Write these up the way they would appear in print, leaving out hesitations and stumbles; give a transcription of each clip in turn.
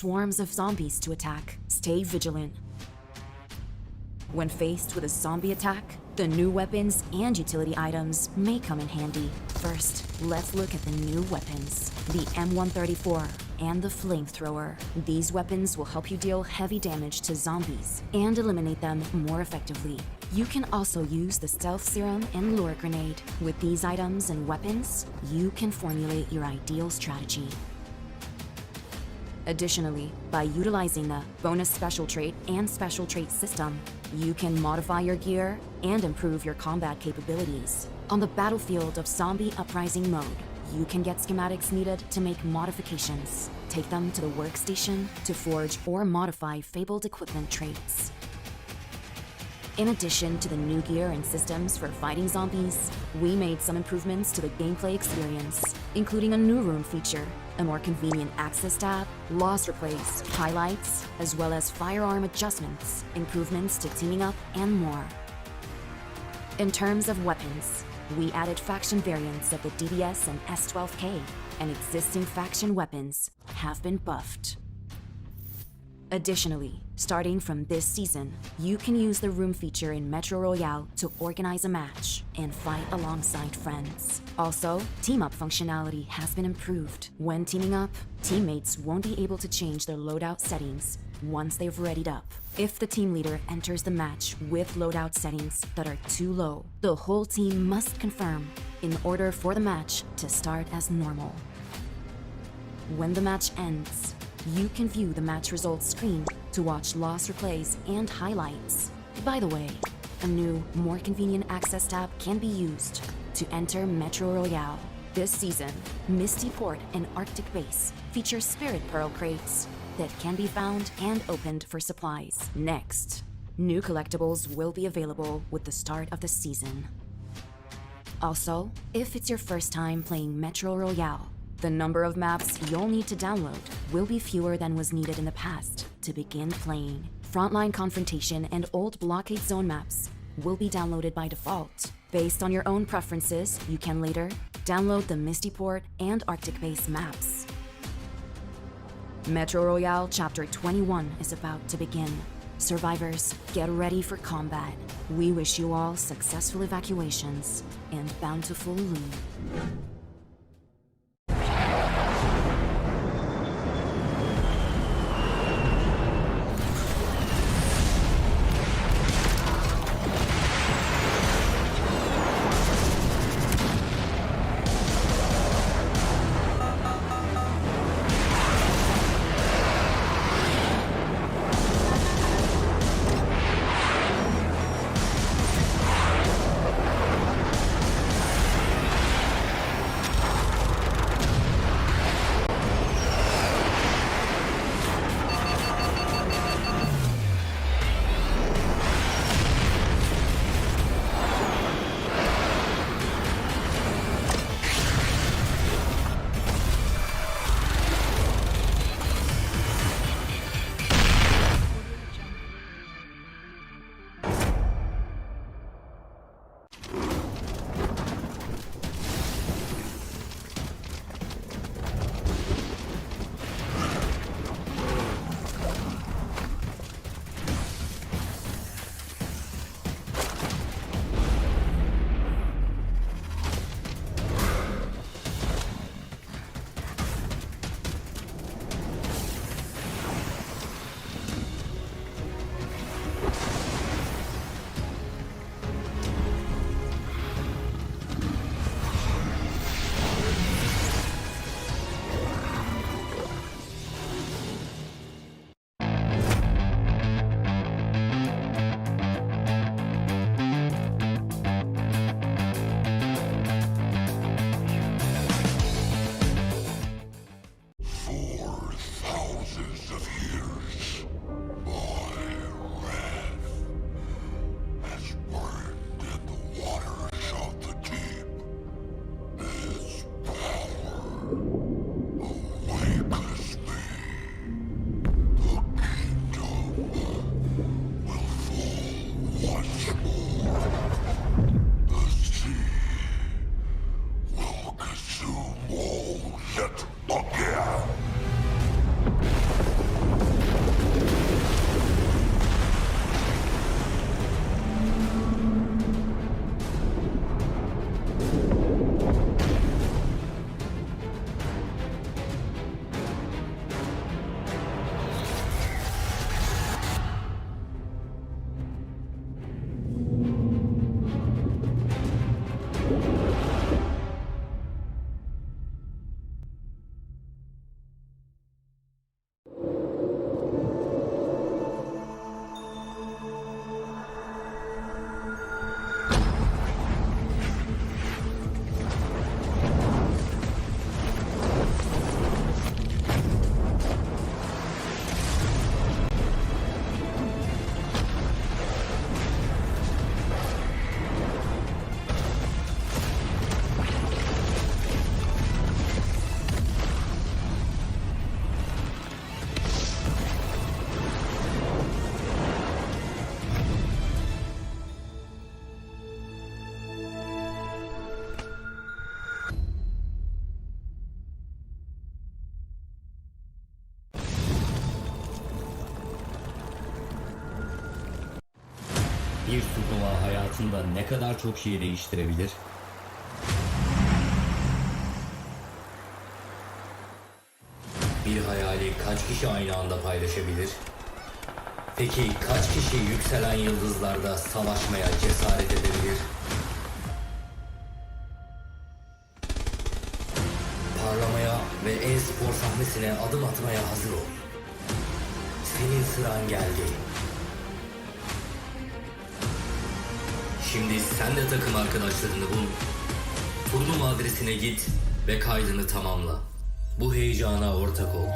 swarms of zombies to attack. Stay vigilant. When faced with a zombie attack, the new weapons and utility items may come in handy. First, let's look at the new weapons. The M134 and the flamethrower. These weapons will help you deal heavy damage to zombies and eliminate them more effectively. You can also use the stealth serum and lure grenade. With these items and weapons, you can formulate your ideal strategy. Additionally, by utilizing the bonus special trait and special trait system, you can modify your gear and improve your combat capabilities. On the battlefield of Zombie Uprising mode, you can get schematics needed to make modifications. Take them to the workstation to forge or modify fabled equipment traits. In addition to the new gear and systems for fighting zombies, we made some improvements to the gameplay experience, including a new room feature, a more convenient access tab, loss replays, highlights, as well as firearm adjustments, improvements to teaming up, and more. In terms of weapons, we added faction variants of the DDS and S12K, and existing faction weapons have been buffed. Additionally, starting from this season, you can use the room feature in Metro Royale to organize a match and fight alongside friends. Also, team up functionality has been improved. When teaming up, teammates won't be able to change their loadout settings once they've readied up. If the team leader enters the match with loadout settings that are too low, the whole team must confirm in order for the match to start as normal. When the match ends, you can view the match results screen to watch loss replays and highlights. By the way, a new, more convenient access tab can be used to enter Metro Royale. This season, Misty Port and Arctic Base feature Spirit Pearl crates that can be found and opened for supplies. Next, new collectibles will be available with the start of the season. Also, if it's your first time playing Metro Royale, the number of maps you'll need to download will be fewer than was needed in the past to begin playing. Frontline Confrontation and Old Blockade Zone maps will be downloaded by default. Based on your own preferences, you can later download the Misty Port and Arctic Base maps. Metro Royale Chapter 21 is about to begin. Survivors, get ready for combat. We wish you all successful evacuations and bountiful loot. Bir turnuva hayatında ne kadar çok şeyi değiştirebilir? Bir hayali kaç kişi aynı anda paylaşabilir? Peki kaç kişi yükselen yıldızlarda savaşmaya cesaret edebilir? Parlamaya ve e-spor sahnesine adım atmaya hazır ol. Senin sıran geldi. Şimdi sen de takım arkadaşlarını bul. Turnuva adresine git ve kaydını tamamla. Bu heyecana ortak ol.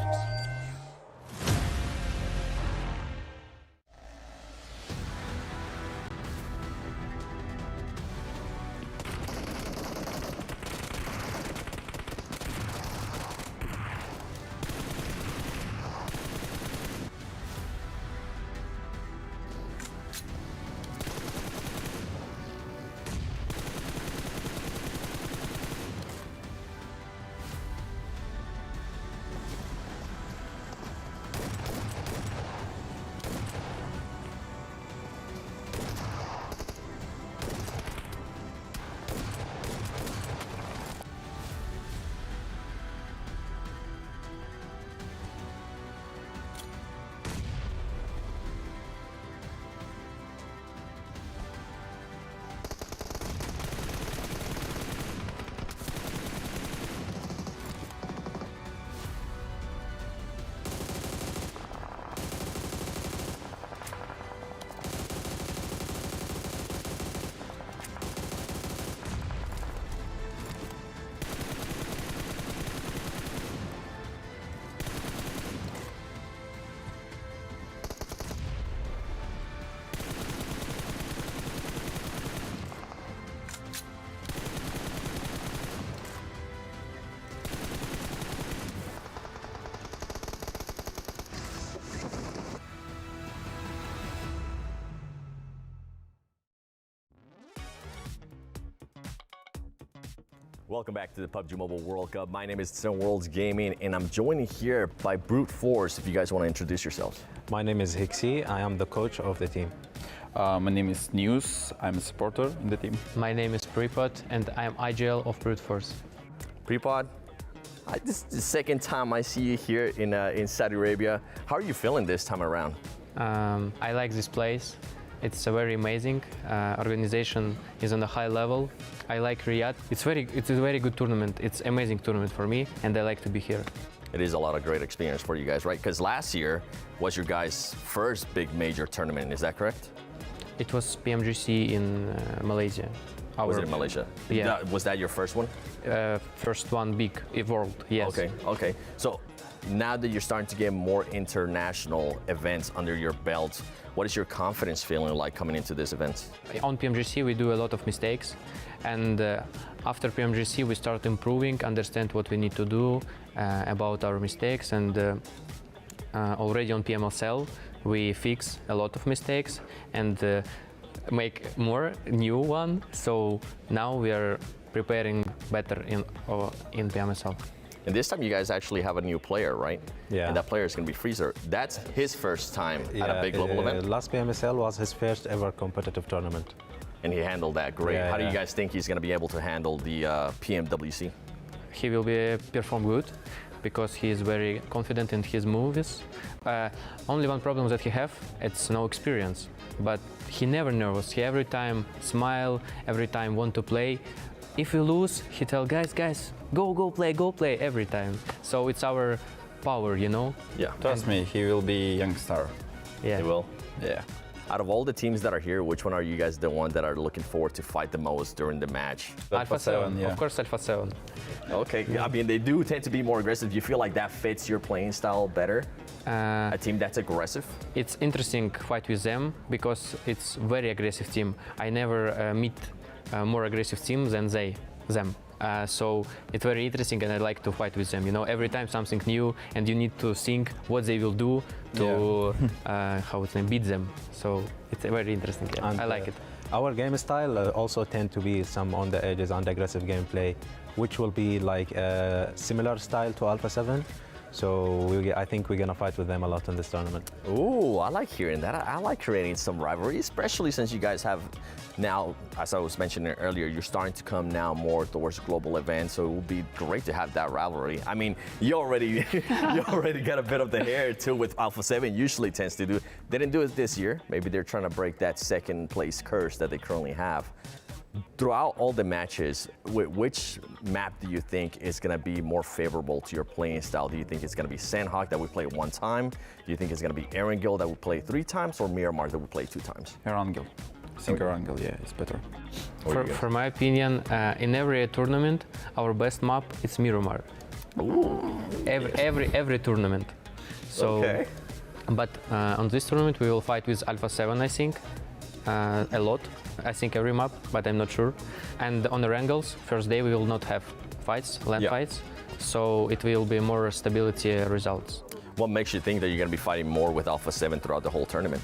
Welcome back to the PUBG Mobile World Cup. My name is Tim Worlds Gaming, and I'm joined here by Brute Force. If you guys want to introduce yourselves. My name is Hixie. I am the coach of the team. My name is News. I'm a supporter in the team. My name is Pripad, and I am IGL of Brute Force. Pripad, this is the second time I see you here in Saudi Arabia. How are you feeling this time around? I like this place. It's very amazing. Organization is on a high level. I like Riyadh. It's a very good tournament. It's amazing tournament for me, and I like to be here. It is a lot of great experience for you guys, right? Because last year was your guys' first big major tournament. Is that correct? It was PMGC in Malaysia. Was it in Malaysia? Yeah. Was that your first one? First one big world. Yes. Okay. So now that you're starting to get more international events under your belt, what is your confidence feeling like coming into this event? On PMGC, we do a lot of mistakes, and after PMGC, we start improving, understand what we need to do about our mistakes, and already on PMSL, we fix a lot of mistakes and make more new one. So now we are preparing better in PMSL. And this time you guys actually have a new player, right? Yeah. And that player is going to be Freezer. That's his first time at a big global event. Last PMSL was his first ever competitive tournament. And he handled that great. Yeah, How do you guys think he's going to be able to handle the PMWC? He will perform good because he is very confident in his moves. Only one problem that he have, it's no experience. But he never nervous. He every time smile, every time want to play. If we lose, he tell guys, go play every time. So it's our power, you know? Yeah. Trust me, he will be young star. Yeah. He will? Yeah. Out of all the teams that are here, which one are you guys the one that are looking forward to fight the most during the match? Alpha 7, yeah. Of course Alpha 7. Okay, I mean, they do tend to be more aggressive. Do you feel like that fits your playing style better? A team that's aggressive? It's interesting fight with them because it's very aggressive team. I never meet more aggressive team than them. So it's very interesting, and I like to fight with them. You know, every time something new, and you need to think what they will do to beat them. So it's very interesting. Yeah. And, I like it. Our game style also tend to be some on the edges and aggressive gameplay, which will be like a similar style to Alpha 7. So I think we're gonna fight with them a lot in this tournament. Ooh, I like hearing that. I like creating some rivalry, especially since you guys have now, as I was mentioning earlier, you're starting to come now more towards global events. So it would be great to have that rivalry. I mean, you already got a bit of the hair too with Alpha 7. Usually tends to do. They didn't do it this year. Maybe they're trying to break that second place curse that they currently have. Throughout all the matches, which map do you think is going to be more favorable to your playing style? Do you think it's going to be Sandhawk that we play one time? Do you think it's going to be Erangel that we play 3 times, or Miramar that we play 2 times? Erangel. I think Erangel, yeah, it's better. For my opinion, in every tournament, our best map is Miramar. Ooh. Every tournament. So, Okay. But on this tournament, we will fight with Alpha 7, I think, a lot. I think every map, but I'm not sure. And on the Erangels, first day we will not have fights, land fights, so it will be more stability results. What makes you think that you're going to be fighting more with Alpha 7 throughout the whole tournament?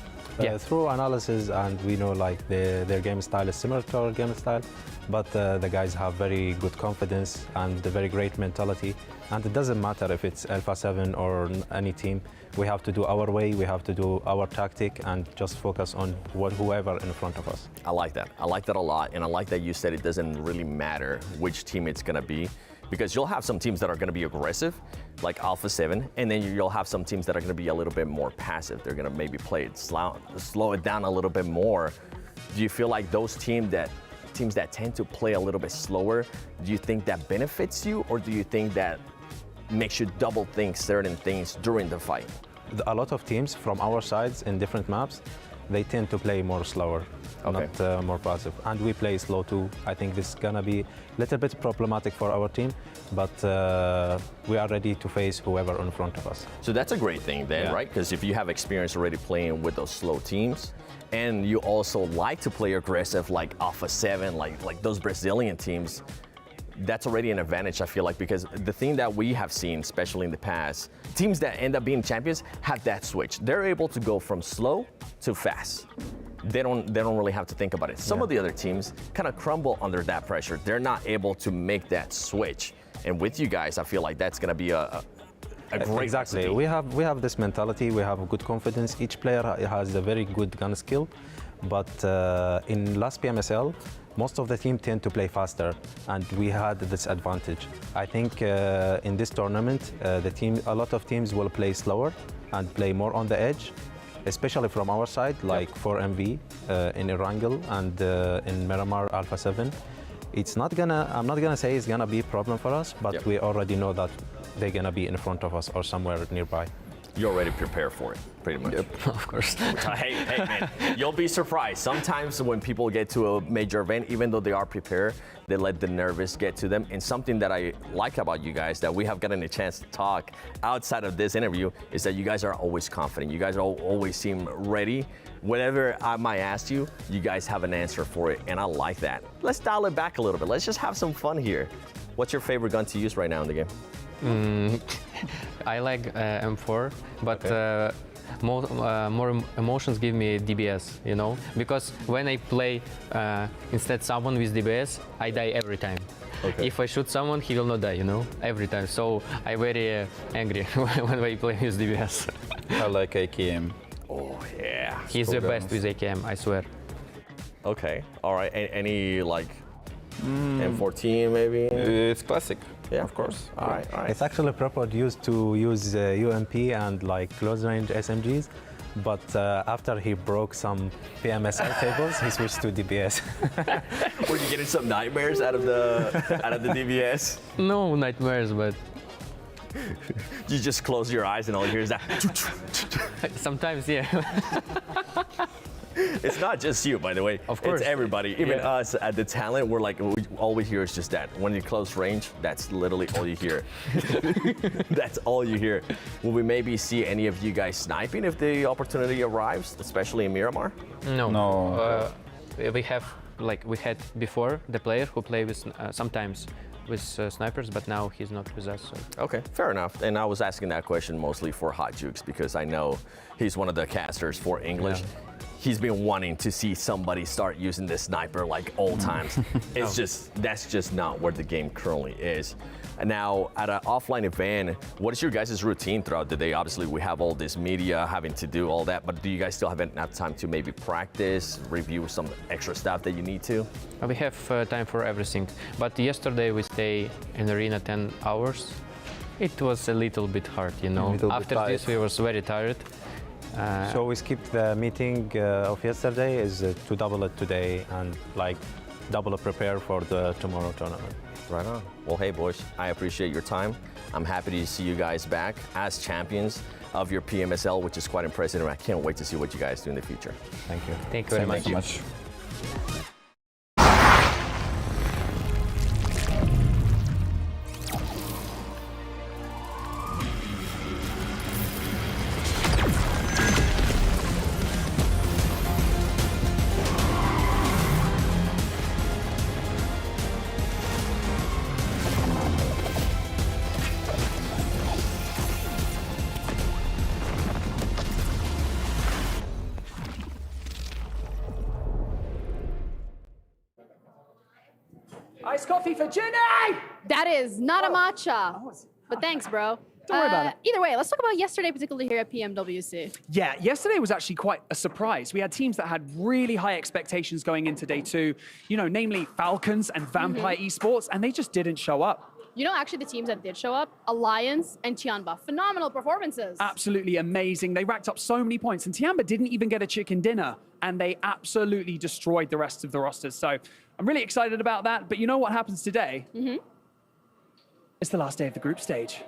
Through analysis, and we know like their game style is similar to our game style, but the guys have very good confidence and a very great mentality. And it doesn't matter if it's Alpha 7 or any team. We have to do our way, we have to do our tactic, and just focus on whoever in front of us. I like that. I like that a lot, and I like that you said it doesn't really matter which team it's going to be, because you'll have some teams that are going to be aggressive, like Alpha 7, and then you'll have some teams that are going to be a little bit more passive. They're going to maybe play it slow it down a little bit more. Do you feel like those teams that tend to play a little bit slower, do you think that benefits you, or do you think that makes you double think certain things during the fight? A lot of teams from our sides in different maps, they tend to play more slower, not more passive. And we play slow too. I think this is gonna be a little bit problematic for our team, but we are ready to face whoever in front of us. So that's a great thing then, right? Because if you have experience already playing with those slow teams, and you also like to play aggressive like Alpha 7, like those Brazilian teams, that's already an advantage, I feel like, because the thing that we have seen, especially in the past, teams that end up being champions have that switch. They're able to go from slow to fast. They don't really have to think about it. Some of the other teams kind of crumble under that pressure. They're not able to make that switch. And with you guys, I feel like that's going to be a great Exactly. recipe. We have this mentality. We have good confidence. Each player has a very good gun skill, but in last PMSL, most of the team tend to play faster, and we had this advantage. I think in this tournament, a lot of teams will play slower and play more on the edge, especially from our side, like for MV in Erangel and in Miramar Alpha 7. I'm not gonna say it's gonna be a problem for us, but we already know that they're gonna be in front of us or somewhere nearby. You already prepare for it, pretty much. Of course. Hey, man, you'll be surprised. Sometimes when people get to a major event, even though they are prepared, they let the nervous get to them. And something that I like about you guys that we have gotten a chance to talk outside of this interview is that you guys are always confident. You guys always seem ready. Whenever I might ask you, you guys have an answer for it, and I like that. Let's dial it back a little bit. Let's just have some fun here. What's your favorite gun to use right now in the game? I like M4, but more emotions give me DBS, you know, because when I play instead someone with DBS, I die every time. Okay. If I shoot someone, he will not die, you know, every time. So I'm very angry when I play with DBS. I like AKM. Oh, yeah. He's the best with AKM, I swear. Okay, all right. Any like M14 maybe? It's classic. Yeah, of course. All right. It's actually proper used to use UMP and like close range SMGs, but after he broke some PMSL tables, he switched to DBS. Were you getting some nightmares out of the DBS? No nightmares, but You just close your eyes and all you hear is that. sometimes, yeah. It's not just you, by the way. Of course. It's everybody. Even us at the talent, we're like, all we hear is just that. When you close range, that's literally all you hear. That's all you hear. Will we maybe see any of you guys sniping if the opportunity arrives, especially in Miramar? No. No. We had before the player who play with sometimes with snipers, but now he's not with us. So. Okay, fair enough. And I was asking that question mostly for Hot Jukes because I know he's one of the casters for English. Yeah. He's been wanting to see somebody start using the sniper like old times. It's that's just not where the game currently is. Now, at an offline event, what is your guys' routine throughout the day? Obviously, we have all this media having to do all that, but do you guys still have enough time to maybe practice, review some extra stuff that you need to? We have time for everything, but yesterday we stay in arena 10 hours. It was a little bit hard, you know. After this, we was very tired. So we skipped the meeting of yesterday is to double it today and like double prepare for the tomorrow tournament. Right on. Well, hey, boys, I appreciate your time. I'm happy to see you guys back as champions of your PMSL, which is quite impressive, and I can't wait to see what you guys do in the future. Thank you. Thank you very much. Thank you so much. Iced coffee for Ginny! That is not a matcha. But thanks, bro. Don't worry about it. Either way, let's talk about yesterday, particularly here at PMWC. Yeah, yesterday was actually quite a surprise. We had teams that had really high expectations going into day two, you know, namely Falcons and Vampire Esports, and they just didn't show up. You know, actually, the teams that did show up, Alliance and Tianba, phenomenal performances. Absolutely amazing. They racked up so many points, and Tianba didn't even get a chicken dinner, and they absolutely destroyed the rest of the rosters. So I'm really excited about that. But you know what happens today? It's the last day of the group stage.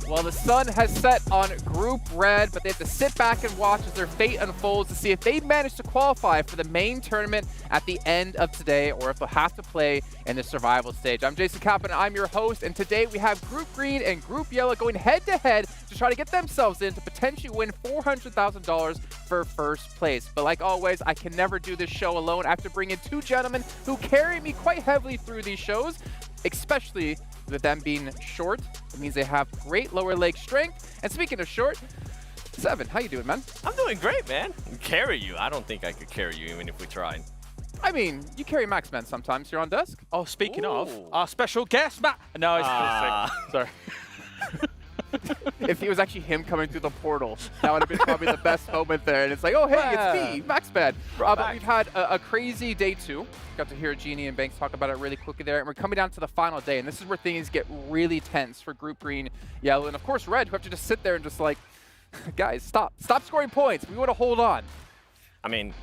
Well, the sun has set on Group Red, but they have to sit back and watch as their fate unfolds to see if they manage to qualify for the main tournament at the end of today, or if they'll have to play in the survival stage. I'm Jason Kappen, I'm your host, and today we have Group Green and Group Yellow going head-to-head to try to get themselves in to potentially win $400,000 for first place. But like always, I can never do this show alone. I have to bring in two gentlemen who carry me quite heavily through these shows, especially with them being short. It means they have great lower leg strength. And speaking of short, Seven, how you doing, man? I'm doing great, man. Carry you. I don't think I could carry you even if we tried. I mean, you carry Max, man, sometimes. You're on desk. Oh, speaking of, our special guest, Matt. No, it's sorry. If it was actually him coming through the portal, that would have been probably the best moment there. And it's like, oh, hey, it's me, Max Bad. But we've had a crazy day two. Got to hear Jeannie and Banks talk about it really quickly there. And we're coming down to the final day. And this is where things get really tense for Group Green, Yellow, and of course Red, who have to just sit there and just like, guys, stop scoring points. We want to hold on. I mean,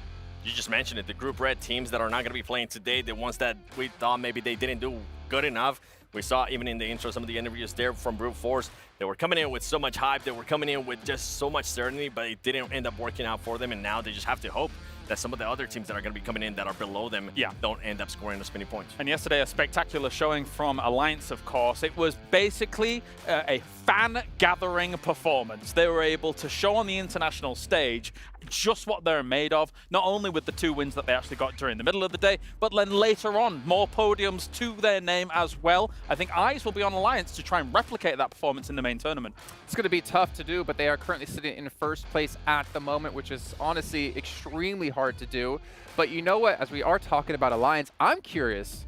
you just mentioned it. The Group Red teams that are not going to be playing today, the ones that we thought maybe they didn't do good enough. We saw even in the intro some of the interviews there from Brute Force. They were coming in with so much hype. They were coming in with just so much certainty, but it didn't end up working out for them. And now they just have to hope that some of the other teams that are going to be coming in that are below them don't end up scoring as many points. And yesterday, a spectacular showing from Alliance, of course. It was basically a fan-gathering performance. They were able to show on the international stage just what they're made of, not only with the 2 wins that they actually got during the middle of the day, but then later on, more podiums to their name as well. I think eyes will be on Alliance to try and replicate that performance in the main tournament. It's going to be tough to do, but they are currently sitting in first place at the moment, which is honestly extremely hard to do. But you know what? As we are talking about Alliance, I'm curious,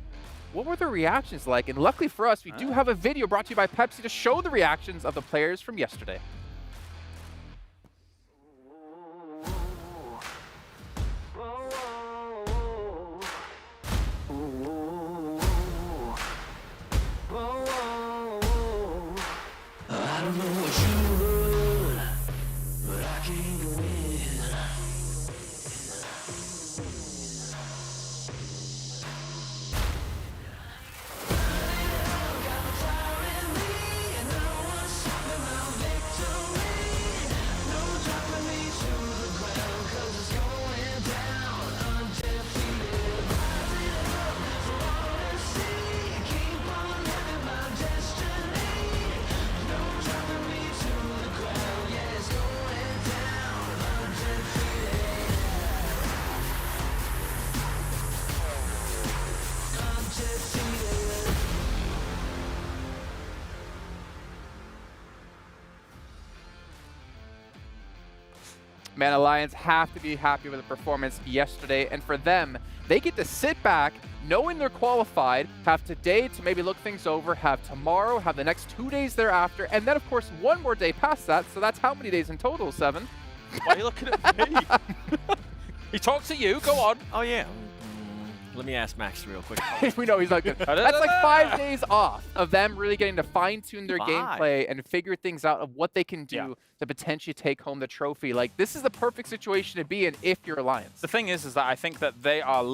what were the reactions like? And luckily for us, we do have a video brought to you by Pepsi to show the reactions of the players from yesterday. Man, Alliance have to be happy with the performance yesterday, and for them, they get to sit back knowing they're qualified, have today to maybe look things over, have tomorrow, have the next 2 days thereafter, and then of course one more day past that, so that's how many days in total, 7? Why are you looking at me? He talks to you, go on. Oh, yeah. Let me ask Max real quick. We know he's not good. That's like 5 days off of them really getting to fine-tune their gameplay and figure things out of what they can do to potentially take home the trophy. Like, this is the perfect situation to be in if you're Alliance. The thing is that I think that they are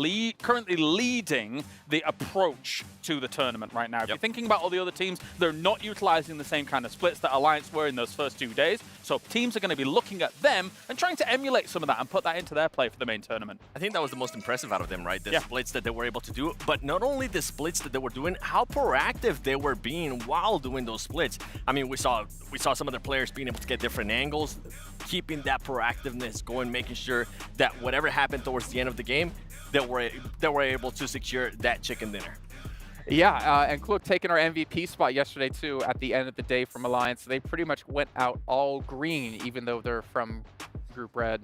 currently leading the approach to the tournament right now. If you're thinking about all the other teams, they're not utilizing the same kind of splits that Alliance were in those first 2 days. So teams are going to be looking at them and trying to emulate some of that and put that into their play for the main tournament. I think that was the most impressive out of them, right? The splits that they were able to do, but not only the splits that they were doing, how proactive they were being while doing those splits. I mean, we saw some of their players being able to get different angles, keeping that proactiveness going, making sure that whatever happened towards the end of the game, they were able to secure that chicken dinner. Yeah, and Klook taking our MVP spot yesterday too at the end of the day from Alliance. They pretty much went out all green, even though they're from Group Red.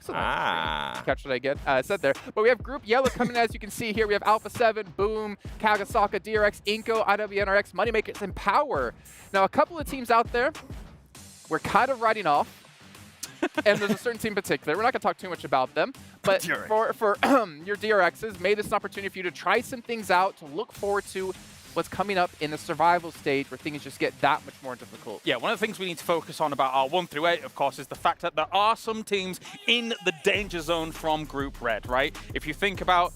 Catch what I get said there. But we have Group Yellow coming, as you can see here. We have Alpha 7, Boom, Kagasaka, DRX, Inko, IWNRX, Moneymakers, and Power. Now, a couple of teams out there we're kind of writing off. And there's a certain team in particular. We're not going to talk too much about them. But for your DRXs, made this an opportunity for you to try some things out, to look forward to what's coming up in the survival stage where things just get that much more difficult. Yeah, one of the things we need to focus on about our 1 through 8, of course, is the fact that there are some teams in the danger zone from Group Red, right? If you think about,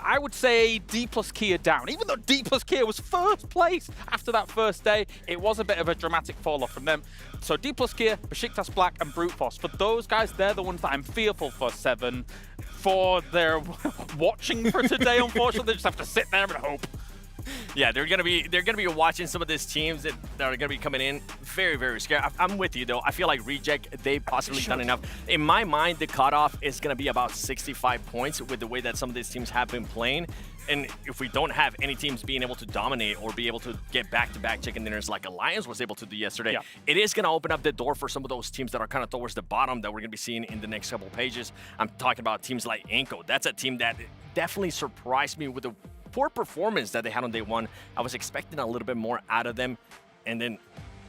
I would say D plus Kia down. Even though D plus Kia was first place after that first day, it was a bit of a dramatic fall off from them. So D plus Kia, Besiktas Black, and Brute Force. For those guys, they're the ones that I'm fearful for, 7. For their watching for today, unfortunately, they just have to sit there and hope. Yeah, they're gonna be watching some of these teams that are gonna be coming in very, very scared. I'm with you though. I feel like Reject, they possibly done enough. In my mind, the cutoff is gonna be about 65 points with the way that some of these teams have been playing. And if we don't have any teams being able to dominate or be able to get back-to-back chicken dinners like Alliance was able to do yesterday, it is going to open up the door for some of those teams that are kind of towards the bottom that we're going to be seeing in the next couple pages. I'm talking about teams like Inko. That's a team that definitely surprised me with the poor performance that they had on day 1. I was expecting a little bit more out of them. And then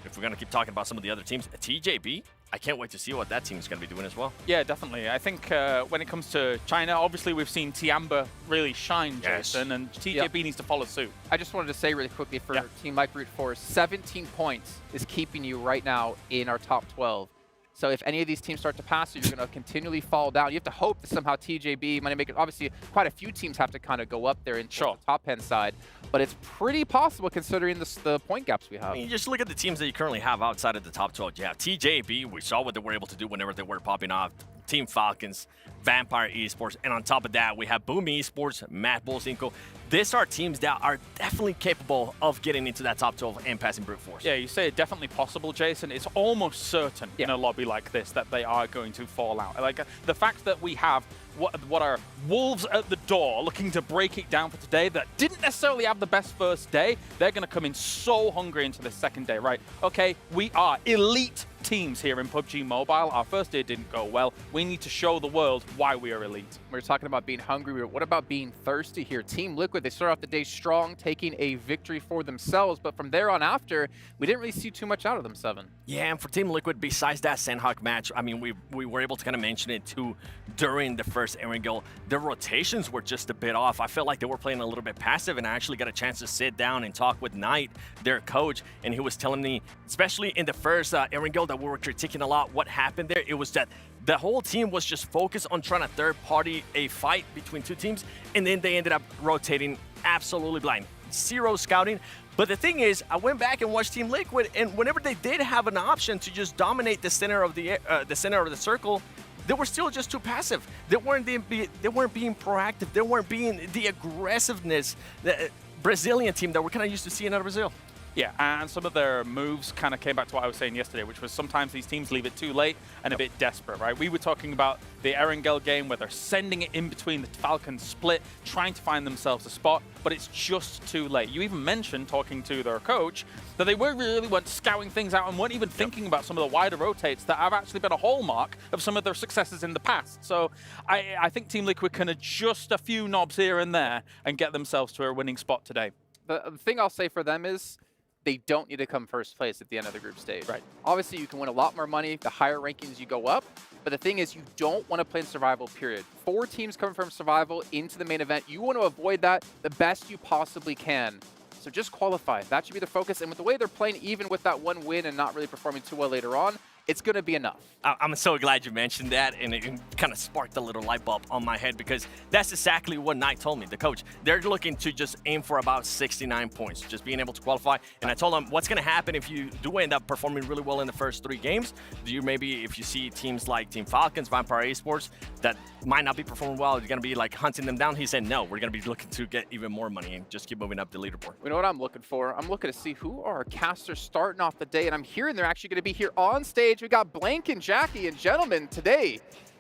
if we're going to keep talking about some of the other teams, TJB, I can't wait to see what that team's going to be doing as well. Yeah, definitely. I think when it comes to China, obviously we've seen Tiamba really shine, Jason, and TJB needs to follow suit. I just wanted to say really quickly for a team like Brute Force, 17 points is keeping you right now in our top 12. So if any of these teams start to pass you, you're going to continually fall down. You have to hope that somehow TJB, Moneymakers, obviously quite a few teams have to kind of go up there into the top end side. But it's pretty possible considering the point gaps we have. I mean, just look at the teams that you currently have outside of the top 12. You have TJB, we saw what they were able to do whenever they were popping off. Team Falcons, Vampire Esports, and on top of that, we have Boom Esports, Mad Bulls, Inko. These are teams that are definitely capable of getting into that top 12 and passing Brute Force. Yeah, you say it's definitely possible, Jason. It's almost certain in a lobby like this that they are going to fall out. Like the fact that we have what are wolves at the door looking to break it down for today that didn't necessarily have the best first day, they're going to come in so hungry into the second day, right? Okay, we are elite teams here in PUBG Mobile. Our first day didn't go well. We need to show the world why we are elite. We're talking about being hungry. What about being thirsty here? Team Liquid, they start off the day strong, taking a victory for themselves, but from there on after, we didn't really see too much out of them, 7. Yeah, and for Team Liquid, besides that Sandhawk match, I mean, we were able to kind of mention it too during the first Erangel. Their rotations were just a bit off. I felt like they were playing a little bit passive, and I actually got a chance to sit down and talk with Knight, their coach, and he was telling me, especially in the first Erangel that we were critiquing a lot, what happened there, it was that the whole team was just focused on trying to third-party a fight between two teams, and then they ended up rotating absolutely blind. Zero scouting. But the thing is, I went back and watched Team Liquid, and whenever they did have an option to just dominate the center of the circle, they were still just too passive. They weren't being proactive. They weren't being the aggressiveness, the Brazilian team that we're kind of used to seeing out of Brazil. Yeah, and some of their moves kind of came back to what I was saying yesterday, which was sometimes these teams leave it too late and a bit desperate, right? We were talking about the Erangel game where they're sending it in between the Falcons split, trying to find themselves a spot, but it's just too late. You even mentioned, talking to their coach, that they weren't scouting things out and weren't even thinking about some of the wider rotates that have actually been a hallmark of some of their successes in the past. So I think Team Liquid can adjust a few knobs here and there and get themselves to a winning spot today. The thing I'll say for them is they don't need to come first place at the end of the group stage. Right. Obviously, you can win a lot more money the higher rankings you go up, but the thing is you don't want to play in survival, period. 4 teams coming from survival into the main event. You want to avoid that the best you possibly can. So just qualify. That should be the focus. And with the way they're playing, even with that one win and not really performing too well later on, it's going to be enough. I'm so glad you mentioned that, and it kind of sparked a little light bulb on my head, because that's exactly what Knight told me, the coach. They're looking to just aim for about 69 points, just being able to qualify. And I told them, what's going to happen if you do end up performing really well in the first 3 games? Do you maybe, if you see teams like Team Falcons, Vampire Esports, that might not be performing well, you're going to be like hunting them down? He said, no, we're going to be looking to get even more money and just keep moving up the leaderboard. You know what I'm looking for? I'm looking to see who are our casters starting off the day, and I'm hearing they're actually going to be here on stage. We got Blank and Jackie, and gentlemen, today,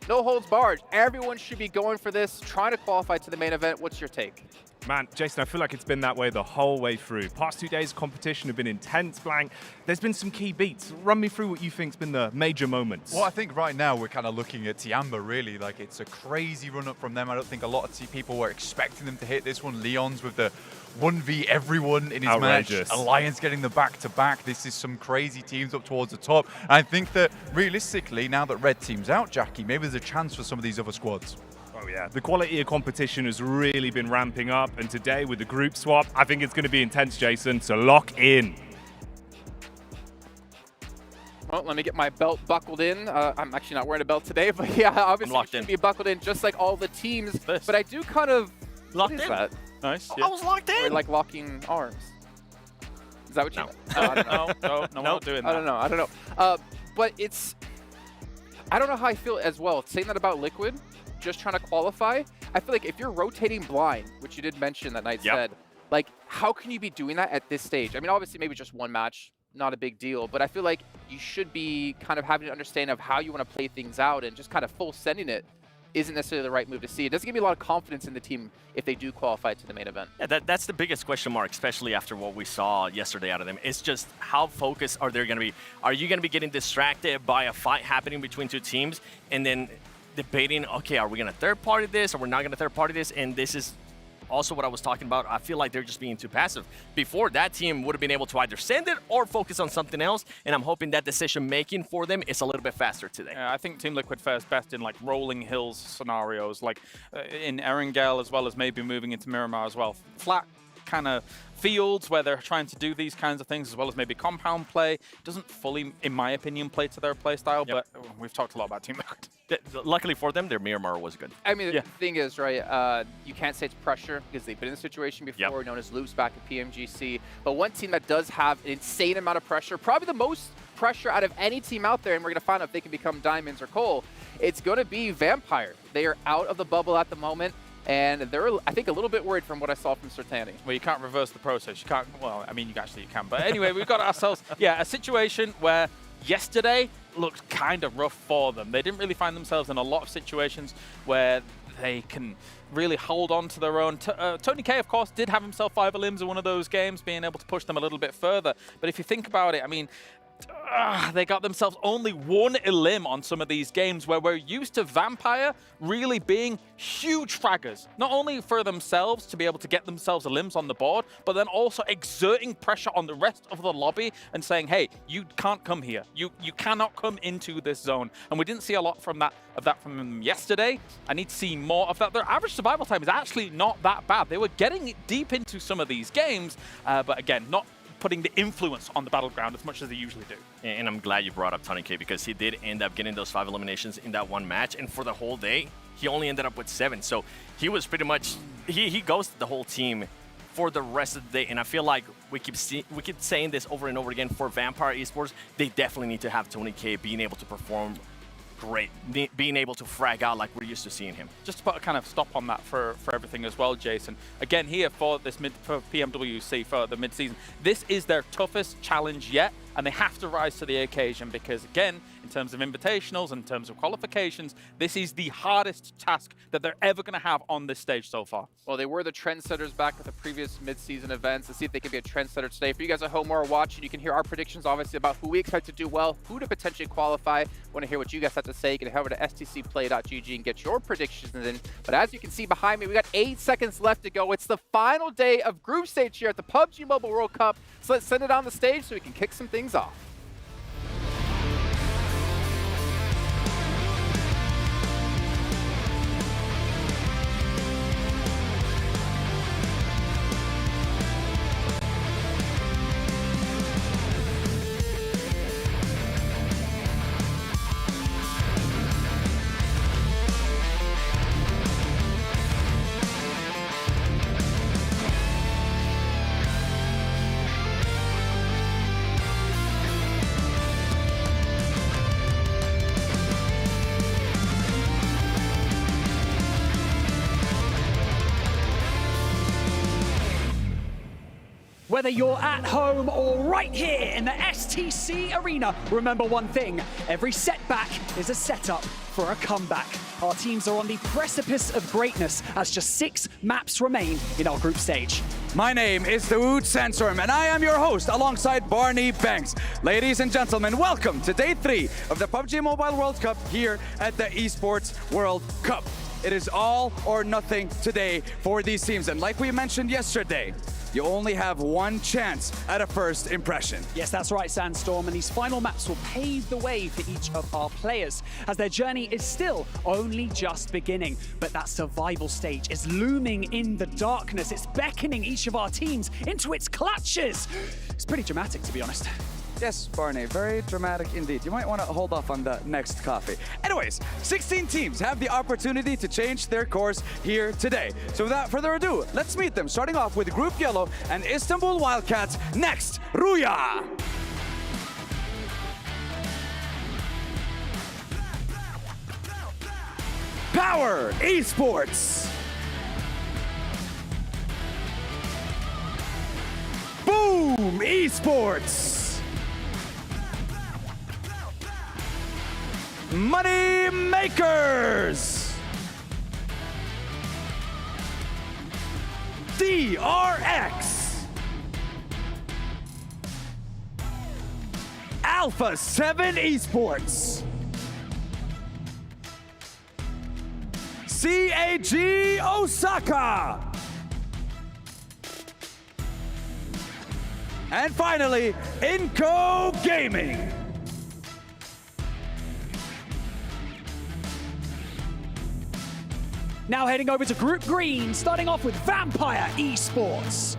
no holds barred. Everyone should be going for this, trying to qualify to the main event. What's your take? Man, Jason, I feel like it's been that way the whole way through. Past 2 days of competition have been intense, Blank. There's been some key beats. Run me through what you think's been the major moments. Well, I think right now we're kind of looking at Tiamba, really. Like, it's a crazy run-up from them. I don't think a lot of people were expecting them to hit this one. Leon's with the 1v everyone in his Outrageous. match. Alliance getting the back-to-back. This is some crazy teams up towards the top. I think that, realistically, now that Red Team's out, Jackie, maybe there's a chance for some of these other squads. Oh yeah, the quality of competition has really been ramping up, and today with the group swap, I think it's going to be intense, Jason, so lock in. Well, let me get my belt buckled in. I'm actually not wearing a belt today, but yeah, obviously it should be buckled in just like all the teams. But I do kind of... Locked what is in? that? Nice. I was locked in. Or like locking arms. Is that what you meant? I don't know. No, we're not doing that. I don't know. But it's... I don't know how I feel as well. Saying that about Liquid, just trying to qualify, I feel like if you're rotating blind, which you did mention that Knight said, like, how can you be doing that at this stage? I mean, obviously, maybe just one match, not a big deal, but I feel like you should be kind of having an understanding of how you want to play things out, and just kind of full sending it isn't necessarily the right move to see. It doesn't give me a lot of confidence in the team if they do qualify to the main event. Yeah, that's the biggest question mark, especially after what we saw yesterday out of them. It's just how focused are they going to be? Are you going to be getting distracted by a fight happening between 2 teams and then debating, okay, are we going to third-party this or we're not going to third-party this? And this is also what I was talking about. I feel like they're just being too passive. Before, that team would have been able to either send it or focus on something else, and I'm hoping that decision-making for them is a little bit faster today. Yeah, I think Team Liquid fares best in like rolling hills scenarios, like in Erangel, as well as maybe moving into Miramar as well. Flat kind of fields where they're trying to do these kinds of things, as well as maybe compound play. Doesn't fully, in my opinion, play to their play style, but we've talked a lot about Team Liquid. Luckily for them, their Miramar was good. I mean, the thing is, right, you can't say it's pressure because they've been in a situation before known as loops back at PMGC. But one team that does have an insane amount of pressure, probably the most pressure out of any team out there, and we're going to find out if they can become Diamonds or Cole, it's going to be Vampire. They are out of the bubble at the moment. And they're, I think, a little bit worried from what I saw from Sertani. Well, you can't reverse the process. You can't, well, I mean, you can. But anyway, we've got ourselves, a situation where yesterday looked kind of rough for them. They didn't really find themselves in a lot of situations where they can really hold on to their own. Tony K, of course, did have himself 5 limbs in one of those games, being able to push them a little bit further. But if you think about it, I mean, they got themselves only 1 elim on some of these games where we're used to Vampire really being huge fraggers. Not only for themselves to be able to get themselves elims on the board, but then also exerting pressure on the rest of the lobby and saying, hey, you can't come here. You cannot come into this zone. And we didn't see a lot from that from them yesterday. I need to see more of that. Their average survival time is actually not that bad. They were getting deep into some of these games, but again, not putting the influence on the battleground as much as they usually do. And I'm glad you brought up Tony K, because he did end up getting those 5 eliminations in that one match, and for the whole day, he only ended up with 7. So he was pretty much, he ghosted the whole team for the rest of the day, and I feel like we keep saying this over and over again for Vampire Esports. They definitely need to have Tony K being able to perform great, being able to frag out like we're used to seeing him. Just to put a kind of stop on that for everything as well, Jason. Again, here for this for PMWC for the mid-season, this is their toughest challenge yet, and they have to rise to the occasion because, again, in terms of invitationals, in terms of qualifications, this is the hardest task that they're ever going to have on this stage so far. Well, they were the trendsetters back at the previous mid-season events. Let's see if they can be a trendsetter today. For you guys at home or watching, you can hear our predictions, obviously, about who we expect to do well, who to potentially qualify. Want to hear what you guys have to say? You can head over to stcplay.gg and get your predictions in. But as you can see behind me, we got 8 seconds left to go. It's the final day of group stage here at the PUBG Mobile World Cup. So let's send it on the stage so we can kick some things off. Whether you're at home or right here in the STC arena, remember one thing, every setback is a setup for a comeback. Our teams are on the precipice of greatness as just 6 maps remain in our group stage. My name is Dawood Sandstorm, and I am your host alongside Barney Banks. Ladies and gentlemen, welcome to day 3 of the PUBG Mobile World Cup here at the ESPORTS World Cup. It is all or nothing today for these teams, and like we mentioned yesterday, you only have one chance at a first impression. Yes, that's right, Sandstorm, and these final maps will pave the way for each of our players, as their journey is still only just beginning. But that survival stage is looming in the darkness. It's beckoning each of our teams into its clutches. It's pretty dramatic, to be honest. Yes, Barney, very dramatic indeed. You might want to hold off on the next coffee. Anyways, 16 teams have the opportunity to change their course here today. So without further ado, let's meet them, starting off with Group Yellow and Istanbul Wildcats. Next, Ruya. Power Esports. Boom Esports. Money Makers! DRX! Alpha 7 Esports! CAG Osaka! And finally, Inco Gaming! Now heading over to Group Green, starting off with Vampire Esports.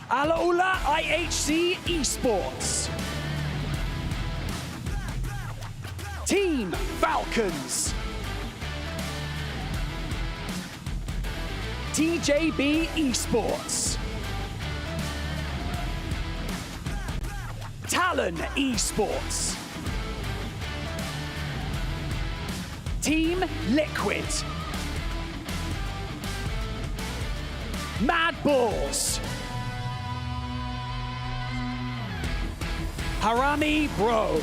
Alaula IHC Esports. Team Falcons. TJB Esports. Talon Esports. Team Liquid. Mad Bulls. Harami Bro.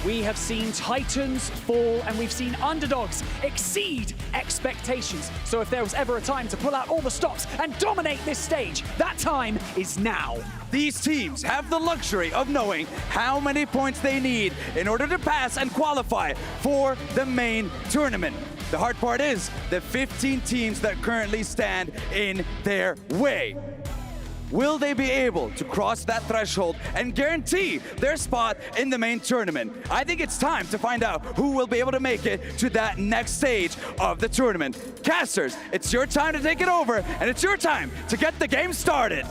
We have seen Titans fall and we've seen underdogs exceed expectations. So if there was ever a time to pull out all the stops and dominate this stage, that time is now. These teams have the luxury of knowing how many points they need in order to pass and qualify for the main tournament. The hard part is the 15 teams that currently stand in their way. Will they be able to cross that threshold and guarantee their spot in the main tournament? I think it's time to find out who will be able to make it to that next stage of the tournament. Casters, it's your time to take it over, and it's your time to get the game started.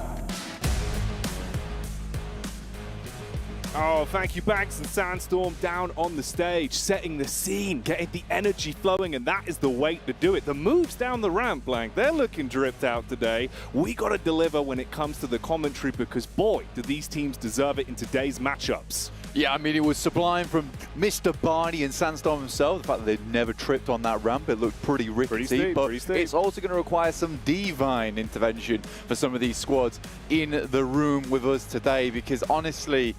Oh, thank you, Banks and Sandstorm down on the stage, setting the scene, getting the energy flowing, and that is the way to do it. The moves down the ramp, Blank, they're looking dripped out today. We got to deliver when it comes to the commentary because, boy, do these teams deserve it in today's matchups. Yeah, I mean, it was sublime from Mr. Barney and Sandstorm himself. The fact that they'd never tripped on that ramp, it looked pretty rickety. But it's also going to require some divine intervention for some of these squads in the room with us today because, honestly,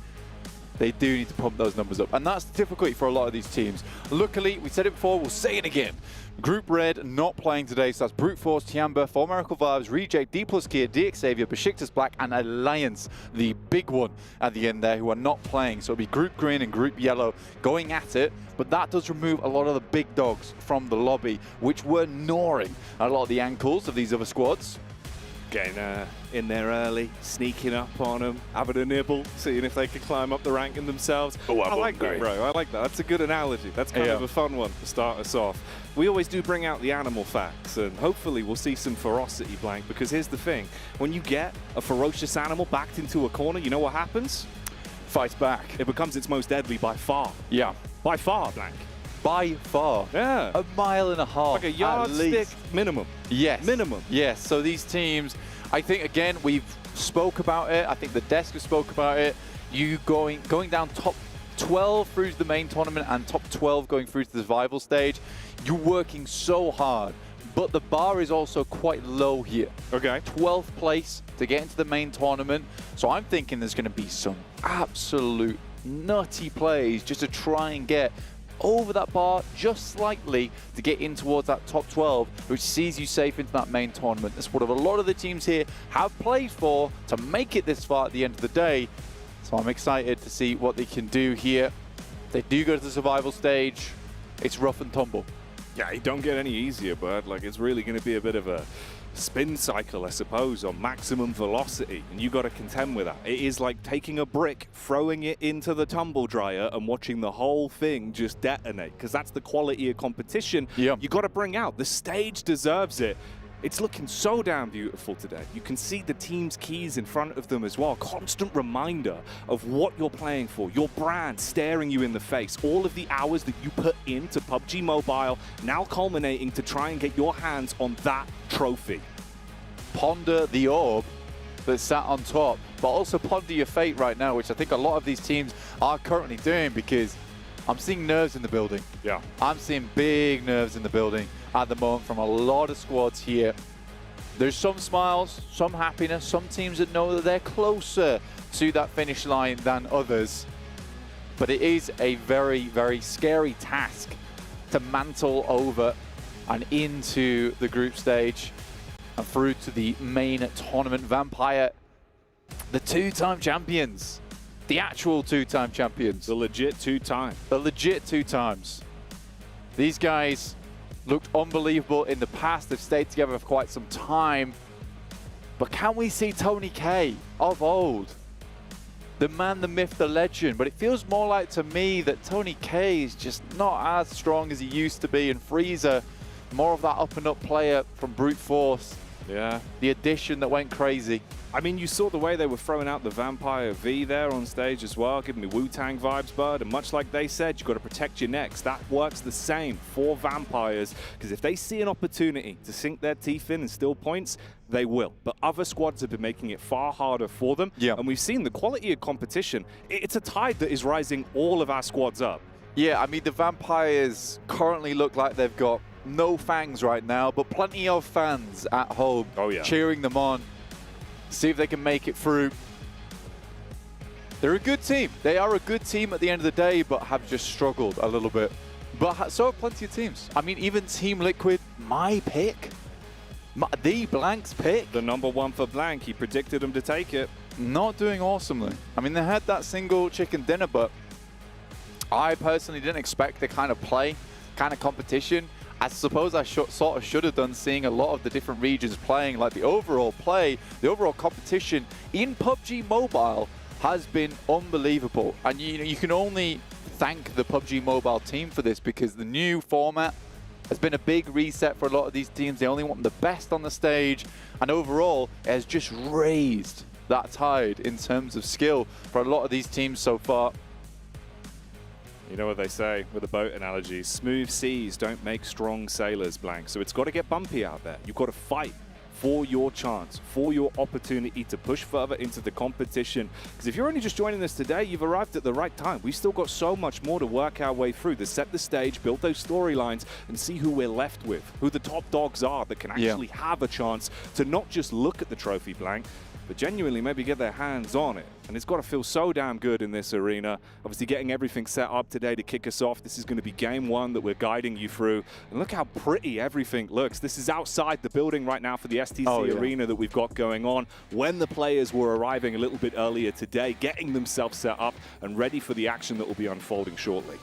they do need to pump those numbers up. And that's the difficulty for a lot of these teams. Luckily, we said it before, we'll say it again. Group Red not playing today, so that's Brute Force, Tiamba, For Miracle Vibes, Reject, D Plus Kia, DX Xavier, Besiktas Black, and Alliance, the big one at the end there, who are not playing. So it'll be Group Green and Group Yellow going at it, but that does remove a lot of the big dogs from the lobby, which were gnawing a lot of the ankles of these other squads. Getting in there early, sneaking up on them, having a nibble, seeing if they can climb up the ranking themselves. Oh, I like that, bro. I like that. That's a good analogy. That's kind of a fun one to start us off. We always do bring out the animal facts, and hopefully we'll see some ferocity, Blank, because here's the thing. When you get a ferocious animal backed into a corner, you know what happens? Fights back. It becomes its most deadly by far. Yeah. By far, Blank. By far. Yeah. A mile and a half. Like a yardstick minimum. Yes. Minimum. Yes. So these teams, I think, again, we've spoke about it. I think the desk has spoke about it. You going down top 12 through to the main tournament and top 12 going through to the survival stage. You're working so hard, but the bar is also quite low here. Okay. 12th place to get into the main tournament. So I'm thinking there's going to be some absolute nutty plays just to try and get over that bar just slightly to get in towards that top 12, which sees you safe into that main tournament. That's what a lot of the teams here have played for to make it this far at the end of the day. So I'm excited to see what they can do here. They do go to the survival stage. It's rough and tumble. Yeah, it don't get any easier, bud. Like, it's really going to be a bit of a spin cycle, I suppose, on maximum velocity, and you got to contend with that. It is like taking a brick, throwing it into the tumble dryer, and watching the whole thing just detonate, because that's the quality of competition you got to bring out. The stage deserves it. It's looking so damn beautiful today. You can see the team's keys in front of them as well. Constant reminder of what you're playing for. Your brand staring you in the face. All of the hours that you put into PUBG Mobile now culminating to try and get your hands on that trophy. Ponder the orb that sat on top, but also ponder your fate right now, which I think a lot of these teams are currently doing, because I'm seeing nerves in the building. Yeah. I'm seeing big nerves in the building at the moment from a lot of squads here. There's some smiles, some happiness, some teams that know that they're closer to that finish line than others. But it is a very, very scary task to mantle over and into the group stage and through to the main tournament. Vampire, the two-time champions. The actual two-time champions. The legit two-time. The legit two times. These guys looked unbelievable in the past. They've stayed together for quite some time. But can we see Tony K of old? The man, the myth, the legend. But it feels more like to me that Tony K is just not as strong as he used to be. And Freezer, more of that up-and-up player from Brute Force. Yeah. The addition that went crazy. I mean, you saw the way they were throwing out the Vampire V there on stage as well, giving me Wu-Tang vibes, bud. And much like they said, you've got to protect your necks. That works the same for Vampires, because if they see an opportunity to sink their teeth in and steal points, they will. But other squads have been making it far harder for them. Yeah. And we've seen the quality of competition. It's a tide that is rising all of our squads up. Yeah, I mean, the Vampires currently look like they've got no fangs right now, but plenty of fans at home cheering them on. See if they can make it through. They're a good team. They are a good team at the end of the day, but have just struggled a little bit. But so have plenty of teams. I mean, even Team Liquid, my pick, the Blank's pick. The #1 for Blank. He predicted them to take it. Not doing awesomely. I mean, they had that single chicken dinner, but I personally didn't expect the kind of play, kind of competition. I suppose I sort of should have done, seeing a lot of the different regions playing. Like the overall play, the overall competition in PUBG Mobile has been unbelievable. And you can only thank the PUBG Mobile team for this, because the new format has been a big reset for a lot of these teams. They only want the best on the stage, and overall it has just raised that tide in terms of skill for a lot of these teams so far. You know what they say with a boat analogy, smooth seas don't make strong sailors, Blank. So it's got to get bumpy out there. You've got to fight for your chance, for your opportunity to push further into the competition. Because if you're only just joining us today, you've arrived at the right time. We've still got so much more to work our way through to set the stage, build those storylines, and see who we're left with, who the top dogs are that can actually have a chance to not just look at the trophy, Blank, but genuinely maybe get their hands on it. And it's got to feel so damn good in this arena. Obviously getting everything set up today to kick us off. This is going to be game one that we're guiding you through. And look how pretty everything looks. This is outside the building right now for the STC arena that we've got going on. When the players were arriving a little bit earlier today, getting themselves set up and ready for the action that will be unfolding shortly.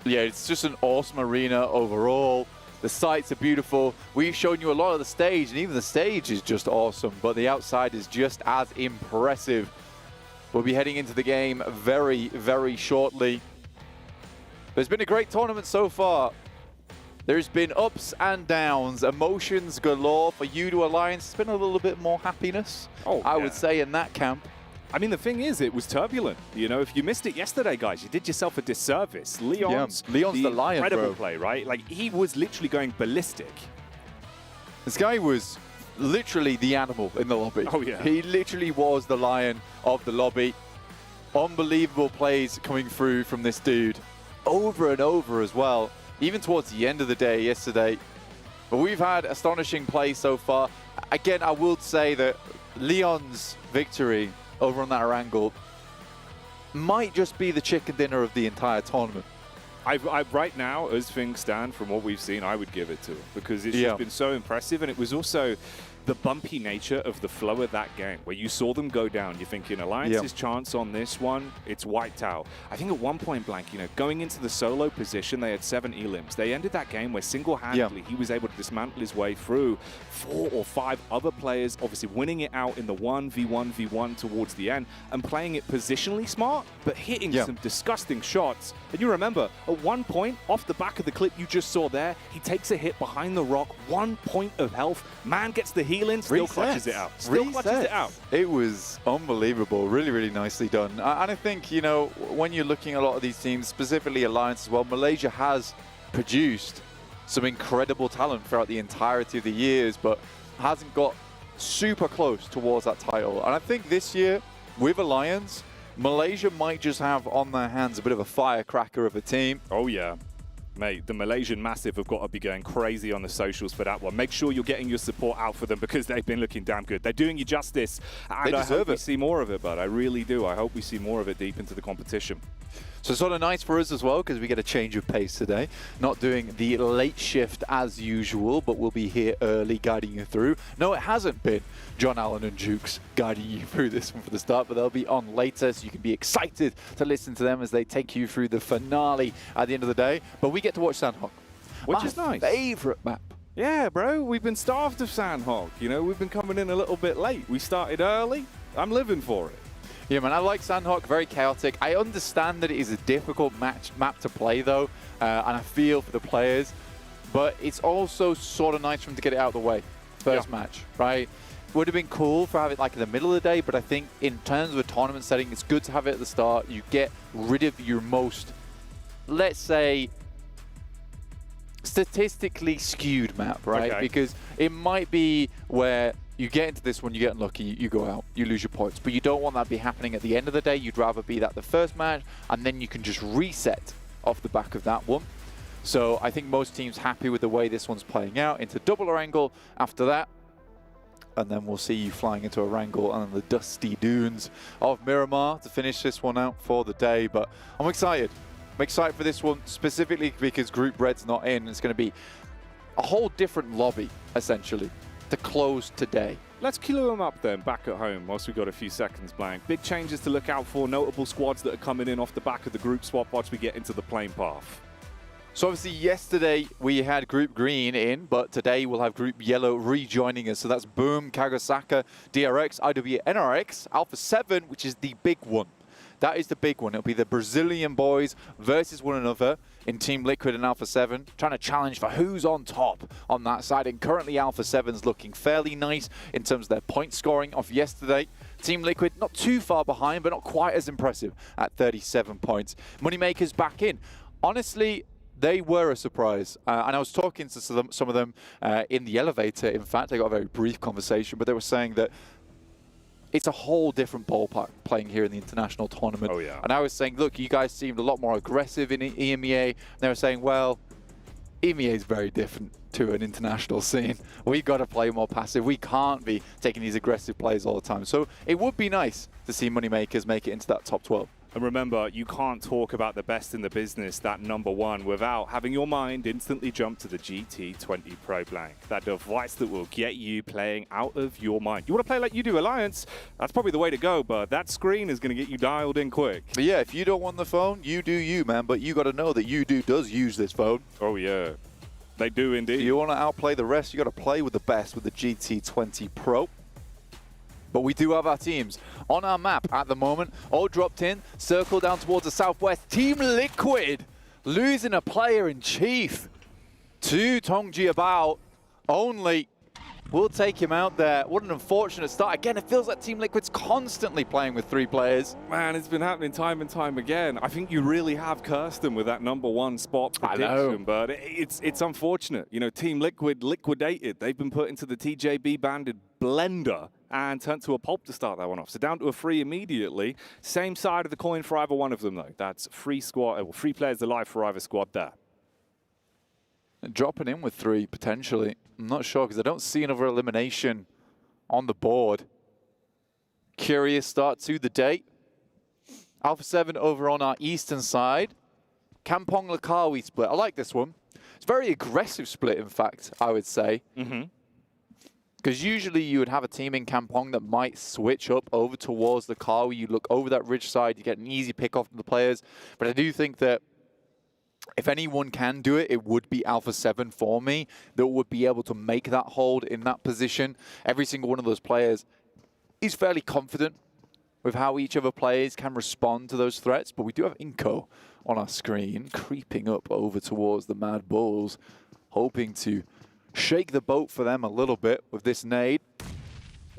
Yeah, it's just an awesome arena overall. The sights are beautiful. We've shown you a lot of the stage, and even the stage is just awesome, but the outside is just as impressive. We'll be heading into the game very, very shortly. There's been a great tournament so far. There's been ups and downs, emotions galore. For you to Alliance, it's been a little bit more happiness, I would say, in that camp. I mean, the thing is, it was turbulent. You know, if you missed it yesterday, guys, you did yourself a disservice. Leon's the lion, incredible bro. play, right? Like, he was literally going ballistic. This guy was literally the animal in the lobby. Oh, yeah. He literally was the lion of the lobby. Unbelievable plays coming through from this dude over and over as well, even towards the end of the day yesterday. But we've had astonishing play so far. Again, I will say that Leon's victory over on that Erangel might just be the chicken dinner of the entire tournament. Right now, as things stand, from what we've seen, I would give it to him because it's just been so impressive, and it was also the bumpy nature of the flow of that game, where you saw them go down. You're thinking, Alliance's chance on this one, it's wiped out. I think at one point, Blank, you know, going into the solo position, they had 7 elims. They ended that game where single-handedly he was able to dismantle his way through 4 or 5 other players, obviously winning it out in the 1v1v1 towards the end, and playing it positionally smart, but hitting some disgusting shots. And you remember, at one point, off the back of the clip you just saw there, he takes a hit behind the rock, 1 point of health, man gets the healing, still clutches it out. Still clutches it out. It was unbelievable. Really, really nicely done. And I think, you know, when you're looking at a lot of these teams, specifically Alliance as well, Malaysia has produced some incredible talent throughout the entirety of the years, but hasn't got super close towards that title. And I think this year, with Alliance, Malaysia might just have on their hands a bit of a firecracker of a team. Oh, yeah. Mate, the Malaysian Massive have got to be going crazy on the socials for that one. Make sure you're getting your support out for them because they've been looking damn good. They're doing you justice. And I hope we see more of it, bud. I really do. I hope we see more of it deep into the competition. So sort of nice for us as well because we get a change of pace today. Not doing the late shift as usual, but we'll be here early guiding you through. No, it hasn't been John Allen and Jukes guiding you through this one for the start, but they'll be on later, so you can be excited to listen to them as they take you through the finale at the end of the day. But we get to watch Sandhawk, which is nice. Favorite map. Yeah, bro, we've been starved of Sandhawk. You know, we've been coming in a little bit late. We started early. I'm living for it. Yeah, man, I like Sandhawk, very chaotic. I understand that it is a difficult map to play, though, and I feel for the players, but it's also sort of nice for them to get it out of the way. First match, right? Would have been cool for having it like in the middle of the day, but I think in terms of a tournament setting, it's good to have it at the start. You get rid of your most, let's say, statistically skewed map, right? Okay. Because it might be where you get into this one, you get unlucky, you go out, you lose your points. But you don't want that to be happening at the end of the day. You'd rather be that the first match, and then you can just reset off the back of that one. So I think most teams happy with the way this one's playing out. Into double Erangel after that. And then we'll see you flying into Erangel and then the dusty dunes of Miramar to finish this one out for the day. But I'm excited. I'm excited for this one, specifically because Group Red's not in. It's going to be a whole different lobby, essentially, to close today. Let's queue them up then, back at home, whilst we've got a few seconds blank. Big changes to look out for, notable squads that are coming in off the back of the group swap once we get into the playing path. So obviously yesterday we had Group Green in, but today we'll have Group Yellow rejoining us. So that's Boom, Kagasaka, DRX, IW, NRX, Alpha 7, which is the big one. That is the big one. It'll be the Brazilian boys versus one another in Team Liquid and Alpha 7, trying to challenge for who's on top on that side. And currently Alpha 7's looking fairly nice in terms of their point scoring of yesterday. Team Liquid not too far behind, but not quite as impressive at 37 points. Moneymakers back in. Honestly, they were a surprise. And I was talking to some of them in the elevator. In fact, I got a very brief conversation, but they were saying that it's a whole different ballpark playing here in the international tournament. Oh, yeah. And I was saying, look, you guys seemed a lot more aggressive in EMEA. And they were saying, well, EMEA is very different to an international scene. We've got to play more passive. We can't be taking these aggressive plays all the time. So it would be nice to see Moneymakers make it into that top 12. And remember, you can't talk about the best in the business, that #1, without having your mind instantly jump to the GT20 Pro Blank. That device that will get you playing out of your mind. You want to play like you do Alliance, that's probably the way to go, but that screen is going to get you dialed in quick. But yeah, if you don't want the phone, you do you, man. But you got to know that UDO does use this phone. Oh, yeah. They do indeed. If you want to outplay the rest, you got to play with the best with the GT20 Pro. But we do have our teams on our map at the moment, all dropped in, circle down towards the southwest. Team Liquid losing a player in chief to Tongji about only. We'll take him out there. What an unfortunate start. Again, it feels like Team Liquid's constantly playing with 3 players. Man, it's been happening time and time again. I think you really have cursed them with that #1 spot prediction, but it's unfortunate. You know, Team Liquid liquidated. They've been put into the TJB banded blender and turned to a pulp to start that one off. So down to a 3 immediately. Same side of the coin for either one of them, though. That's 3 players alive for either squad there. And dropping in with 3, potentially. I'm not sure, because I don't see another elimination on the board. Curious start to the day. Alpha 7 over on our eastern side. Kampong Lakawi split. I like this one. It's a very aggressive split, in fact, I would say. Because usually you would have a team in Kampong that might switch up over towards the Kawi. You look over that ridge side, you get an easy pick off from the players. But I do think that if anyone can do it, it would be Alpha 7 for me that would be able to make that hold in that position. Every single one of those players is fairly confident with how each other players can respond to those threats. But we do have Inko on our screen, creeping up over towards the Mad Bulls, hoping to shake the boat for them a little bit with this nade.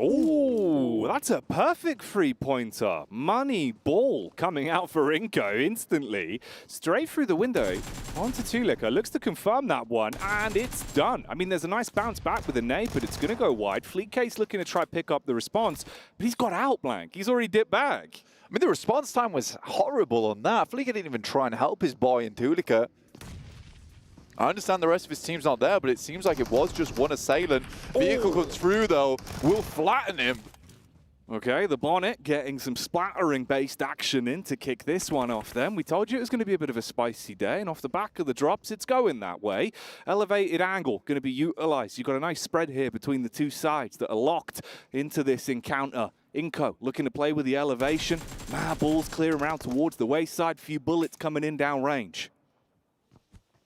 Oh, that's a perfect 3-pointer. Money ball coming out for Inko instantly. Straight through the window onto Tulika. Looks to confirm that one, and it's done. I mean, there's a nice bounce back with a nade, but it's going to go wide. Fleetcase looking to try pick up the response, but he's got out blank. He's already dipped back. I mean, the response time was horrible on that. Fleetcase didn't even try and help his boy in Tulika. I understand the rest of his team's not there, but it seems like it was just one assailant. Vehicle comes through, though, will flatten him. Okay, the Bonnet getting some splattering-based action in to kick this one off then. We told you it was going to be a bit of a spicy day, and off the back of the drops, it's going that way. Elevated angle going to be utilized. You've got a nice spread here between the 2 sides that are locked into this encounter. Inko looking to play with the elevation. Balls clear around towards the wayside. Few bullets coming in downrange.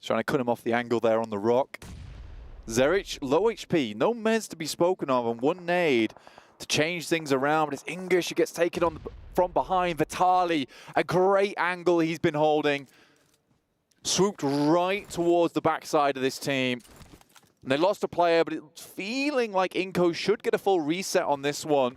Trying to cut him off the angle there on the rock. Zerich, low HP, no meds to be spoken of, and one nade to change things around. But it's English who gets taken on from behind. Vitali, a great angle he's been holding. Swooped right towards the backside of this team. And they lost a player, but it's feeling like Inko should get a full reset on this one.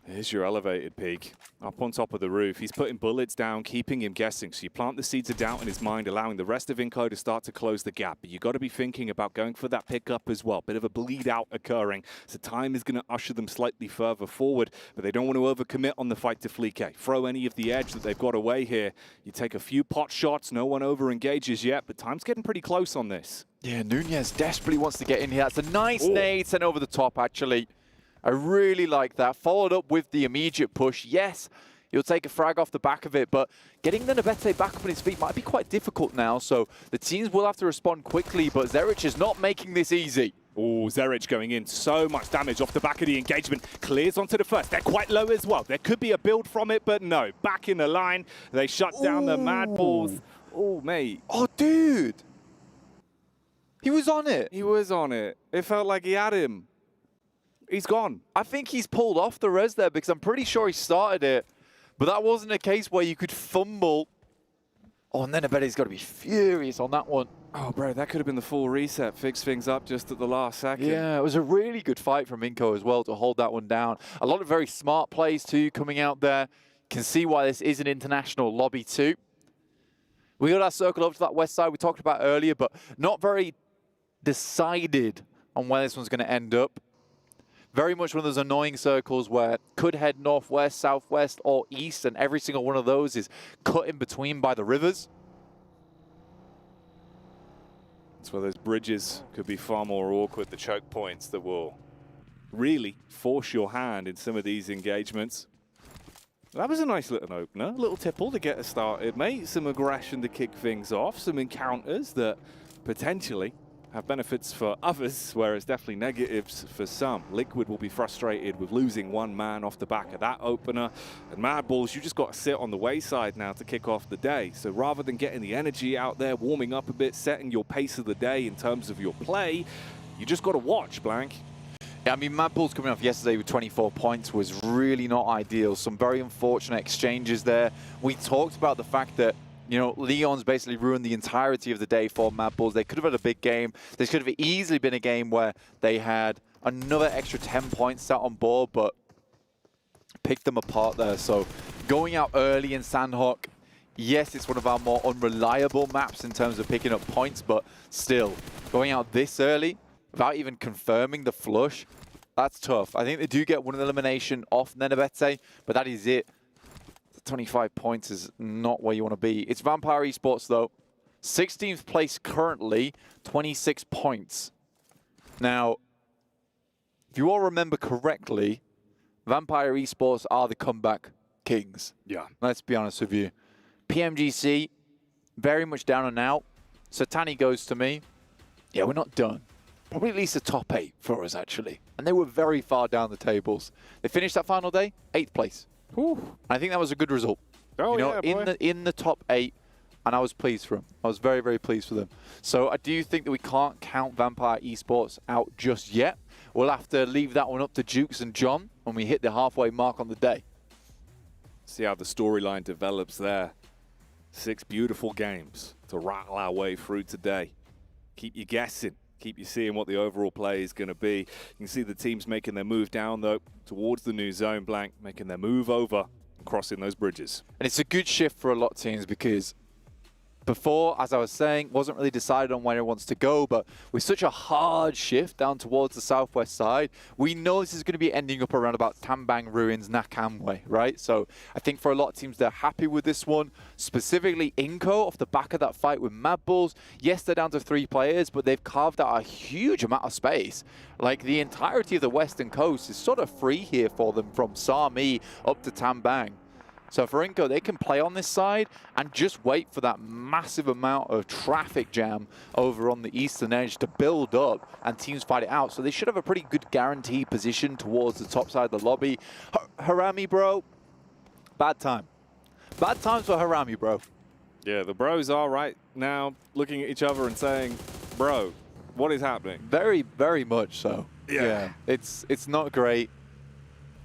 Here's your elevated peak. Up on top of the roof. He's putting bullets down, keeping him guessing. So you plant the seeds of doubt in his mind, allowing the rest of Inko to start to close the gap. But you've got to be thinking about going for that pickup as well. Bit of a bleed out occurring. So time is going to usher them slightly further forward. But they don't want to overcommit on the fight to Fleetcase. Throw any of the edge that they've got away here. You take a few pot shots. No one over engages yet. But time's getting pretty close on this. Yeah, Nunez desperately wants to get in here. That's a nice nade sent over the top, actually. I really like that. Followed up with the immediate push. Yes, he'll take a frag off the back of it, but getting the Nabete back up on his feet might be quite difficult now, so the teams will have to respond quickly, but Zerich is not making this easy. Oh, Zerich going in. So much damage off the back of the engagement. Clears onto the first. They're quite low as well. There could be a build from it, but no. Back in the line. They shut down the Mad Bulls. Oh, mate. Oh, dude. He was on it. He was on it. It felt like he had him. He's gone. I think he's pulled off the res there because I'm pretty sure he started it. But that wasn't a case where you could fumble. Oh, and then I bet he's got to be furious on that one. Oh, bro, that could have been the full reset. Fix things up just at the last second. Yeah, it was a really good fight from Inco as well to hold that one down. A lot of very smart plays too coming out there. Can see why this is an international lobby too. We got our circle over to that west side we talked about earlier, but not very decided on where this one's going to end up. Very much one of those annoying circles where could head northwest, southwest, or east, and every single one of those is cut in between by the rivers. That's where those bridges could be far more awkward, the choke points that will really force your hand in some of these engagements. That was a nice little opener, a little tipple to get us started, mate. Some aggression to kick things off, some encounters that potentially have benefits for others, whereas definitely negatives for some. Liquid will be frustrated with losing one man off the back of that opener. And Mad Balls, you just got to sit on the wayside now to kick off the day. So rather than getting the energy out there, warming up a bit, setting your pace of the day in terms of your play, you just got to watch, Blank. Yeah, I mean, Mad Balls coming off yesterday with 24 points was really not ideal. Some very unfortunate exchanges there. We talked about the fact that, you know, Leon's basically ruined the entirety of the day for Mad Balls. They could have had a big game. This could have easily been a game where they had another extra 10 points set on board, but picked them apart there. So going out early in Sandhawk, yes, it's one of our more unreliable maps in terms of picking up points, but still, going out this early without even confirming the flush, that's tough. I think they do get one elimination off Nenebete, but that is it. 25 points is not where you want to be. It's Vampire Esports, though. 16th place currently, 26 points. Now, if you all remember correctly, Vampire Esports are the comeback kings. Yeah. Let's be honest with you. PMGC, very much down and out. Satani goes to me. Yeah, we're not done. Probably at least a top 8 for us, actually. And they were very far down the tables. They finished that final day, 8th place. Ooh. I think that was a good result. Oh, you know, yeah, in the top 8, and I was pleased for them. I was very, very pleased for them. So I do think that we can't count Vampire Esports out just yet. We'll have to leave that one up to Jukes and John when we hit the halfway mark on the day. See how the storyline develops there. 6 beautiful games to rattle our way through today. Keep you guessing. Keep you seeing what the overall play is going to be. You can see the teams making their move down, though, towards the new zone. Blank making their move over and crossing those bridges. And it's a good shift for a lot of teams because before, as I was saying, wasn't really decided on where it wants to go, but with such a hard shift down towards the southwest side, we know this is going to be ending up around about Tambang Ruins, Nakam way, right? So I think for a lot of teams, they're happy with this one. Specifically, Inco, off the back of that fight with Mad Balls. Yes, they're down to 3 players, but they've carved out a huge amount of space. Like, the entirety of the western coast is sort of free here for them from Sami up to Tambang. So for Inco, they can play on this side and just wait for that massive amount of traffic jam over on the eastern edge to build up and teams fight it out. So they should have a pretty good guaranteed position towards the top side of the lobby. Harami, bro, bad time. Bad times for Harami, bro. Yeah, the bros are right now looking at each other and saying, bro, what is happening? Very, very much so. Yeah. It's not great.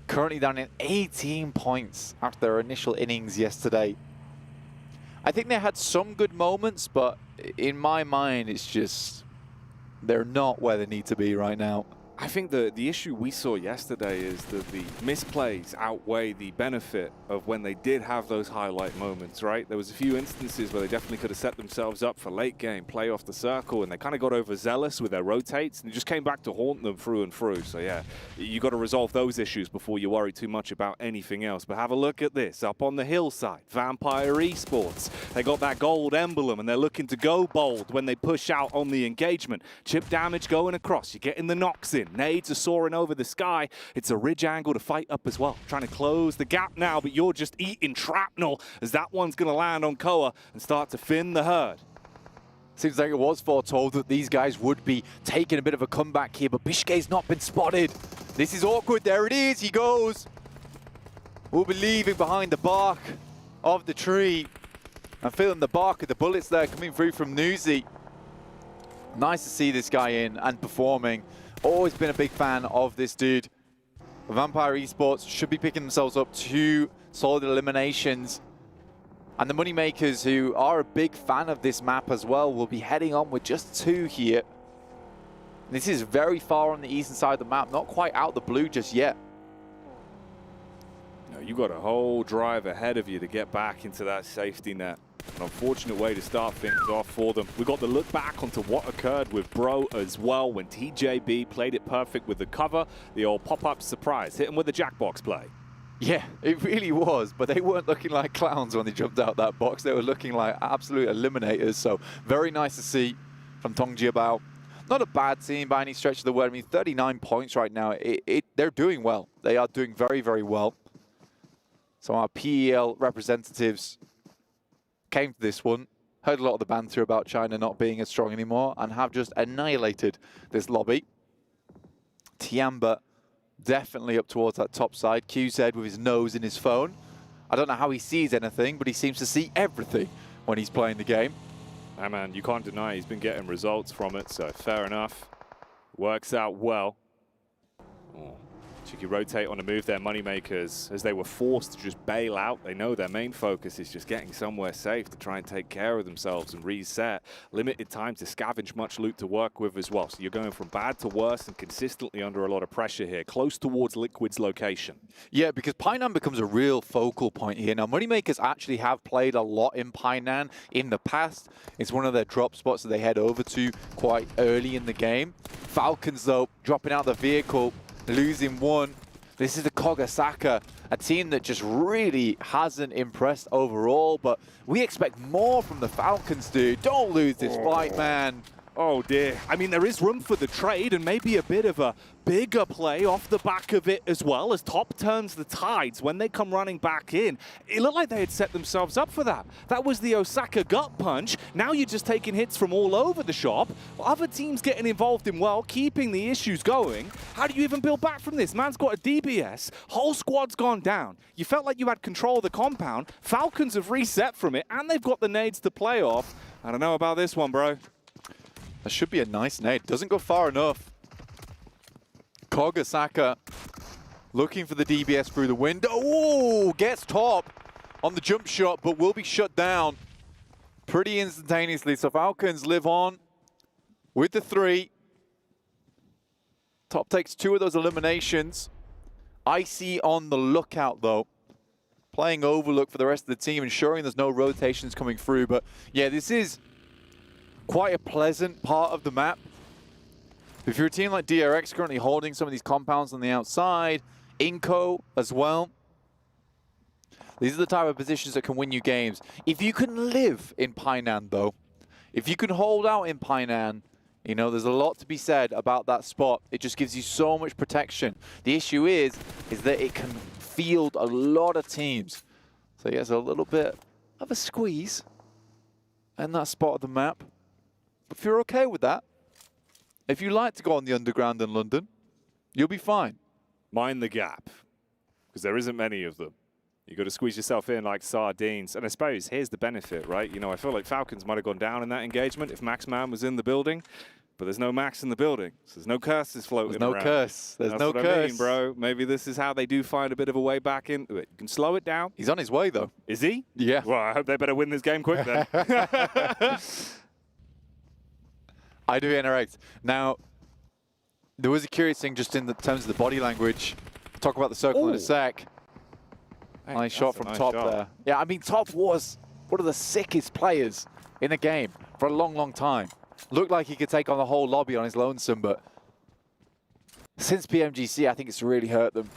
Currently down in 18 points after their initial innings yesterday. I think they had some good moments, but in my mind, it's just they're not where they need to be right now. I think the issue we saw yesterday is that the misplays outweigh the benefit of when they did have those highlight moments, right? There was a few instances where they definitely could have set themselves up for late game, play off the circle, and they kind of got overzealous with their rotates, and it just came back to haunt them through and through. So yeah, you got to resolve those issues before you worry too much about anything else. But have a look at this, up on the hillside, Vampire Esports. They got that gold emblem, and they're looking to go bold when they push out on the engagement. Chip damage going across, you're getting the knocks in. Nades are soaring over the sky. It's a ridge angle to fight up as well. Trying to close the gap now, but you're just eating shrapnel as that one's going to land on Koa and start to thin the herd. Seems like it was foretold that these guys would be taking a bit of a comeback here, but Bishke's not been spotted. This is awkward. There it is. He goes. We'll be leaving behind the bark of the tree. I'm feeling the bark of the bullets there coming through from Newsy. Nice to see this guy in and performing. Always been a big fan of this dude. Vampire Esports should be picking themselves up 2 solid eliminations. And the Moneymakers, who are a big fan of this map as well, will be heading on with just 2 here. This is very far on the eastern side of the map, not quite out the blue just yet. No, you got a whole drive ahead of you to get back into that safety net. An unfortunate way to start things off for them. We got to look back onto what occurred with Bro as well when TJB played it perfect with the cover, the old pop-up surprise, hit him with the Jackbox play. Yeah, it really was, but they weren't looking like clowns when they jumped out that box. They were looking like absolute eliminators, so very nice to see from Pubgmobile. Not a bad team by any stretch of the word. I mean, 39 points right now. They're doing well. They are doing very, very well. So our PEL representatives came to this one, heard a lot of the banter about China not being as strong anymore, and have just annihilated this lobby. Tiamba definitely up towards that top side. QZ with his nose in his phone. I don't know how he sees anything, but he seems to see everything when he's playing the game. Hey man, you can't deny he's been getting results from it, so fair enough. Works out well. Oh. Cheeky rotate on a move there, Moneymakers, as they were forced to just bail out. They know their main focus is just getting somewhere safe to try and take care of themselves and reset. Limited time to scavenge much loot to work with as well. So you're going from bad to worse and consistently under a lot of pressure here, close towards Liquid's location. Yeah, because Painan becomes a real focal point here. Now, Moneymakers actually have played a lot in Painan in the past. It's one of their drop spots that they head over to quite early in the game. Falcons, though, dropping out the vehicle, losing 1. This is the Kogasaka, a team that just really hasn't impressed overall, but we expect more from the Falcons, dude. Don't lose this fight, man. Oh dear. I mean, there is room for the trade and maybe a bit of a bigger play off the back of it as well, as Top turns the tides when they come running back in. It looked like they had set themselves up for that. That was the Osaka gut punch. Now you're just taking hits from all over the shop. Other teams getting involved in, well, keeping the issues going. How do you even build back from this? Man's got a DBS. Whole squad's gone down. You felt like you had control of the compound. Falcons have reset from it, and they've got the nades to play off. I don't know about this one, bro. That should be a nice nade. Doesn't go far enough. Kogasaka looking for the DBS through the window. Oh, gets top on the jump shot, but will be shut down pretty instantaneously. So Falcons live on with the 3. Top takes 2 of those eliminations. Icy on the lookout, though. Playing overlook for the rest of the team, ensuring there's no rotations coming through. But yeah, this is quite a pleasant part of the map. If you're a team like DRX currently holding some of these compounds on the outside, Inco as well, these are the type of positions that can win you games. If you can live in Painan, though, if you can hold out in Painan, you know, there's a lot to be said about that spot. It just gives you so much protection. The issue is that it can field a lot of teams. So he has a little bit of a squeeze in that spot of the map. If you're okay with that, if you like to go on the underground in London, you'll be fine. Mind the gap, because there isn't many of them. You got to squeeze yourself in like sardines. And I suppose here's the benefit, right? You know, I feel like Falcons might have gone down in that engagement if Max Man was in the building, but there's no Max in the building. So there's no curses floating around. There's no curse. There's no curse. That's what I mean, bro. Maybe this is how they do find a bit of a way back in. You can slow it down. He's on his way, though. Is he? Yeah. Well, I hope they better win this game quick then. I do interact. Now, there was a curious thing just in the terms of the body language. Talk about the circle in a sec. Hey, nice shot from nice Top shot there. Yeah, I mean, Top was one of the sickest players in the game for a long, long time. Looked like he could take on the whole lobby on his lonesome, but since PMGC, I think it's really hurt them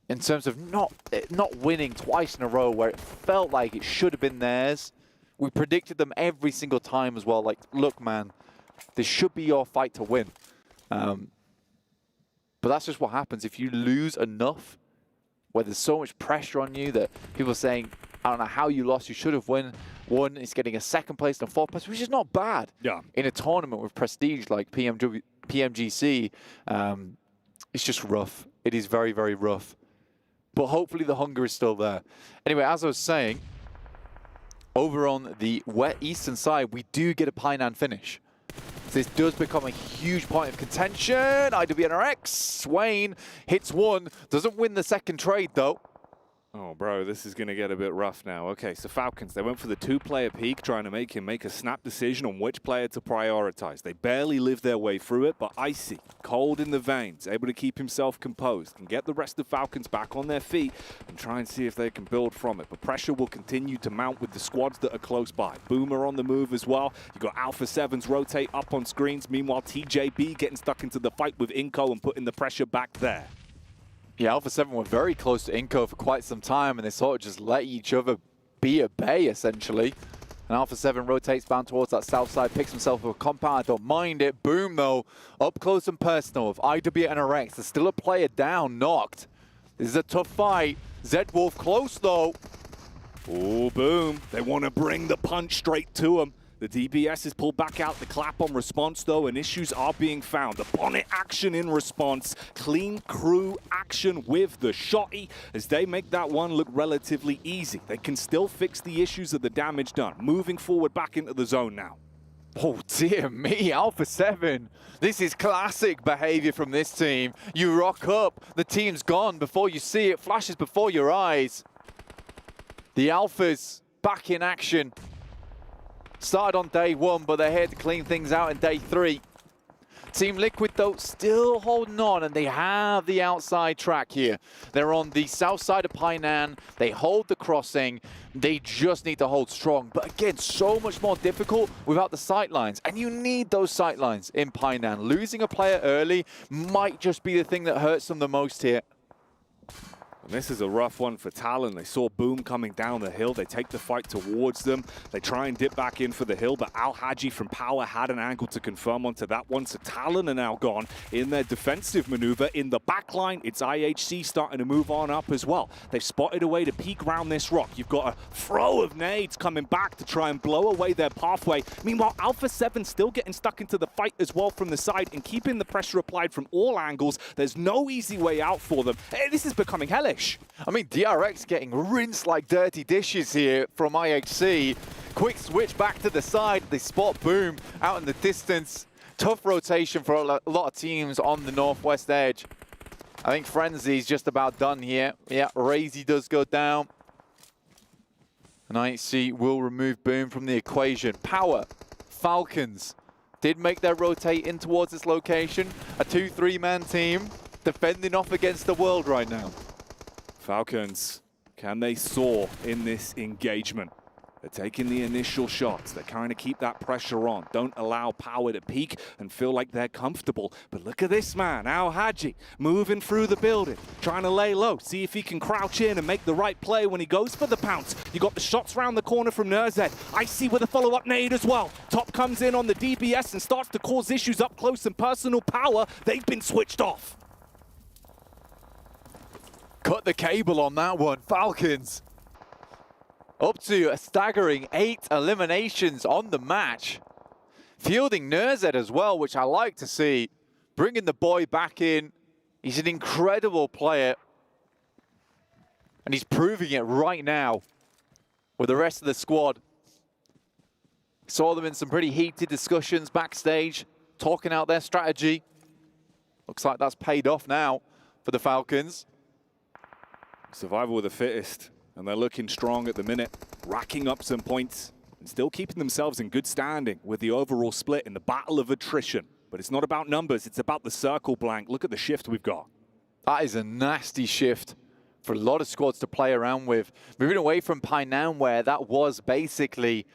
in terms of not winning twice in a row where it felt like it should have been theirs. We predicted them every single time as well. Like, look, man, this should be your fight to win. But that's just what happens if you lose enough, where there's so much pressure on you that people are saying, I don't know how you lost, you should have won. It's getting a 2nd place and a 4th place, which is not bad. Yeah. In a tournament with prestige like PMGC, it's just rough. It is very, very rough. But hopefully the hunger is still there. Anyway, as I was saying, over on the eastern side, we do get a Painan finish. This does become a huge point of contention. IWNRX, Swain hits one, doesn't win the second trade though. Oh, bro, this is going to get a bit rough now. Okay, so Falcons, they went for the two-player peak, trying to make him make a snap decision on which player to prioritize. They barely lived their way through it, but Icy, cold in the veins, able to keep himself composed, can get the rest of Falcons back on their feet and try and see if they can build from it. But pressure will continue to mount with the squads that are close by. Boomer on the move as well. You've got Alpha 7s rotate up on screens. Meanwhile, TJB getting stuck into the fight with Inco and putting the pressure back there. Yeah, Alpha 7 were very close to Inco for quite some time, and they sort of just let each other be at bay, essentially. And Alpha 7 rotates down towards that south side, picks himself up a compound. I don't mind it. Boom, though, up close and personal of IWNRX. There's still a player down, knocked. This is a tough fight. Zed-Wolf close, though. Oh, Boom. They want to bring the punch straight to him. The DBS is pulled back out, the clap on response though, and issues are being found. The bonnet action in response, clean crew action with the shotty as they make that one look relatively easy. They can still fix the issues of the damage done. Moving forward back into the zone now. Oh dear me, Alpha 7. This is classic behavior from this team. You rock up, the team's gone before you see it, flashes before your eyes. The Alphas back in action. Started on day one, but they're here to clean things out in day 3. Team Liquid, though, still holding on, and they have the outside track here. They're on the south side of Painan. They hold the crossing. They just need to hold strong. But again, so much more difficult without the sightlines. And you need those sightlines in Painan. Losing a player early might just be the thing that hurts them the most here. And this is a rough one for Talon. They saw Boom coming down the hill. They take the fight towards them. They try and dip back in for the hill, but Al Haji from Power had an angle to confirm onto that one. So Talon are now gone in their defensive maneuver. In the back line, it's IHC starting to move on up as well. They've spotted a way to peek around this rock. You've got a throw of nades coming back to try and blow away their pathway. Meanwhile, Alpha 7 still getting stuck into the fight as well from the side and keeping the pressure applied from all angles. There's no easy way out for them. This is becoming hellish. I mean, DRX getting rinsed like dirty dishes here from IHC. Quick switch back to the side. They spot Boom out in the distance. Tough rotation for a lot of teams on the northwest edge. I think Frenzy's just about done here. Yeah, Razy does go down. And IHC will remove Boom from the equation. Power, Falcons did make their rotate in towards this location. A 2-3-man team defending off against the world right now. Falcons, can they soar in this engagement? They're taking the initial shots. They're trying to keep that pressure on. Don't allow Power to peak and feel like they're comfortable. But look at this man, Al Haji, moving through the building, trying to lay low, see if he can crouch in and make the right play when he goes for the pounce. You got the shots round the corner from Nurzed. Icy with a follow-up nade as well. Top comes in on the DBS and starts to cause issues up close and personal. Power, they've been switched off. Cut the cable on that one. Falcons up to a staggering 8 eliminations on the match. Fielding Nurzed as well, which I like to see. Bringing the boy back in. He's an incredible player. And he's proving it right now with the rest of the squad. Saw them in some pretty heated discussions backstage, talking out their strategy. Looks like that's paid off now for the Falcons. Survival of the fittest, and they're looking strong at the minute, racking up some points and still keeping themselves in good standing with the overall split in the battle of attrition. But it's not about numbers, it's about the circle blank. Look at the shift we've got. That is a nasty shift for a lot of squads to play around with. Moving away from Painan, where that was basically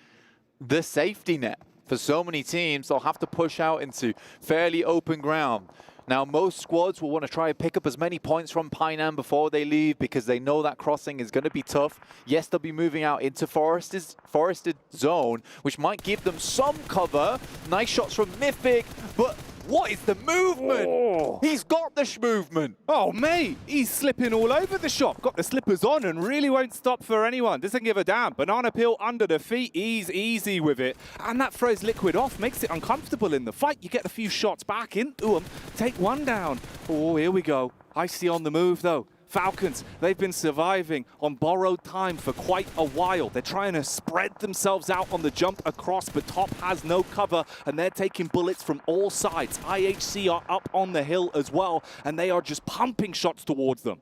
the safety net for so many teams, they'll have to push out into fairly open ground. Now, most squads will want to try and pick up as many points from Painan before they leave because they know that crossing is going to be tough. Yes, they'll be moving out into forested zone, which might give them some cover. Nice shots from Mythic, but what is the movement? Oh. He's got the movement. Oh, mate, he's slipping all over the shop. Got the slippers on and really won't stop for anyone. Doesn't give a damn. Banana peel under the feet. He's easy with it. And that throws Liquid off, makes it uncomfortable in the fight. You get a few shots back into him. Take one down. Oh, here we go. Icy on the move, though. Falcons, they've been surviving on borrowed time for quite a while. They're trying to spread themselves out on the jump across, but top has no cover, and they're taking bullets from all sides. IHC are up on the hill as well, and they are just pumping shots towards them.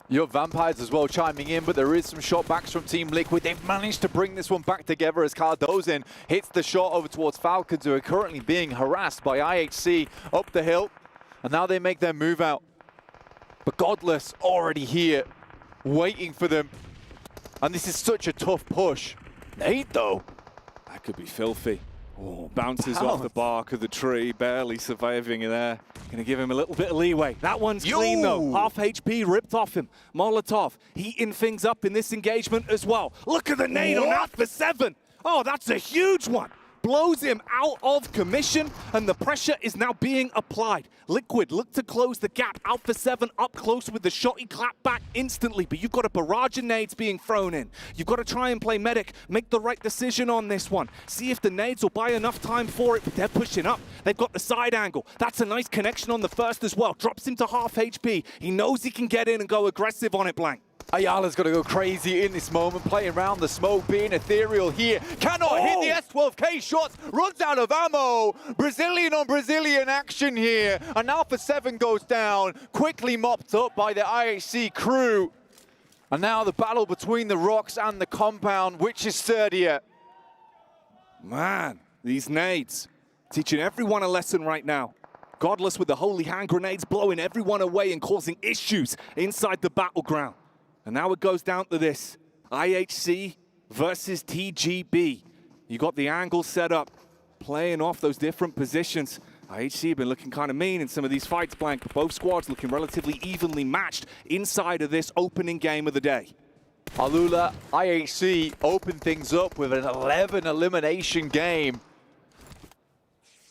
Your Vampires as well chiming in, but there is some shot backs from Team Liquid. They've managed to bring this one back together as Cardozin hits the shot over towards Falcons, who are currently being harassed by IHC up the hill. And now they make their move out. But Godless already here, waiting for them. And this is such a tough push. Nade, though. That could be filthy. Oh, bounces off the bark of the tree, barely surviving there. Gonna give him a little bit of leeway. That one's clean, though. Half HP ripped off him. Molotov heating things up in this engagement as well. Look at the nade on Alpha 7. Oh, that's a huge one. Blows him out of commission, and the pressure is now being applied. Liquid look to close the gap. Alpha 7 up close with the shot. He clapped back instantly, but you've got a barrage of nades being thrown in. You've got to try and play medic, make the right decision on this one. See if the nades will buy enough time for it, but they're pushing up. They've got the side angle. That's a nice connection on the first as well. Drops him to half HP. He knows he can get in and go aggressive on it, Blank. Ayala's got to go crazy in this moment, playing around the smoke, being ethereal here. Cannot hit the S12K shots, runs out of ammo. Brazilian on Brazilian action here. And Alpha 7 goes down, quickly mopped up by the IHC crew. And now the battle between the rocks and the compound, which is sturdier. Man, these nades, teaching everyone a lesson right now. Godless with the holy hand grenades, blowing everyone away and causing issues inside the battleground. And now it goes down to this, IHC versus TGB. You got the angle set up, playing off those different positions. IHC have been looking kind of mean in some of these fights, Blank, but both squads looking relatively evenly matched inside of this opening game of the day. Alula, IHC open things up with an 11 elimination game.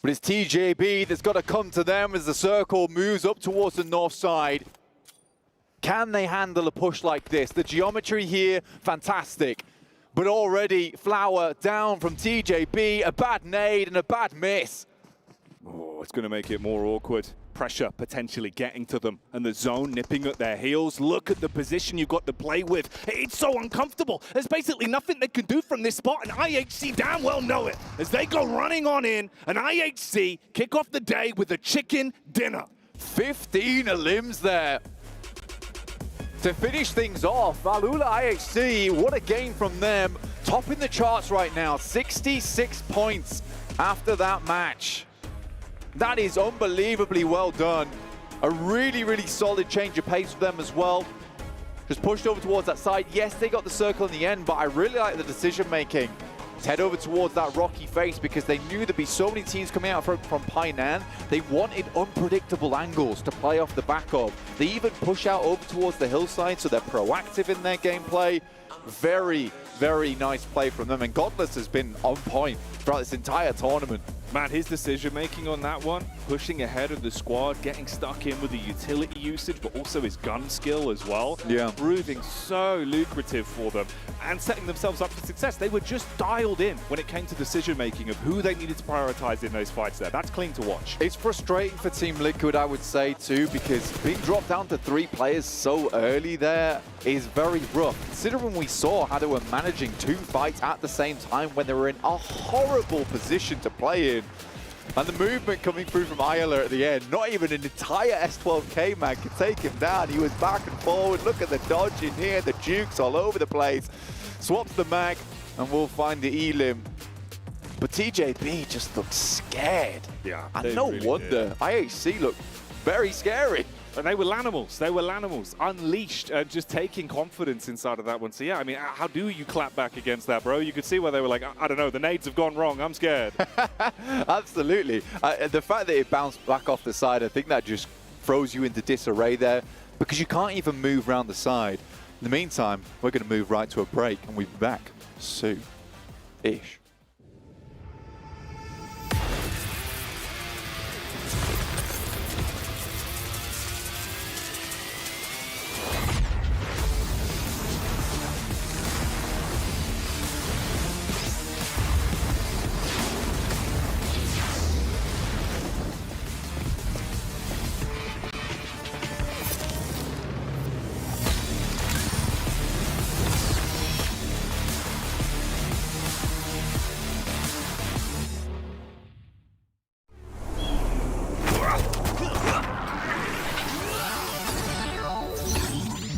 But it's TJB that's got to come to them as the circle moves up towards the north side. Can they handle a push like this? The geometry here, fantastic. But already Flower down from TJB, a bad nade and a bad miss. Oh, it's going to make it more awkward. Pressure potentially getting to them, and the zone nipping at their heels. Look at the position you've got to play with. It's so uncomfortable. There's basically nothing they can do from this spot, and IHC damn well know it. As they go running on in, and IHC kick off the day with a chicken dinner. 15 elims there. To finish things off, Alula IHC, what a game from them. Topping the charts right now, 66 points after that match. That is unbelievably well done. A really, really solid change of pace for them as well. Just pushed over towards that side. Yes, they got the circle in the end, but I really like the decision making. Let's head over towards that rocky face because they knew there'd be so many teams coming out from Painan. They wanted unpredictable angles to play off the back of. They even push out over towards the hillside, so they're proactive in their gameplay. Very, very nice play from them, and Godless has been on point throughout this entire tournament. Man, his decision-making on that one, pushing ahead of the squad, getting stuck in with the utility usage, but also his gun skill as well. Yeah. Proving so lucrative for them and setting themselves up for success. They were just dialed in when it came to decision-making of who they needed to prioritize in those fights there. That's clean to watch. It's frustrating for Team Liquid, I would say, too, because being dropped down to 3 players so early there is very rough. Considering we saw how they were managing 2 fights at the same time when they were in a horrible position to play in. And the movement coming through from Ayala at the end, not even an entire S12K man could take him down. He was back and forward. Look at the dodge in here, the jukes all over the place. Swaps the mag, and we'll find the elim. But TJB just looks scared. Yeah, and no really wonder. Did. IHC looked very scary. And they were Lanimals. They were Lanimals, unleashed and just taking confidence inside of that one. So yeah, I mean, how do you clap back against that, bro? You could see where they were like, I don't know, the nades have gone wrong. I'm scared. Absolutely. The fact that it bounced back off the side, I think that just throws you into disarray there because you can't even move around the side. In the meantime, we're going to move right to a break and we'll be back soon-ish.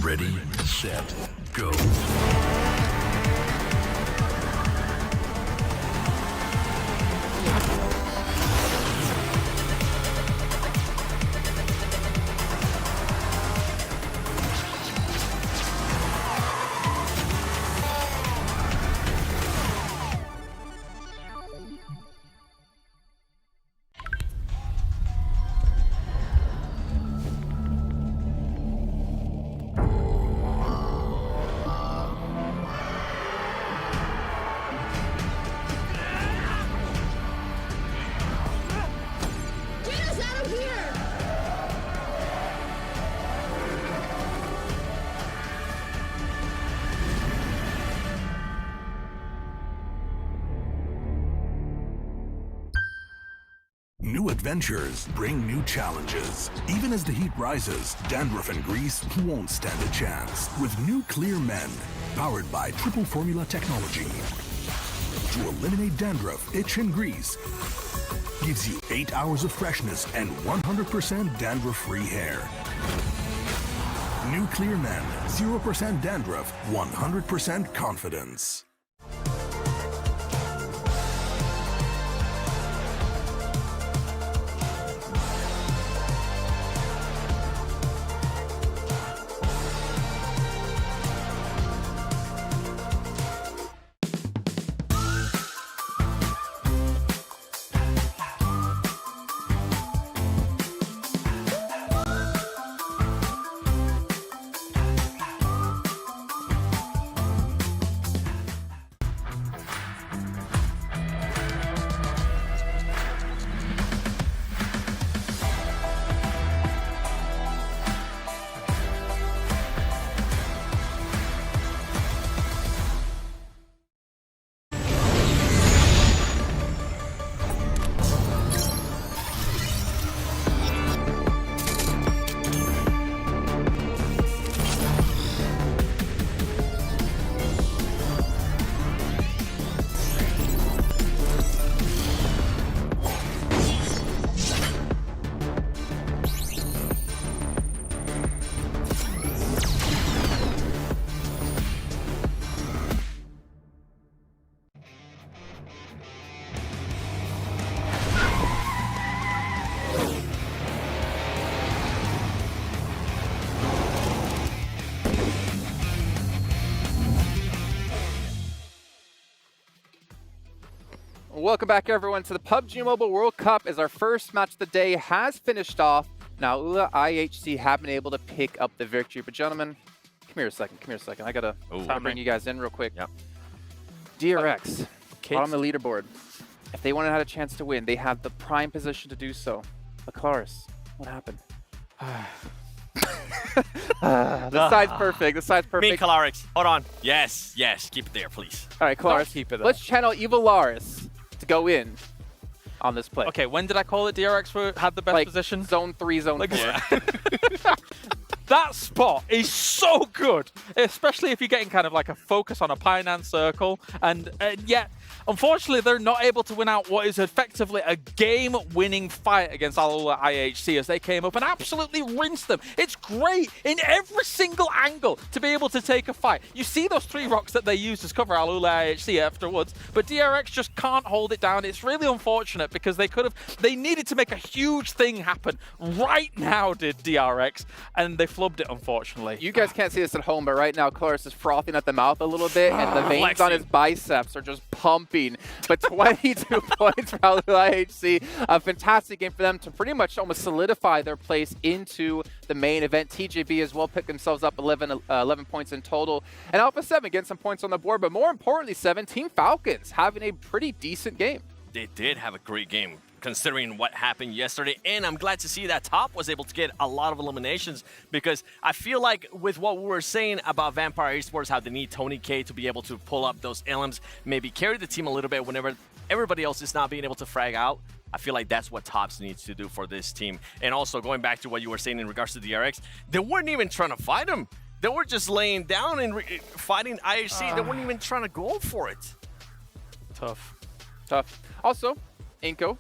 Ready, set, go. New adventures bring new challenges. Even as the heat rises, dandruff and grease won't stand a chance. With new Clear Men, powered by triple formula technology. To eliminate dandruff, itch, and grease, gives you 8 hours of freshness and 100% dandruff-free hair. New Clear Men, 0% dandruff, 100% confidence. Welcome back, everyone, to the PUBG Mobile World Cup as our first match of the day has finished off. Now, ULA IHC have been able to pick up the victory. But, gentlemen, come here a second. I got to bring you guys in real quick. Yep. DRX, on the leaderboard. If they wanted to have a chance to win, they have the prime position to do so. Laclaris, what happened? The side's perfect. The side's perfect. Me, Clarix. Hold on. Yes, keep it there, please. All right, Clarix, keep it there. Let's channel Evil Laris to go in on this play. Okay, when did I call it DRX had the best position? Zone 3, zone 4. Yeah. That spot is so good, especially if you're getting kind of like a focus on a Painan circle, and yet, unfortunately, they're not able to win out what is effectively a game-winning fight against Alula IHC as they came up and absolutely rinsed them. It's great in every single angle to be able to take a fight. You see those 3 rocks that they used to cover Alula IHC afterwards, but DRX just can't hold it down. It's really unfortunate because they needed to make a huge thing happen right now, did DRX, and they flubbed it, unfortunately. You guys can't see this at home, but right now, Clarus is frothing at the mouth a little bit, and the veins on his biceps are just pumping. But 22 points for Alula IHC. A fantastic game for them to pretty much almost solidify their place into the main event. TJB as well picked themselves up 11 points in total. And Alpha 7 getting some points on the board, but more importantly, Team Falcons having a pretty decent game. They did have a great game, considering what happened yesterday, and I'm glad to see that Top was able to get a lot of eliminations, because I feel like with what we were saying about Vampire Esports, how they need Tony K to be able to pull up those LMs, maybe carry the team a little bit whenever everybody else is not being able to frag out. I feel like that's what Tops needs to do for this team. And also, going back to what you were saying in regards to DRX, they weren't even trying to fight him. They were just laying down and fighting IHC. They weren't even trying to go for it. Tough. Also, Inko,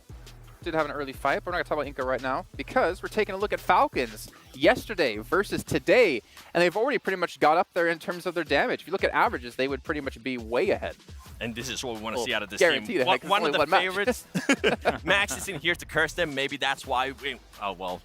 did have an early fight, but we're not going to talk about Inca right now because we're taking a look at Falcons yesterday versus today, and they've already pretty much got up there in terms of their damage. If you look at averages, they would pretty much be way ahead. And this is what we want to see out of this team. One of the favorites. Max isn't here to curse them. Maybe that's why.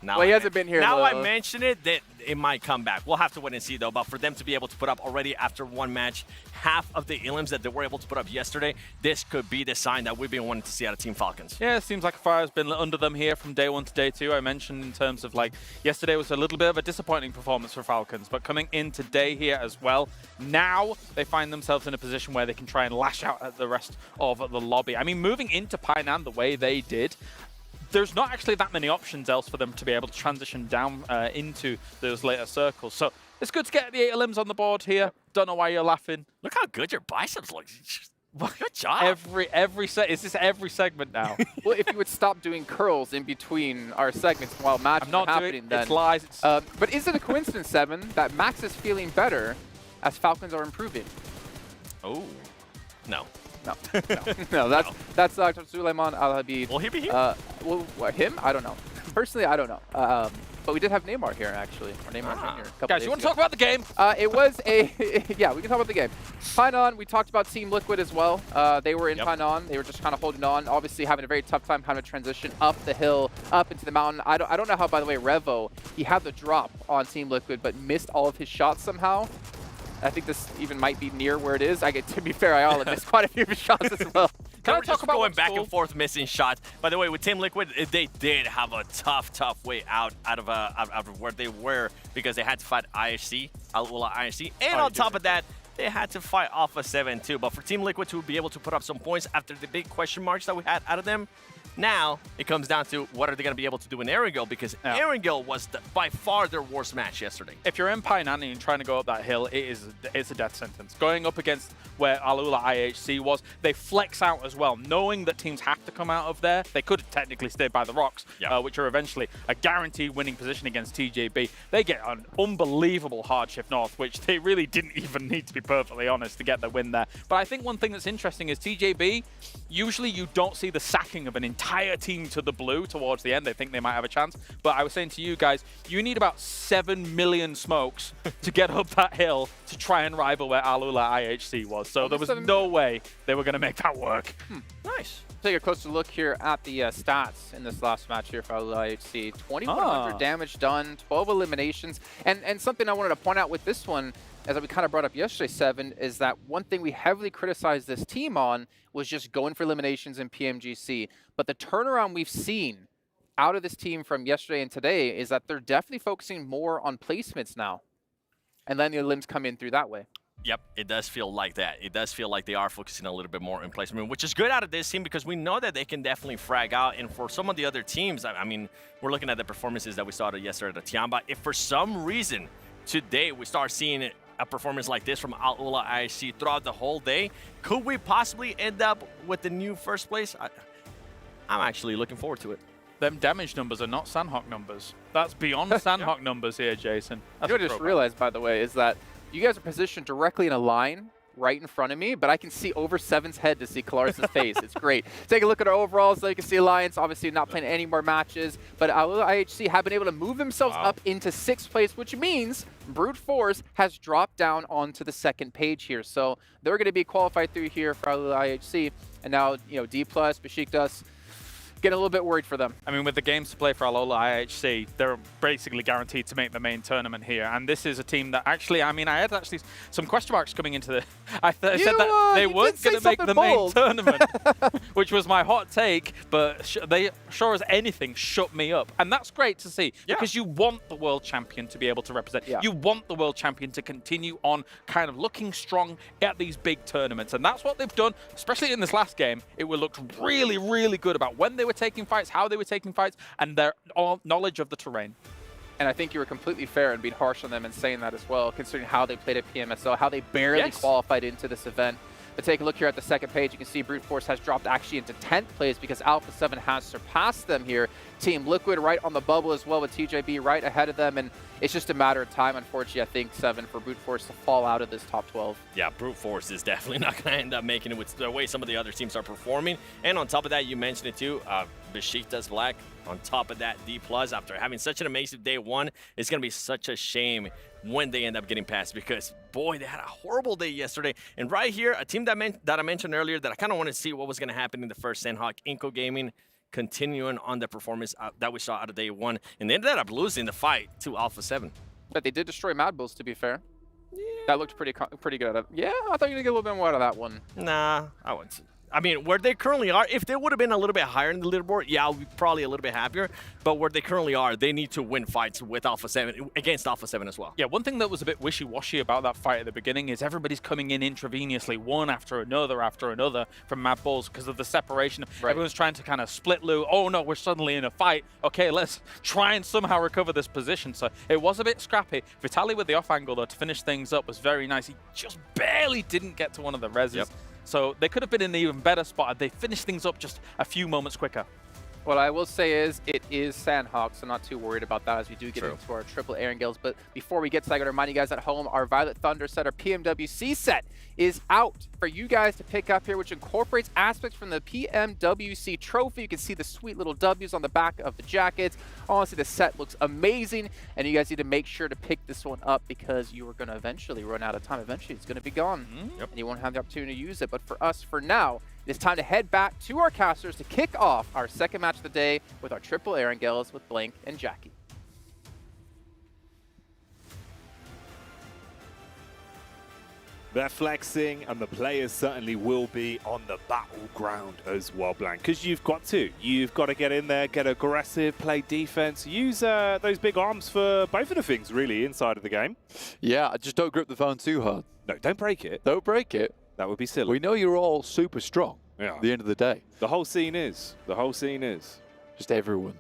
Now he hasn't been here. Now I mention it, that it might come back. We'll have to wait and see, though. But for them to be able to put up already after one match half of the elims that they were able to put up yesterday, this could be the sign that we've been wanting to see out of Team Falcons. Yeah, it seems like fire's been under them here from day 1 to day 2. I mentioned in terms of yesterday was a little bit of a disappointing performance for Falcons, but coming in today here as well, now they find themselves in a position where they can try and lash out at the rest of the lobby. I mean, moving into Painan the way they did, there's not actually that many options else for them to be able to transition down into those later circles. So it's good to get the 8 limbs on the board here. Don't know why you're laughing. Look how good your biceps look. Good job. Is this every segment now? Well, if you would stop doing curls in between our segments while matches are happening, then it's lies. But is it a coincidence, Seven, that Max is feeling better as Falcons are improving? Oh, no. No, that's Dr. Suleiman Al-Habib. Will he be here? Him? I don't know. Personally, I don't know. But we did have Neymar here, actually. Or Neymar Jr. Guys, you want to talk about the game? It was a... yeah, we can talk about the game. Painan, we talked about Team Liquid as well. They were in Painan. They were just kind of holding on. Obviously, having a very tough time having to transition up the hill, up into the mountain. I don't know how, by the way, Revo, he had the drop on Team Liquid, but missed all of his shots somehow. I think this even might be near where it is. To be fair, I all missed quite a few shots as well. Can we talk about going back and forth, missing shots? By the way, with Team Liquid, they did have a tough way out of where they were because they had to fight IHC, Al-Ula IHC, and on top of that, they had to fight Alpha 7 too. But for Team Liquid to be able to put up some points after the big question marks that we had out of them, now it comes down to what are they going to be able to do in Erangel, because Erangel was by far their worst match yesterday. If you're in Painan and trying to go up that hill, it's a death sentence. Going up against where Al-Ula IHC was, they flex out as well, knowing that teams have to come out of there. They could have technically stayed by the rocks, which are eventually a guaranteed winning position against TJB. They get an unbelievable hard shift north, which they really didn't even need, to be perfectly honest, to get the win there. But I think one thing that's interesting is TJB, usually you don't see the sacking of an entire team to the blue towards the end. They think they might have a chance. But I was saying to you guys, you need about 7 million smokes to get up that hill to try and rival where Al-Ula IHC was. So there was no way they were going to make that work. Nice. Take a closer look here at the stats in this last match here for Al-Ula IHC. 2,100 damage done, 12 eliminations. And something I wanted to point out with this one, as we kind of brought up yesterday, Seven, is that one thing we heavily criticized this team on was just going for eliminations in PMGC. But the turnaround we've seen out of this team from yesterday and today is that they're definitely focusing more on placements now. And letting the limbs come in through that way. Yep, it does feel like that. It does feel like they are focusing a little bit more on placement, which is good out of this team because we know that they can definitely frag out. And for some of the other teams, I mean, we're looking at the performances that we saw yesterday at Tiamba. If for some reason today we start seeing a performance like this from Al-Ula IHC throughout the whole day, could we possibly end up with the new first place? I'm actually looking forward to it. Them damage numbers are not Sandhawk numbers. That's beyond Sandhawk numbers here, Jason. You know what I just realized, by the way, is that you guys are positioned directly in a line right in front of me, but I can see over Seven's head to see Kalaris' face. It's great. Take a look at our overalls so you can see Alliance, obviously not playing any more matches, but Al-Ula IHC have been able to move themselves up into 6th place, which means Brute Force has dropped down onto the 2nd page here. So they're going to be qualified through here for Al-Ula IHC, and now, you know, D+, Besiktas, getting a little bit worried for them. I mean, with the games to play for Al-Ula IHC, they're basically guaranteed to make the main tournament here. And this is a team that actually, I mean, I had actually some question marks coming into the... I said that they weren't going to make the main tournament, which was my hot take, but they, sure as anything, shut me up. And that's great to see, because you want the world champion to be able to represent. You want the world champion to continue on kind of looking strong at these big tournaments. And that's what they've done, especially in this last game. It looked really, really good about when they were taking fights, how they were taking fights, and their knowledge of the terrain. And I think you were completely fair in being harsh on them and saying that as well, considering how they played at PMSL, how they barely qualified into this event. But take a look here at the 2nd page. You can see Brute Force has dropped actually into 10th place because Alpha 7 has surpassed them here. Team Liquid right on the bubble as well with TJB right ahead of them. And it's just a matter of time, unfortunately, I think, 7, for Brute Force to fall out of this top 12. Yeah, Brute Force is definitely not going to end up making it with the way some of the other teams are performing. And on top of that, you mentioned it too, Besiktas Black on top of that D+ after having such an amazing day one. It's going to be such a shame when they end up getting past, because boy, they had a horrible day yesterday. And right here, a team that I mentioned earlier that I kind of wanted to see what was going to happen in the first Sandhawk, Inco Gaming, continuing on the performance that we saw out of day one, and they ended up losing the fight to Alpha 7. But they did destroy Mad Bulls, to be fair. Yeah. That looked pretty good. Yeah, I thought you were going to get a little bit more out of that one. Nah, I wouldn't. I mean, where they currently are, if they would have been a little bit higher in the leaderboard, yeah, I'll be probably a little bit happier. But where they currently are, they need to win fights with Alpha 7, against Alpha 7 as well. Yeah, one thing that was a bit wishy-washy about that fight at the beginning is everybody's coming in intravenously, one after another from Mad Bulls because of the separation. Right. Everyone's trying to kind of split loot. Oh no, we're suddenly in a fight. Okay, let's try and somehow recover this position. So it was a bit scrappy. Vitaly with the off angle, though, to finish things up was very nice. He just barely didn't get to one of the reses. Yep. So they could have been in an even better spot had they finished things up just a few moments quicker. What I will say is, it is Sandhawk, so not too worried about that as we do get into our triple Aaron Gills. But before we get to that, I'm going to remind you guys at home, our Violet Thunder set, our PMWC set, is out for you guys to pick up here, which incorporates aspects from the PMWC trophy. You can see the sweet little W's on the back of the jackets. Honestly, the set looks amazing, and you guys need to make sure to pick this one up because you are going to eventually run out of time. Eventually, it's going to be gone, and you won't have the opportunity to use it. But for us, for now, it's time to head back to our casters to kick off our second match of the day with our triple Aaron Gills with Blink and Jackie. They're flexing, and the players certainly will be on the battleground as well, Blank. Because you've got to. You've got to get in there, get aggressive, play defense, use those big arms for both of the things, really, inside of the game. Yeah, just don't grip the phone too hard. No, don't break it. Don't break it. That would be silly. We know you're all super strong at the end of the day. The whole scene is. The whole scene is. Just everyone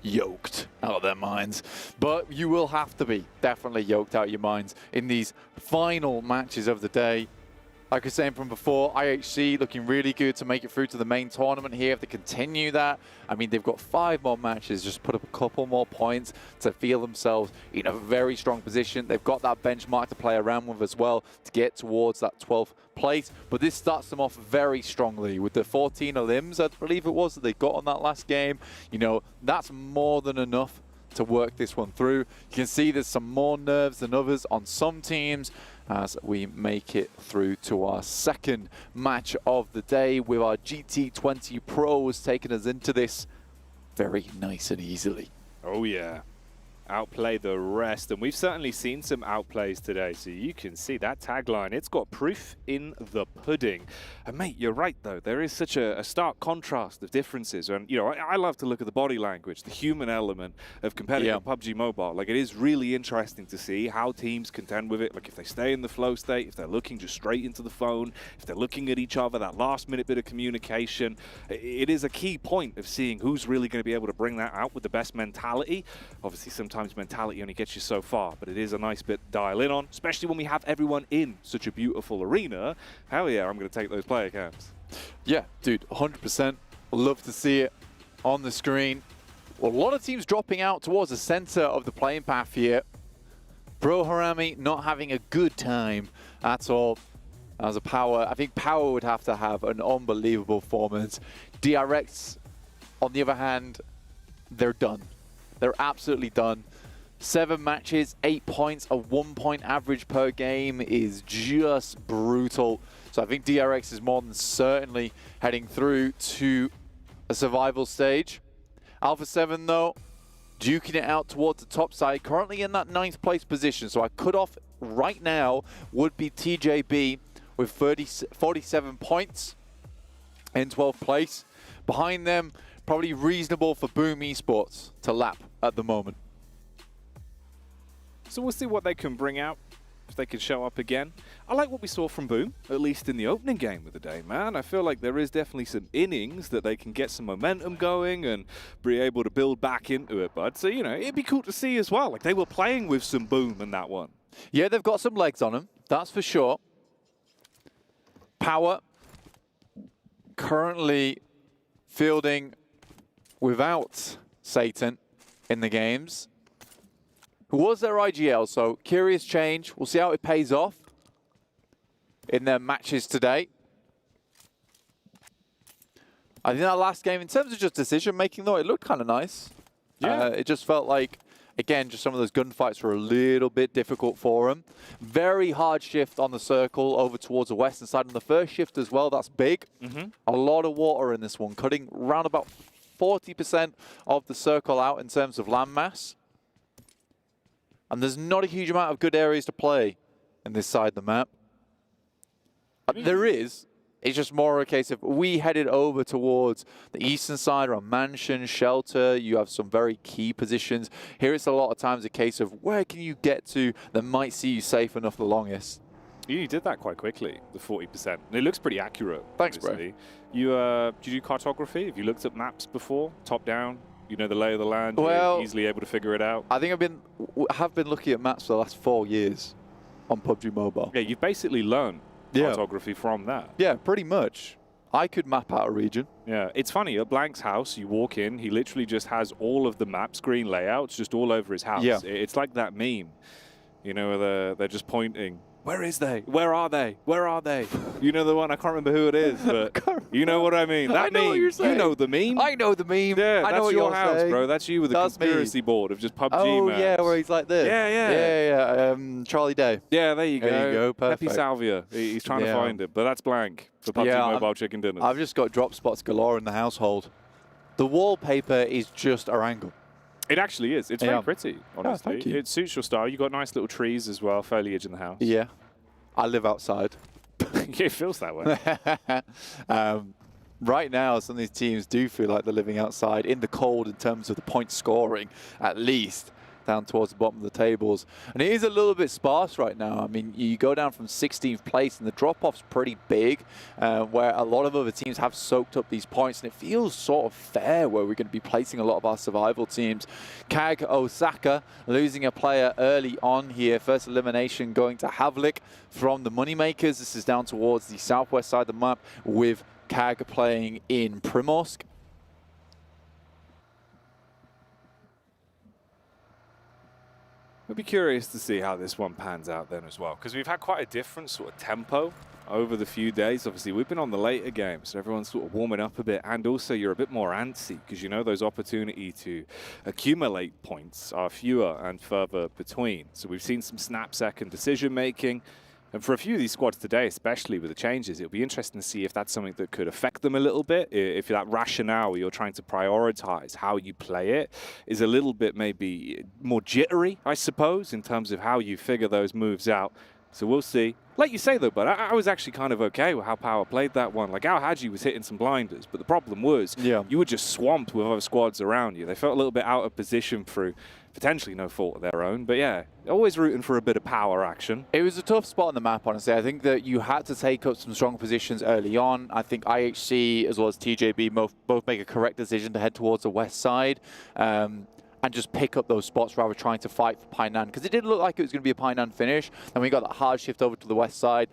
yoked out of their minds. But you will have to be definitely yoked out of your minds in these final matches of the day. Like I was saying from before, IHC looking really good to make it through to the main tournament here. If they continue that, I mean, they've got 5 more matches, just put up a couple more points to feel themselves in a very strong position. They've got that benchmark to play around with as well to get towards that 12th place. But this starts them off very strongly with the 14 elims, I believe it was, that they got on that last game. You know, that's more than enough to work this one through. You can see there's some more nerves than others on some teams as we make it through to our second match of the day with our GT20 pros taking us into this very nice and easily. Oh yeah. Outplay the rest, and we've certainly seen some outplays today, so you can see that tagline. It's got proof in the pudding. And mate, you're right though, there is such a stark contrast of differences, and you know, I love to look at the body language, the human element of competitive PUBG Mobile. Like, it is really interesting to see how teams contend with it. Like, if they stay in the flow state, if they're looking just straight into the phone, if they're looking at each other, that last minute bit of communication, it is a key point of seeing who's really going to be able to bring that out with the best mentality. Obviously, sometimes mentality only gets you so far, but it is a nice bit to dial in on, especially when we have everyone in such a beautiful arena. Hell yeah, I'm going to take those player cams. Yeah, dude, 100%. Love to see it on the screen. Well, a lot of teams dropping out towards the center of the playing path here. Bro Harami not having a good time at all. As a Power, I think Power would have to have an unbelievable performance. DRX, on the other hand, they're done. They're absolutely done. 7 matches, 8 points, a 1-point average per game is just brutal. So I think DRX is more than certainly heading through to a survival stage. Alpha 7 though, duking it out towards the top side, currently in that 9th place position. So our cutoff right now would be TJB with 47 points in 12th place. Behind them, probably reasonable for Boom Esports to lap at the moment. So we'll see what they can bring out, if they can show up again. I like what we saw from Boom, at least in the opening game of the day, man. I feel like there is definitely some innings that they can get some momentum going and be able to build back into it, bud. So, you know, it'd be cool to see as well. Like, they were playing with some Boom in that one. Yeah, they've got some legs on them, that's for sure. Power currently fielding without Satan in the games, who was their IGL, so curious change. We'll see how it pays off in their matches today. I think that last game, in terms of just decision-making, though, it looked kind of nice. Yeah. It just felt like, again, just some of those gunfights were a little bit difficult for him. Very hard shift on the circle over towards the western side. And the first shift as well, that's big. A lot of water in this one, cutting around about 40% of the circle out in terms of landmass. And there's not a huge amount of good areas to play in this side of the map. There is. It's just more a case of we headed over towards the eastern side around Mansion, Shelter. You have some very key positions. Here it's a lot of times a case of where can you get to that might see you safe enough the longest. You did that quite quickly, the 40%. And it looks pretty accurate. Thanks, obviously. Did you do cartography? Have you looked at maps before, top down? You know the lay of the land? Well, you're easily able to figure it out? I think have been looking at maps for the last 4 years on PUBG Mobile. Yeah, you've basically learned cartography from that. Yeah, pretty much. I could map out a region. Yeah, it's funny, at Blank's house, you walk in, he literally just has all of the map screen layouts just all over his house. Yeah. It's like that meme, you know, where they're just pointing. Where is they? Where are they? Where are they? You know the one, I can't remember who it is, but you know what I mean. That I know meme, what you're saying. you know the meme. I know the meme. Yeah, I that's know what your you're house, saying. bro. That's you with a That's conspiracy board of just PUBG Oh, maps. yeah, where he's like this. Yeah. Charlie Day. Yeah, there you go. There you go, perfect. Pepe Salvia. He's trying to find it, but that's Blank for PUBG Mobile Chicken Dinners. I've just got drop spots galore in the household. The wallpaper is just a wrangle. It actually is. It's very pretty, honestly. thank you. It suits your style. You've got nice little trees as well, foliage in the house. Yeah. I live outside. Yeah, it feels that way. Right now, some of these teams do feel like they're living outside in the cold in terms of the point scoring, at least, down towards the bottom of the tables. And it is a little bit sparse right now. I mean, you go down from 16th place, and the drop-off's pretty big, where a lot of other teams have soaked up these points, and it feels sort of fair where we're going to be placing a lot of our survival teams. Kag Osaka losing a player early on here. First elimination going to Havlik from the Moneymakers. This is down towards the southwest side of the map with Kag playing in Primorsk. We'll be curious to see how this one pans out then as well, because we've had quite a different sort of tempo over the few days. Obviously, we've been on the later games, so everyone's sort of warming up a bit, and also you're a bit more antsy, because you know those opportunities to accumulate points are fewer and further between. So we've seen some snap-second decision-making, and for a few of these squads today, especially with the changes, it'll be interesting to see if that's something that could affect them a little bit, if that rationale you're trying to prioritize how you play it is a little bit maybe more jittery, I suppose, in terms of how you figure those moves out. So we'll see. Like you say, though, but I was actually kind of okay with how Power played that one. Like, Al Hadji was hitting some blinders, but the problem was you were just swamped with other squads around you. They felt a little bit out of position through potentially no fault of their own. But, yeah, always rooting for a bit of power action. It was a tough spot on the map, honestly. I think that you had to take up some strong positions early on. I think IHC as well as TJB both make a correct decision to head towards the west side. And just pick up those spots rather trying to fight for Painan. Because it did look like it was going to be a Painan finish. And we got that hard shift over to the west side.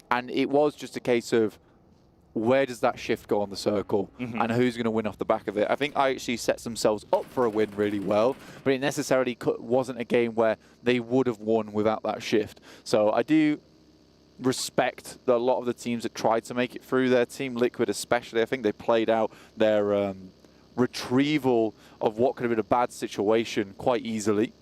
And it was just a case of where does that shift go on the circle and who's going to win off the back of it. I think IHC sets themselves up for a win really well, but it necessarily wasn't a game where they would have won without that shift. So I do respect a lot of the teams that tried to make it through. Their Team Liquid especially, I think they played out their retrieval of what could have been a bad situation quite easily.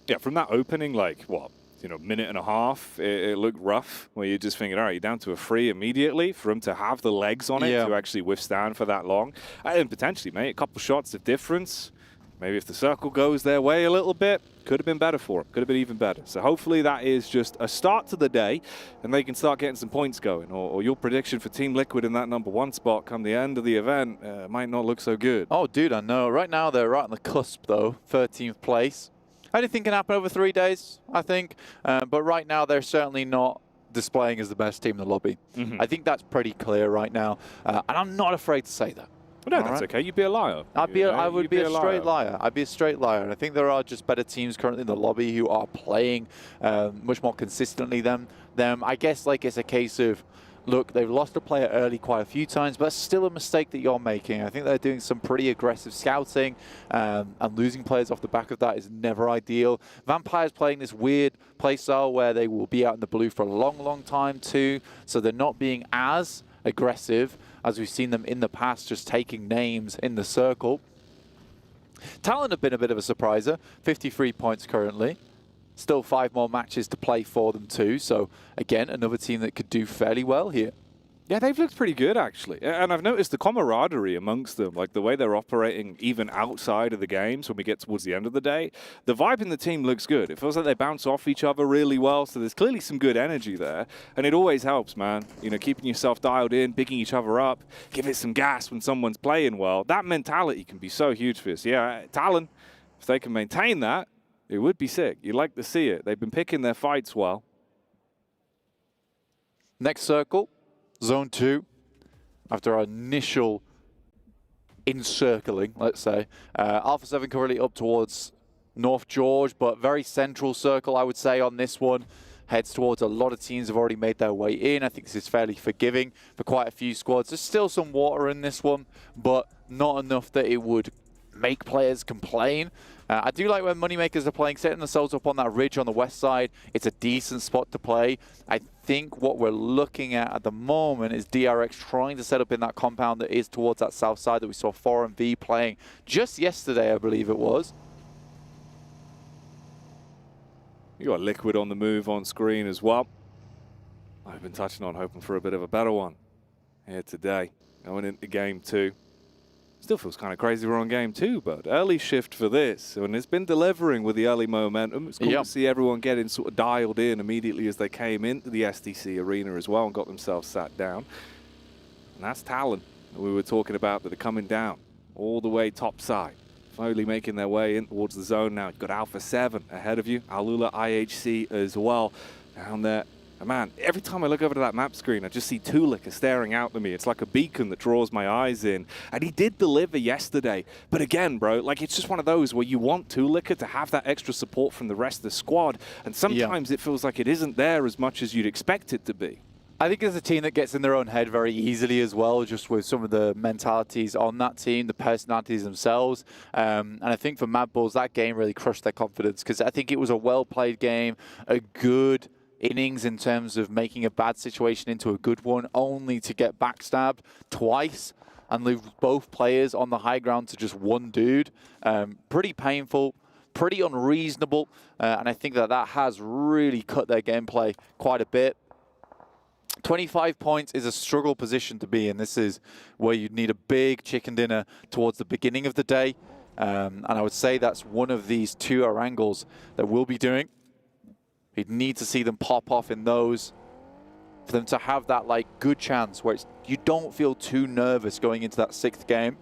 Yeah, from that opening, like, what, you know, minute and a half, it looked rough, where you're just thinking, all right, you're down to a 3 immediately. For them to have the legs on it to actually withstand for that long. And potentially, mate, a couple shots of difference. Maybe if the circle goes their way a little bit, could have been better for them. Could have been even better. So hopefully that is just a start to the day, and they can start getting some points going. Or your prediction for Team Liquid in that #1 spot come the end of the event might not look so good. Oh, dude, I know. Right now they're right on the cusp, though. 13th place. Anything can happen over 3 days, I think. But right now they're certainly not displaying as the best team in the lobby. I think that's pretty clear right now. And I'm not afraid to say that. Well, no, that's okay. You'd be a liar. I would be a straight liar. I'd be a straight liar. And I think there are just better teams currently in the lobby who are playing much more consistently than them. I guess like it's a case of, look, they've lost a player early quite a few times, but that's still a mistake that you're making. I think they're doing some pretty aggressive scouting, and losing players off the back of that is never ideal. Vampire's playing this weird playstyle where they will be out in the blue for a long, long time too, so they're not being as aggressive as we've seen them in the past, just taking names in the circle. Talon have been a bit of a surpriser, 53 points currently. Still 5 more matches to play for them too, so again, another team that could do fairly well here. Yeah, they've looked pretty good, actually. And I've noticed the camaraderie amongst them, like the way they're operating even outside of the games when we get towards the end of the day. The vibe in the team looks good. It feels like they bounce off each other really well, so there's clearly some good energy there. And it always helps, man. You know, keeping yourself dialed in, bigging each other up, give it some gas when someone's playing well. That mentality can be so huge for us. Yeah, Talon, if they can maintain that, it would be sick. You'd like to see it. They've been picking their fights well. Next circle. Zone 2, after our initial encircling, let's say. Alpha 7 currently up towards North George, but very central circle, I would say, on this one. Heads towards a lot of teams have already made their way in. I think this is fairly forgiving for quite a few squads. There's still some water in this one, but not enough that it would make players complain. I do like when Moneymakers are playing, setting themselves up on that ridge on the west side. It's a decent spot to play. I think what we're looking at the moment is DRX trying to set up in that compound that is towards that south side that we saw 4MV playing just yesterday, I believe it was. You got Liquid on the move on screen as well. I've been touching on hoping for a bit of a better one here today. Going into game 2. Still feels kind of crazy we're on game 2, but early shift for this. And it's been delivering with the early momentum. It's cool to see everyone getting sort of dialed in immediately as they came into the STC arena as well and got themselves sat down. And that's Talon that we were talking about that are coming down all the way top side. Slowly making their way in towards the zone now. You've got Alpha 7 ahead of you. Alula IHC as well down there. And man, every time I look over to that map screen, I just see Tulica staring out at me. It's like a beacon that draws my eyes in. And he did deliver yesterday. But again, bro, like it's just one of those where you want Tulica to have that extra support from the rest of the squad. And sometimes it feels like it isn't there as much as you'd expect it to be. I think it's a team that gets in their own head very easily as well, just with some of the mentalities on that team, the personalities themselves. And I think for Mad Bulls, that game really crushed their confidence because I think it was a well-played game, a good innings in terms of making a bad situation into a good one, only to get backstabbed twice and leave both players on the high ground to just one dude. Pretty painful, pretty unreasonable, and I think that has really cut their gameplay quite a bit. 25 points is a struggle position to be in. This is where you'd need a big chicken dinner towards the beginning of the day, and I would say that's one of these 2 angles that we'll be doing. You'd need to see them pop off in those for them to have that like good chance where you don't feel too nervous going into that 6th game.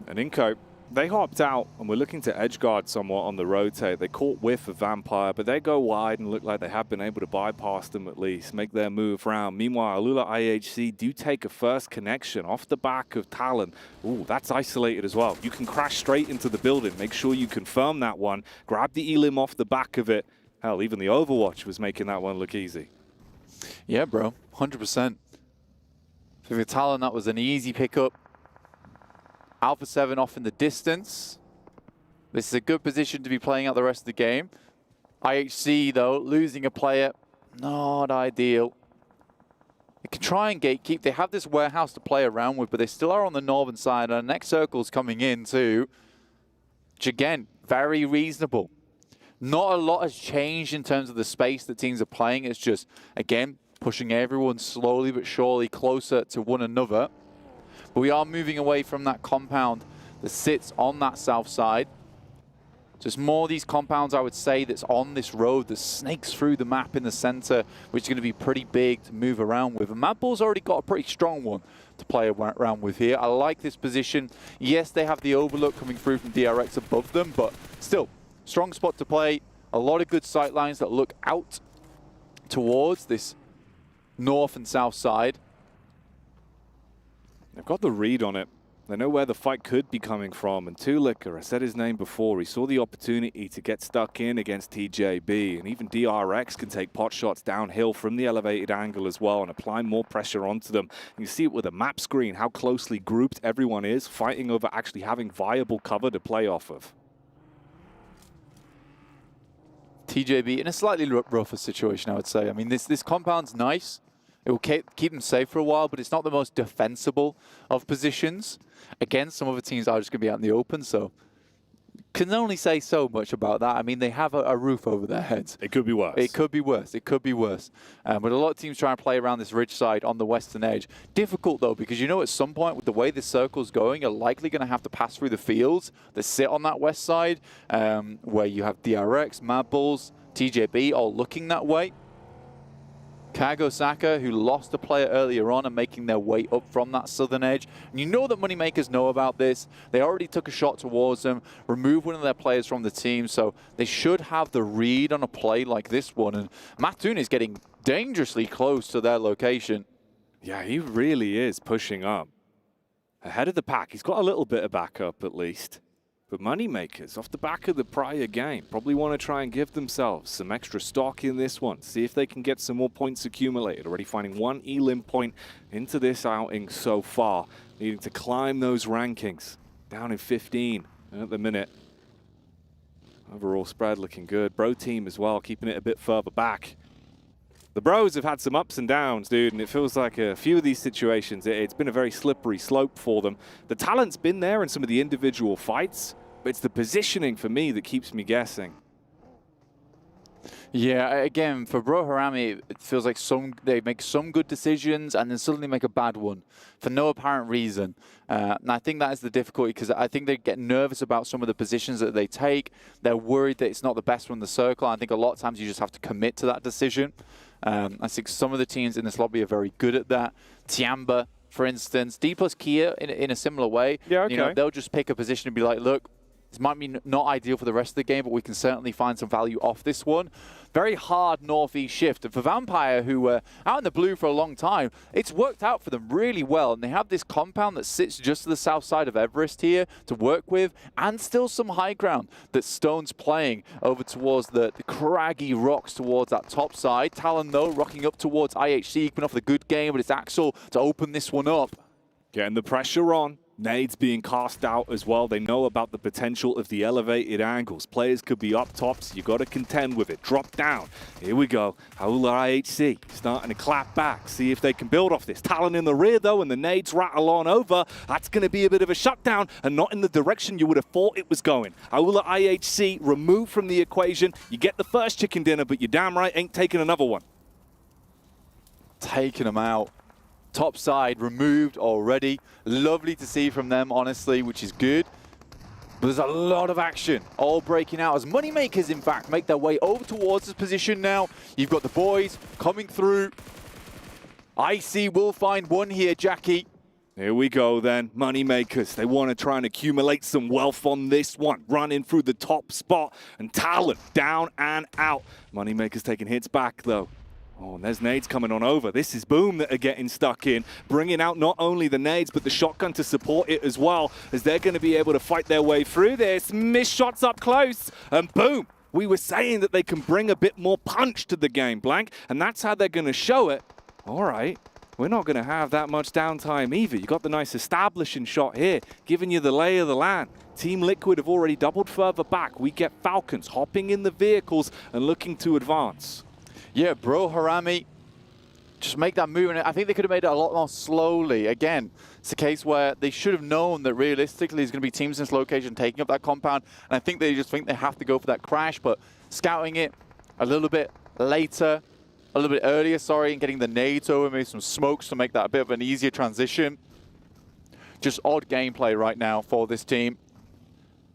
And Inco, they hopped out and were looking to edgeguard somewhat on the rotate. They caught whiff of Vampire, but they go wide and look like they have been able to bypass them at least, make their move round. Meanwhile, Alula IHC do take a first connection off the back of Talon. Ooh, that's isolated as well. You can crash straight into the building. Make sure you confirm that one. Grab the elim off the back of it. Hell, even the Overwatch was making that one look easy. Yeah, bro, 100%. For Talon, that was an easy pickup. Alpha 7 off in the distance. This is a good position to be playing out the rest of the game. IHC, though, losing a player, not ideal. They can try and gatekeep. They have this warehouse to play around with, but they still are on the northern side. And our next circle's coming in too, which again, very reasonable. Not a lot has changed in terms of the space that teams are playing. It's just, again, pushing everyone slowly but surely closer to one another. But we are moving away from that compound that sits on that south side. Just more of these compounds, I would say, that's on this road that snakes through the map in the center, which is going to be pretty big to move around with. And Mad Bull's already got a pretty strong one to play around with here. I like this position. Yes, they have the overlook coming through from DRX above them, but still, strong spot to play. A lot of good sight lines that look out towards this north and south side. They've got the read on it. They know where the fight could be coming from. And Tulica, I said his name before, he saw the opportunity to get stuck in against TJB. And even DRX can take pot shots downhill from the elevated angle as well and apply more pressure onto them. And you see it with a map screen, how closely grouped everyone is, fighting over actually having viable cover to play off of. TJB in a slightly rougher situation, I would say. I mean, this compound's nice. It will keep them safe for a while, but it's not the most defensible of positions. Again, some of the teams are just going to be out in the open, so can only say so much about that. I mean, they have a roof over their heads. It could be worse. It could be worse. It could be worse. But a lot of teams try and play around this ridge side on the western edge. Difficult, though, because you know at some point, with the way this circle's going, you're likely going to have to pass through the fields that sit on that west side, where you have DRX, Mad Bulls, TJB all looking that way. Kago Saka, who lost a player earlier on, and making their way up from that southern edge. And you know that Moneymakers know about this. They already took a shot towards them, removed one of their players from the team, so they should have the read on a play like this one. And Mattoon is getting dangerously close to their location. Yeah, he really is pushing up. Ahead of the pack. He's got a little bit of backup at least. But Moneymakers, off the back of the prior game, probably want to try and give themselves some extra stock in this one. See if they can get some more points accumulated. Already finding 1 elim point into this outing so far. Needing to climb those rankings. Down in 15 at the minute. Overall spread looking good. Bro team as well, keeping it a bit further back. The Bros have had some ups and downs, dude, and it feels like a few of these situations, it's been a very slippery slope for them. The talent's been there in some of the individual fights, but it's the positioning for me that keeps me guessing. Yeah, again, for Bro Harami, it feels like they make some good decisions and then suddenly make a bad one for no apparent reason. And I think that is the difficulty, because I think they get nervous about some of the positions that they take. They're worried that it's not the best one in the circle. I think a lot of times you just have to commit to that decision. I think some of the teams in this lobby are very good at that. Tiamba, for instance, D plus Kia in a similar way. Yeah, okay. You know, they'll just pick a position and be like, look, this might be not ideal for the rest of the game, but we can certainly find some value off this one. Very hard northeast shift. And for Vampire, who were out in the blue for a long time, it's worked out for them really well. And they have this compound that sits just to the south side of Everest here to work with, and still some high ground that Stone's playing over towards the craggy rocks towards that top side. Talon, though, rocking up towards IHC, coming off the good game, but it's Axel to open this one up. Getting the pressure on. Nades being cast out as well. They know about the potential of the elevated angles. Players could be up tops. You got to contend with it. Drop down. Here we go. Haula IHC starting to clap back. See if they can build off this. Talon in the rear though, and the nades rattle on over. That's going to be a bit of a shutdown, and not in the direction you would have thought it was going. Haula IHC removed from the equation. You get the first chicken dinner, but you damn right ain't taking another one. Taking them out. Top side removed already. Lovely to see from them, honestly, which is good. But there's a lot of action all breaking out as Moneymakers, in fact, make their way over towards this position now. You've got the boys coming through. IC will find one here, Jackie. Here we go then, Moneymakers. They want to try and accumulate some wealth on this one. Running through the top spot, and Talon down and out. Moneymakers taking hits back though. Oh, and there's nades coming on over. This is Boom that are getting stuck in, bringing out not only the nades, but the shotgun to support it as well, as they're going to be able to fight their way through this. Missed shots up close, and boom. We were saying that they can bring a bit more punch to the game, Blank, and that's how they're going to show it. All right, we're not going to have that much downtime either. You got the nice establishing shot here, giving you the lay of the land. Team Liquid have already doubled further back. We get Falcons hopping in the vehicles and looking to advance. Yeah, Bro Harami, just make that move. And I think they could have made it a lot more slowly. Again, it's a case where they should have known that realistically there's going to be teams in this location taking up that compound. And I think they just think they have to go for that crash. But scouting it a little bit later, a little bit earlier, sorry, and getting the nades over, maybe some smokes to make that a bit of an easier transition. Just odd gameplay right now for this team.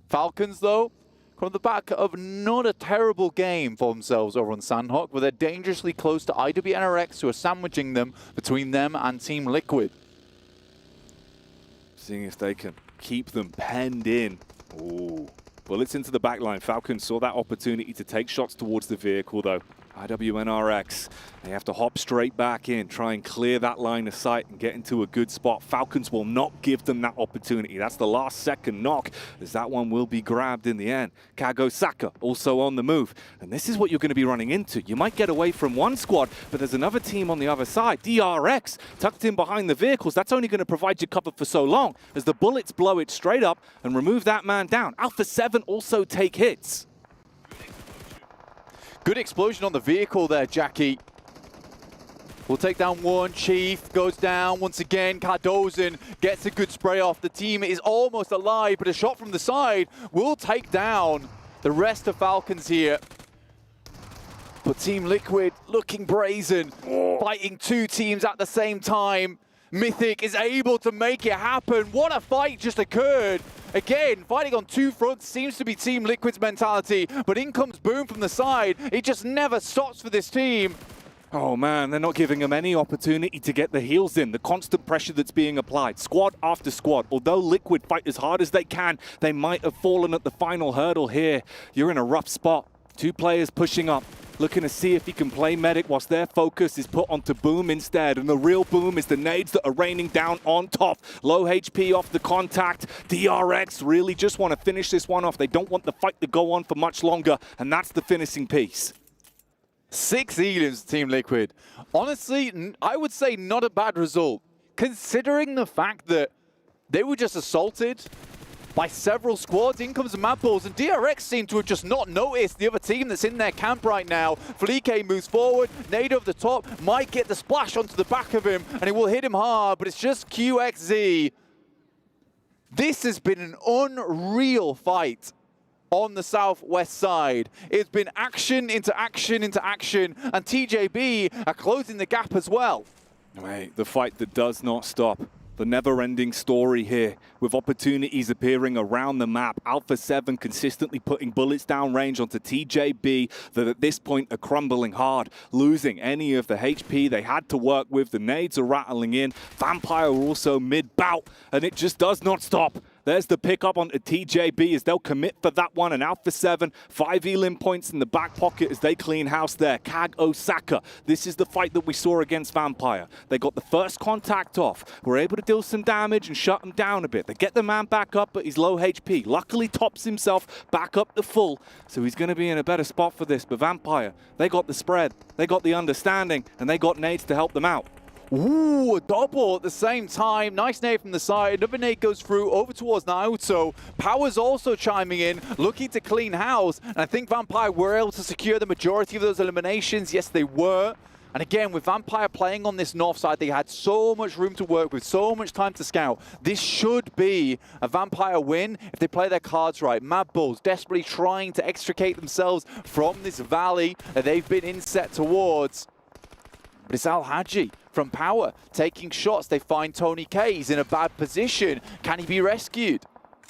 Falcons, though, from the back of not a terrible game for themselves over on Sandhawk, but they're dangerously close to IWNRX, who are sandwiching them between them and Team Liquid. Seeing if they can keep them penned in. Ooh. Bullets into the back line. Falcons saw that opportunity to take shots towards the vehicle, though. IWNRX, they have to hop straight back in, try and clear that line of sight and get into a good spot. Falcons will not give them that opportunity. That's the last second knock, as that one will be grabbed in the end. Kago Saka also on the move. And this is what you're going to be running into. You might get away from one squad, but there's another team on the other side. DRX tucked in behind the vehicles. That's only going to provide you cover for so long, as the bullets blow it straight up and remove that man down. Alpha 7 also take hits. Good explosion on the vehicle there, Jackie. We'll take down one. Chief goes down once again. Cardozen gets a good spray off. The team is almost alive, but a shot from the side will take down the rest of Falcons here. But Team Liquid looking brazen, fighting two teams at the same time. Mythic is able to make it happen. What a fight just occurred. Again, fighting on two fronts seems to be Team Liquid's mentality, but in comes Boom from the side. It just never stops for this team. Oh man, they're not giving them any opportunity to get the heals in. The constant pressure that's being applied, squad after squad. Although Liquid fight as hard as they can, they might have fallen at the final hurdle here. You're in a rough spot. Two players pushing up, looking to see if he can play medic whilst their focus is put onto Boom instead. And the real Boom is the nades that are raining down on top. Low HP off the contact. DRX really just want to finish this one off. They don't want the fight to go on for much longer, and that's the finishing piece. 6 elims, Team Liquid. Honestly, I would say not a bad result, considering the fact that they were just assaulted by several squads. In comes the Mad Bulls, and DRX seem to have just not noticed the other team that's in their camp right now. Flique moves forward, nade over the top, might get the splash onto the back of him, and it will hit him hard, but it's just QXZ. This has been an unreal fight on the southwest side. It's been action into action into action, and TJB are closing the gap as well. Mate, the fight that does not stop. The never-ending story here, with opportunities appearing around the map. Alpha 7 consistently putting bullets down range onto TJB that at this point are crumbling hard, losing any of the HP they had to work with. The nades are rattling in. Vampire also mid-bout, and it just does not stop. There's the pickup onto TJB as they'll commit for that one. And Alpha 7, 5 elim points in the back pocket as they clean house there. Kag Osaka. This is the fight that we saw against Vampire. They got the first contact off. Were able to deal some damage and shut him down a bit. They get the man back up, but he's low HP. Luckily tops himself back up to full. So he's going to be in a better spot for this. But Vampire, they got the spread. They got the understanding. And they got nades to help them out. Ooh, a double at the same time. Nice nade from the side. Another nade goes through over towards Naoto. Power's also chiming in, looking to clean house. And I think Vampire were able to secure the majority of those eliminations. Yes, they were. And again, with Vampire playing on this north side, they had so much room to work with, so much time to scout. This should be a Vampire win if they play their cards right. Mad Bulls desperately trying to extricate themselves from this valley that they've been inset towards. But it's Al Haji from Power taking shots. They find Tony K. He's in a bad position. Can he be rescued?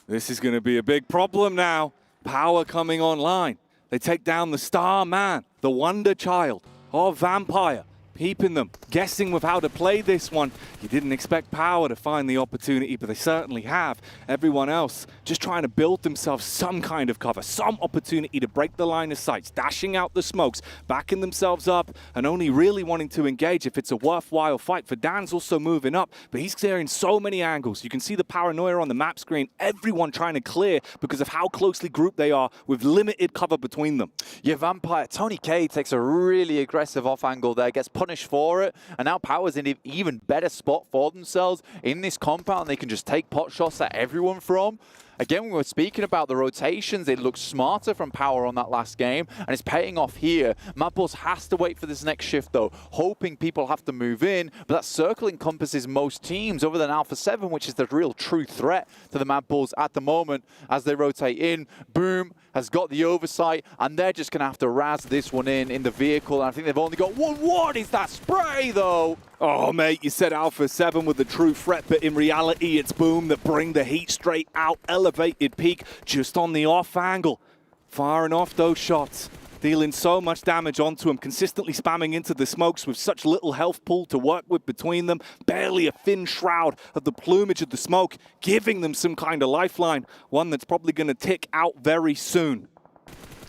This is going to be a big problem now. Power coming online. They take down the star man, the wonder child of Vampire. Peeping them, guessing with how to play this one. You didn't expect Power to find the opportunity, but they certainly have. Everyone else just trying to build themselves some kind of cover, some opportunity to break the line of sights, dashing out the smokes, backing themselves up, and only really wanting to engage if it's a worthwhile fight. For Dan's also moving up, but he's clearing so many angles. You can see the paranoia on the map screen, everyone trying to clear because of how closely grouped they are with limited cover between them. Yeah, Vampire, Tony K takes a really aggressive off angle there, gets punished for it, and now Power's in an even better spot for themselves in this compound. They can just take pot shots at everyone from. Again, we were speaking about the rotations. It looked smarter from Power on that last game, and it's paying off here. Mad Bulls has to wait for this next shift, though, hoping people have to move in, but that circle encompasses most teams other than Alpha 7, which is the real true threat to the Mad Bulls at the moment as they rotate in. Boom has got the oversight, and they're just going to have to razz this one in the vehicle, and I think they've only got one. What is that spray, though? Oh, mate, you said Alpha 7 with the true threat, but in reality, it's Boom that bring the heat straight out. Elevated peak just on the off angle. Firing off those shots. Dealing so much damage onto him, consistently spamming into the smokes with such little health pool to work with between them. Barely a thin shroud of the plumage of the smoke, giving them some kind of lifeline. One that's probably going to tick out very soon.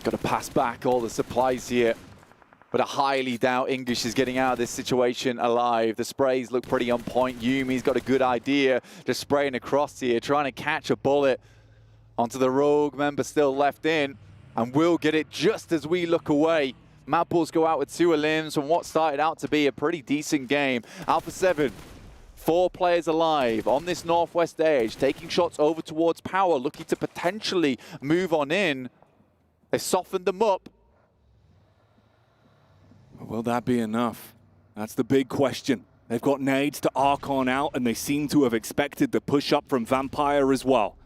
Got to pass back all the supplies here. But I highly doubt English is getting out of this situation alive. The sprays look pretty on point. Yumi's got a good idea, just spraying across here, trying to catch a bullet onto the Rogue member still left in, and will get it just as we look away. Mad Bulls go out with 2 elims from what started out to be a pretty decent game. Alpha 7, 4 players alive on this northwest edge, taking shots over towards Power, looking to potentially move on in. They softened them up. Will that be enough? That's the big question. They've got nades to Archon out, and they seem to have expected the push-up from Vampire as well.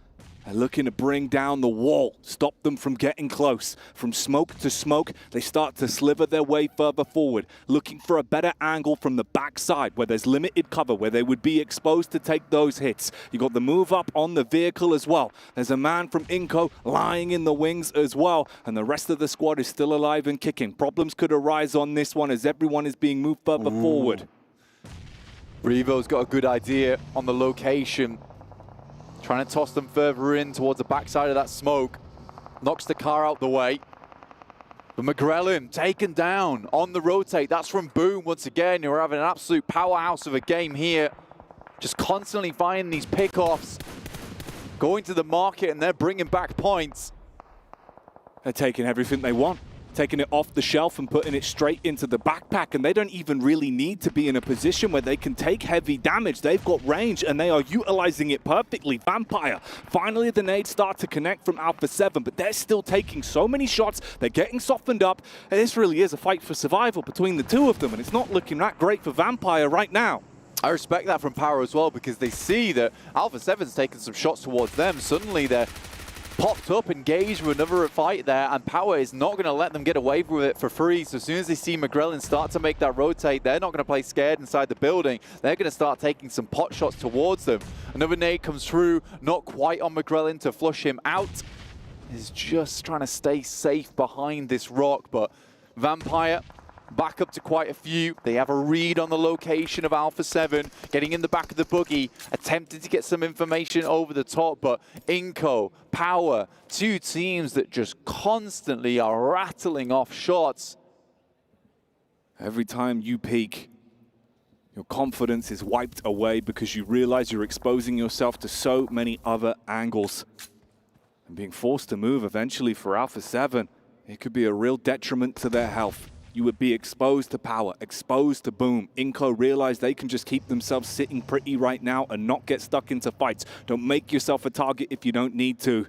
They're looking to bring down the wall, stop them from getting close. From smoke to smoke, they start to sliver their way further forward, looking for a better angle from the backside where there's limited cover, where they would be exposed to take those hits. You got the move up on the vehicle as well. There's a man from Inco lying in the wings as well, and the rest of the squad is still alive and kicking. Problems could arise on this one as everyone is being moved further forward. Revo's got a good idea on the location. Trying to toss them further in towards the backside of that smoke. Knocks the car out the way. But McGrellin taken down on the rotate. That's from Boom once again. You're having an absolute powerhouse of a game here. Just constantly finding these pickoffs. Going to the market and they're bringing back points. They're taking everything they want. Taking it off the shelf and putting it straight into the backpack, and they don't even really need to be in a position where they can take heavy damage. They've got range and they are utilizing it perfectly. Vampire, finally the nades start to connect from Alpha 7, but they're still taking so many shots. They're getting softened up, and this really is a fight for survival between the two of them, and it's not looking that great for Vampire right now. I respect that from Power as well, because they see that Alpha 7's taking some shots towards them. Suddenly they're popped up, engaged with another fight there, and Power is not going to let them get away with it for free. So as soon as they see McGrellin start to make that rotate, they're not going to play scared inside the building. They're going to start taking some pot shots towards them. Another nade comes through, not quite on McGrellin to flush him out. He's just trying to stay safe behind this rock, but Vampire back up to quite a few. They have a read on the location of Alpha 7, getting in the back of the buggy, attempting to get some information over the top, but Inco, Power, two teams that just constantly are rattling off shots. Every time you peak, your confidence is wiped away because you realize you're exposing yourself to so many other angles. And being forced to move eventually for Alpha 7, it could be a real detriment to their health. You would be exposed to Power, exposed to Boom. Inco realize they can just keep themselves sitting pretty right now and not get stuck into fights. Don't make yourself a target if you don't need to.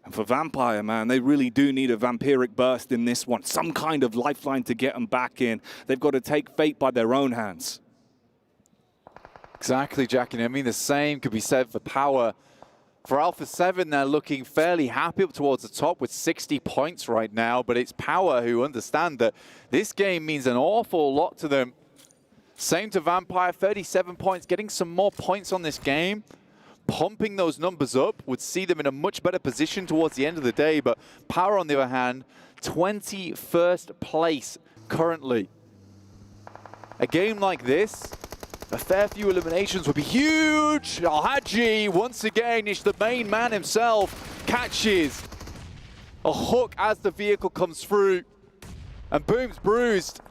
And for Vampire, man, they really do need a vampiric burst in this one. Some kind of lifeline to get them back in. They've got to take fate by their own hands. Exactly, Jack. And I mean, the same could be said for Power. For Alpha 7, they're looking fairly happy up towards the top with 60 points right now, but it's Power who understand that this game means an awful lot to them. Same to Vampire, 37 points, getting some more points on this game. Pumping those numbers up would see them in a much better position towards the end of the day, but Power, on the other hand, 21st place currently. A game like this, a fair few eliminations would be huge. Alhaji, once again, is the main man himself, catches a hook as the vehicle comes through, and Boom's bruised.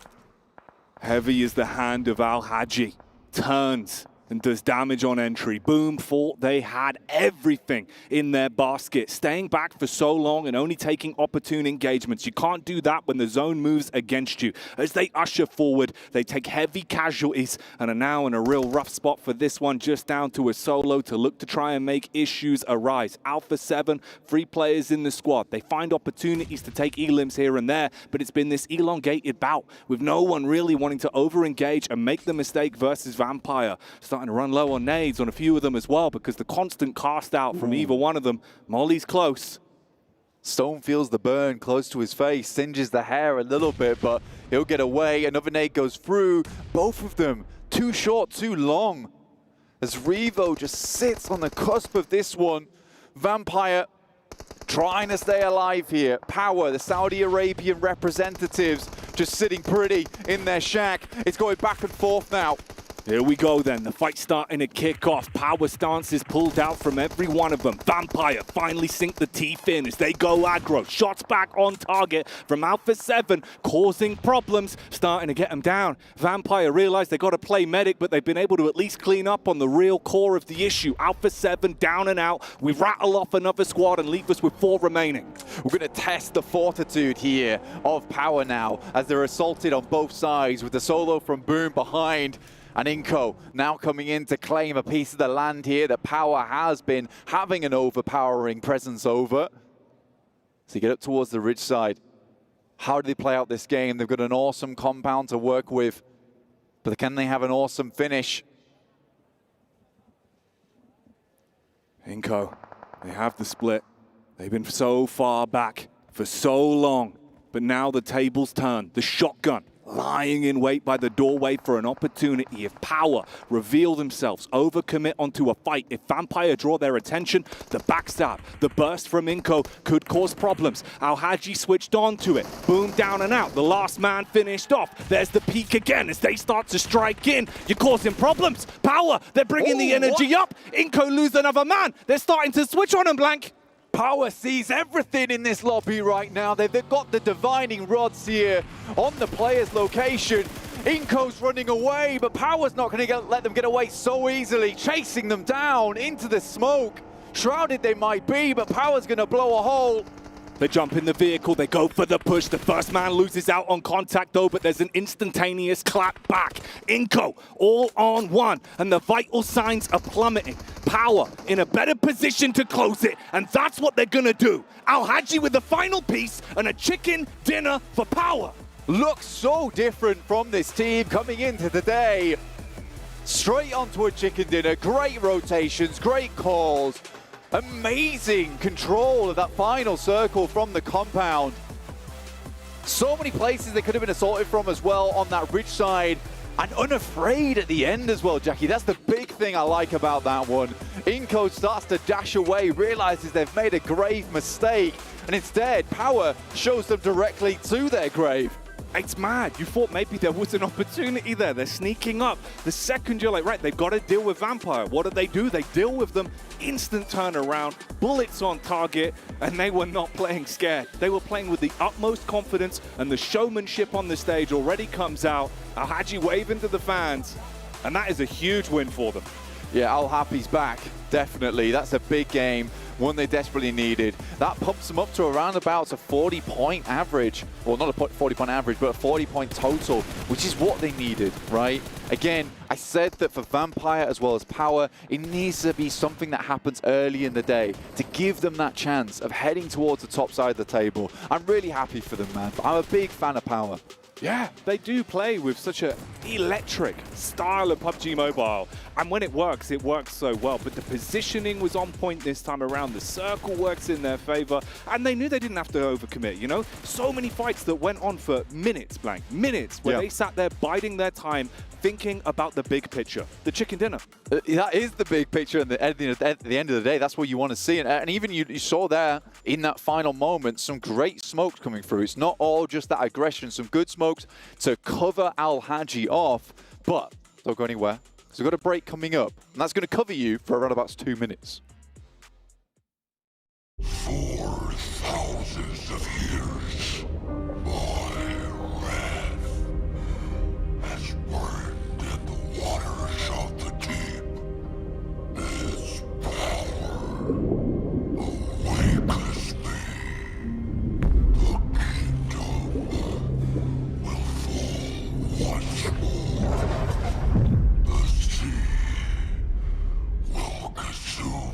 Heavy is the hand of Alhaji. Turns and does damage on entry. Boom thought they had everything in their basket. Staying back for so long and only taking opportune engagements. You can't do that when the zone moves against you. As they usher forward, they take heavy casualties and are now in a real rough spot for this one, just down to a solo to look to try and make issues arise. Alpha 7, 3 players in the squad. They find opportunities to take elims here and there, but it's been this elongated bout with no one really wanting to over-engage and make the mistake versus Vampire. Starting to run low on nades on a few of them as well because the constant cast out from either one of them. Molly's close. Stone feels the burn close to his face, singes the hair a little bit, but he'll get away. Another nade goes through. Both of them too short, too long. As Revo just sits on the cusp of this one. Vampire trying to stay alive here. Power, the Saudi Arabian representatives, just sitting pretty in their shack. It's going back and forth now. Here we go then, the fight's starting to kick off. Power stances pulled out from every one of them. Vampire finally sink the teeth in as they go aggro. Shots back on target from Alpha 7, causing problems, starting to get them down. Vampire realize they got to play medic, but they've been able to at least clean up on the real core of the issue. Alpha 7 down and out. We rattle off another squad and leave us with 4 remaining. We're going to test the fortitude here of Power now as they're assaulted on both sides with the solo from Boom behind. And Inco now coming in to claim a piece of the land here that Power has been having an overpowering presence over. So you get up towards the ridge side. How do they play out this game? They've got an awesome compound to work with, but can they have an awesome finish? Inco, they have the split. They've been so far back for so long, but now the tables turn. The shotgun lying in wait by the doorway for an opportunity. If Power reveal themselves, overcommit onto a fight, if Vampire draw their attention, the backstab, the burst from Inco could cause problems. Al-Haji switched onto it, boom, down and out. The last man finished off. There's the peak again as they start to strike in. You're causing problems. Power, they're bringing the energy up. Inco lose another man. They're starting to switch on him, Blank. Power sees everything in this lobby right now. They've got the divining rods here on the player's location. Inco's running away, but Power's not going to let them get away so easily, chasing them down into the smoke. Shrouded they might be, but Power's going to blow a hole. They jump in the vehicle, they go for the push. The first man loses out on contact though, but there's an instantaneous clap back. Inco, all on one, and the vital signs are plummeting. Power in a better position to close it, and that's what they're gonna do. Al-Haji with the final piece and a chicken dinner for Power. Looks so different from this team coming into the day. Straight onto a chicken dinner, great rotations, great calls. Amazing control of that final circle from the compound. So many places they could have been assaulted from as well on that ridge side. And unafraid at the end as well, Jackie. That's the big thing I like about that one. Inco starts to dash away, realizes they've made a grave mistake. And instead, Power shows them directly to their grave. It's mad. You thought maybe there was an opportunity there. They're sneaking up. The second you're like, right, they've got to deal with Vampire. What do? They deal with them. Instant turnaround, bullets on target, and they were not playing scared. They were playing with the utmost confidence, and the showmanship on the stage already comes out. Al-Haji waving to the fans, and that is a huge win for them. Yeah, Al-Hafi's back, definitely. That's a big game, one they desperately needed. That pumps them up to around about a 40-point average. Well, not a 40-point average, but a 40-point total, which is what they needed, right? Again, I said that for Vampire as well as Power, it needs to be something that happens early in the day to give them that chance of heading towards the top side of the table. I'm really happy for them, man. I'm a big fan of Power. Yeah, they do play with such an electric style of PUBG Mobile. And when it works so well. But the positioning was on point this time around. The circle works in their favor. And they knew they didn't have to overcommit, you know? So many fights that went on for minutes, Blank. Minutes, where they sat there biding their time, thinking about the big picture, the chicken dinner. That is the big picture, and at the end of the day, that's what you want to see. And even you saw there, in that final moment, some great smokes coming through. It's not all just that aggression, some good smokes to cover Al-Haji off, but don't go anywhere. So we've got a break coming up, and that's going to cover you for around about 2 minutes. 4,000 of years, my wrath has burned in the waters of the deep. Its power awakens me. The kingdom will fall once more. The sea will consume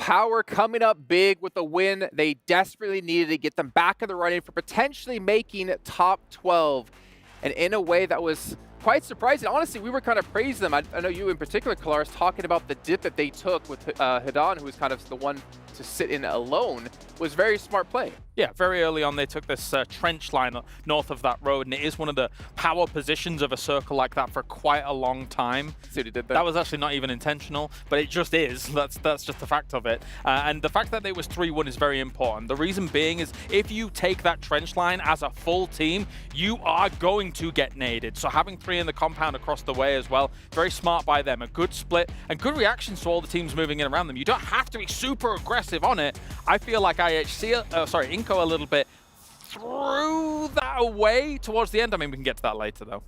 Power coming up big with a win they desperately needed to get them back in the running for potentially making top 12. And in a way that was quite surprising. Honestly, we were kind of praising them. I know you in particular, Kalaris, talking about the dip that they took with Hidan, who was kind of the one to sit in alone, was very smart play. Yeah, very early on they took this trench line north of that road, and it is one of the power positions of a circle like that for quite a long time. See what he did there? That was actually not even intentional, but it just is. That's just the fact of it. And the fact that it was 3-1 is very important. The reason being is if you take that trench line as a full team, you are going to get naded. So having 3 in the compound across the way as well, very smart by them. A good split and good reactions to all the teams moving in around them. You don't have to be super aggressive on it. I feel like Inco a little bit threw that away towards the end. I mean, we can get to that later though.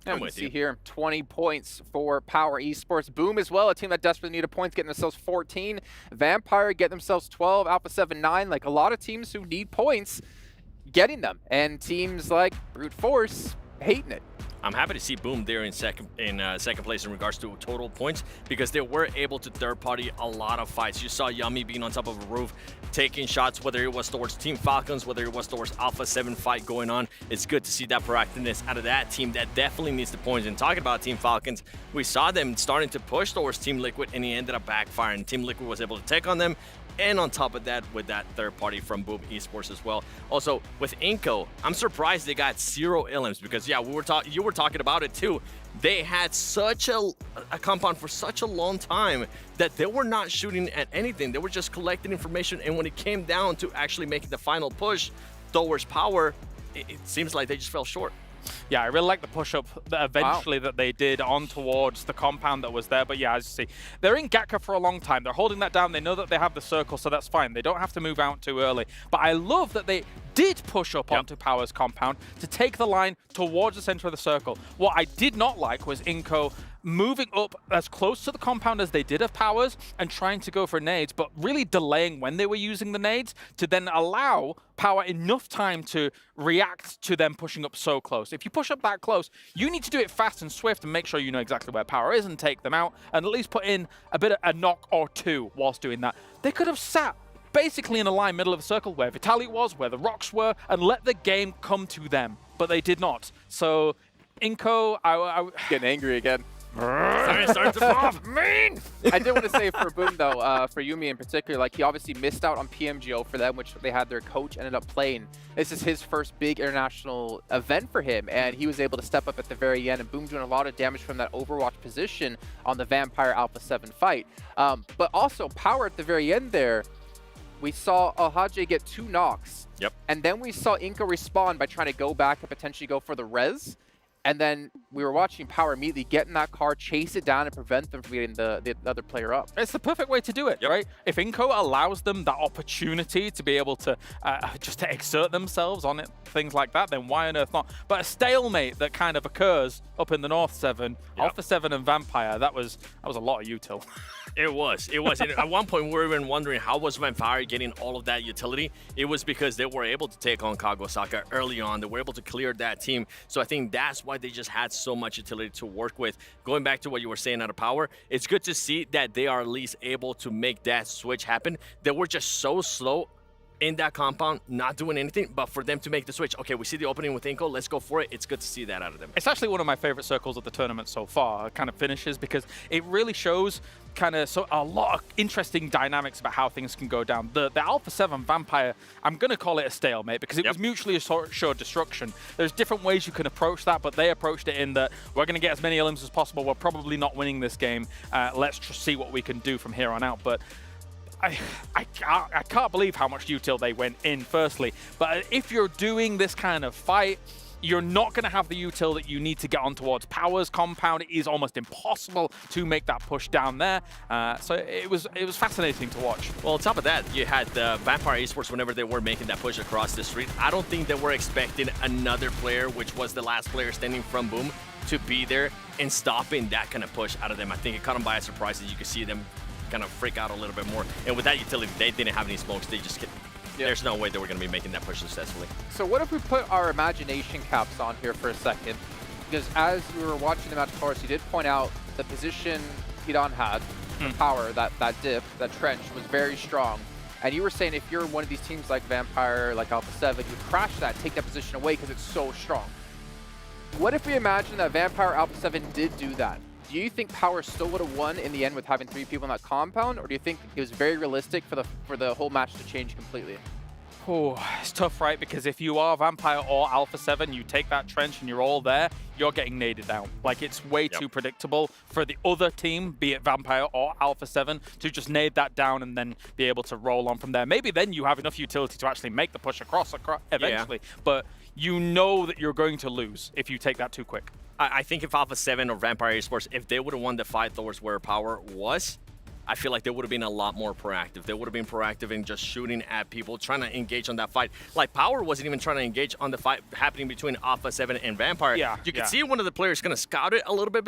And we see here 20 points for Power Esports. Boom as well, a team that desperately needed points, getting themselves 14. Vampire get themselves 12. Alpha 7, 9. Like a lot of teams who need points, getting them. And teams like Brute Force hating it. I'm happy to see Boom there in second place in regards to total points, because they were able to third party a lot of fights. You saw Yummy being on top of a roof, taking shots, whether it was towards Team Falcons, whether it was towards Alpha 7 fight going on. It's good to see that proactiveness out of that team that definitely needs the points. And talking about Team Falcons, we saw them starting to push towards Team Liquid, and he ended up backfiring. Team Liquid was able to take on them. And on top of that, with that third party from Boom Esports as well. Also, with Inco, I'm surprised they got 0 elims, because yeah, you were talking about it too. They had such a compound for such a long time that they were not shooting at anything. They were just collecting information, and when it came down to actually making the final push towards Power, it seems like they just fell short. Yeah, I really like the push-up that eventually that they did on towards the compound that was there. But yeah, as you see, they're in Gatka for a long time. They're holding that down. They know that they have the circle, so that's fine. They don't have to move out too early. But I love that they did push up onto Power's compound to take the line towards the center of the circle. What I did not like was Inco moving up as close to the compound as they did of Powers and trying to go for nades, but really delaying when they were using the nades to then allow Power enough time to react to them pushing up so close. If you push up that close, you need to do it fast and swift and make sure you know exactly where Power is and take them out, and at least put in a bit of a knock or two whilst doing that. They could have sat basically in a line middle of the circle where Vitaly was, where the rocks were, and let the game come to them, but they did not. So Inco, I getting angry again. Starting to pop. Mean! I did want to say for Boom though, for Yumi in particular, like he obviously missed out on PMGO for them, which they had their coach ended up playing. This is his first big international event for him, and he was able to step up at the very end, and Boom doing a lot of damage from that Overwatch position on the Vampire Alpha 7 fight. But also Power at the very end there, we saw Alhaje get 2 knocks. Yep. And then we saw Inca respawn by trying to go back and potentially go for the res. And then we were watching Power immediately get in that car, chase it down, and prevent them from getting the other player up. It's the perfect way to do it, right? If Inco allows them that opportunity to be able to just to exert themselves on it, things like that, then why on earth not? But a stalemate that kind of occurs up in the North 7, Alpha 7 and Vampire, that was a lot of util. It was. And at one point, we were even wondering how was Vampire getting all of that utility. It was because they were able to take on Kagosaka early on. They were able to clear that team. So I think that's why they just had so much utility to work with. Going back to what you were saying out of Power, it's good to see that they are at least able to make that switch happen. They were just so slow in that compound, not doing anything, but for them to make the switch, okay, we see the opening with Inco, let's go for it. It's good to see that out of them. It's actually one of my favorite circles of the tournament so far, kind of finishes, because it really shows kind of a lot of interesting dynamics about how things can go down. The Alpha 7 Vampire, I'm going to call it a stalemate because it was mutually assured destruction. There's different ways you can approach that, but they approached it in that we're going to get as many elims as possible. We're probably not winning this game. Let's just see what we can do from here on out. But I can't believe how much util they went in, firstly. But if you're doing this kind of fight, you're not going to have the util that you need to get on towards Power's compound. It is almost impossible to make that push down there. So it was fascinating to watch. Well, on top of that, you had the Vampire Esports whenever they were making that push across the street. I don't think they were expecting another player, which was the last player standing from Boom, to be there and stopping that kind of push out of them. I think it caught them by a surprise, as you could see them kind of freak out a little bit more. And with that utility, they didn't have any smokes. They just there's no way they were going to be making that push successfully. So what if we put our imagination caps on here for a second? Because as we were watching the match, of course, you did point out the position Hidan had Power, that dip, that trench was very strong. And you were saying if you're one of these teams like Vampire, like Alpha 7, you crash that, take that position away because it's so strong. What if we imagine that Vampire Alpha 7 did do that? Do you think Power still would have won in the end with having 3 people in that compound, or do you think it was very realistic for the whole match to change completely? Oh, it's tough, right? Because if you are Vampire or Alpha 7, you take that trench and you're all there, you're getting naded down. Like, it's way too predictable for the other team, be it Vampire or Alpha 7, to just nade that down and then be able to roll on from there. Maybe then you have enough utility to actually make the push across eventually, but you know that you're going to lose if you take that too quick. I think if Alpha 7 or Vampire Esports, if they would have won the fight towards where Power was, I feel like they would have been a lot more proactive. They would have been proactive in just shooting at people, trying to engage on that fight. Like, Power wasn't even trying to engage on the fight happening between Alpha 7 and Vampire. Yeah, you could see one of the players going to scout it a little bit,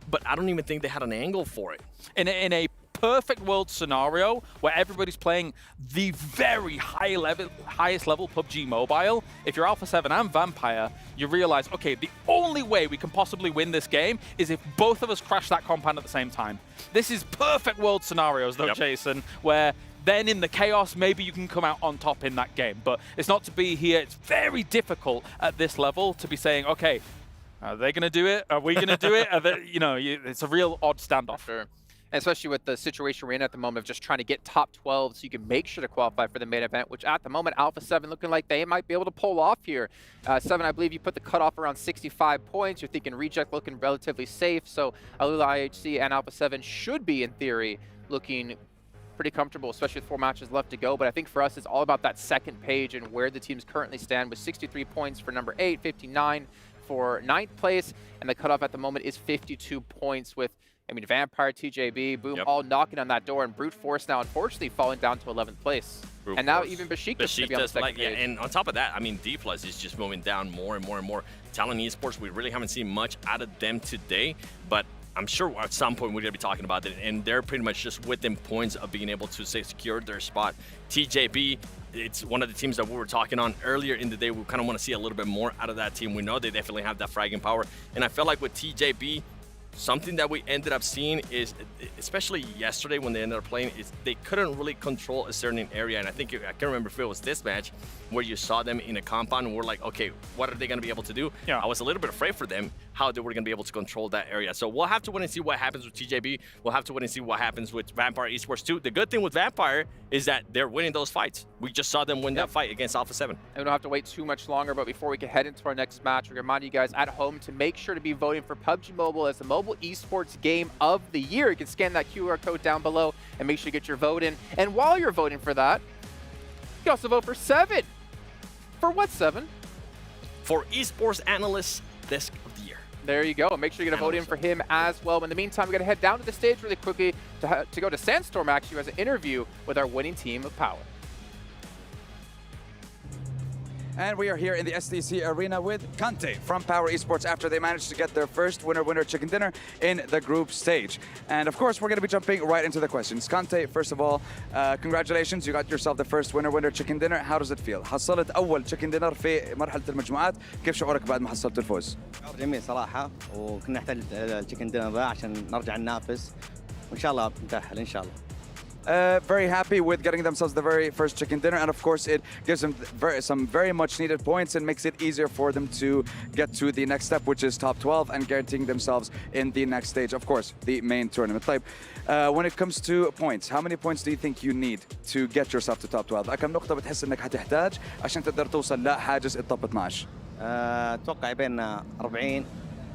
but I don't even think they had an angle for it. In a perfect world scenario where everybody's playing the very highest level PUBG Mobile, if you're Alpha 7 and Vampire, you realize, okay, the only way we can possibly win this game is if both of us crash that compound at the same time. This is perfect world scenarios, though, Jason, where then in the chaos, maybe you can come out on top in that game. But it's not to be here. It's very difficult at this level to be saying, okay, are they going to do it? Are we going to do it? It's a real odd standoff. Sure. Especially with the situation we're in at the moment of just trying to get top 12 so you can make sure to qualify for the main event, which at the moment, Alpha 7 looking like they might be able to pull off here. 7, I believe you put the cutoff around 65 points. You're thinking Reject looking relatively safe, so Alula IHC and Alpha 7 should be, in theory, looking pretty comfortable, especially with 4 matches left to go. But I think for us, it's all about that second page and where the teams currently stand with 63 points for number 8, 59 for 9th place, and the cutoff at the moment is 52 points with Vampire, TJB, Boom, all knocking on that door, and Brute Force now, unfortunately, falling down to 11th place. And now even Besiktas going to be on the second page. And on top of that, D+ is just moving down more and more and more. Talon Esports, we really haven't seen much out of them today, but I'm sure at some point we're going to be talking about it, and they're pretty much just within points of being able to secure their spot. TJB, it's one of the teams that we were talking on earlier in the day. We kind of want to see a little bit more out of that team. We know they definitely have that fragging power, and I felt like with TJB, something that we ended up seeing is, especially yesterday when they ended up playing, is they couldn't really control a certain area. And I think, I can't remember if it was this match where you saw them in a compound and we're like, okay, what are they going to be able to do? Yeah. I was a little bit afraid for them, how they were going to be able to control that area. So we'll have to wait and see what happens with TJB. We'll have to wait and see what happens with Vampire Esports too. The good thing with Vampire is that they're winning those fights. We just saw them win that fight against Alpha 7. And we don't have to wait too much longer, but before we can head into our next match, we remind you guys at home to make sure to be voting for PUBG Mobile as the mobile esports game of the year. You can scan that QR code down below and make sure you get your vote in. And while you're voting for that, you can also vote for 7. For what, 7? For Esports Analyst Disc of the Year. There you go. Make sure you get a vote in for him as well. But in the meantime, we're going to head down to the stage really quickly to go to Sandstorm, actually, as an interview with our winning team of Power. And we are here in the STC Arena with Kante from Power Esports after they managed to get their first winner chicken dinner in the group stage. And of course, we're going to be jumping right into the questions. Kante, first of all, congratulations. You got yourself the first winner chicken dinner. How does it feel? حصلت أول chicken dinner في مرحلة المجموعات. كيف شعورك بعد ما حصلت الفوز؟ جميل صراحة، وكنا نحتاج الchicken dinner ذا عشان نرجع ننافس وإن شاء الله نتأهل إن شاء الله. Very happy with getting themselves the very first chicken dinner, and of course it gives them some very much needed points and makes it easier for them to get to the next step, which is top 12 and guaranteeing themselves in the next stage, of course, the main tournament. When it comes to points, how many points do you think you need to get yourself to top 12? كم نقطة بتحس انك هتحتاج عشان تقدر توصل لحاجز التوب 12؟ اتوقع بين 40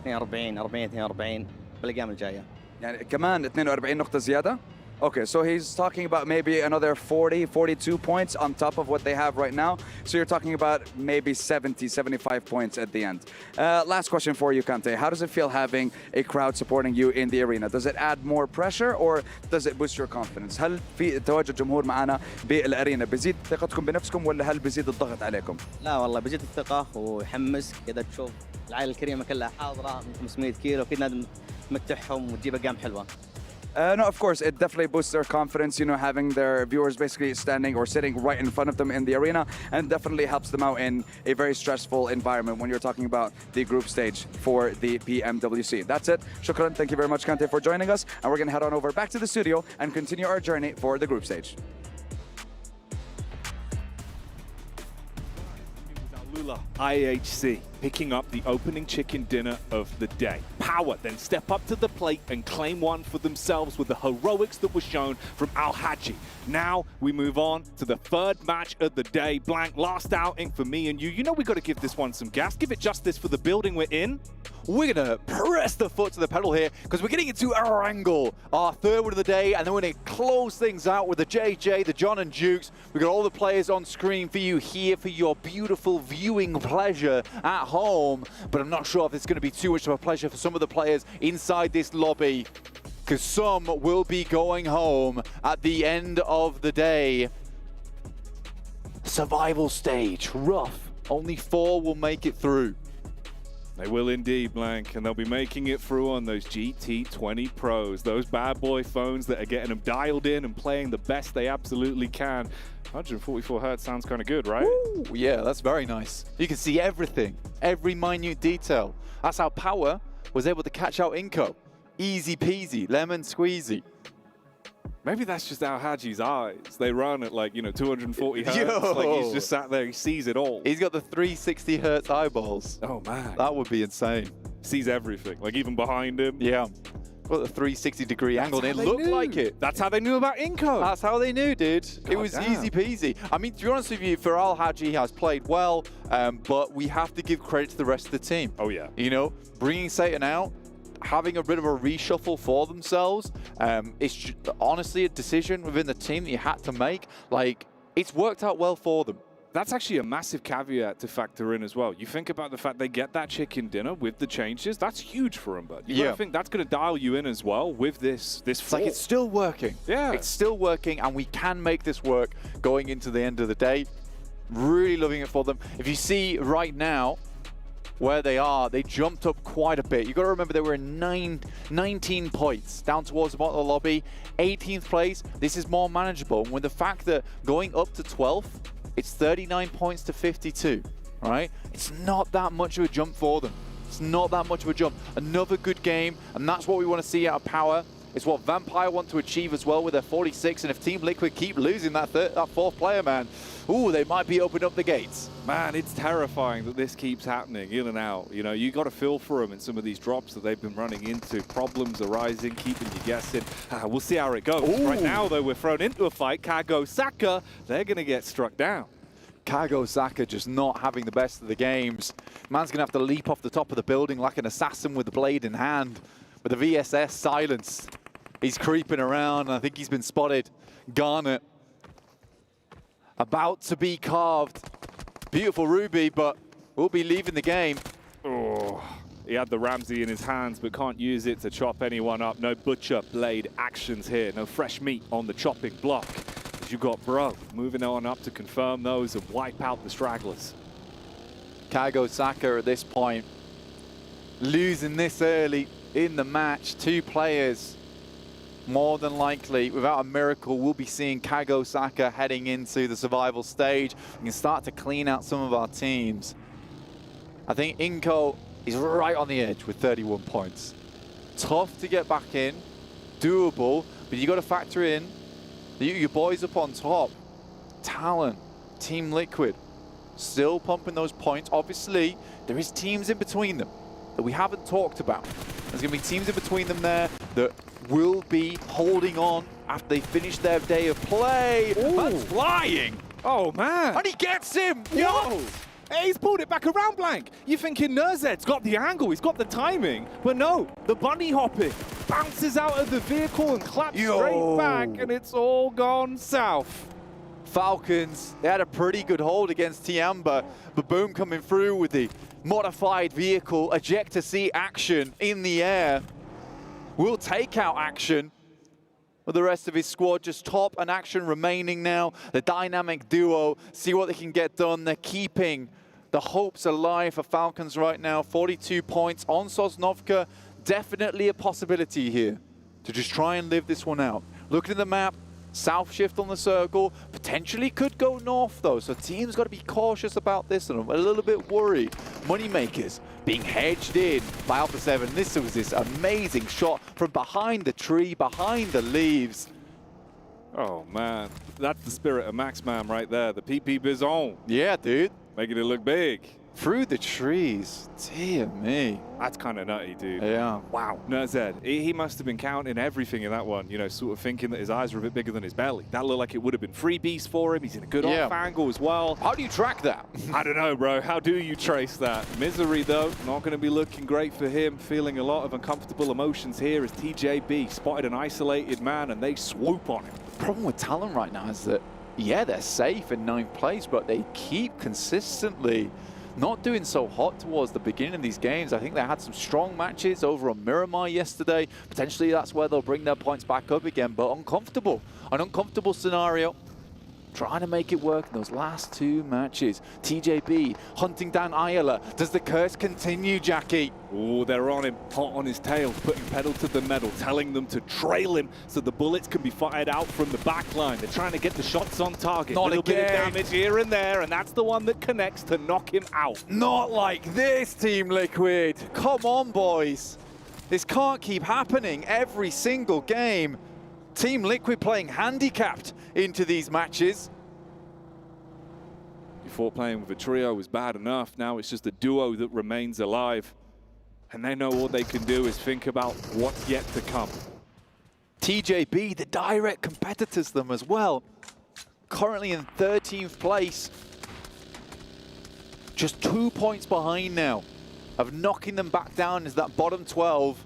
42 بالايام الجاية. يعني كمان 42 نقطة زيادة؟ Okay, so he's talking about maybe another 40, 42 points on top of what they have right now. So you're talking about maybe 70, 75 points at the end. Last question for you, Kante. How does it feel having a crowd supporting you in the arena? Does it add more pressure or does it boost your confidence? هل في تواجد جمهور معنا بالارينا بيزيد ثقتكم بنفسكم ولا هل بيزيد الضغط عليكم؟ لا والله بيزيد الثقة ويحمسك كذا تشوف العائلة الكريمة كلها حاضرة 500 كيلو كذا نمتعهم وتجيب أرقام حلوة. No, of course, it definitely boosts their confidence, you know, having their viewers basically standing or sitting right in front of them in the arena, and definitely helps them out in a very stressful environment when you're talking about the group stage for the PMWC. That's it. Shukran, thank you very much, Kante, for joining us, and we're going to head on over back to the studio and continue our journey for the group stage. IHC picking up the opening chicken dinner of the day. Power then step up to the plate and claim one for themselves with the heroics that was shown from Al Haji. Now we move on to the third match of the day. Blank, last outing for me and you. You know we got to give this one some gas. Give it justice for the building we're in. We're going to press the foot to the pedal here because we're getting into our angle, our third one of the day, and then we're going to close things out with the JJ, the John and Jukes. We've got all the players on screen for you here for your beautiful viewing pleasure at home, but I'm not sure if it's going to be too much of a pleasure for some of the players inside this lobby because some will be going home at the end of the day. Survival stage, rough. Only 4 will make it through. They will indeed, Blank, and they'll be making it through on those GT20 Pros, those bad boy phones that are getting them dialed in and playing the best they absolutely can. 144 hertz sounds kind of good, right? Ooh, yeah, that's very nice. You can see everything, every minute detail. That's how Power was able to catch out Inko. Easy peasy, lemon squeezy. Maybe that's just Al Haji's eyes. They run at like, 240 hertz. Yo. Like he's just sat there, he sees it all. He's got the 360 hertz eyeballs. Oh man. That would be insane. Sees everything, like even behind him. Yeah. Got the 360-degree angle, and it looked like it. That's how they knew about Inko. That's how they knew, dude. God it was damn. easy peasy. I mean, to be honest with you, for Al Haji, he has played well, but we have to give credit to the rest of the team. Oh, yeah. You know, bringing Satan out, having a bit of a reshuffle for themselves, it's honestly a decision within the team that you had to make. Like, it's worked out well for them. That's actually a massive caveat to factor in as well. You think about the fact they get that chicken dinner with the changes. That's huge for them, bud. You gotta think that's going to dial you in as well with this It's like it's still working. Yeah. It's still working, and we can make this work going into the end of the day. Really loving it for them. If you see right now where they are, they jumped up quite a bit. You got to remember they were in 19 points down towards the bottom of the lobby. 18th place. This is more manageable. And with the fact that going up to 12th, it's 39 points to 52, right? It's not that much of a jump for them. It's not that much of a jump. Another good game, and that's what we want to see out of Power. It's what Vampire want to achieve as well with their 46, and if Team Liquid keep losing that fourth player, man, ooh, they might be opening up the gates. Man, it's terrifying that this keeps happening in and out. You know, you got to feel for them in some of these drops that they've been running into. Problems arising, keeping you guessing. We'll see how it goes. Ooh. Right now, though, we're thrown into a fight. Kago Saka, they're going to get struck down. Kago Saka just not having the best of the games. Man's going to have to leap off the top of the building like an assassin with the blade in hand. But the VSS silence. He's creeping around, and I think he's been spotted. Garnet about to be carved. Beautiful Ruby, but will be leaving the game. Oh, he had the Ramsey in his hands, but can't use it to chop anyone up. No butcher blade actions here. No fresh meat on the chopping block. As you got Bro moving on up to confirm those and wipe out the stragglers. Kago Saka at this point losing this early in the match. 2 players. More than likely, without a miracle, we'll be seeing Kago Saka heading into the survival stage. We can start to clean out some of our teams. I think Inko is right on the edge with 31 points. Tough to get back in, doable, but you got to factor in your boys up on top. Talent, Team Liquid, still pumping those points. Obviously, there is teams in between them that we haven't talked about. There's going to be teams in between them there that will be holding on after they finish their day of play. That's flying. Oh, man. And he gets him. Yo! Hey, he's pulled it back around, Blank. You're thinking Nerzed's got the angle, he's got the timing. But no, the bunny hopping bounces out of the vehicle and claps straight back, and it's all gone south. Falcons, they had a pretty good hold against Tiamba, but Boom coming through with the modified vehicle, ejector seat action in the air. Will take out action. But the rest of his squad just top and action remaining now. The dynamic duo, see what they can get done. They're keeping the hopes alive for Falcons right now. 42 points on Sosnovka. Definitely a possibility here to just try and live this one out. Looking at the map, south shift on the circle, potentially could go north though, so teams got to be cautious about this, and I'm a little bit worried. Moneymakers being hedged in by Alpha 7. This was this amazing shot from behind the tree, behind the leaves. Oh man, that's the spirit of Maxman right there. The PP Bison. Yeah, dude. Making it look big. Through the trees. Dear me. That's kind of nutty, dude. Yeah. Wow. Nurzed, he must have been counting everything in that one, you know, sort of thinking that his eyes were a bit bigger than his belly. That looked like it would have been freebies for him. He's in a good off angle as well. How do you track that? I don't know, bro. How do you trace that? Misery, though, not going to be looking great for him. Feeling a lot of uncomfortable emotions here as TJB spotted an isolated man and they swoop on him. The problem with Talon right now is that, yeah, they're safe in 9th place, but they keep consistently not doing so hot towards the beginning of these games. I think they had some strong matches over on Miramar yesterday. Potentially that's where they'll bring their points back up again, but uncomfortable. An uncomfortable scenario. Trying to make it work in those last 2 matches. TJB hunting down Ayala. Does the curse continue, Jackie? Oh, they're on him, hot on his tail, putting pedal to the metal, telling them to trail him so the bullets can be fired out from the back line. They're trying to get the shots on target. Not a little bit of again. damage here and there, and that's the one that connects to knock him out. Not like this, Team Liquid. Come on, boys. This can't keep happening every single game. Team Liquid playing handicapped into these matches. Before playing with a trio was bad enough. Now it's just a duo that remains alive. And they know all they can do is think about what's yet to come. TJB, the direct competitors to them as well. Currently in 13th place. Just 2 points behind now of knocking them back down into that bottom 12.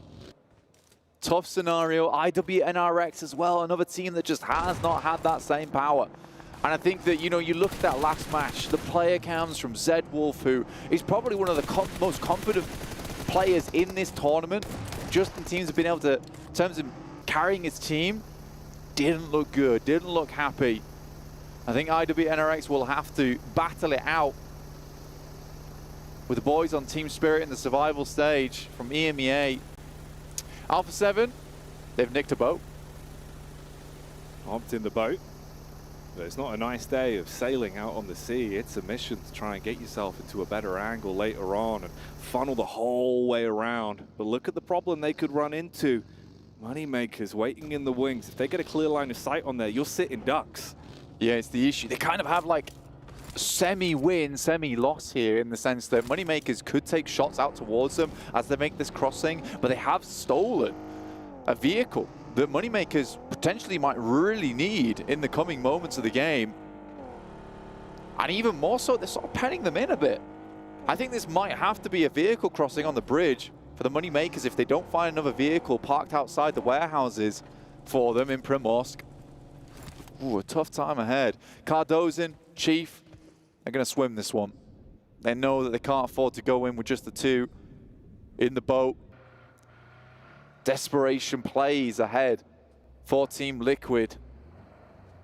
Tough scenario. IWNRX as well, another team that just has not had that same power. And I think that, you know, you look at that last match, the player cams from Zed Wolf, who is probably one of the most confident players in this tournament, just in teams have been able to, in terms of carrying his team, didn't look good, didn't look happy. I think IWNRX will have to battle it out with the boys on Team Spirit in the survival stage from EMEA. Alpha 7, they've nicked a boat. Hopped in the boat. But it's not a nice day of sailing out on the sea. It's a mission to try and get yourself into a better angle later on and funnel the whole way around. But look at the problem they could run into. Moneymakers waiting in the wings. If they get a clear line of sight on there, you're sitting ducks. Yeah, it's the issue. They kind of have like semi-win, semi-loss here in the sense that Moneymakers could take shots out towards them as they make this crossing, but they have stolen a vehicle that Moneymakers potentially might really need in the coming moments of the game. And even more so, they're sort of penning them in a bit. I think this might have to be a vehicle crossing on the bridge for the Moneymakers if they don't find another vehicle parked outside the warehouses for them in Primorsk. Ooh, a tough time ahead. Cardozin, Chief, they're going to swim this one. They know that they can't afford to go in with just the 2 in the boat. Desperation plays ahead for Team Liquid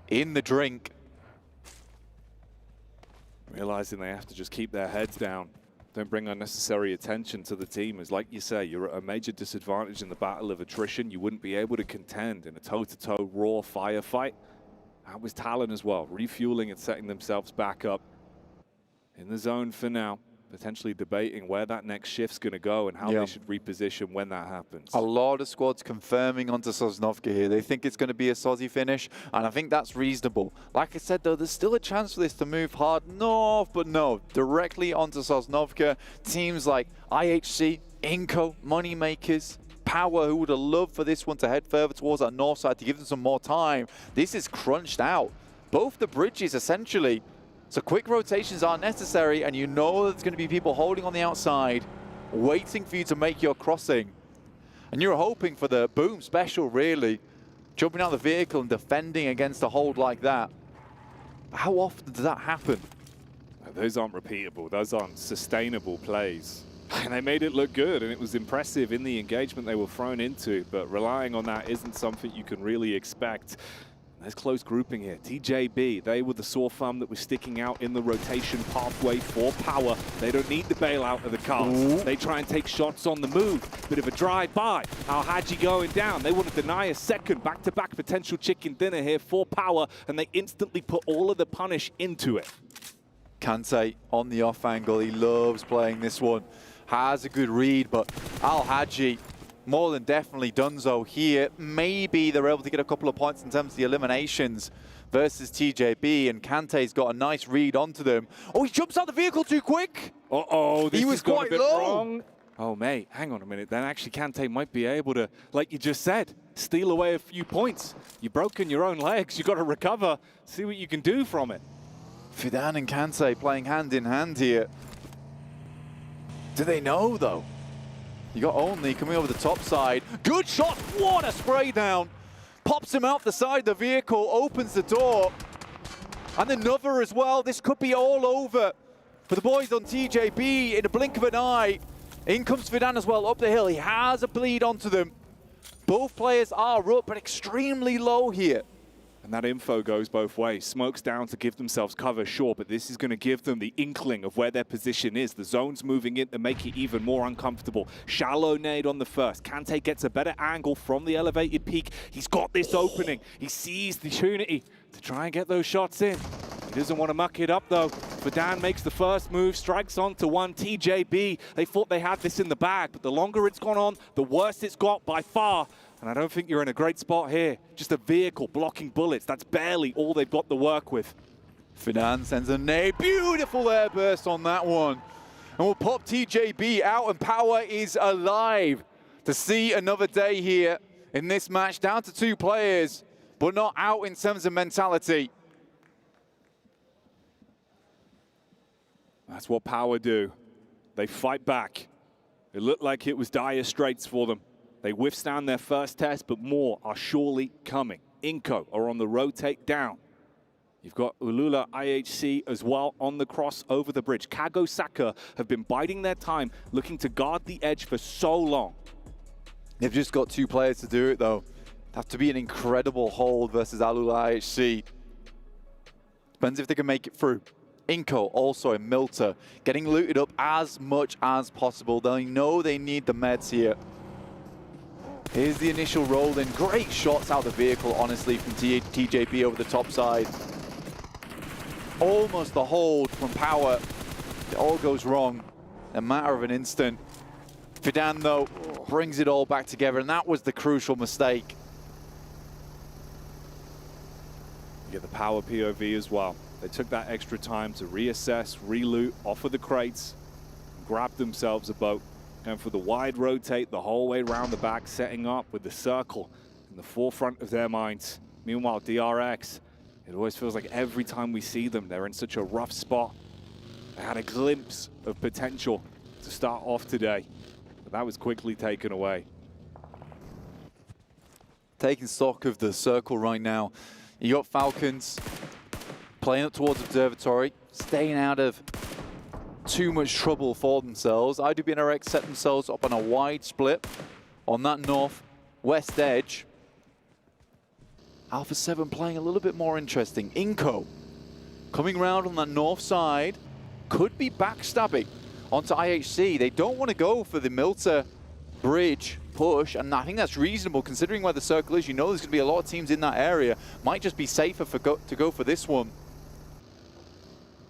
in the drink. Realizing they have to just keep their heads down. Don't bring unnecessary attention to the team. As like you say, you're at a major disadvantage in the battle of attrition. You wouldn't be able to contend in a toe-to-toe raw firefight. That was Talon as well, refueling and setting themselves back up in the zone for now, potentially debating where that next shift's going to go and how they should reposition when that happens. A lot of squads confirming onto Sosnovka here. They think it's going to be a Sozzy finish, and I think that's reasonable. Like I said, though, there's still a chance for this to move hard north, but no, directly onto Sosnovka. Teams like IHC, Inco, Moneymakers, Power, who would have loved for this one to head further towards that north side to give them some more time. This is crunched out. Both the bridges, essentially. So quick rotations are necessary, and you know there's going to be people holding on the outside, waiting for you to make your crossing. And you're hoping for the boom special, really. Jumping out of the vehicle and defending against a hold like that. How often does that happen? Those aren't repeatable. Those aren't sustainable plays. And they made it look good, and it was impressive in the engagement they were thrown into, but relying on that isn't something you can really expect There's close grouping here. TJB, they were the sore thumb that was sticking out in the rotation pathway for power. They don't need the bailout of the cars. They try and take shots on the move. Bit of a drive-by. Al-Haji going down. They want to deny a second back-to-back potential chicken dinner here for power, and they instantly put all of the punish into it. Kante on the off angle. He loves playing this one. Has a good read, but Al-Haji more than definitely donezo here. Maybe they're able to get a couple of points in terms of the eliminations versus TJB, and Kante's got a nice read onto them. Oh, he jumps out the vehicle too quick. Uh-oh, this he was has gone quite a bit low. wrong. Oh, mate, hang on a minute. Then actually Kante might be able to, like you just said, steal away a few points. You've broken your own legs. You've got to recover, see what you can do from it. Fidan and Kante playing hand in hand here. Do they know, though? You got Only coming over the top side. Good shot. What a spray down. Pops him out the side of the vehicle, opens the door. And another as well. This could be all over for the boys on TJB in a blink of an eye. In comes Fidan as well up the hill. He has a bleed onto them. Both players are up, but extremely low here. And that info goes both ways. Smoke's down to give themselves cover, sure, but this is going to give them the inkling of where their position is. The zone's moving in to make it even more uncomfortable. Shallow nade on the first. Kante gets a better angle from the elevated peak. He's got this opening. He sees the opportunity to try and get those shots in. He doesn't want to muck it up, though. Fidan makes the first move, strikes onto one. TJB, they thought they had this in the bag, but the longer it's gone on, the worse it's got by far. And I don't think you're in a great spot here. Just a vehicle blocking bullets. That's barely all they've got to work with. Fidan sends a nade. Beautiful airburst on that one. And we'll pop TJB out, and power is alive to see another day here in this match. Down to 2 players, but not out in terms of mentality. That's what power do. They fight back. It looked like it was dire straits for them. They withstand their first test, but more are surely coming. Inco are on the rotate down. You've got Ulula IHC as well on the cross over the bridge. Kago Saka have been biding their time, looking to guard the edge for so long. They've just got 2 players to do it, though. Have to be an incredible hold versus Ulula IHC. Depends if they can make it through. Inco also in Milta, getting looted up as much as possible. They know they need the meds here. Here's the initial roll in. Great shots out of the vehicle, honestly, from TJB over the top side. Almost the hold from power. It all goes wrong in a matter of an instant. Fidan, though, brings it all back together, and that was the crucial mistake. You get the power POV as well. They took that extra time to reassess, reloot, offer the crates, grab themselves a boat. Going for the wide rotate the whole way around the back, setting up with the circle in the forefront of their minds. Meanwhile, DRX, it always feels like every time we see them, they're in such a rough spot. They had a glimpse of potential to start off today, but that was quickly taken away. Taking stock of the circle right now. You got Falcons playing up towards Observatory, staying out of too much trouble for themselves. IWB and RX set themselves up on a wide split on that northwest edge. Alpha 7 playing a little bit more interesting. Inco coming around on that north side, could be backstabbing onto IHC. They don't want to go for the Milta bridge push, and I think that's reasonable considering where the circle is. You know there's going to be a lot of teams in that area. Might just be safer to go for this one.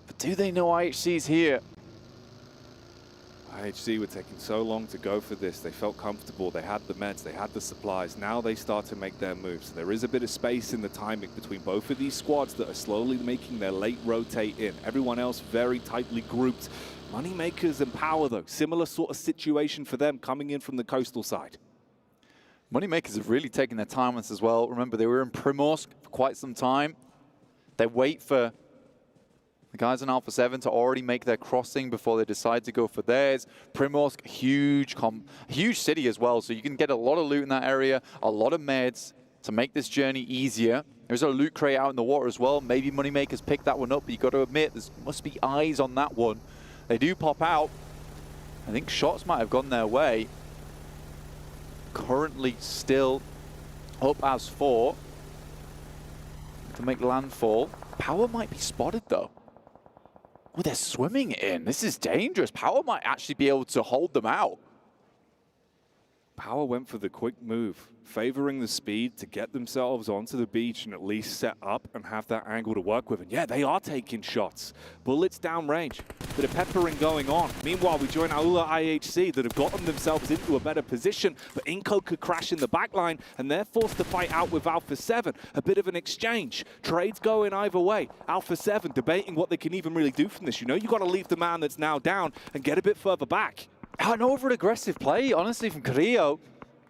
But do they know IHC's here? IHC were taking so long to go for this. They felt comfortable. They had the meds. They had the supplies. Now they start to make their moves. There is a bit of space in the timing between both of these squads that are slowly making their late rotate in. Everyone else very tightly grouped. Moneymakers and Power, though, similar sort of situation for them coming in from the coastal side. Moneymakers have really taken their time on this as well. Remember, they were in Primorsk for quite some time. They wait for the guys on Alpha 7 to already make their crossing before they decide to go for theirs. Primorsk, huge city as well, so you can get a lot of loot in that area, a lot of meds to make this journey easier. There's a loot crate out in the water as well. Maybe Moneymakers pick that one up, but you got to admit, there must be eyes on that one. They do pop out. I think shots might have gone their way. Currently still up as 4. to make landfall. Power might be spotted, though. Oh, they're swimming in. This is dangerous. Power might actually be able to hold them out. Power went for the quick move, favoring the speed to get themselves onto the beach and at least set up and have that angle to work with. And yeah, they are taking shots. Bullets downrange. Bit of peppering going on. Meanwhile, we join Aula IHC that have gotten themselves into a better position, but Inco could crash in the backline and they're forced to fight out with Alpha 7. A bit of an exchange. Trades going either way. Alpha 7 debating what they can even really do from this. You know, you got to leave the man that's now down and get a bit further back. An over-aggressive play, honestly, from Carrillo.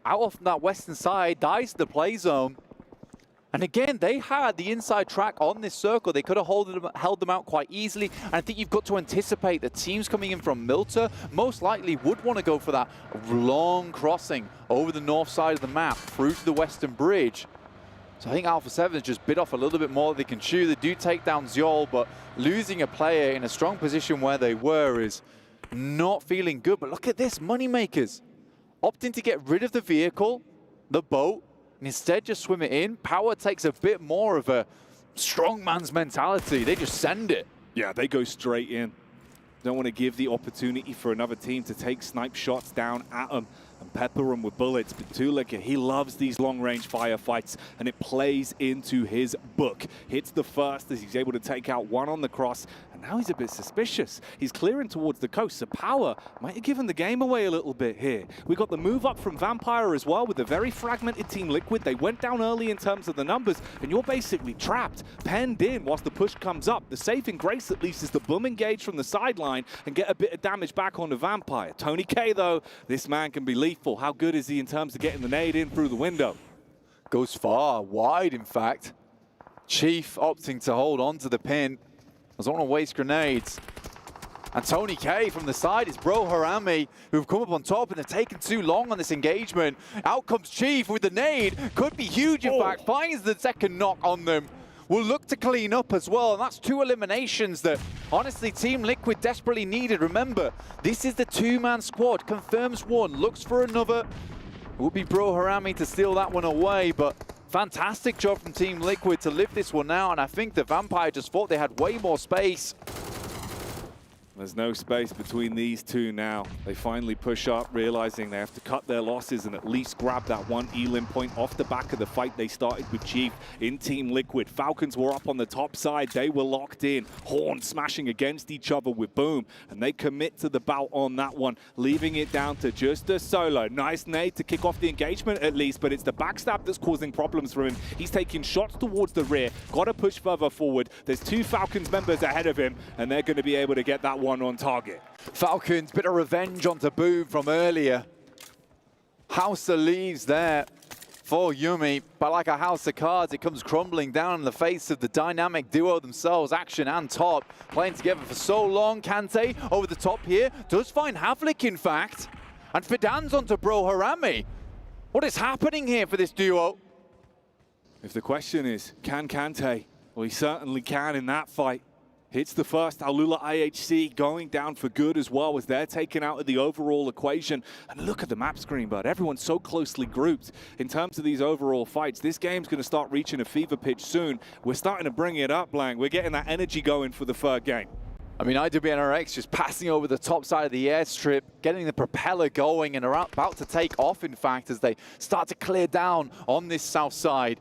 Out off that western side, dies the play zone. And again, they had the inside track on this circle. They could have held them out quite easily. And I think you've got to anticipate the teams coming in from Milta most likely would want to go for that long crossing over the north side of the map through to the western bridge. So I think Alpha 7 has just bit off a little bit more they can chew. They do take down Ziol, but losing a player in a strong position where they were is not feeling good. But look at this, Moneymakers opting to get rid of the vehicle, the boat, and instead just swim it in. Power takes a bit more of a strongman's mentality. They just send it. Yeah, they go straight in. Don't want to give the opportunity for another team to take snipe shots down at them and pepper them with bullets. But Tulika, he loves these long-range firefights, and it plays into his book. Hits the first as he's able to take out one on the cross, and now he's a bit suspicious. He's clearing towards the coast, so Power might have given the game away a little bit here. We got the move up from Vampire as well with a very fragmented Team Liquid. They went down early in terms of the numbers, and you're basically trapped, penned in whilst the push comes up. The saving grace, at least, is the boom engage from the sideline and get a bit of damage back on the Vampire. Tony K, though, this man can be lethal. How good is he in terms of getting the nade in through the window? Goes far, wide, in fact. Chief opting to hold on to the pin. Doesn't want to waste grenades. And Tony K from the side is Bro Harami, who've come up on top and have taken too long on this engagement. Out comes Chief with the nade. Could be huge, in fact. Finds the second knock on them. Will look to clean up as well, and that's 2 eliminations that, honestly, Team Liquid desperately needed. Remember, this is the 2-man squad. Confirms one, looks for another. It would be Bro Harami to steal that one away, but fantastic job from Team Liquid to live this one out, and I think the Vampire just thought they had way more space. There's no space between these two now. They finally push up, realizing they have to cut their losses and at least grab that one elim point off the back of the fight they started with Chief in Team Liquid. Falcons were up on the top side. They were locked in. Horn smashing against each other with Boom. And they commit to the bout on that one, leaving it down to just a solo. Nice nade to kick off the engagement at least, but it's the backstab that's causing problems for him. He's taking shots towards the rear. Got to push further forward. There's 2 Falcons members ahead of him, and they're going to be able to get that one on target. Falcons, bit of revenge onto Boom from earlier. House of Leaves there for Yumi, but like a house of cards, it comes crumbling down in the face of the dynamic duo themselves, Action and Top, playing together for so long. Kante over the top here, does find Havlik, in fact, and Fidan's onto Bro Harami. What is happening here for this duo? If the question is, can Kante? Well, he certainly can in that fight. Hits the first, Alula IHC going down for good as well as they're taken out of the overall equation. And look at the map screen, bud. Everyone's so closely grouped in terms of these overall fights. This game's going to start reaching a fever pitch soon. We're starting to bring it up, Blank. We're getting that energy going for the third game. I mean, IWNRX just passing over the top side of the airstrip, getting the propeller going, and are about to take off, in fact, as they start to clear down on this south side.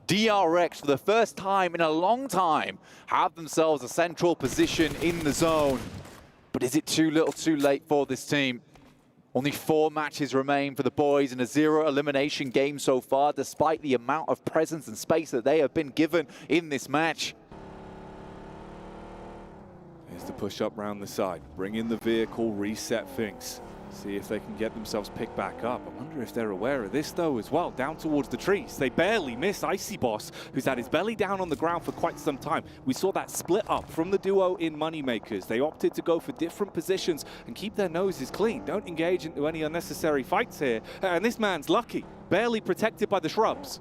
DRX, for the first time in a long time, have themselves a central position in the zone. But is it too little too late for this team? Only 4 matches remain for the boys in a 0 elimination game so far, despite the amount of presence and space that they have been given in this match. Here's the push up round the side. Bring in the vehicle, reset things. See if they can get themselves picked back up. I wonder if they're aware of this, though, as well. Down towards the trees. They barely miss Icy Boss, who's had his belly down on the ground for quite some time. We saw that split up from the duo in Moneymakers. They opted to go for different positions and keep their noses clean. Don't engage into any unnecessary fights here. And this man's lucky. Barely protected by the shrubs.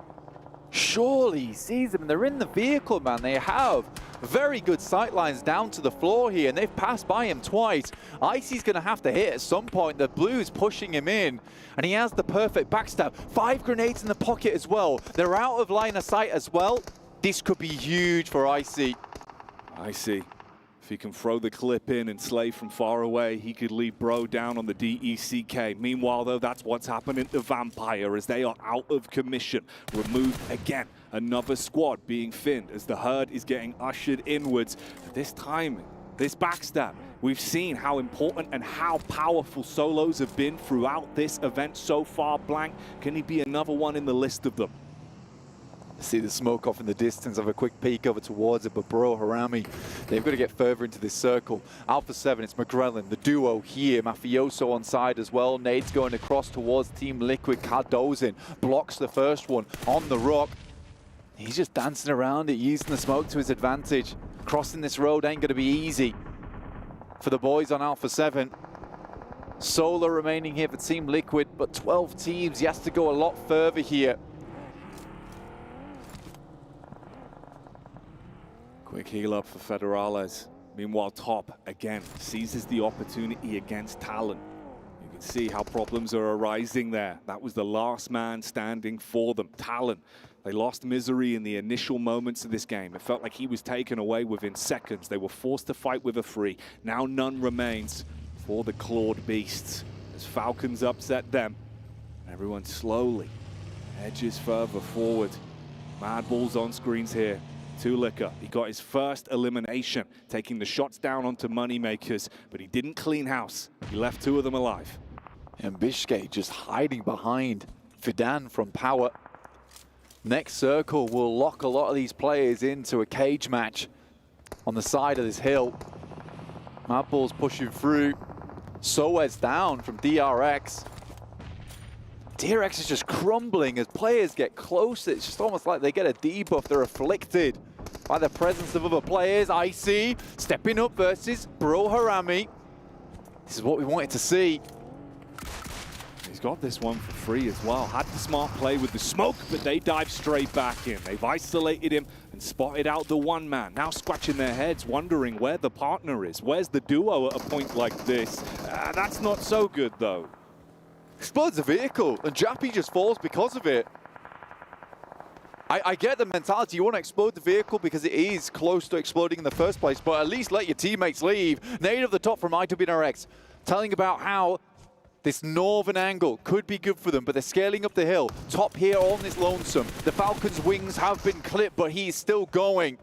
Surely he sees them, and they're in the vehicle, man. They have very good sight lines down to the floor here, and they've passed by him twice. Icy's going to have to hit at some point. The blue's pushing him in, and he has the perfect backstab. 5 grenades in the pocket as well. They're out of line of sight as well. This could be huge for Icy. Icy, if he can throw the clip in and slay from far away, he could leave Bro down on the DECK. Meanwhile, though, that's what's happening to Vampire as they are out of commission. Removed again. Another squad being thinned as the herd is getting ushered inwards. This time, this backstab, we've seen how important and how powerful solos have been throughout this event so far. Blank, can he be another one in the list of them? See the smoke off in the distance, have a quick peek over towards it, but Bro Harami, they've got to get further into this circle. Alpha 7, it's McGrellin, the duo here, Mafioso on side as well. Nade's going across towards Team Liquid. Cardozin blocks the first one on the rock. He's just dancing around it, using the smoke to his advantage. Crossing this road ain't going to be easy for the boys on Alpha 7. Solo remaining here for Team Liquid, but 12 teams. He has to go a lot further here. Quick heal up for Federales. Meanwhile, Top, again, seizes the opportunity against Talon. You can see how problems are arising there. That was the last man standing for them. Talon, they lost Misery in the initial moments of this game. It felt like he was taken away within seconds. They were forced to fight with a free. Now none remains for the Clawed Beasts as Falcons upset them. Everyone slowly edges further forward. Mad Balls on screens here. Tulika, he got his first elimination, taking the shots down onto Moneymakers, but he didn't clean house. He left 2 of them alive. And Bishke just hiding behind Fidan from Power. Next circle will lock a lot of these players into a cage match on the side of this hill. Mad Balls pushing through. Soez down from DRX. DRX is just crumbling as players get closer. It's just almost like they get a debuff. They're afflicted by the presence of other players. Icy stepping up versus Bro Harami. This is what we wanted to see. He's got this one for free as well. Had the smart play with the smoke, but they dive straight back in. They've isolated him and spotted out the one man. Now scratching their heads, wondering where the partner is. Where's the duo at a point like this? That's not so good, though. Explodes the vehicle, and Jappy just falls because of it. I get the mentality, you want to explode the vehicle because it is close to exploding in the first place, but at least let your teammates leave. Nade of the top from IWNRX, telling about how this northern angle could be good for them, but they're scaling up the hill. Top here on this lonesome. The Falcons' wings have been clipped, but he's still going.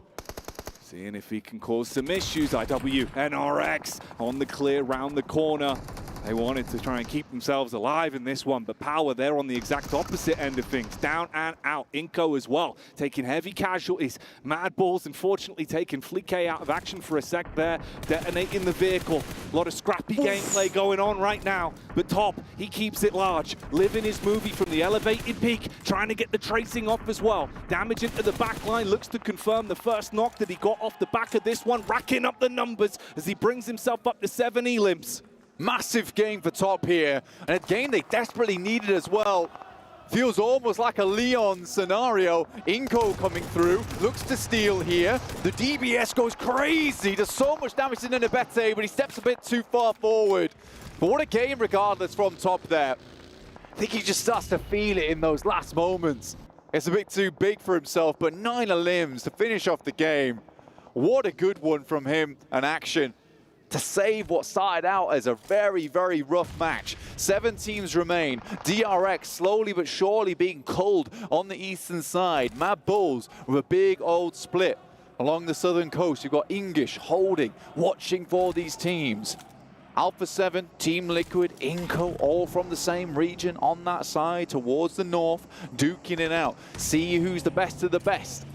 Seeing if he can cause some issues. IWNRX on the clear round the corner. They wanted to try and keep themselves alive in this one, but Power, they're on the exact opposite end of things. Down and out. Inco as well, taking heavy casualties. Mad Balls, unfortunately, taking Fleek out of action for a sec there, detonating the vehicle. A lot of scrappy gameplay going on right now, but Top, he keeps it large. Living his movie from the elevated peak, trying to get the tracing off as well. Damage into the back line, looks to confirm the first knock that he got off the back of this one, racking up the numbers as he brings himself up to 7 elims. Massive game for Top here, and a game they desperately needed as well. Feels almost like a Leon scenario. Inco coming through, looks to steal here. The DBS goes crazy, does so much damage to Nenebete, but he steps a bit too far forward. But what a game regardless from Top there. I think he just starts to feel it in those last moments. It's a bit too big for himself, but 9 limbs to finish off the game. What a good one from him, an action to save what started out as a very, very rough match. 7 teams remain. DRX slowly but surely being culled on the eastern side. Mad Bulls with a big old split along the southern coast. You've got English holding, watching for these teams. Alpha 7, Team Liquid, Inco, all from the same region on that side towards the north, duking it out. See who's the best of the best.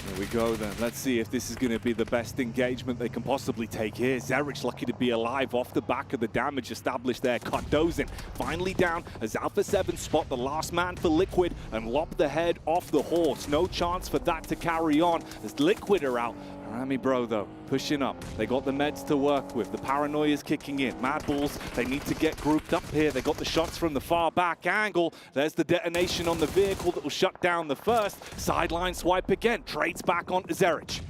There we go then. Let's see if this is going to be the best engagement they can possibly take here. Zerich lucky to be alive off the back of the damage established there. Cardozin finally down as Alpha 7 spot the last man for Liquid and lop the head off the horse. No chance for that to carry on as Liquid are out. Harami Bro though, pushing up. They got the meds to work with. The paranoia's kicking in. Mad Balls, they need to get grouped up here. They got the shots from the far back angle. There's the detonation on the vehicle that will shut down the first. Sideline swipe again. Trades back onto Zerich.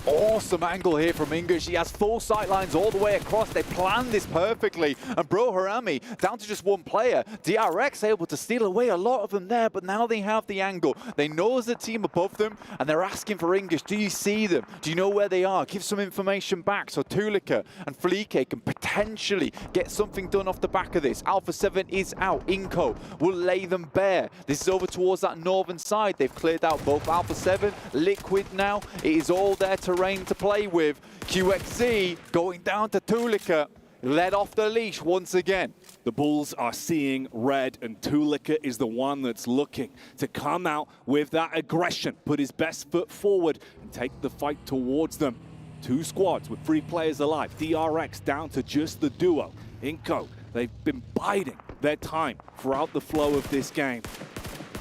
Awesome angle here from English. He has full sight lines all the way across. They planned this perfectly. And Bro Harami down to just one player. DRX able to steal away a lot of them there, but now they have the angle. They know there's a team above them, and they're asking for English. Do you see them? Do you know where they are? Give some information back so Tulika and Fleeke can potentially get something done off the back of this. Alpha 7 is out. Inco will lay them bare. This is over towards that northern side. They've cleared out both Alpha 7, Liquid now. It is all their terrain to play with. QXZ going down to Tulika, let off the leash once again. The Bulls are seeing red, and Tulika is the one that's looking to come out with that aggression, put his best foot forward and take the fight towards them. Two squads with 3 players alive. DRX down to just the duo. Inco, they've been biding their time throughout the flow of this game.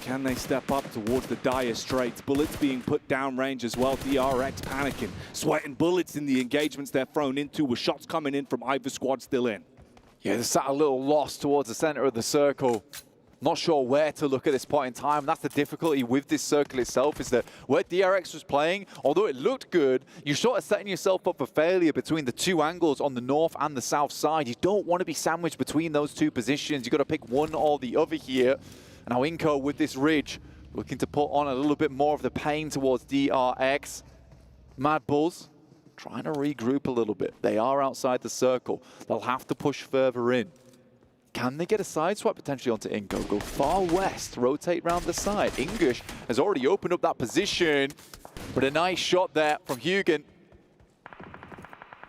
Can they step up towards the dire straits? Bullets being put down range as well. DRX panicking, sweating bullets in the engagements they're thrown into, with shots coming in from either squad still in. Yeah, they're sat a little lost towards the center of the circle. Not sure where to look at this point in time. And that's the difficulty with this circle itself, is that where DRX was playing, although it looked good, you're sort of setting yourself up for failure between the 2 angles on the north and the south side. You don't want to be sandwiched between those 2 positions. You've got to pick one or the other here. Now Inco with this ridge, looking to put on a little bit more of the pain towards DRX. Mad Bulls trying to regroup a little bit. They are outside the circle. They'll have to push further in. Can they get a side swipe potentially onto Inco? Go far west, rotate round the side. English has already opened up that position, but a nice shot there from Hugin.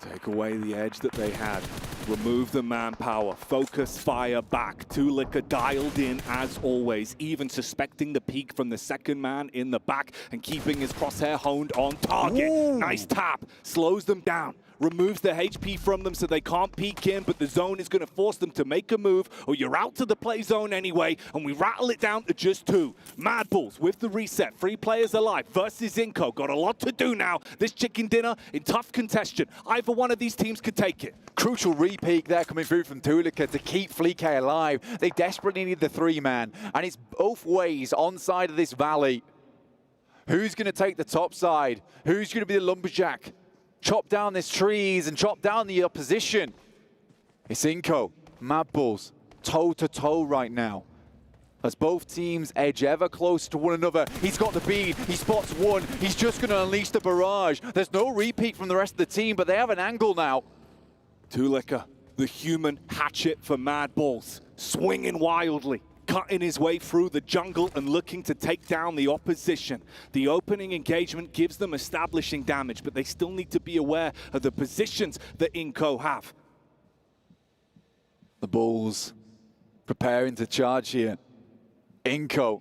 Take away the edge that they had. Remove the manpower. Focus fire back. Tulika dialed in as always, even suspecting the peek from the second man in the back and keeping his crosshair honed on target. Ooh. Nice tap. Slows them down. Removes the HP from them so they can't peek in, but the zone is going to force them to make a move, or you're out to the play zone anyway, and we rattle it down to just 2. Mad Bulls with the reset. 3 players alive versus Inco. Got a lot to do now. This chicken dinner in tough contention. Either one of these teams could take it. Crucial re-peak there coming through from Tulika to keep Fleeke alive. They desperately need the 3-man, and it's both ways on side of this valley. Who's going to take the top side? Who's going to be the lumberjack? Chop down these trees and chop down the opposition. It's Inco, Mad Bulls, toe-to-toe right now. As both teams edge ever closer to one another. He's got the bead, he spots one, he's just going to unleash the barrage. There's no repeat from the rest of the team, but they have an angle now. Tulika, the human hatchet for Mad Bulls, swinging wildly, cutting his way through the jungle and looking to take down the opposition. The opening engagement gives them establishing damage, but they still need to be aware of the positions that Inco have. The Bulls preparing to charge here. Inco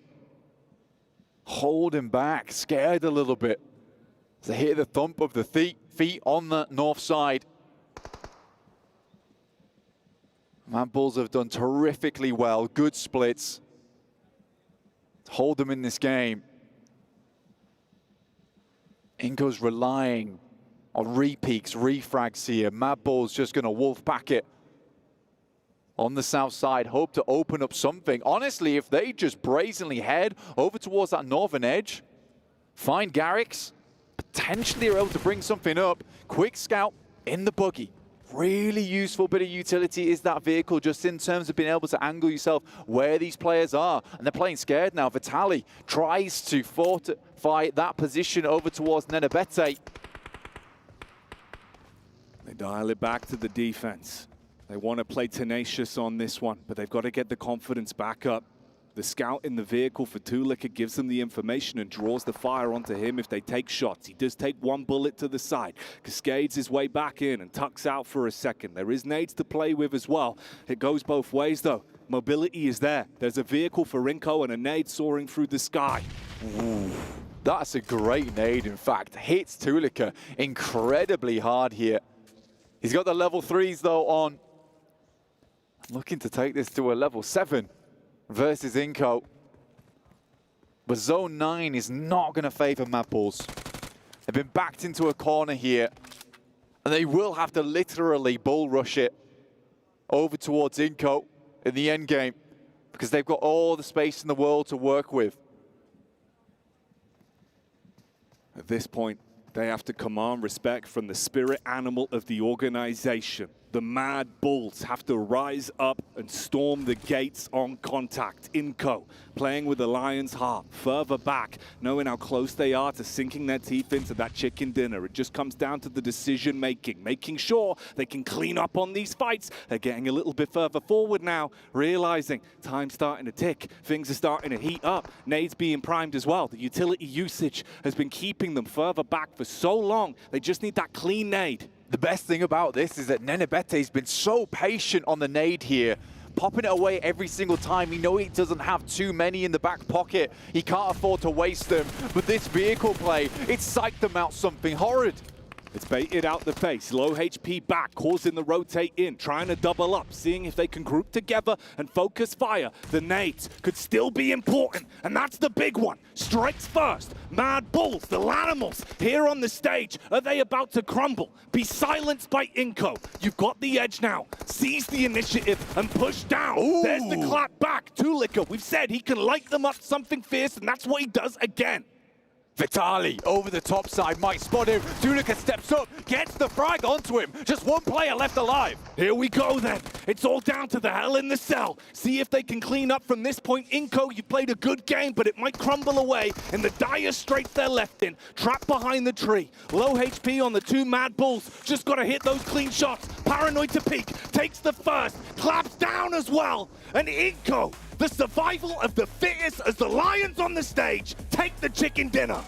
holding back, scared a little bit. As they hear the thump of the feet on the north side. Mad Bulls have done terrifically well. Good splits. Hold them in this game. Inco's relying on re-peaks, refrags here. Mad Bulls just going to wolf pack it on the south side. Hope to open up something. Honestly, if they just brazenly head over towards that northern edge, find Garrix, potentially are able to bring something up. Quick scout in the buggy. Really useful bit of utility is that vehicle, just in terms of being able to angle yourself where these players are. And they're playing scared now. Vitali tries to fortify that position over towards Nenabete. They dial it back to the defense. They want to play tenacious on this one, but they've got to get the confidence back up. The scout in the vehicle for Tulika gives them the information and draws the fire onto him if they take shots. He does take one bullet to the side, cascades his way back in and tucks out for a second. There is nades to play with as well. It goes both ways though. Mobility is there. There's a vehicle for Inco and a nade soaring through the sky. Ooh, that's a great nade, in fact. Hits Tulika incredibly hard here. He's got the level 3s though on. Looking to take this to a level 7. Versus Inco. But Zone 9 is not going to favor Mad Bulls. They've been backed into a corner here. And they will have to literally bull rush it over towards Inco in the end game, because they've got all the space in the world to work with. At this point, They have to command respect from the spirit animal of the organization. The Mad Bulls have to rise up and storm the gates on contact. Inco playing with the lion's heart, further back, knowing how close they are to sinking their teeth into that chicken dinner. It just comes down to the decision making, making sure they can clean up on these fights. They're getting a little bit further forward now, realizing time's starting to tick, things are starting to heat up. Nades being primed as well. The utility usage has been keeping them further back for so long. They just need that clean nade. The best thing about this is that Nenebete's been so patient on the nade here, popping it away every single time. He knows he doesn't have too many in the back pocket. He can't afford to waste them. But this vehicle play, it psyched them out something horrid. It's baited out the face, low HP back, causing the rotate in, trying to double up, seeing if they can group together and focus fire. The nades could still be important, and that's the big one. Strikes first, Mad Bulls, the Lanimals, here on the stage. Are they about to crumble? Be silenced by Inco. You've got the edge now. Seize the initiative and push down. Ooh. There's the clap back. Tulika, we've said he can light them up something fierce, and that's what he does again. Vitali over the top side, might spot him. Tulika steps up, gets the frag onto him. Just one player left alive. Here we go then. It's all down to the Hell in the Cell. See if they can clean up from this point. Inco, you played a good game, but it might crumble away in the dire straits they're left in. Trapped behind the tree. Low HP on the two Mad Bulls. Just got to hit those clean shots. Paranoid to peek. Takes the first. Claps down as well. And Inco, the survival of the fittest as the Lions on the stage take the chicken dinner.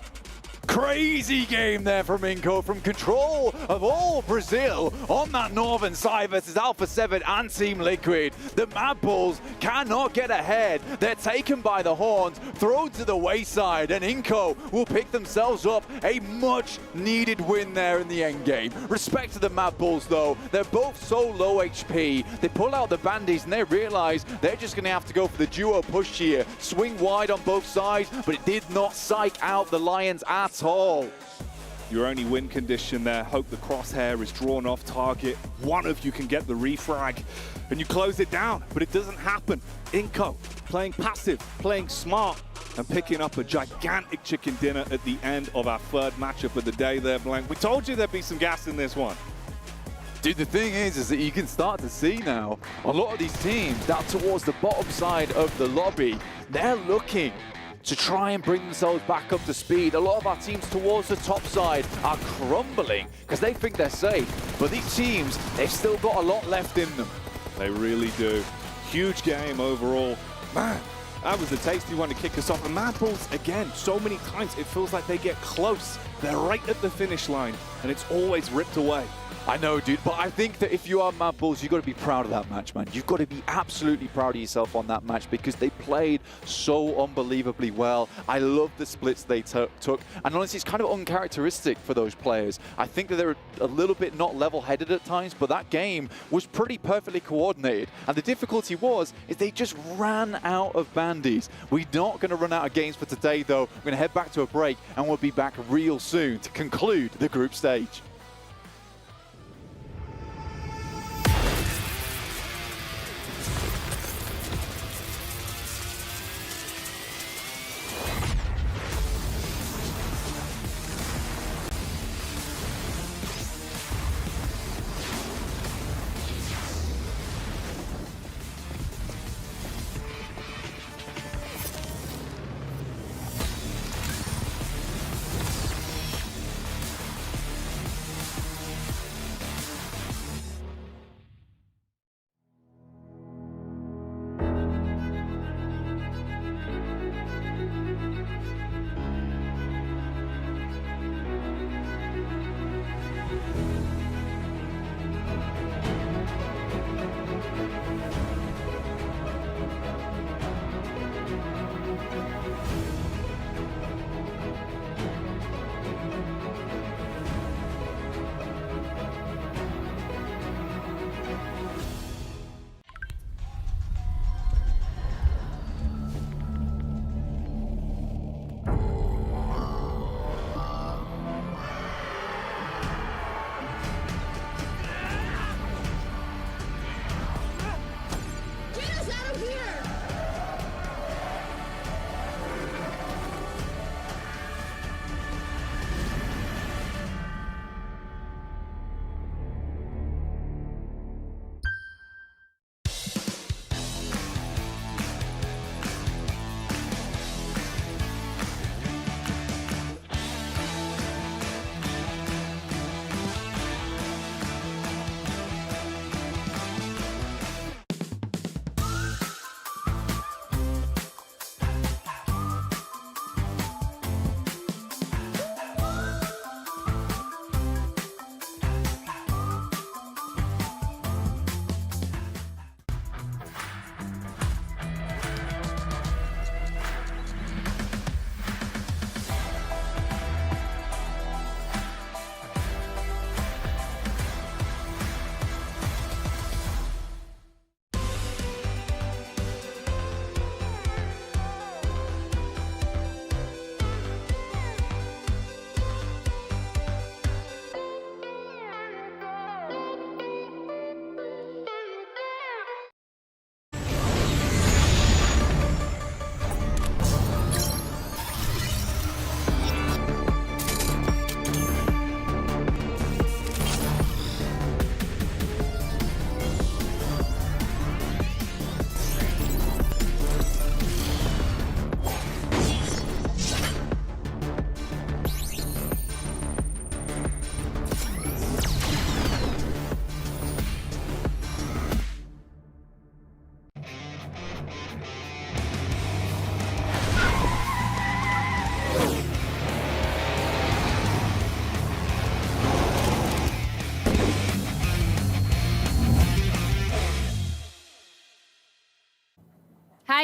Crazy game there from Inco, from control of all Brazil on that northern side versus Alpha 7 and Team Liquid. The Mad Bulls cannot get ahead. They're taken by the horns, thrown to the wayside, and Inco will pick themselves up a much needed win there in the end game. Respect to the Mad Bulls though, they're both so low HP. They pull out the bandies and they realize they're just gonna have to go for the duo push here. Swing wide on both sides, but it did not psych out the Lions at all. Your only win condition there, hope the crosshair is drawn off target. One of you can get the refrag and you close it down, but it doesn't happen. Inco playing passive, playing smart, and picking up a gigantic chicken dinner at the end of our third matchup of the day there, Blank. We told you there'd be some gas in this one. Dude, the thing is that you can start to see now a lot of these teams down towards the bottom side of the lobby, they're looking to try and bring themselves back up to speed. A lot of our teams towards the top side are crumbling because they think they're safe. But these teams, they've still got a lot left in them. They really do. Huge game overall. Man, that was a tasty one to kick us off. The Mad Bulls, again, so many times it feels like they get close. They're right at the finish line, and it's always ripped away. I know, dude, but I think that if you are Mad Bulls, you've got to be proud of that match, man. You've got to be absolutely proud of yourself on that match because they played so unbelievably well. I love the splits they took, and honestly, it's kind of uncharacteristic for those players. I think that they're a little bit not level-headed at times, but that game was pretty perfectly coordinated, and the difficulty is they just ran out of bandies. We're not going to run out of games for today, though. We're going to head back to a break, and we'll be back real soon to conclude the group stage.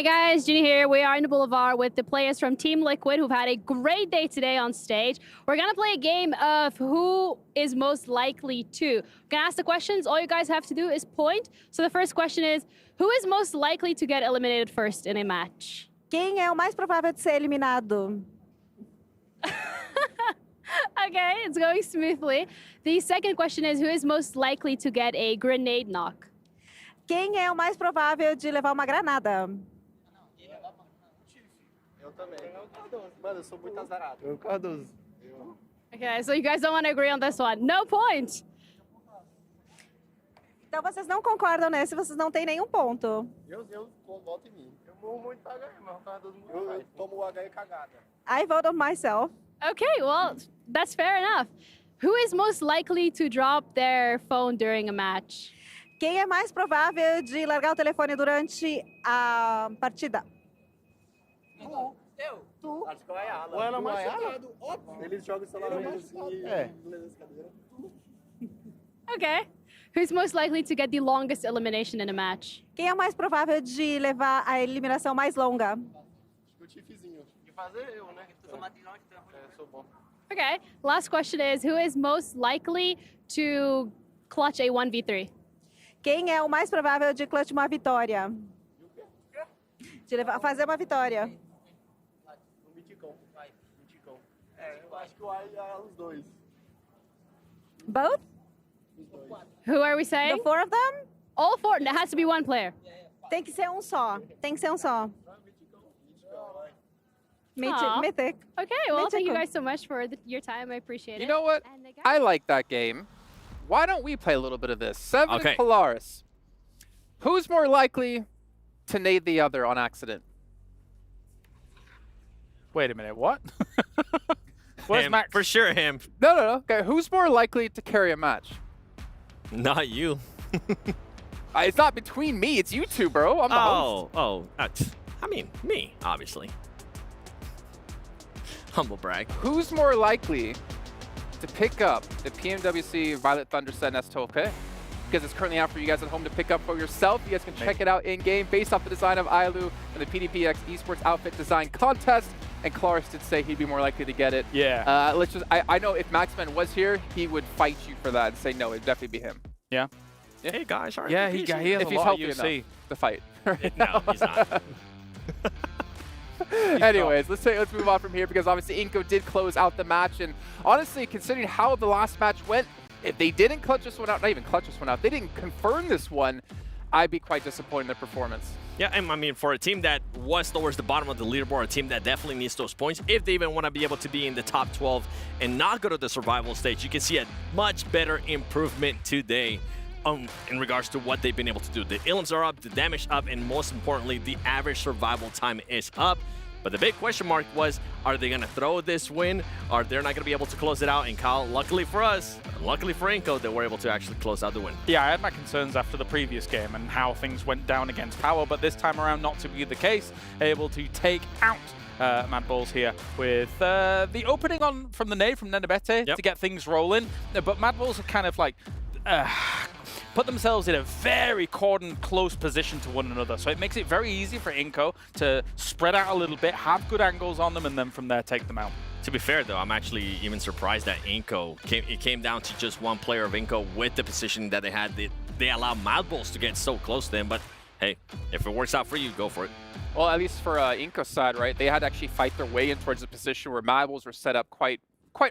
Hi guys, Ginny here. We are in the Boulevard with the players from Team Liquid who've had a great day today on stage. We're gonna play a game of who is most likely to. We're gonna ask the questions. All you guys have to do is point. So the first question is, who is most likely to get eliminated first in a match? Quem é o mais provável de ser eliminado? Okay, it's going smoothly. The second question is, who is most likely to get a grenade knock? Quem é o mais provável de levar uma granada? Eu também. Mano, eu sou muito azarado. Eu Cardoso. Okay, so you guys don't want to agree on this one. No point. Então vocês não concordam nesse, vocês não têm nenhum ponto. Eu voto em mim. Eu morro muito pra ganhar, mas o Cardoso muito eu tomo o H e cagada. I vote on myself. Okay, well, that's fair enough. Who is most likely to drop their phone during a match? Quem é mais provável de largar o telefone durante a partida? Tu? Acho que é o Ayala. O Ayala é mais chocado, óbvio. Ele joga o celular assim. É. Okay. Who's most likely to get the longest elimination in a match? Quem é mais provável de levar a eliminação mais longa? O Tiffzinho. De fazer eu, né? Sou bom. Okay. Last question is, who is most likely to clutch a 1v3? Quem é o mais provável de clutch uma vitória? De fazer uma vitória. Um miticão. É, eu acho que o Ai é os dois. Both? Who are we saying? The four of them? All four. It has to be one player. Tem que ser um só. Tem que ser um só. Aw. Mythic. Okay, well, thank you Mythical. guys so much for your time. I appreciate it. You know what? I like that game. Why don't we play a little bit of this? Seven Okay. Polaris. Who's more likely to nade the other on accident? Wait a minute, what? Where's Him, Max? for sure him. No. Okay, who's more likely to carry a match? Not you. It's not between me. It's you two, bro. I'm the host. I mean, me, obviously. Humble brag. Who's more likely to pick up the PMWC Violet Thunder set Nestoke? Because it's currently out for you guys at home to pick up for yourself. You guys can check it out in-game based off the design of Ailu and the PDPX Esports Outfit Design Contest. And Claris did say he'd be more likely to get it. Yeah. I know if Maxman was here, he would fight you for that and say no, it'd definitely be him. Yeah. Hey guys, are Yeah, he has if a he's lot healthy of enough to fight. No, he's not. Anyways, let's move on from here because obviously Inko did close out the match, and honestly, considering how the last match went, if they didn't clutch this one out, not even clutch this one out, they didn't confirm this one, I'd be quite disappointed in their performance. Yeah, and I mean, for a team that was towards the bottom of the leaderboard, a team that definitely needs those points, if they even want to be able to be in the top 12 and not go to the survival stage, you can see a much better improvement today in regards to what they've been able to do. The ilms are up, the damage up, and most importantly, the average survival time is up. But the big question mark was, are they going to throw this win? Are they not going to be able to close it out? And Kyle, luckily for us, luckily for Inko, they were able to actually close out the win. Yeah, I had my concerns after the previous game and how things went down against Power, but this time around not to be the case. Able to take out Mad Balls here with the opening on from the nade from Nenabete to get things rolling. But Mad Balls are kind of like put themselves in a very cordoned, close position to one another. So it makes it very easy for Inko to spread out a little bit, have good angles on them, and then from there take them out. To be fair, though, I'm actually even surprised that Inko came down to just one player of Inko with the position that they had. They allowed Mad Balls to get so close to them, but hey, if it works out for you, go for it. Well, at least for Inko's side, right, they had to actually fight their way in towards a position where Mad Balls were set up quite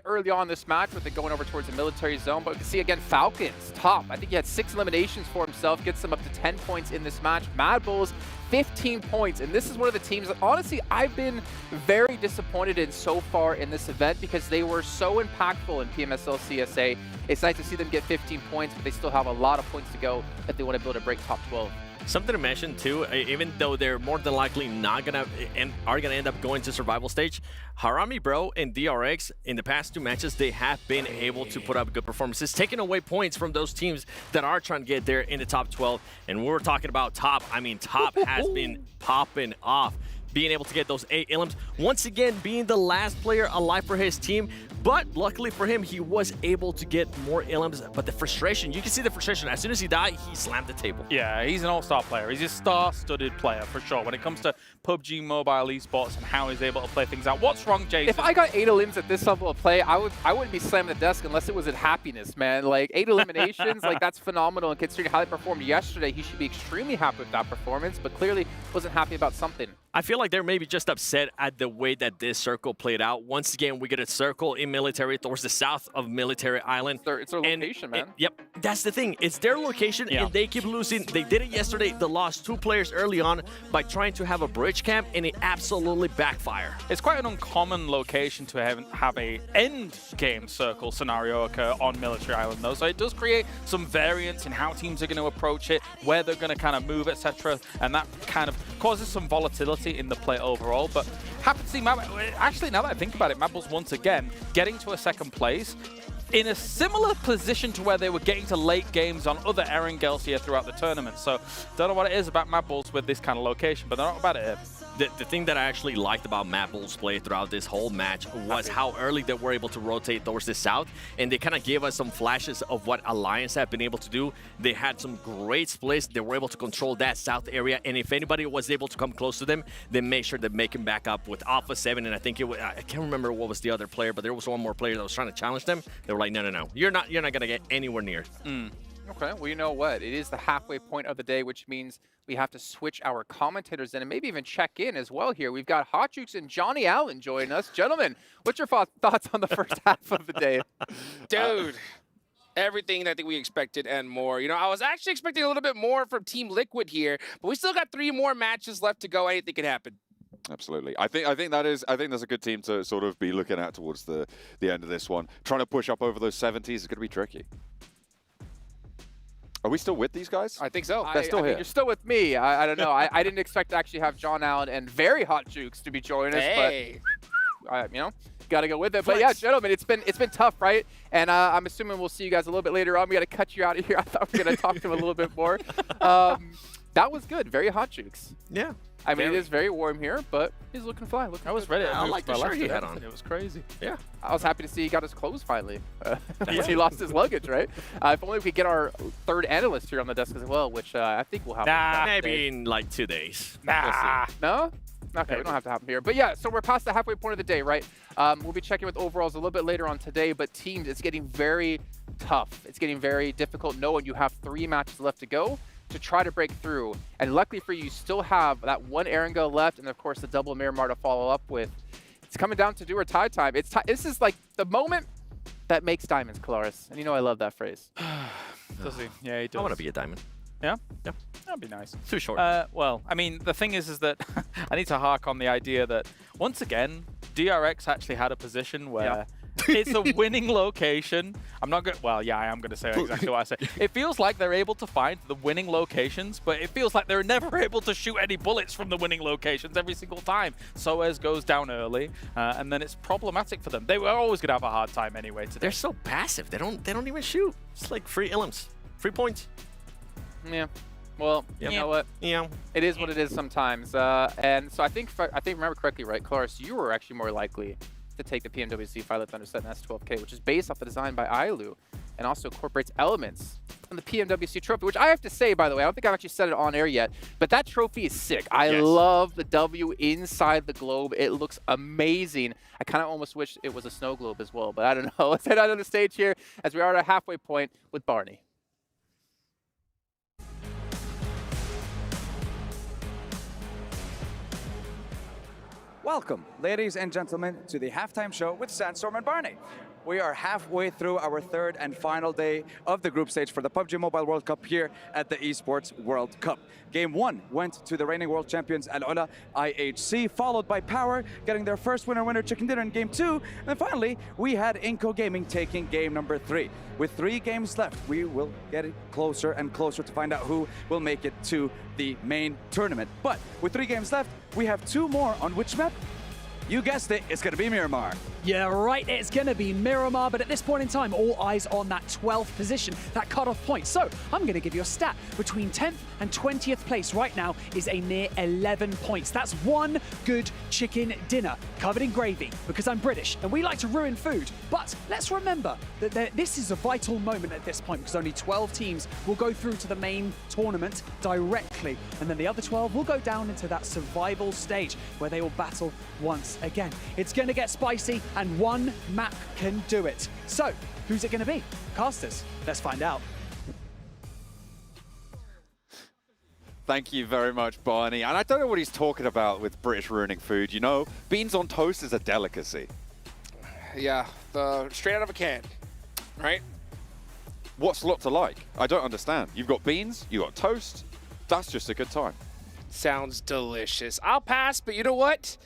early on this match with it going over towards the military zone. But we can see again, Falcons top. I think he had 6 eliminations for himself, gets them up to 10 points in this match. Mad Bulls 15 points, and this is one of the teams that honestly I've been very disappointed in so far in this event because they were so impactful in PMSL CSA. It's nice to see them get 15 points, but they still have a lot of points to go if they want to build a break top 12. Something to mention too, even though they're more than likely not gonna and are gonna end up going to survival stage, Harami Bro and DRX in the past 2 matches, they have been able to put up good performances, taking away points from those teams that are trying to get there in the top 12. And when we're talking about top, I mean top has been popping off, being able to get those 8 ilms. Once again, being the last player alive for his team, But luckily for him, he was able to get more elims. But the frustration, you can see the frustration. As soon as he died, he slammed the table. Yeah, he's an all-star player. He's a star-studded player for sure. When it comes to PUBG Mobile esports and how he's able to play things out. What's wrong, Jason? If I got 8 elims at this level of play, I wouldn't be slamming the desk unless it was in happiness, man. Like 8 eliminations, like that's phenomenal. And considering how they performed yesterday, he should be extremely happy with that performance, but clearly wasn't happy about something. I feel like they're maybe just upset at the way that this circle played out. Once again, we get a circle in military towards the south of Military Island. It's their location, man. Yep, that's the thing. It's their location, and they keep losing. They did it yesterday. They lost 2 players early on by trying to have a bridge camp, and it absolutely backfired. It's quite an uncommon location to have a end game circle scenario occur on Military Island, though. So it does create some variance in how teams are going to approach it, where they're going to kind of move, etc. And that kind of causes some volatility in the play overall. But happy to see actually, now that I think about it, Mabbles once again getting to a second place in a similar position to where they were getting to late games on other Erangels here throughout the tournament. So don't know what it is about Mabbles with this kind of location, but they're not about it here. The thing that I actually liked about Mabbles' play throughout this whole match was how early they were able to rotate towards the south, and they kind of gave us some flashes of what Alliance have been able to do. They had some great splits. They were able to control that south area, and if anybody was able to come close to them, they made sure to make him back up with Alpha 7, and I think it was, I can't remember what was the other player, but there was one more player that was trying to challenge them. They were like, no, you're not gonna get anywhere near. Okay, well, you know what? It is the halfway point of the day, which means we have to switch our commentators in and maybe even check in as well here. We've got Hot Jukes and Johnny Allen joining us. Gentlemen, what's your thoughts on the first half of the day? Dude, everything I think we expected and more. You know, I was actually expecting a little bit more from Team Liquid here, but we still got 3 more matches left to go. Anything can happen. Absolutely. I think that's a good team to sort of be looking at towards the end of this one. Trying to push up over those 70s is going to be tricky. Are we still with these guys? I think so. They're still I here. mean, you're still with me. I don't know. I didn't expect to actually have John Allen and very Hot Jukes to be joining us, but you know, got to go with it. But yeah, gentlemen, it's been tough, right? And I'm assuming we'll see you guys a little bit later on. We got to cut you out of here. I thought we were going to talk to him a little bit more. That was good. Very Hot Jukes. Yeah. I mean, it is very warm here, but he's looking fly. I was ready. I like the shirt he had on. It was crazy. Yeah. I was happy to see he got his clothes finally. He lost his luggage, right? If only we could get our 3rd analyst here on the desk as well, which I think will happen. Maybe in like 2 days. Nah. No? Okay, we don't have to happen here. But yeah, so we're past the halfway point of the day, right? We'll be checking with overalls a little bit later on today, but teams, it's getting very tough. It's getting very difficult knowing you have 3 matches left to go to try to break through. And luckily for you, you still have that 1 Erangel left, and of course the double Miramar to follow up with. It's coming down to do or die time. This is like the moment that makes diamonds, Colaris. And you know I love that phrase. Does he? Yeah, he does. I want to be a diamond. Yeah? Yeah. That'd be nice. Too short. Well, I mean, the thing is that I need to hark on the idea that, once again, DRX actually had a position where it's a winning location. I'm not going to, well, yeah, I am going to say exactly what I say. It feels like they're able to find the winning locations, but it feels like they're never able to shoot any bullets from the winning locations every single time. Soez goes down early, and then it's problematic for them. They were always going to have a hard time anyway today. They're so passive. They don't even shoot. It's like free elims, free points. Yeah. Well, you know what? Yeah. It is what it is sometimes. And so I think remember correctly, right, Colaris, you were actually more likely to take the PMWC Violet Thunder Set S12K, which is based off the design by Ailu and also incorporates elements from the PMWC trophy, which I have to say, by the way, I don't think I've actually said it on air yet, but that trophy is sick. I love the W inside the globe. It looks amazing. I kind of almost wish it was a snow globe as well, but I don't know. Let's head out on the stage here as we are at a halfway point with Barney. Welcome, ladies and gentlemen, to the halftime show with Sandstorm and Barney. We are halfway through our 3rd and final day of the group stage for the PUBG Mobile World Cup here at the ESPORTS World Cup. Game 1 went to the reigning world champions Al Ula IHC, followed by Power getting their first winner chicken dinner in Game 2. And finally, we had Inco Gaming taking game number 3. With 3 games left, we will get it closer and closer to find out who will make it to the main tournament. But with 3 games left, we have 2 more on which map? You guessed it, it's going to be Miramar. Yeah, right, it's going to be Miramar, but at this point in time, all eyes on that 12th position, that cutoff point. So I'm going to give you a stat. Between 10th and 20th place right now is a mere 11 points. That's one good chicken dinner covered in gravy, because I'm British and we like to ruin food. But let's remember that this is a vital moment at this point, because only 12 teams will go through to the main tournament directly, and then the other 12 will go down into that survival stage where they will battle once again. It's going to get spicy, and one map can do it. So, who's it going to be? Casters, let's find out. Thank you very much, Barney. And I don't know what he's talking about with British ruining food. You know, beans on toast is a delicacy. Yeah, straight out of a can, right? What's not to like? I don't understand. You've got beans, you got toast. That's just a good time. Sounds delicious. I'll pass, but you know what?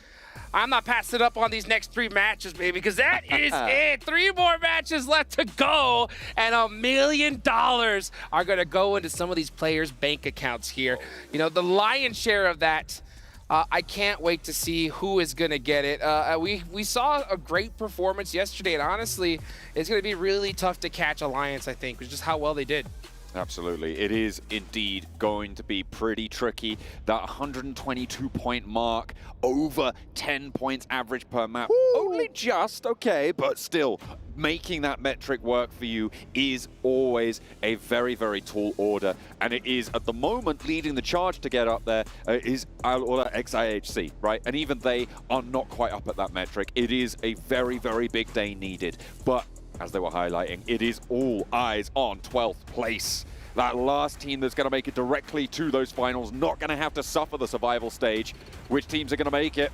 I'm not passing up on these next 3 matches, baby, because that is it. 3 more matches left to go, and $1 million are going to go into some of these players' bank accounts here. You know, the lion's share of that, I can't wait to see who is going to get it. We saw a great performance yesterday, and honestly, it's going to be really tough to catch Alliance, I think, which is just how well they did. Absolutely. It is indeed going to be pretty tricky. That 122-point mark, over 10 points average per map. Woo! Only just, okay, but still, making that metric work for you is always a very, very tall order. And it is, at the moment, leading the charge to get up there is XIHC, right? And even they are not quite up at that metric. It is a very, very big day needed. But as they were highlighting, it is all eyes on 12th place. That last team that's going to make it directly to those finals, not going to have to suffer the survival stage. Which teams are going to make it?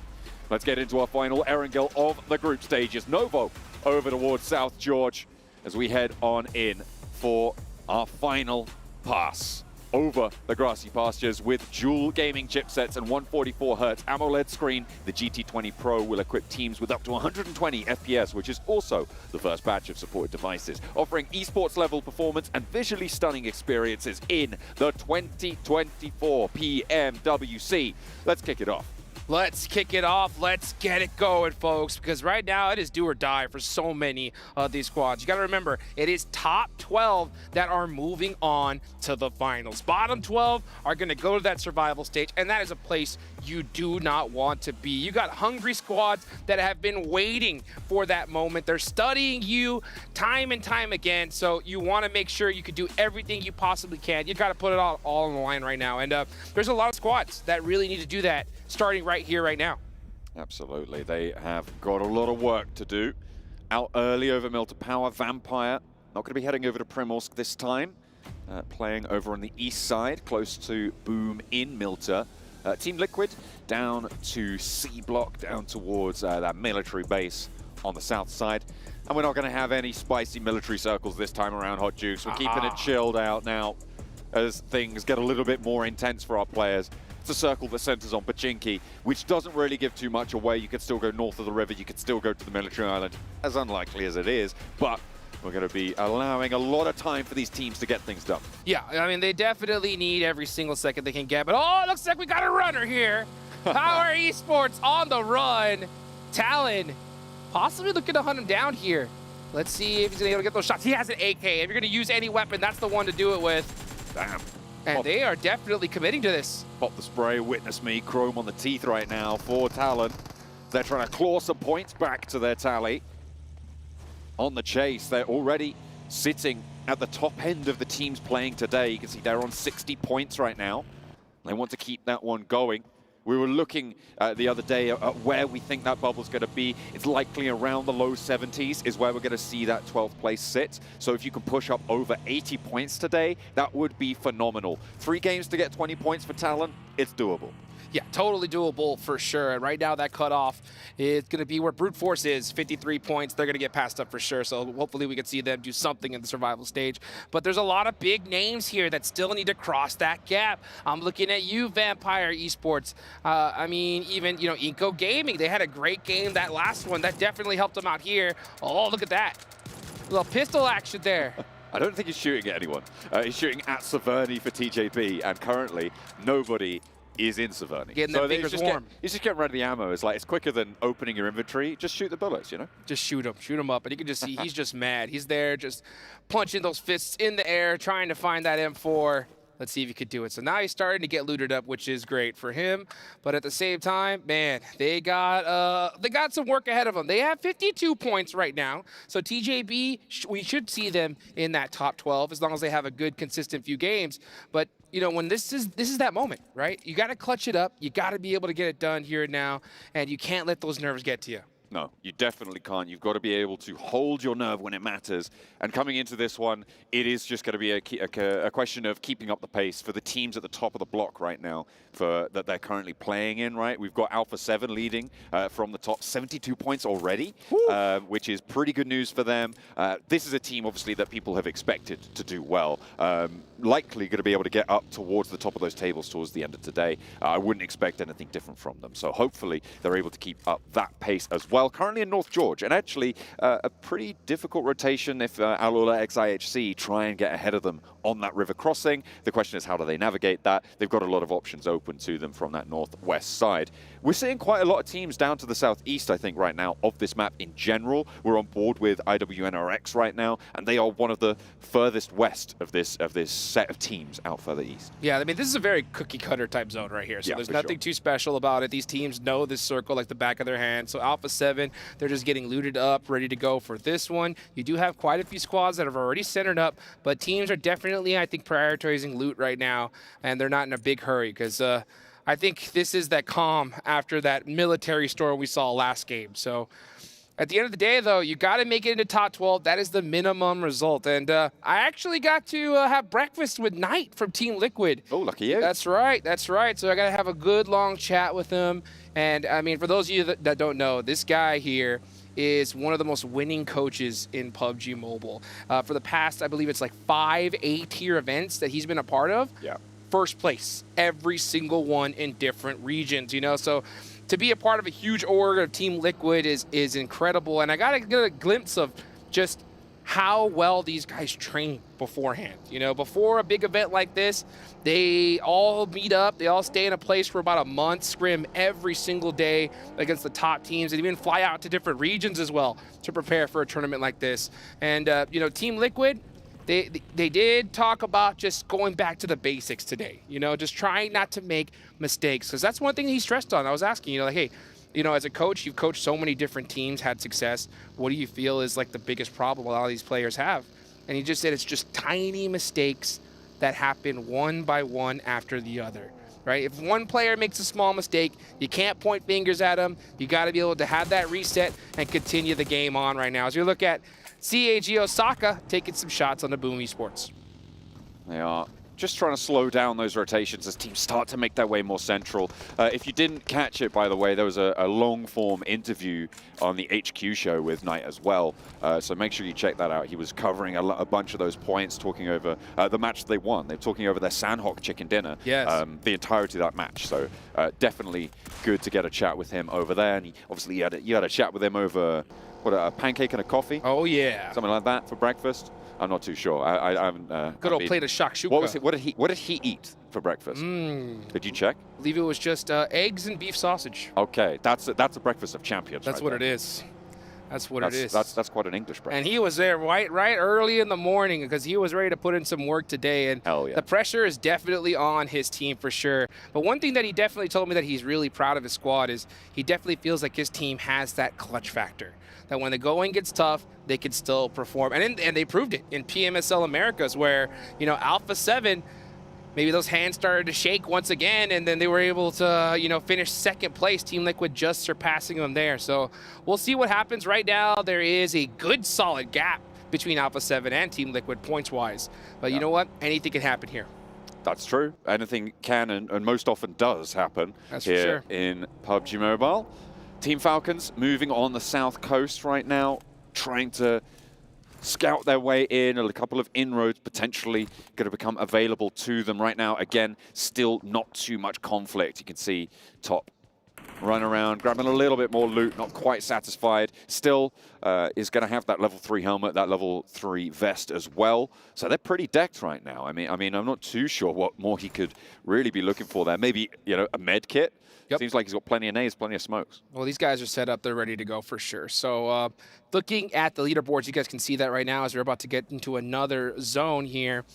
Let's get into our final Erangel of the group stages. Novo over towards South George as we head on in for our final pass over the grassy pastures with dual gaming chipsets and 144Hz AMOLED screen. The GT20 Pro will equip teams with up to 120 FPS, which is also the first batch of supported devices, offering esports level performance and visually stunning experiences in the 2024 PMWC. Let's kick it off. Let's kick it off. Let's get it going, folks, because right now it is do or die for so many of these squads. You got to remember, it is top 12 that are moving on to the finals. Bottom 12 are going to go to that survival stage, and that is a place you do not want to be. You got hungry squads that have been waiting for that moment. They're studying you time and time again, so you want to make sure you can do everything you possibly can. You got to put it all on the line right now, and there's a lot of squads that really need to do that starting right here, right now. Absolutely. They have got a lot of work to do. Out early over Milta Power. Vampire not going to be heading over to Primorsk this time. Playing over on the east side, close to Boom in Milta. Team Liquid down to C Block, down towards that military base on the south side. And we're not going to have any spicy military circles this time around, Hot Juice. We're keeping it chilled out now as things get a little bit more intense for our players. It's a circle that centers on Pachinki, which doesn't really give too much away. You could still go north of the river, you could still go to the military island, as unlikely as it is, but we're going to be allowing a lot of time for these teams to get things done. Yeah, I mean, they definitely need every single second they can get, but oh, it looks like we got a runner here. Power Esports on the run. Talon possibly looking to hunt him down here. Let's see if he's going to be able to get those shots. He has an AK. If you're going to use any weapon, that's the one to do it with. Damn. And they are definitely committing to this. Pop the spray, witness me, chrome on the teeth right now for Talon. They're trying to claw some points back to their tally. On the chase, they're already sitting at the top end of the teams playing today. You can see they're on 60 points right now. They want to keep that one going. We were looking the other day at where we think that bubble's going to be. It's likely around the low 70s is where we're going to see that 12th place sit. So if you can push up over 80 points today, that would be phenomenal. 3 games to get 20 points for Talon, it's doable. Yeah, totally doable for sure. And right now that cutoff is going to be where Brute Force is, 53 points. They're going to get passed up for sure. So hopefully we can see them do something in the survival stage. But there's a lot of big names here that still need to cross that gap. I'm looking at you, Vampire Esports. I mean, even, you know, Inco Gaming, they had a great game, that last one. That definitely helped them out here. Oh, look at that. A little pistol action there. I don't think he's shooting at anyone. He's shooting at Severny for TJP, and currently nobody is in Saverny. Getting their fingers warm. He's just getting rid of the ammo. It's quicker than opening your inventory. Just shoot the bullets, you know? Just shoot him up. And you can just see he's just mad. He's there just punching those fists in the air, trying to find that M4. Let's see if he could do it. So now he's starting to get looted up, which is great for him. But at the same time, man, they got some work ahead of them. They have 52 points right now. So TJB, we should see them in that top 12 as long as they have a good, consistent few games. But you know, when this is that moment, right? You got to clutch it up. You got to be able to get it done here and now, and you can't let those nerves get to you. No, you definitely can't. You've got to be able to hold your nerve when it matters. And coming into this one, it is just going to be a question of keeping up the pace for the teams at the top of the block right now that they're currently playing in, right? We've got Alpha 7 leading from the top, 72 points already, which is pretty good news for them. This is a team, obviously, that people have expected to do well. Likely going to be able to get up towards the top of those tables towards the end of today. I wouldn't expect anything different from them. So hopefully they're able to keep up that pace as well. Currently in North George, and actually a pretty difficult rotation if Alula XIHC try and get ahead of them on that river crossing. The question is, how do they navigate that? They've got a lot of options open to them from that northwest side. We're seeing quite a lot of teams down to the southeast, I think, right now of this map in general. We're on board with IWNRX right now, and they are one of the furthest west of this set of teams out further east. Yeah, I mean, this is a very cookie-cutter type zone right here, so yeah, there's nothing too special about it. These teams know this circle like the back of their hand. So Alpha 7, they're just getting looted up, ready to go for this one. You do have quite a few squads that have already centered up, but teams are definitely, I think, prioritizing loot right now, and they're not in a big hurry because I think this is that calm after that military storm we saw last game. So at the end of the day, though, you got to make it into top 12. That is the minimum result. And I actually got to have breakfast with Knight from Team Liquid. Oh, lucky you. That's right. That's right. So I got to have a good, long chat with him. And, I mean, for those of you that don't know, this guy here is one of the most winning coaches in PUBG Mobile. For the past, I believe it's like 5 A-tier events that he's been a part of. Yeah. First place, every single one in different regions, you know? So to be a part of a huge org of Team Liquid is incredible. And I got to get a glimpse of just how well these guys train beforehand. You know, before a big event like this, they all meet up, they all stay in a place for about a month, scrim every single day against the top teams, and even fly out to different regions as well to prepare for a tournament like this. And, you know, Team Liquid, they did talk about just going back to the basics today, you know, just trying not to make mistakes, because that's one thing he stressed on. I was asking, you know, like, hey, you know, as a coach, you've coached so many different teams, had success. What do you feel is like the biggest problem a lot of these players have? And he just said it's just tiny mistakes that happen one by one after the other, right? If one player makes a small mistake, you can't point fingers at them. You got to be able to have that reset and continue the game on right now. As you look at CAG Osaka taking some shots on the Boom Esports. They are just trying to slow down those rotations as teams start to make their way more central. If you didn't catch it, by the way, there was a long-form interview on the HQ show with Knight as well. So make sure you check that out. He was covering a bunch of those points, talking over the match they won. They're talking over their Sandhawk chicken dinner. Yes. The entirety of that match. So definitely good to get a chat with him over there. And obviously you had a chat with him over, what, a pancake and a coffee? Oh, yeah. Something like that for breakfast? I'm not too sure. I haven't. Good old plate of shakshuka. What was it? What did he eat for breakfast? Did you check? I believe it was just eggs and beef sausage. Okay, that's a breakfast of champions. That's right what there. it is. That's what it is. That's quite an English breakfast. And he was there right early in the morning because he was ready to put in some work today. And hell yeah. The pressure is definitely on his team for sure. But one thing that he definitely told me that he's really proud of his squad is he definitely feels like his team has that clutch factor. That when the going gets tough, they can still perform. And they proved it in PMSL Americas where, you know, Alpha 7, maybe those hands started to shake once again, and then they were able to, you know, finish second place. Team Liquid just surpassing them there. So we'll see what happens. Right now, there is a good, solid gap between Alpha 7 and Team Liquid points-wise. But you know what? Anything can happen here. That's true. Anything can and most often does happen. That's here for sure. In PUBG Mobile. Team Falcons moving on the south coast right now, trying to scout their way in. A couple of inroads potentially going to become available to them right now. Again, still not too much conflict. You can see top Run around, grabbing a little bit more loot, not quite satisfied. Still is going to have that level 3 helmet, that level 3 vest as well. So they're pretty decked right now. I mean, I'm not too sure what more he could really be looking for there. Maybe, you know, a med kit. Yep. Seems like he's got plenty of nades, plenty of smokes. Well, these guys are set up. They're ready to go for sure. So looking at the leaderboards, you guys can see that right now as we're about to get into another zone here.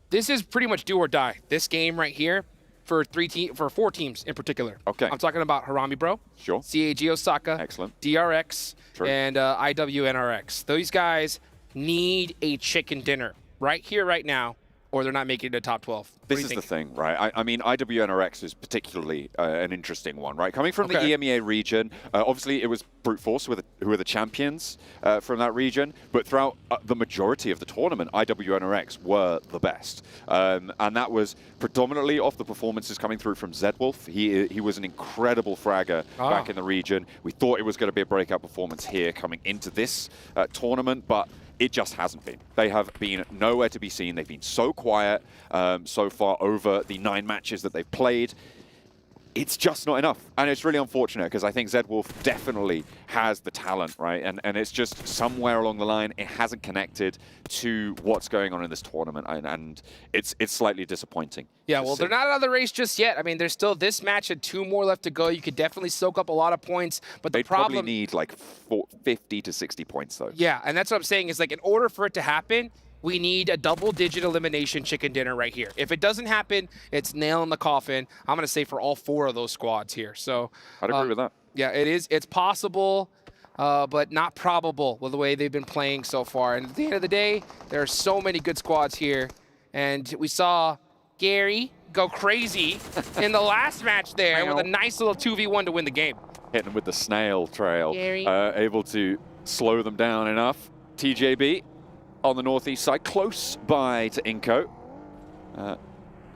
This is pretty much do or die. This game right here for 4 teams in particular. Okay. I'm talking about Harami Bro, sure, CAG Osaka, excellent, DRX, True. and IWNRX. Those guys need a chicken dinner right here, right now, or they're not making it to top 12. This is the thing, right? I mean, IWNRX is particularly an interesting one, right? Coming from the EMEA region, obviously it was Brute Force who are the champions from that region, but throughout the majority of the tournament, IWNRX were the best. And that was predominantly off the performances coming through from Zedwolf. He was an incredible fragger back in the region. We thought it was going to be a breakout performance here coming into this tournament, but it just hasn't been. They have been nowhere to be seen. They've been so quiet so far over the 9 matches that they've played. It's just not enough. And it's really unfortunate because I think Zedwolf definitely has the talent, right? And it's just somewhere along the line, it hasn't connected to what's going on in this tournament. And it's slightly disappointing. Yeah, well, they're not out of the race just yet. I mean, there's still this match and 2 more left to go. You could definitely soak up a lot of points, but the problem... They probably need like 50 to 60 points, though. Yeah, and that's what I'm saying is, like, in order for it to happen, we need a double-digit elimination chicken dinner right here. If it doesn't happen, it's nail in the coffin. I'm going to say for all 4 of those squads here. So I'd agree with that. Yeah, it is. It's possible, but not probable with the way they've been playing so far. And at the end of the day, there are so many good squads here. And we saw Gary go crazy in the last match there with a nice little 2v1 to win the game. Hitting them with the snail trail. Gary. Able to slow them down enough. TJB on the northeast side, close by to Inko.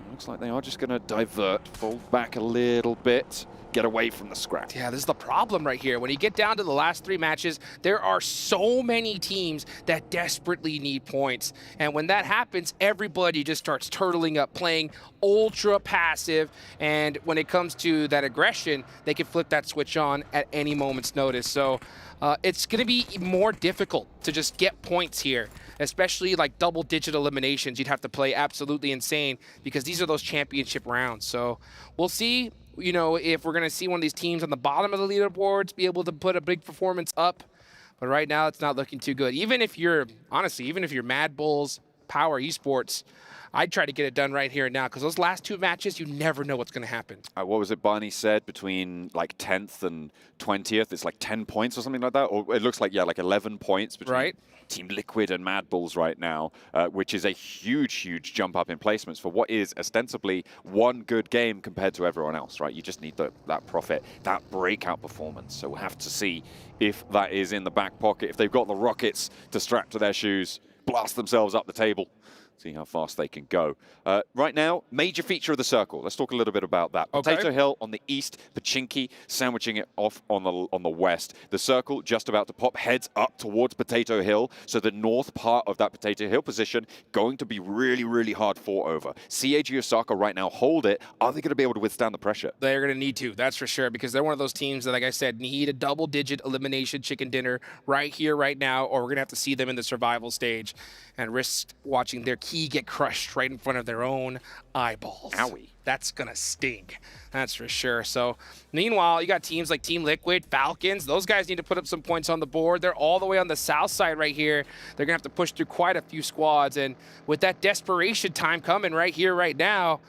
Looks like they are just going to divert, fall back a little bit, get away from the scrap. Yeah, this is the problem right here. When you get down to the last 3 matches, there are so many teams that desperately need points. And when that happens, everybody just starts turtling up, playing ultra passive. And when it comes to that aggression, they can flip that switch on at any moment's notice. So it's going to be more difficult to just get points here, especially like double-digit eliminations. You'd have to play absolutely insane because these are those championship rounds. So we'll see, you know, if we're going to see one of these teams on the bottom of the leaderboards be able to put a big performance up. But right now, it's not looking too good. Even if you're, honestly, even if you're Mad Bulls, Power Esports, I'd try to get it done right here and now because those last 2 matches, you never know what's going to happen. What was it Barney said? Between like 10th and 20th, it's like 10 points or something like that? Or it looks like, yeah, like 11 points between Team Liquid and Mad Bulls right now, which is a huge, huge jump up in placements for what is ostensibly one good game compared to everyone else, right? You just need that profit, that breakout performance. So we'll have to see if that is in the back pocket, if they've got the rockets to strap to their shoes, blast themselves up the table. See how fast they can go. Right now, major feature of the circle. Let's talk a little bit about that. Okay. Potato Hill on the east, Pachinki sandwiching it off on the west. The circle just about to pop, heads up towards Potato Hill. So the north part of that Potato Hill position going to be really, really hard fought over. CAG Osaka right now hold it. Are they going to be able to withstand the pressure? They're going to need to, that's for sure, because they're one of those teams that, like I said, need a double-digit elimination chicken dinner right here, right now, or we're going to have to see them in the survival stage and risk watching their key get crushed right in front of their own eyeballs. Owie. That's going to sting. That's for sure. So, meanwhile, you got teams like Team Liquid, Falcons. Those guys need to put up some points on the board. They're all the way on the south side right here. They're going to have to push through quite a few squads. And with that desperation time coming right here, right now,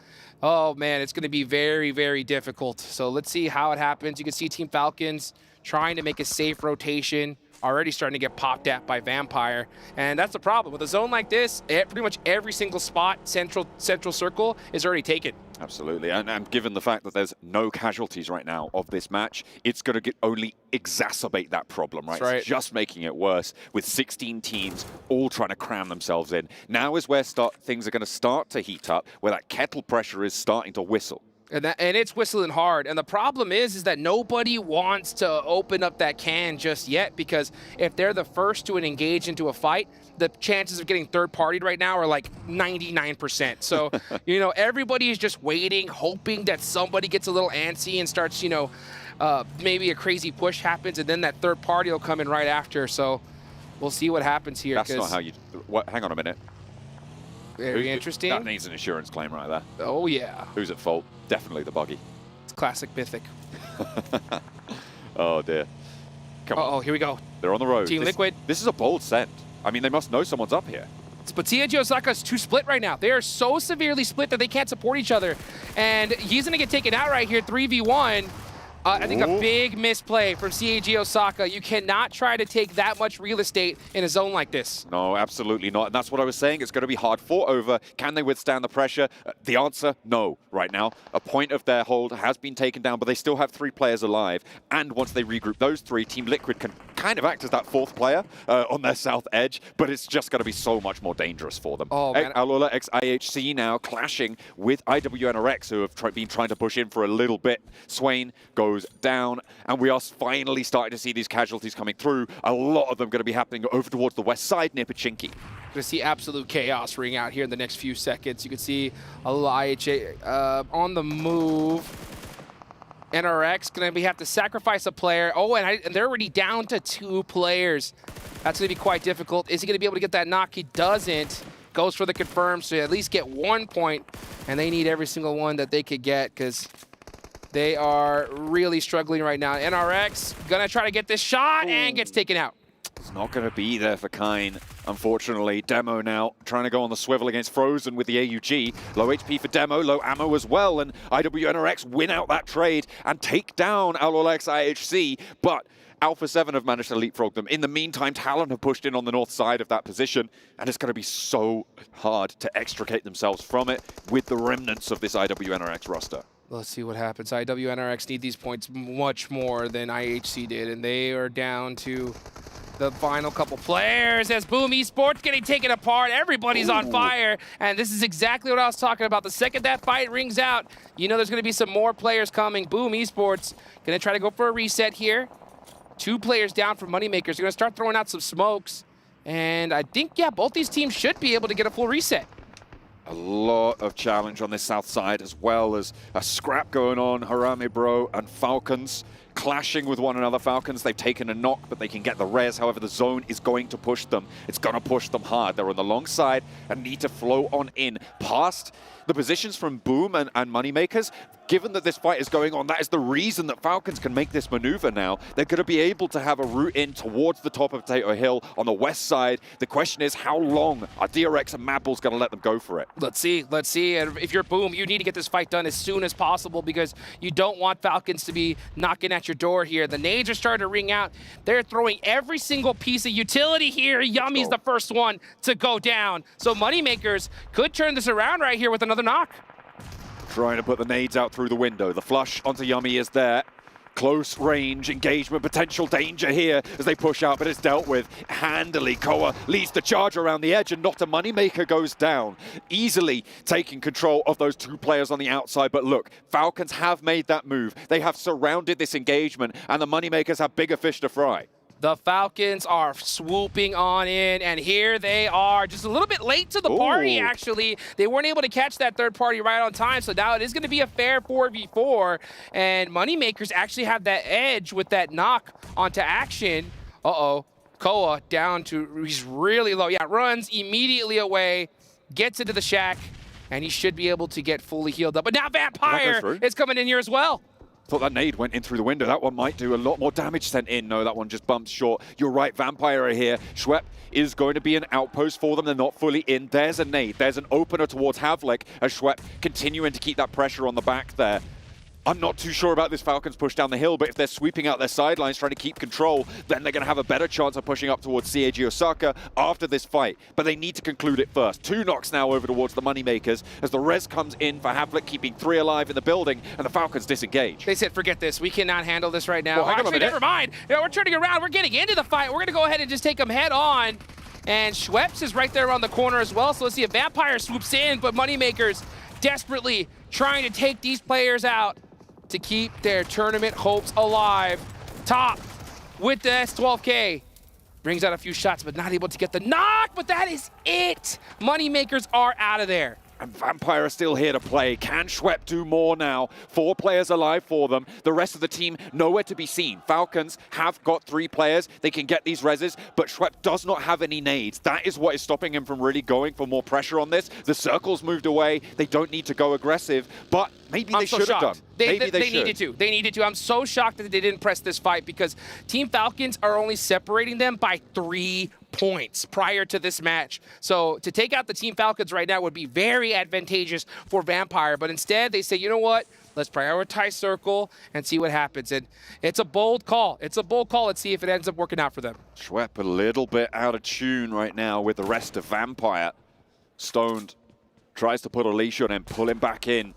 oh, man, it's going to be very, very difficult. So let's see how it happens. You can see Team Falcons trying to make a safe rotation, already starting to get popped at by Vampire. And that's the problem. With a zone like this, pretty much every single spot, central circle, is already taken. Absolutely, and given the fact that there's no casualties right now of this match, it's going to only exacerbate that problem, right? That's right. It's just making it worse with 16 teams all trying to cram themselves in. Now is where things are going to start to heat up, where that kettle pressure is starting to whistle. And it's whistling hard. And the problem is that nobody wants to open up that can just yet, because if they're the first to engage into a fight, the chances of getting third-partied right now are like 99%. So, you know, everybody is just waiting, hoping that somebody gets a little antsy and starts, you know, maybe a crazy push happens, and then that third party will come in right after. So we'll see what happens here. That's not how you... What? Hang on a minute. Very interesting. That needs an insurance claim right there. Oh, yeah. Who's at fault? Definitely the buggy. It's classic Mythic. Oh, dear. Come on. Uh-oh, here we go. They're on the road. Team Liquid. This is a bold send. I mean, they must know someone's up here. But CAG Osaka is too split right now. They are so severely split that they can't support each other. And he's going to get taken out right here, 3v1. I think a big misplay from CAG Osaka. You cannot try to take that much real estate in a zone like this. No, absolutely not. And that's what I was saying. It's going to be hard fought over. Can they withstand the pressure? The answer, no, right now. A point of their hold has been taken down, but they still have 3 players alive. And once they regroup those 3, Team Liquid can kind of act as that 4th player on their south edge, but it's just going to be so much more dangerous for them. Oh, man. Alula ex-IHC now clashing with IWNRX, who have been trying to push in for a little bit. Swain goes down, and we are finally starting to see these casualties coming through. A lot of them going to be happening over towards the west side near Pachinki. Going to see absolute chaos ring out here in the next few seconds. You can see a little IHA on the move. NRX going to have to sacrifice a player. Oh, and they're already down to 2 players. That's going to be quite difficult. Is he going to be able to get that knock? He doesn't. Goes for the confirm, so at least get 1 point. And they need every single one that they could get, because they are really struggling right now. NRX going to try to get this shot and gets taken out. It's not going to be there for Kine, unfortunately. Demo now trying to go on the swivel against Frozen with the AUG. Low HP for Demo, low ammo as well, and IWNRX win out that trade and take down Alolex IHC, but Alpha 7 have managed to leapfrog them. In the meantime, Talon have pushed in on the north side of that position, and it's going to be so hard to extricate themselves from it with the remnants of this IWNRX roster. Let's see what happens. IWNRX need these points much more than IHC did, and they are down to the final couple players as Boom Esports getting taken apart. Everybody's on fire, and this is exactly what I was talking about. The second that fight rings out, you know there's going to be some more players coming. Boom Esports going to try to go for a reset here. 2 players down for Moneymakers. They're going to start throwing out some smokes, and I think, yeah, both these teams should be able to get a full reset. A lot of challenge on this south side, as well as a scrap going on. Harame Bro and Falcons clashing with one another. Falcons, they've taken a knock, but they can get the res. However, the zone is going to push them. It's going to push them hard. They're on the long side and need to flow on in past the positions from Boom and Moneymakers. Given that this fight is going on, that is the reason that Falcons can make this maneuver now. They're going to be able to have a route in towards the top of Potato Hill on the west side. The question is, how long are DRX and Madballs going to let them go for it? Let's see. Let's see. And if you're Boom, you need to get this fight done as soon as possible, because you don't want Falcons to be knocking at your door here. The nades are starting to ring out. They're throwing every single piece of utility here. Yummy's the first one to go down. So Moneymakers could turn this around right here with another knock. Trying to put the nades out through the window. The flush onto Yummy is there. Close range engagement, potential danger here as they push out, but it's dealt with handily. Koa leads the charge around the edge, and not a Moneymaker goes down. Easily taking control of those 2 players on the outside, but look, Falcons have made that move. They have surrounded this engagement, and the Moneymakers have bigger fish to fry. The Falcons are swooping on in, and here they are. Just a little bit late to the party, actually. They weren't able to catch that third party right on time, so now it is going to be a fair 4v4, and Moneymakers actually have that edge with that knock onto action. Uh-oh. Koa down to, he's really low. Yeah, runs immediately away, gets into the shack, and he should be able to get fully healed up. But now Vampire is coming in here as well. Thought that nade went in through the window. That one might do a lot more damage sent in. No, that one just bumps short. You're right, Vampire are here. Schwepp is going to be an outpost for them. They're not fully in. There's a nade. There's an opener towards Havlik as Schwepp continuing to keep that pressure on the back there. I'm not too sure about this Falcons push down the hill, but if they're sweeping out their sidelines trying to keep control, then they're going to have a better chance of pushing up towards CAG Osaka after this fight. But they need to conclude it first. 2 knocks now over towards the Moneymakers as the res comes in for Havlik, keeping 3 alive in the building, and the Falcons disengage. They said, forget this. We cannot handle this right now. Well, actually, never mind. You know, we're turning around. We're getting into the fight. We're going to go ahead and just take them head on. And Schweppes is right there around the corner as well. So let's see if Vampire swoops in, but Moneymakers desperately trying to take these players out to keep their tournament hopes alive. Top with the S12K. Brings out a few shots, but not able to get the knock, but that is it. Moneymakers are out of there. And Vampire are still here to play. Can Schwepp do more now? 4 players alive for them. The rest of the team nowhere to be seen. Falcons have got 3 players. They can get these reses, but Schwepp does not have any nades. That is what is stopping him from really going for more pressure on this. The circle's moved away. They don't need to go aggressive, but maybe they should have done. They needed to. They needed to. I'm so shocked that they didn't press this fight because Team Falcons are only separating them by 3 points prior to this match. So to take out the Team Falcons right now would be very advantageous for Vampire, but instead they say, you know what? Let's prioritize circle and see what happens. And it's a bold call. It's a bold call. Let's see if it ends up working out for them. Schwepp a little bit out of tune right now with the rest of Vampire. Stoned tries to put a leash on him, pull him back in.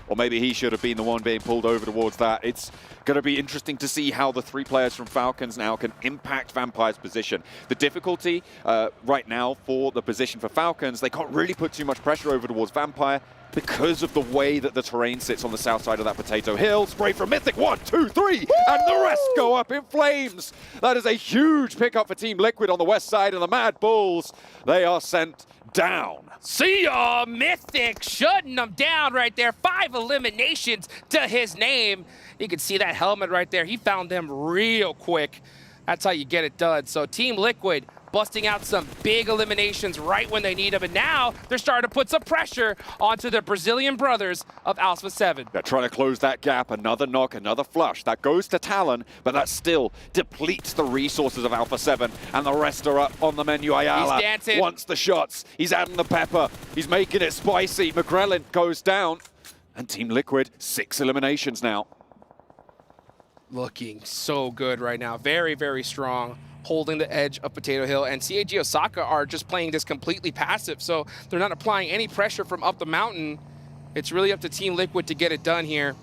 Or maybe he should have been the one being pulled over towards that. It's going to be interesting to see how the 3 players from Falcons now can impact Vampire's position. The difficulty right now for the position for Falcons, they can't really put too much pressure over towards Vampire because of the way that the terrain sits on the south side of that potato hill. Spray from Mythic, 1, 2, 3, and the rest go up in flames. That is a huge pickup for Team Liquid on the west side, and the Mad Bulls, they are sent down. See ya, Mythic shutting them down right there. 5 eliminations to his name. You can see that helmet right there. He found them real quick. That's how you get it done. So Team Liquid busting out some big eliminations right when they need them. And now they're starting to put some pressure onto the Brazilian brothers of Alpha 7. They're trying to close that gap. Another knock, another flush. That goes to Talon, but that still depletes the resources of Alpha 7. And the rest are up on the menu. Ayala He's dancing. wants the shots. He's adding the pepper. He's making it spicy. McGrellin goes down. And Team Liquid, 6 eliminations now. Looking so good right now. Very, very strong. Holding the edge of Potato Hill, and CAG Osaka are just playing this completely passive, so they're not applying any pressure from up the mountain. It's really up to Team Liquid to get it done here.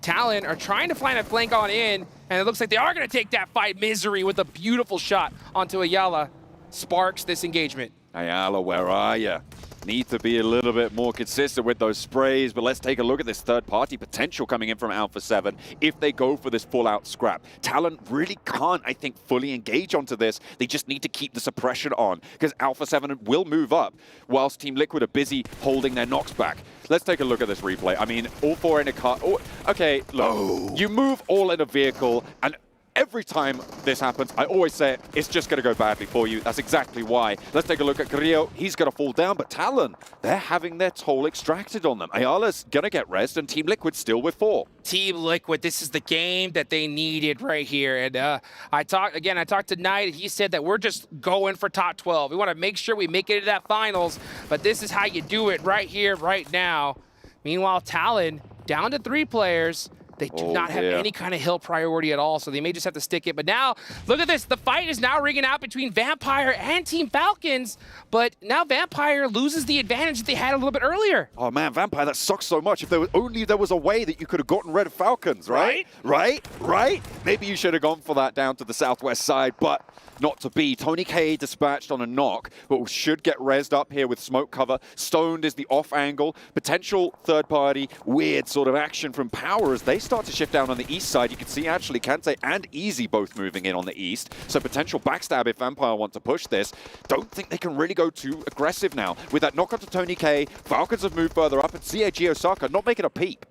Talon are trying to find a flank on in, and it looks like they are going to take that fight. Misery with a beautiful shot onto Ayala sparks this engagement. Ayala, where are you? Need to be a little bit more consistent with those sprays, but let's take a look at this third-party potential coming in from Alpha 7 if they go for this full-out scrap. Talon really can't, I think, fully engage onto this. They just need to keep the suppression on because Alpha 7 will move up whilst Team Liquid are busy holding their knocks back. Let's take a look at this replay. I mean, all 4 in a car. Oh, okay, look, you move all in a vehicle, and every time this happens, I always say it's just going to go badly for you. That's exactly why. Let's take a look at Carrillo. He's going to fall down, but Talon, they're having their toll extracted on them. Ayala's going to get rest, and Team Liquid still with 4. Team Liquid, this is the game that they needed right here. And I talked to Knight. He said that we're just going for top 12. We want to make sure we make it to that finals, but this is how you do it right here, right now. Meanwhile, Talon down to 3 players. They do not have any kind of hill priority at all, so they may just have to stick it. But now, look at this. The fight is now ringing out between Vampire and Team Falcons, but now Vampire loses the advantage that they had a little bit earlier. Oh, man, Vampire, that sucks so much. If there was a way that you could have gotten rid of Falcons, right? Right? Maybe you should have gone for that down to the southwest side, but not to be. Tony K dispatched on a knock, but should get rezzed up here with smoke cover. Stoned is the off angle. Potential third-party, weird sort of action from Power as they start to shift down on the east side. You can see actually Kante and Easy both moving in on the east. So potential backstab if Vampire want to push this. Don't think they can really go too aggressive now. With that knock onto Tony K, Falcons have moved further up, and CAG Osaka not making a peep.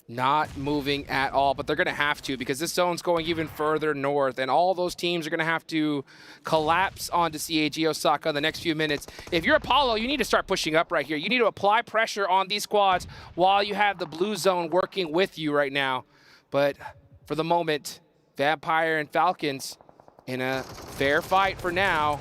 Not moving at all, but they're going to have to because this zone's going even further north, and all those teams are going to have to collapse onto CAG Osaka in the next few minutes. If you're Apollo, you need to start pushing up right here. You need to apply pressure on these squads while you have the blue zone working with you right now. But for the moment, Vampire and Falcons in a fair fight for now.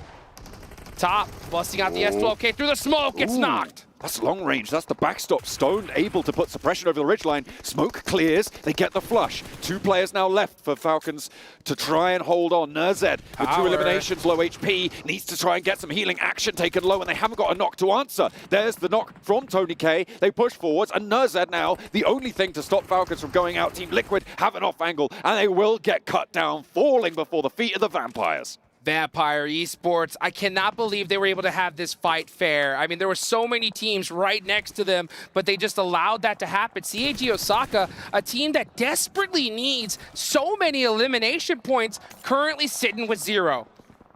Top, busting out the S12K through the smoke, gets knocked. That's long range. That's the backstop. Stoned able to put suppression over the ridgeline. Smoke clears. They get the flush. 2 players now left for Falcons to try and hold on. Nurzed with 2 eliminations, low HP, needs to try and get some healing action taken low, and they haven't got a knock to answer. There's the knock from Tony K. They push forwards, and Nurzed now, the only thing to stop Falcons from going out. Team Liquid have an off angle, and they will get cut down, falling before the feet of the Vampires. Vampire Esports, I cannot believe they were able to have this fight fair. I mean, there were so many teams right next to them, but they just allowed that to happen. CAG Osaka, a team that desperately needs so many elimination points, currently sitting with 0.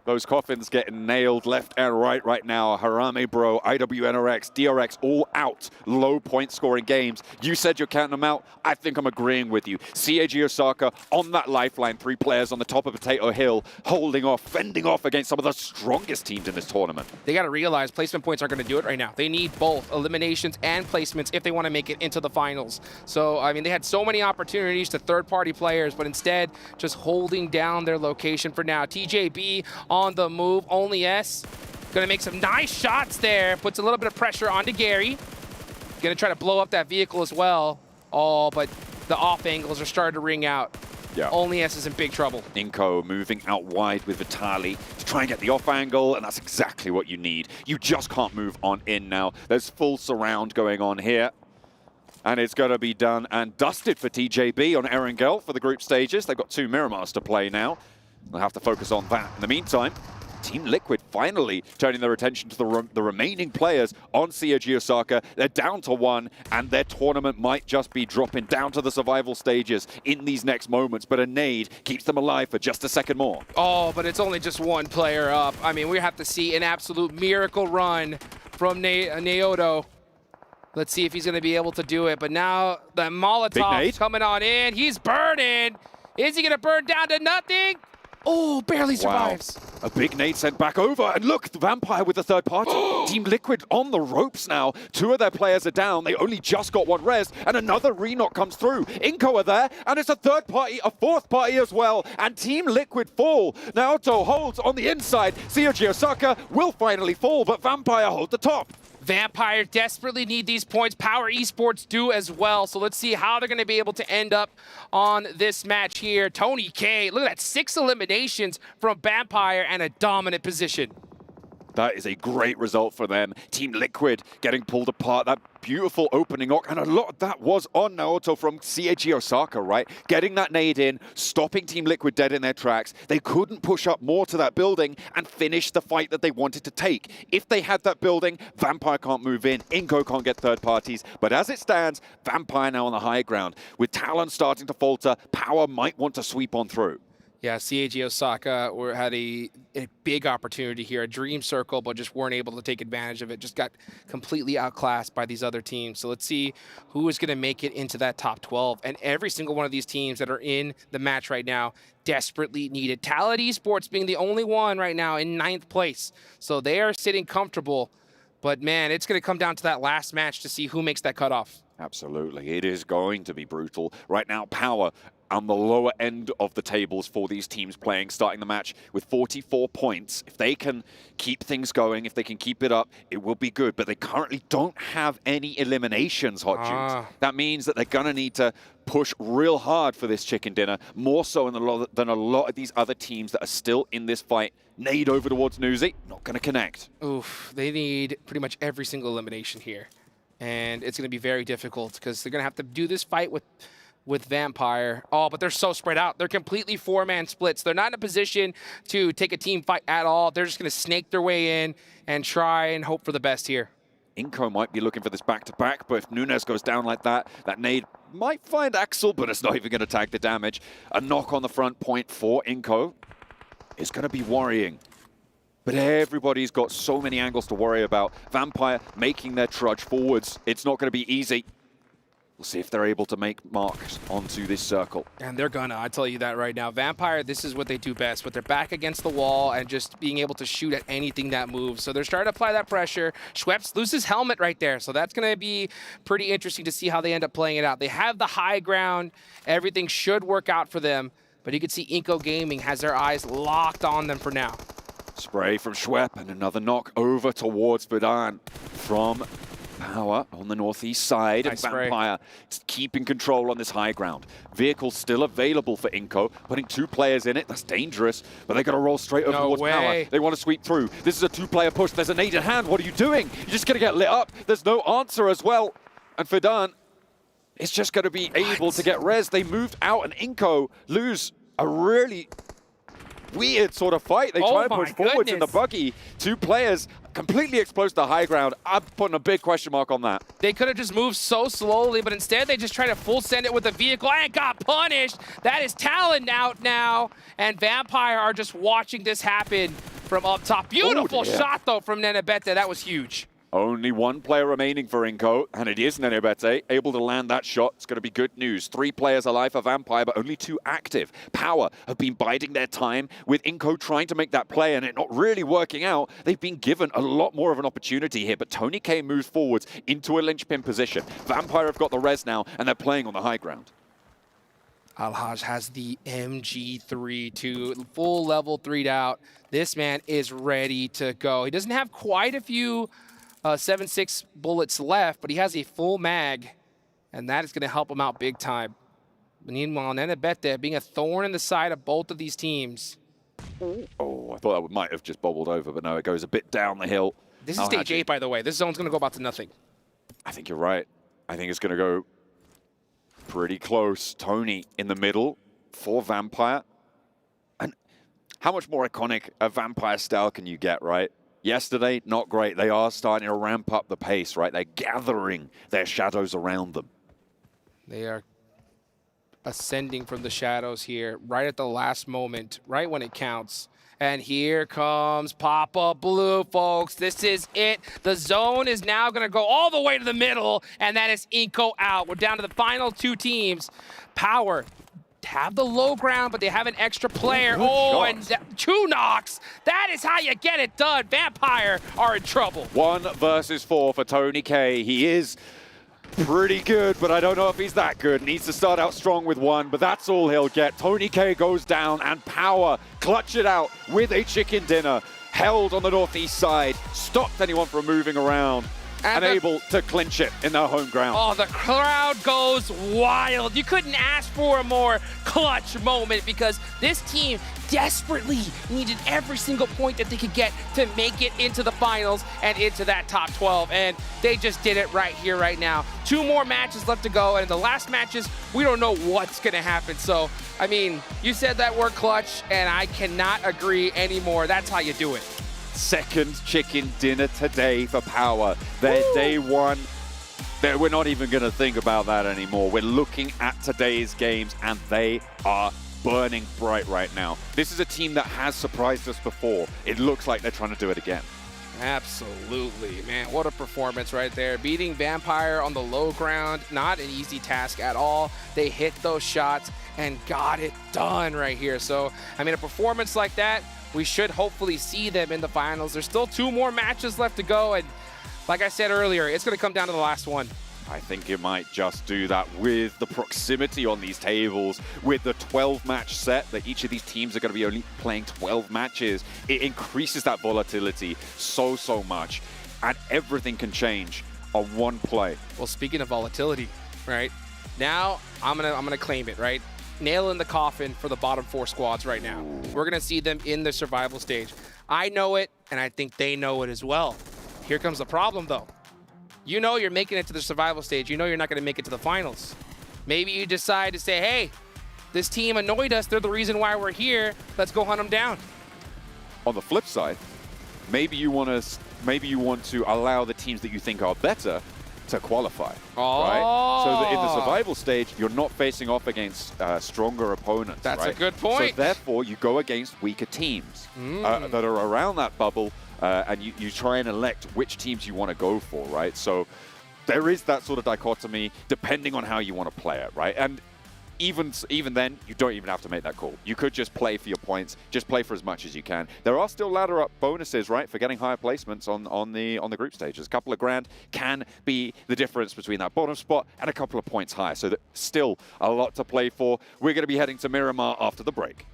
Those coffins getting nailed left and right now. Harame Bro, IWNRX, DRX, all out. Low point scoring games. You said you're counting them out. I think I'm agreeing with you. CAG Osaka on that lifeline. 3 players on the top of Potato Hill, holding off, fending off against some of the strongest teams in this tournament. They got to realize placement points aren't going to do it right now. They need both eliminations and placements if they want to make it into the finals. So, I mean, they had so many opportunities to third-party players, but instead just holding down their location for now. TJB on the move, only S. Gonna make some nice shots there. Puts a little bit of pressure onto Gary. Gonna try to blow up that vehicle as well. Oh, but the off angles are starting to ring out. Yeah. Only S is in big trouble. Inko moving out wide with Vitali to try and get the off angle, and that's exactly what you need. You just can't move on in now. There's full surround going on here. And it's going to be done and dusted for TJB on Erangel for the group stages. They've got 2 Miramars to play now. They'll have to focus on that. In the meantime, Team Liquid finally turning their attention to the remaining players on CAG Osaka. They're down to 1, and their tournament might just be dropping down to the survival stages in these next moments. But a nade keeps them alive for just a second more. Oh, but it's only just 1 player up. I mean, we have to see an absolute miracle run from Naoto. Let's see if he's going to be able to do it. But now the Molotov coming on in. He's burning. Is he going to burn down to nothing? Oh, barely survives. Wow. A big nade sent back over, and look, the Vampire with the third party. Team Liquid on the ropes now. 2 of their players are down. They only just got 1 res, and another re-knock comes through. Inko are there, and it's a third party, a 4th party as well, and Team Liquid fall. Naoto holds on the inside. CAG Osaka will finally fall, but Vampire hold the top. Vampire desperately need these points. Power Esports do as well. So let's see how they're going to be able to end up on this match here. Tony K, look at that, 6 eliminations from Vampire and a dominant position. That is a great result for them. Team Liquid getting pulled apart. That beautiful opening knock, and a lot of that was on Naoto from CAG Osaka, right? Getting that nade in, stopping Team Liquid dead in their tracks. They couldn't push up more to that building and finish the fight that they wanted to take. If they had that building, Vampire can't move in, Inko can't get third parties, but as it stands, Vampire now on the high ground. With Talon starting to falter, Power might want to sweep on through. Yeah, CAG Osaka had a big opportunity here, a dream circle, but just weren't able to take advantage of it. Just got completely outclassed by these other teams. So let's see who is going to make it into that top 12. And every single one of these teams that are in the match right now desperately needed. Talent Esports being the only one right now in 9th place. So they are sitting comfortable. But man, it's going to come down to that last match to see who makes that cutoff. Absolutely. It is going to be brutal. Right now, Power on the lower end of the tables for these teams playing, starting the match with 44 points. If they can keep things going, if they can keep it up, it will be good. But they currently don't have any eliminations, Hot Juice. That means that they're going to need to push real hard for this chicken dinner, more so than a lot of these other teams that are still in this fight. Nade over towards Newsy, not going to connect. Oof, they need pretty much every single elimination here. And it's going to be very difficult because they're going to have to do this fight with Vampire. Oh, but they're so spread out. They're completely 4-man splits. They're not in a position to take a team fight at all. They're just going to snake their way in and try and hope for the best here. Inko might be looking for this back-to-back, but if Nunes goes down like that, that nade might find Axel, but it's not even going to tag the damage. A knock on the front point for Inko is going to be worrying. But everybody's got so many angles to worry about. Vampire making their trudge forwards. It's not going to be easy. We'll see if they're able to make marks onto this circle. And they're gonna, I tell you that right now. Vampire, this is what they do best, with their back against the wall and just being able to shoot at anything that moves. So they're starting to apply that pressure. Schweppes loses helmet right there, so that's gonna be pretty interesting to see how they end up playing it out. They have the high ground. Everything should work out for them, but you can see Inko Gaming has their eyes locked on them for now. Spray from Schwepp and another knock over towards Verdan from Power on the northeast side. Nice and Vampire keeping control on this high ground. Vehicle still available for Inko, putting 2 players in it. That's dangerous, but they got to roll straight over towards Power. They want to sweep through. This is a 2-player push. There's a nade in hand. What are you doing? You're just going to get lit up. There's no answer as well. And Verdan is just going to be able to get res. They moved out, and Inko lose a really weird sort of fight. They try and push forwards in the buggy. 2 players completely exposed to high ground. I'm putting a big question mark on that. They could have just moved so slowly, but instead they just tried to full send it with the vehicle and got punished. That is Talon out now, and Vampire are just watching this happen from up top. Beautiful shot, though, from Nenebete. That was huge. Only 1 player remaining for Inco, and it is Nenebete able to land that shot. It's going to be good news. 3 players alive for Vampire, but only 2 active. Power have been biding their time with Inco trying to make that play and it not really working out. They've been given a lot more of an opportunity here, but Tony K moves forwards into a linchpin position. Vampire have got the res now, and they're playing on the high ground. Alhaj has the MG3 to full level 3'd out. This man is ready to go. He doesn't have quite a few 7.6 bullets left, but he has a full mag, and that is going to help him out big time. Meanwhile, Nenebete being a thorn in the side of both of these teams. Oh, I thought that might have just bobbled over, but no, it goes a bit down the hill. This is stage 8, by the way. This zone's going to go about to nothing. I think you're right. I think it's going to go pretty close. Tony in the middle for Vampire. And how much more iconic a Vampire style can you get, right? Yesterday, not great. They are starting to ramp up the pace, right? They're gathering their shadows around them. They are ascending from the shadows here right at the last moment, right when it counts. And here comes Papa Blue, folks. This is it. The zone is now going to go all the way to the middle, and that is Inco out. We're down to the final 2 teams. Power have the low ground, but they have an extra player. And 2 knocks. That is how you get it done. Vampire are in trouble. 1 versus 4 for Tony K. He is pretty good, but I don't know if he's that good. Needs to start out strong with 1, but that's all he'll get. Tony K goes down, and Power clutch it out with a chicken dinner. Held on the northeast side, stopped anyone from moving around, and able to clinch it in their home ground. Oh, the crowd goes wild. You couldn't ask for a more clutch moment because this team desperately needed every single point that they could get to make it into the finals and into that top 12. And they just did it right here, right now. 2 more matches left to go. And in the last matches, we don't know what's going to happen. So, I mean, you said that word clutch, and I cannot agree anymore. That's how you do it. Second chicken dinner today for Power. Their day 1. We're not even going to think about that anymore. We're looking at today's games, and they are burning bright right now. This is a team that has surprised us before. It looks like they're trying to do it again. Absolutely, man. What a performance right there. Beating Vampire on the low ground, not an easy task at all. They hit those shots and got it done right here. So, I mean, a performance like that, we should hopefully see them in the finals. There's still 2 more matches left to go, and like I said earlier, it's going to come down to the last one. I think it might just do that with the proximity on these tables, with the 12-match set that each of these teams are going to be only playing 12 matches. It increases that volatility so much, and everything can change on 1 play. Well, speaking of volatility, right? Now I'm gonna claim it, right? Nail in the coffin for the bottom 4 squads right now. We're gonna see them in the survival stage. I know it, and I think they know it as well. Here comes the problem, though. You know you're making it to the survival stage. You know you're not going to make it to the finals. Maybe you decide to say, hey, this team annoyed us. They're the reason why we're here. Let's go hunt them down. On the flip side, maybe you want to allow the teams that you think are better to qualify, right? So that in the survival stage, you're not facing off against stronger opponents. That's right? a good point. So therefore, you go against weaker teams that are around that bubble, and you try and elect which teams you want to go for, right? So there is that sort of dichotomy depending on how you want to play it, right? And even then, you don't even have to make that call. You could just play for your points, just play for as much as you can. There are still ladder up bonuses, right, for getting higher placements on the group stages. A couple of grand can be the difference between that bottom spot and a couple of points higher. So still a lot to play for. We're going to be heading to Miramar after the break.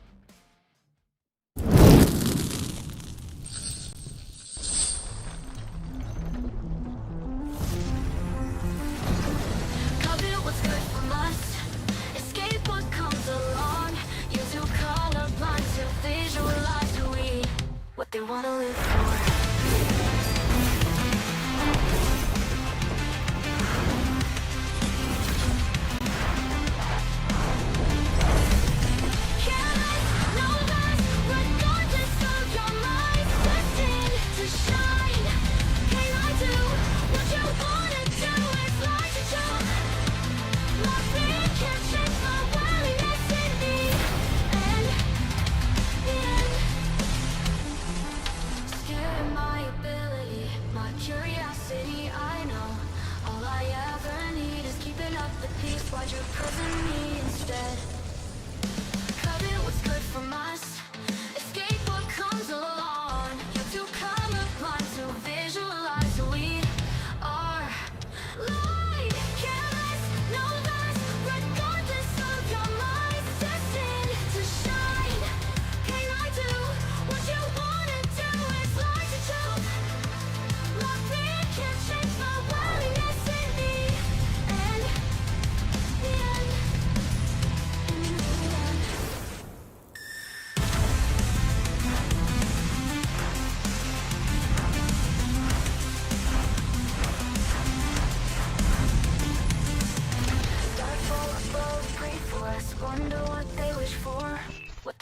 What they want to live for. Careless, no less,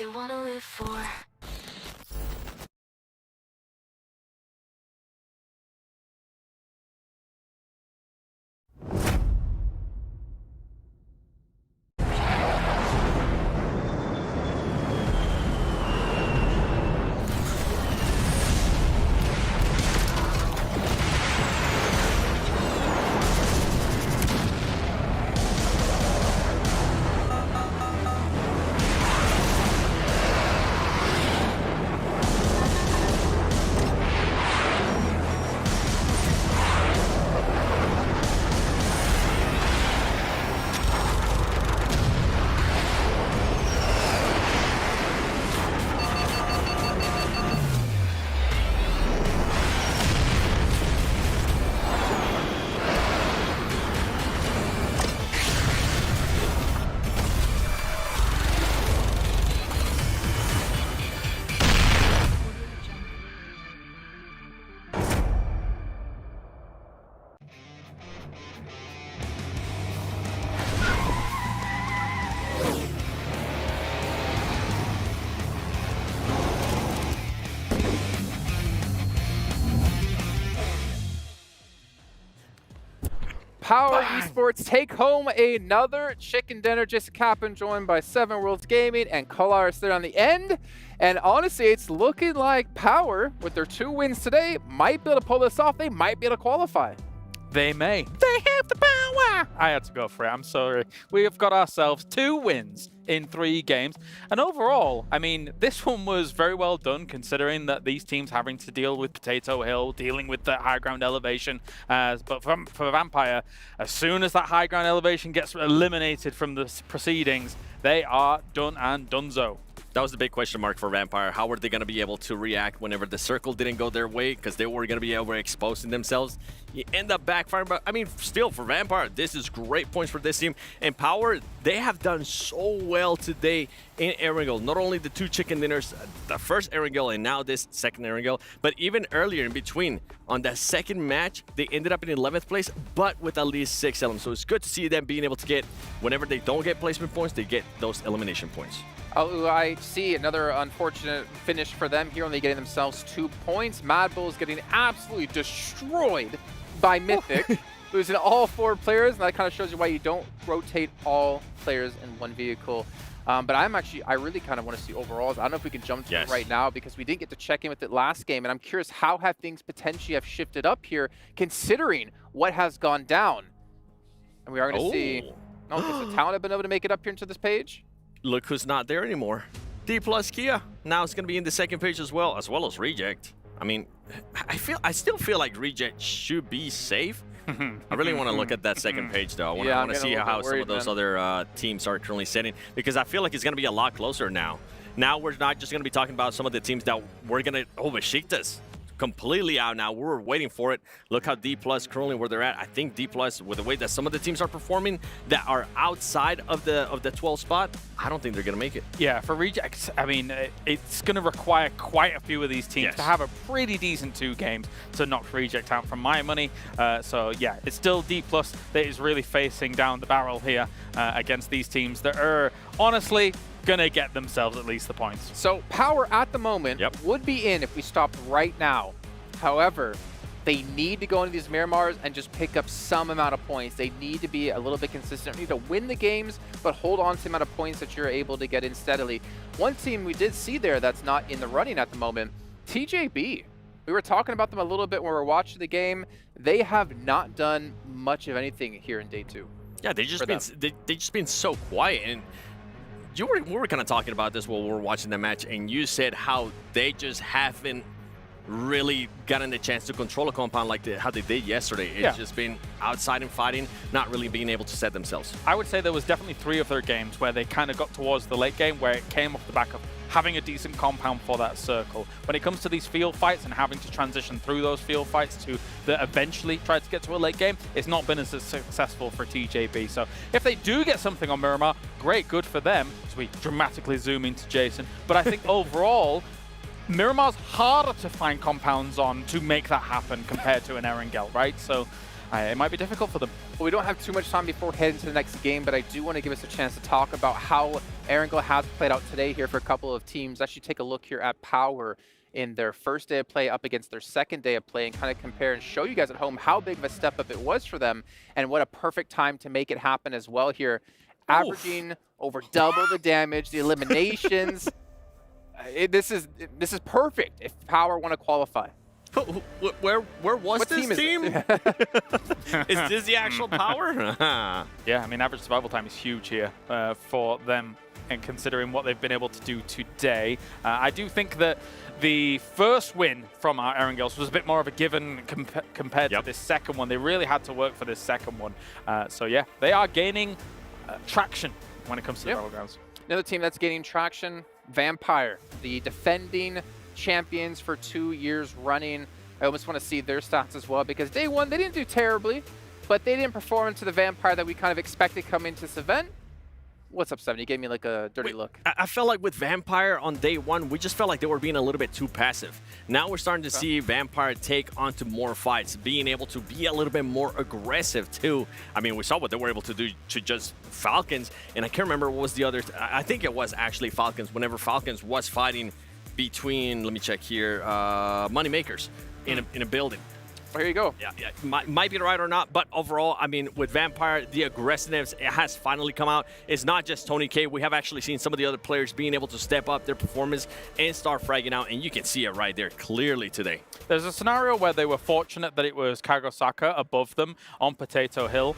they wanna live for. Power Esports take home another chicken dinner. Jason Kaplan joined by 7 Worlds Gaming and Kolar there on the end. And honestly, it's looking like Power, with their 2 wins today, might be able to pull this off. They might be able to qualify. They may. They have the power. I had to go for it. I'm sorry. We have got ourselves 2 wins in 3 games. And overall, I mean, this one was very well done considering that these teams having to deal with Potato Hill, dealing with the high ground elevation. But for Vampire, as soon as that high ground elevation gets eliminated from the proceedings, they are done and donezo. That was the big question mark for Vampire. How were they going to be able to react whenever the circle didn't go their way? Because they were going to be overexposing themselves. You end up backfiring. But, I mean, still, for Vampire, this is great points for this team. And Power, they have done so well today in Erangel. Not only the 2 chicken dinners, the first Erangel and now this second Erangel, but even earlier in between, on that second match, they ended up in 11th place, but with at least 6 elements. So it's good to see them being able to get, whenever they don't get placement points, they get those elimination points. I see another unfortunate finish for them here, only getting themselves 2 points. Mad Bull is getting absolutely destroyed by Mythic, losing all 4 players, and that kind of shows you why you don't rotate all players in one vehicle. But I really kind of want to see overalls. I don't know if we can jump to it right now because we didn't get to check in with it last game, and I'm curious how have things potentially have shifted up here considering what has gone down. And we are going to see, okay, so Talent have been able to make it up here into this page. Look who's not there anymore. D plus Kia. Now it's going to be in the second page as well as Reject. I mean, I still feel like Reject should be safe. I really want to look at that second page, though. I want to see how some of those other teams are currently setting, because I feel like it's going to be a lot closer now. Now we're not just going to be talking about some of the teams that we're going to... Oh, Besiktas. Completely out now. We were waiting for it. Look how D+ currently where they're at. I think D+, with the way that some of the teams are performing that are outside of the 12th spot, I don't think they're going to make it. Yeah, for Rejects, I mean, it's going to require quite a few of these teams to have a pretty decent 2 games to knock Reject out from my money. So yeah, it's still D+ that is really facing down the barrel here against these teams that are honestly gonna get themselves at least the points. So Power at the moment would be in if we stopped right now. However, they need to go into these Miramars and just pick up some amount of points. They need to be a little bit consistent. They need to win the games, but hold on to the amount of points that you're able to get in steadily. One team we did see there that's not in the running at the moment, TJB. We were talking about them a little bit when we were watching the game. They have not done much of anything here in day 2. Yeah, they just been so quiet. And we were kind of talking about this while we were watching the match, and you said how they just haven't really gotten the chance to control a compound like how they did yesterday. It's just been outside and fighting, not really being able to set themselves. I would say there was definitely 3 of their games where they kind of got towards the late game where it came off the back of having a decent compound for that circle. When it comes to these field fights and having to transition through those field fights to eventually try to get to a late game, it's not been as successful for TJB. So if they do get something on Miramar, great, good for them, as we dramatically zoom into Jason. But I think overall, Miramar's harder to find compounds on to make that happen compared to an Erangel, right? So it might be difficult for them. Well, we don't have too much time before heading to the next game, but I do want to give us a chance to talk about how Erangel has played out today here for a couple of teams. Actually, take a look here at Power in their first day of play up against their second day of play and kind of compare and show you guys at home how big of a step up it was for them and what a perfect time to make it happen as well here. Averaging over double the damage, the eliminations. This is perfect if Power want to qualify. Where was this team? Is this the actual Power? Yeah, I mean, average survival time is huge here for them, and considering what they've been able to do today. I do think that the first win from our Erangels was a bit more of a given compared to this second one. They really had to work for this second one. So yeah, they are gaining traction when it comes to the Battlegrounds. Another team that's gaining traction, Vampire, the defending champions for 2 years running. I almost want to see their stats as well, because day one, they didn't do terribly, but they didn't perform to the Vampire that we kind of expected coming into this event. What's up, Seven? You gave me like a dirty look. I felt like with Vampire on day one, we just felt like they were being a little bit too passive. Now we're starting to see Vampire take onto more fights, being able to be a little bit more aggressive too. I mean, we saw what they were able to do to just Falcons, and I can't remember what was the other. I think it was actually Falcons. Whenever Falcons was fighting between, let me check here, Moneymakers in a building. There you go. Yeah, might be right or not, but overall, I mean, with Vampire, the aggressiveness has finally come out. It's not just Tony K. We have actually seen some of the other players being able to step up their performance and start fragging out, and you can see it right there clearly today. There's a scenario where they were fortunate that it was Kagosaka above them on Potato Hill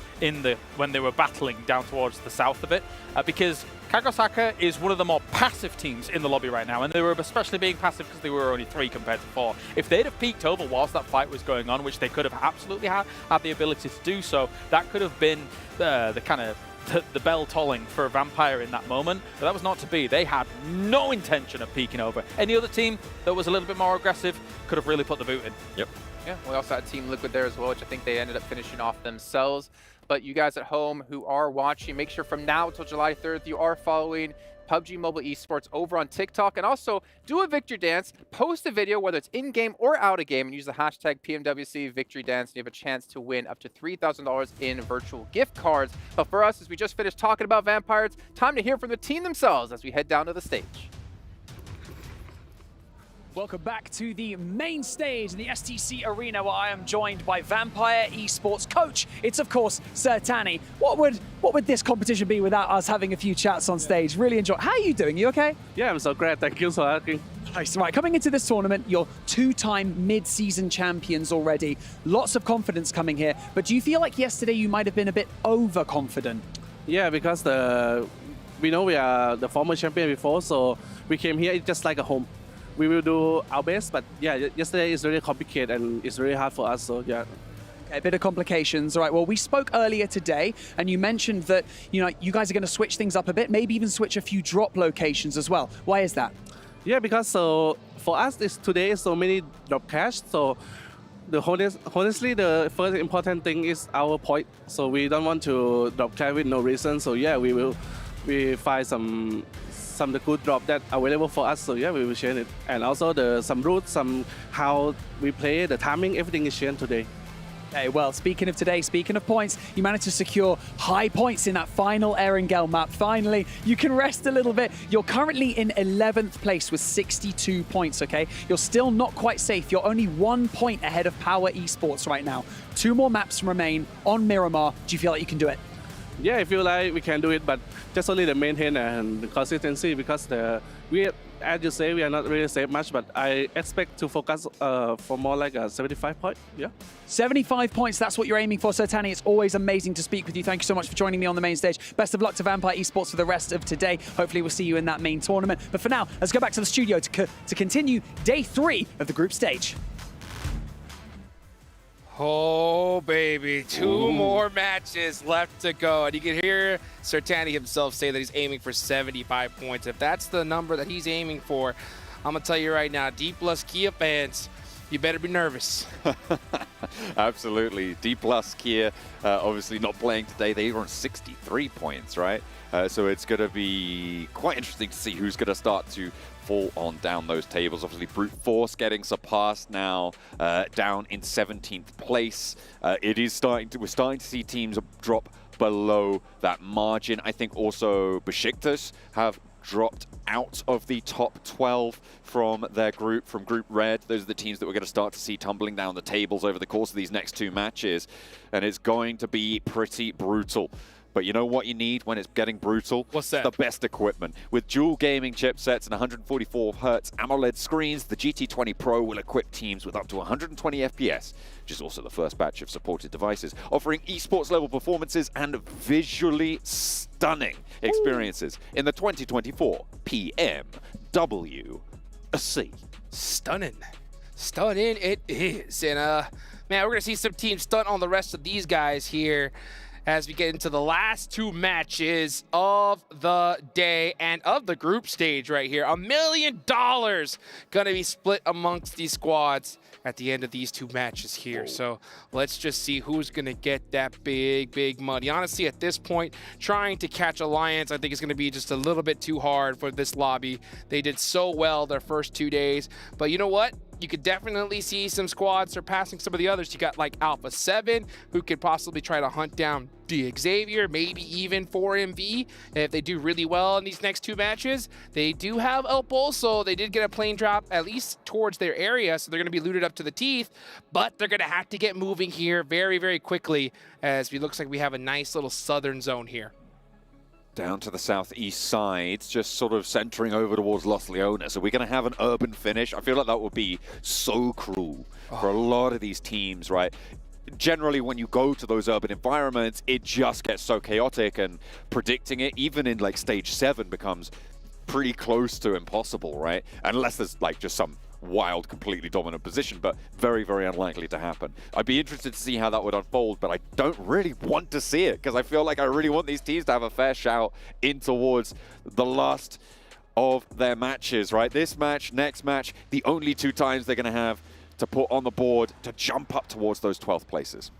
when they were battling down towards the south of it, because Kagosaka is one of the more passive teams in the lobby right now, and they were especially being passive because they were only 3 compared to 4. If they'd have peeked over whilst that fight was going on, which they could have absolutely had the ability to do so, that could have been the bell tolling for a Vampire in that moment, but that was not to be. They had no intention of peeking over. Any other team that was a little bit more aggressive could have really put the boot in. Yep. Yeah, we also had Team Liquid there as well, which I think they ended up finishing off themselves. But you guys at home who are watching, make sure from now until July 3rd, you are following PUBG Mobile Esports over on TikTok, and also do a victory dance, post a video, whether it's in-game or out of game, and use the hashtag PMWC victory dance, and you have a chance to win up to $3,000 in virtual gift cards. But for us, as we just finished talking about Vampires, time to hear from the team themselves as we head down to the stage. Welcome back to the main stage in the STC Arena, where I am joined by Vampire Esports coach. It's of course Sir Tanny. What would this competition be without us having a few chats on stage? Really enjoy. How are you doing? You okay? Yeah, I'm so great. Thank you for asking. Nice. Right, coming into this tournament, you're 2-time mid-season champions already. Lots of confidence coming here. But do you feel like yesterday you might have been a bit overconfident? Yeah, because we know we are the former champion before, so we came here just like a home. We will do our best, but yeah, yesterday is really complicated and it's really hard for us, so yeah. Okay, a bit of complications. All right, well, we spoke earlier today, and you mentioned that, you guys are going to switch things up a bit, maybe even switch a few drop locations as well. Why is that? Yeah, because for us, today is so many drop cash, so honestly, the first important thing is our point, so we don't want to drop cash with no reason, so yeah, we find some the good drop that available for us, so yeah, we will share it. And also some routes, how we play, the timing, everything is shared today. Okay, well, speaking of today, speaking of points, you managed to secure high points in that final Erangel map. Finally, you can rest a little bit. You're currently in 11th place with 62 points, okay? You're still not quite safe. You're only 1 point ahead of Power Esports right now. 2 more maps remain on Miramar. Do you feel like you can do it? Yeah, I feel like we can do it, but just only the maintain and the consistency, because as you say, we are not really safe much, but I expect to focus for more like a 75 point, yeah. 75 points, that's what you're aiming for, Sir Tanny. It's always amazing to speak with you. Thank you so much for joining me on the main stage. Best of luck to Vampire Esports for the rest of today. Hopefully we'll see you in that main tournament. But for now, let's go back to the studio to continue day 3 of the group stage. Oh, baby. 2 more matches left to go. And you can hear Sir Tanny himself say that he's aiming for 75 points. If that's the number that he's aiming for, I'm going to tell you right now, D+ Kia fans, you better be nervous. Absolutely. D+ Kia, obviously not playing today. They were on 63 points, right? So it's going to be quite interesting to see who's going to start to fall on down those tables. Obviously, Brute Force getting surpassed now, down in 17th place. We're starting to see teams drop below that margin. I think also Besiktas have dropped out of the top 12 from their group, from Group Red. Those are the teams that we're going to start to see tumbling down the tables over the course of these next 2 matches. And it's going to be pretty brutal. But you know what you need when it's getting brutal? What's that? The best equipment. With dual gaming chipsets and 144 Hz AMOLED screens, the GT20 Pro will equip teams with up to 120 FPS, which is also the first batch of supported devices, offering esports level performances and visually stunning experiences in the 2024 PMWC. Stunning. Stunning it is. And man, we're going to see some teams stunt on the rest of these guys here as we get into the last 2 matches of the day and of the group stage right here. $1 million going to be split amongst these squads at the end of these 2 matches here. So let's just see who's going to get that big money. Honestly, at this point, trying to catch Alliance, I think is going to be just a little bit too hard for this lobby. They did so well their first 2 days, but you know what? You could definitely see some squads surpassing some of the others. You got like Alpha 7, who could possibly try to hunt down Xavier, maybe even 4MV. And if they do really well in these next 2 matches, they do have El Bolso. They did get a plane drop, at least towards their area, so they're going to be looted up to the teeth. But they're going to have to get moving here very quickly, as it looks like we have a nice little southern zone here. Down to the southeast side, just sort of centering over towards Los Leones. So we're going to have an urban finish. I feel like that would be so cruel for a lot of these teams, right? Generally, when you go to those urban environments, it just gets so chaotic, and predicting it, even in like stage 7, becomes pretty close to impossible, right? Unless there's like just some wild, completely dominant position, but very unlikely to happen. I'd be interested to see how that would unfold, but I don't really want to see it, because I feel like I really want these teams to have a fair shout in towards the last of their matches, right? This match, next match, the only 2 times they're going to have to put on the board to jump up towards those 12th places.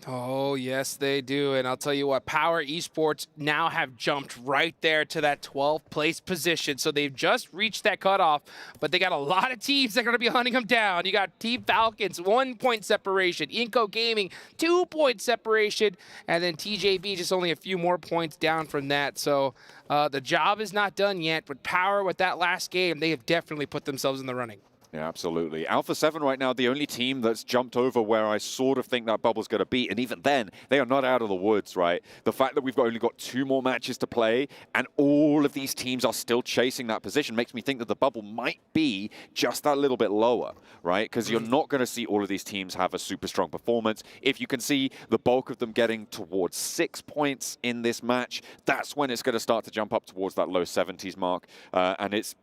Oh, yes, they do. And I'll tell you what, Power Esports now have jumped right there to that 12th place position. So they've just reached that cutoff, but they got a lot of teams that are going to be hunting them down. You got Team Falcons, 1 point separation. Inco Gaming, 2 point separation. And then TJB just only a few more points down from that. So the job is not done yet, but Power with that last game, they have definitely put themselves in the running. Yeah, absolutely. Alpha 7 right now, the only team that's jumped over where I sort of think that bubble's going to be. And even then, they are not out of the woods, right? The fact that we've only got 2 more matches to play and all of these teams are still chasing that position makes me think that the bubble might be just that little bit lower, right? Because you're not going to see all of these teams have a super strong performance. If you can see the bulk of them getting towards 6 points in this match, that's when it's going to start to jump up towards that low 70s mark. And it's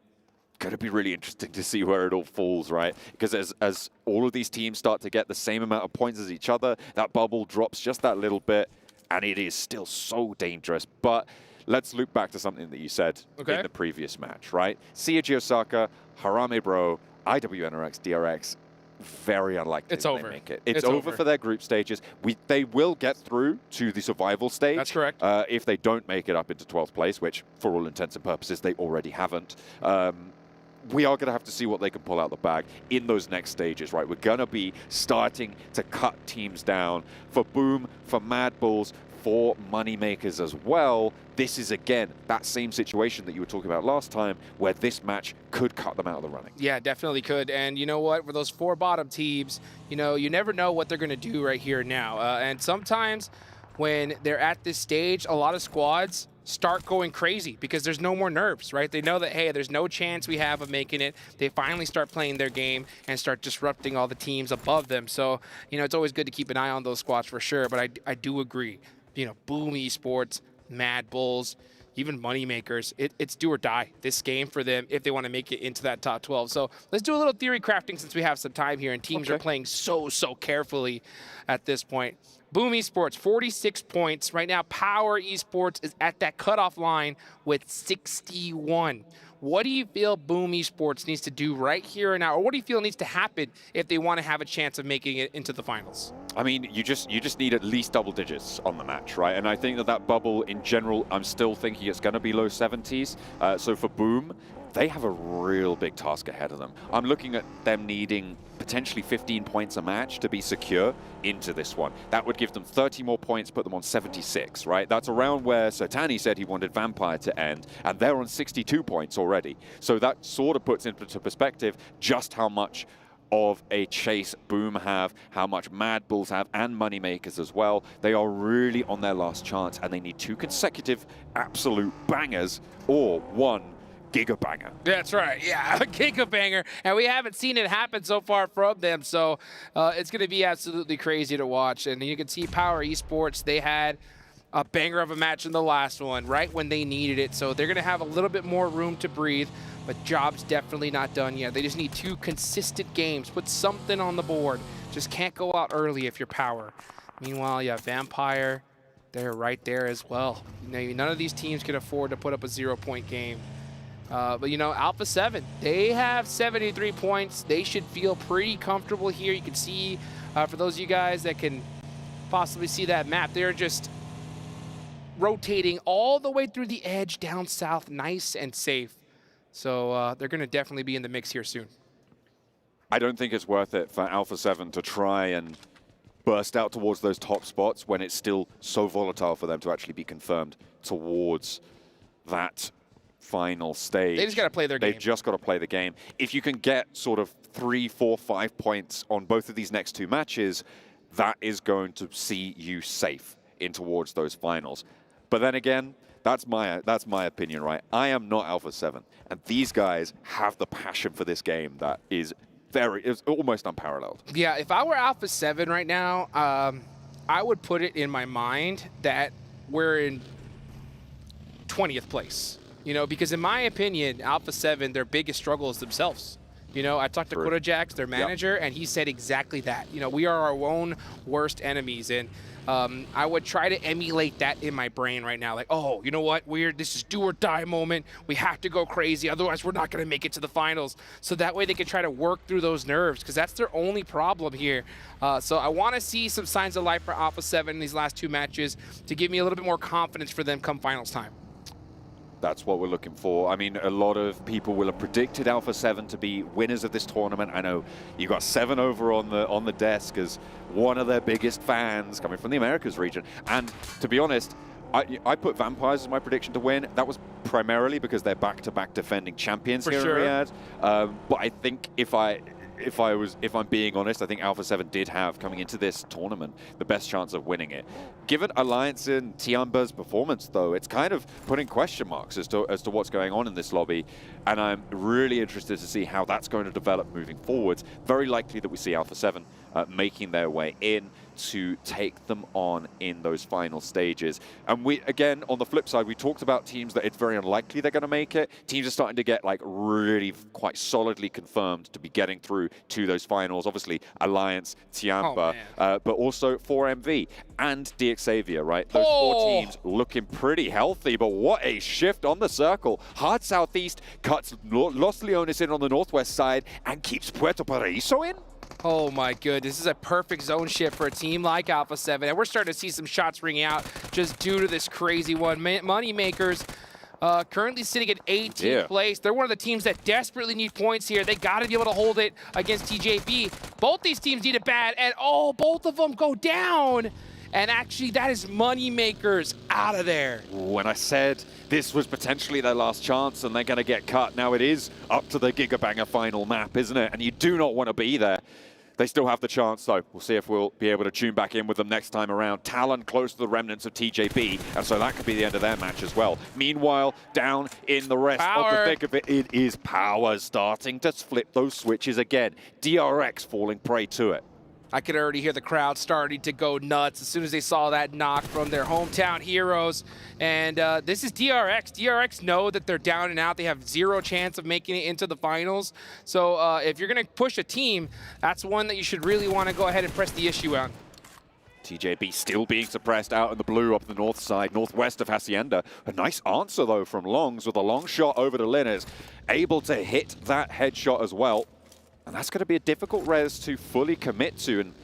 going to be really interesting to see where it all falls, right? Because as all of these teams start to get the same amount of points as each other, that bubble drops just that little bit, and it is still so dangerous. But let's loop back to something that you said in the previous match, right? CAG Osaka, Harame Bro, IWNRX, DRX, very unlikely it's they over. Make it. It's over for their group stages. They will get through to the survival stage. That's correct. If they don't make it up into 12th place, which for all intents and purposes, they already haven't. We are going to have to see what they can pull out the bag in those next stages, right? We're going to be starting to cut teams down for Boom, for Mad Bulls, for Moneymakers as well. This is, again, that same situation that you were talking about last time, where this match could cut them out of the running. Yeah, definitely could. And you know what? For those 4 bottom teams, you know, you never know what they're going to do right here now. And sometimes when they're at this stage, a lot of squads start going crazy because there's no more nerves, right? They know that, hey, there's no chance we have of making it. They finally start playing their game and start disrupting all the teams above them. So, you know, it's always good to keep an eye on those squads for sure. But I do agree, you know, Boom Esports, Mad Bulls, even Moneymakers, it's do or die this game for them if they want to make it into that top 12. So let's do a little theory crafting since we have some time here and teams are playing so carefully at this point. Boom Esports, 46 points. Right now, Power Esports is at that cutoff line with 61. What do you feel Boom Esports needs to do right here and now, or what do you feel needs to happen if they want to have a chance of making it into the finals? I mean, you just need at least double digits on the match, right? And I think that bubble in general, I'm still thinking it's going to be low 70s. So for Boom, they have a real big task ahead of them. I'm looking at them needing potentially 15 points a match to be secure into this one. That would give them 30 more points, put them on 76, right? That's around where Sotani said he wanted Vampire to end, and they're on 62 points already. So that sort of puts into perspective just how much of a chase Boom have, how much Mad Bulls have, and Moneymakers as well. They are really on their last chance, and they need 2 consecutive absolute bangers or 1 Giga Banger. That's right, yeah, a Giga Banger, and we haven't seen it happen so far from them, so it's going to be absolutely crazy to watch. And you can see Power Esports, they had a banger of a match in the last one, right when they needed it, so they're going to have a little bit more room to breathe, but job's definitely not done yet. They just need 2 consistent games, put something on the board. Just can't go out early if you're Power. Meanwhile, you have Vampire, they're right there as well. None of these teams can afford to put up a 0-point game. But, you know, Alpha 7, they have 73 points. They should feel pretty comfortable here. You can see, for those of you guys that can possibly see that map, they're just rotating all the way through the edge down south, nice and safe. So they're going to definitely be in the mix here soon. I don't think it's worth it for Alpha 7 to try and burst out towards those top spots when it's still so volatile for them to actually be confirmed towards that final stage. They just got to play their game. They've just got to play the game. If you can get sort of 3, 4, 5 points on both of these next 2 matches, that is going to see you safe in towards those finals. But then again, that's my opinion, right? I am not Alpha 7, and these guys have the passion for this game that is it's almost unparalleled. Yeah, if I were Alpha 7 right now, I would put it in my mind that we're in 20th place. You know, because in my opinion, Alpha 7, their biggest struggle is themselves. You know, I talked to Kodajax, their manager, and he said exactly that. You know, we are our own worst enemies, and I would try to emulate that in my brain right now. Like, oh, you know what? This is do or die moment. We have to go crazy, otherwise we're not going to make it to the finals. So that way they can try to work through those nerves, because that's their only problem here. So I want to see some signs of life for Alpha 7 in these last 2 matches to give me a little bit more confidence for them come finals time. That's what we're looking for. I mean, a lot of people will have predicted Alpha 7 to be winners of this tournament. I know you got 7 over on the desk as one of their biggest fans coming from the Americas region. And to be honest, I put Vampires as my prediction to win. That was primarily because they're back-to-back defending champions here in Riyadh. But I think if I'm being honest, I think Alpha 7 did have, coming into this tournament, the best chance of winning it. Given Alliance and Tiamba's performance, though, it's kind of putting question marks as to what's going on in this lobby, and I'm really interested to see how that's going to develop moving forwards. Very likely that we see Alpha 7 making their way in to take them on in those final stages. And we, again, on the flip side, we talked about teams that it's very unlikely they're going to make it. Teams are starting to get like really quite solidly confirmed to be getting through to those finals. Obviously, Alliance, Tiamba, but also 4MV and DXavier, right? Those 4 teams looking pretty healthy, but what a shift on the circle. Hard Southeast cuts Los Leones in on the northwest side and keeps Puerto Paraíso in. Oh my goodness, this is a perfect zone shift for a team like Alpha 7, and we're starting to see some shots ring out just due to this crazy one. Moneymakers currently sitting at 18th place. They're one of the teams that desperately need points here. They got to be able to hold it against TJB. Both these teams need it bad, and both of them go down. And actually, that is Moneymakers out of there. When I said this was potentially their last chance and they're going to get cut, now it is up to the Gigabanger final map, isn't it? And you do not want to be there. They still have the chance, though. We'll see if we'll be able to tune back in with them next time around. Talon close to the remnants of TJB, and so that could be the end of their match as well. Meanwhile, down in the rest of the thick of it, it is Power starting to flip those switches again. DRX falling prey to it. I could already hear the crowd starting to go nuts as soon as they saw that knock from their hometown heroes. And this is DRX. DRX know that they're down and out. They have 0 chance of making it into the finals. So if you're going to push a team, that's one that you should really want to go ahead and press the issue on. TJB still being suppressed out in the blue up the north side, northwest of Hacienda. A nice answer, though, from Longs with a long shot over to Linus. Able to hit that headshot as well. And that's going to be a difficult res to fully commit to. And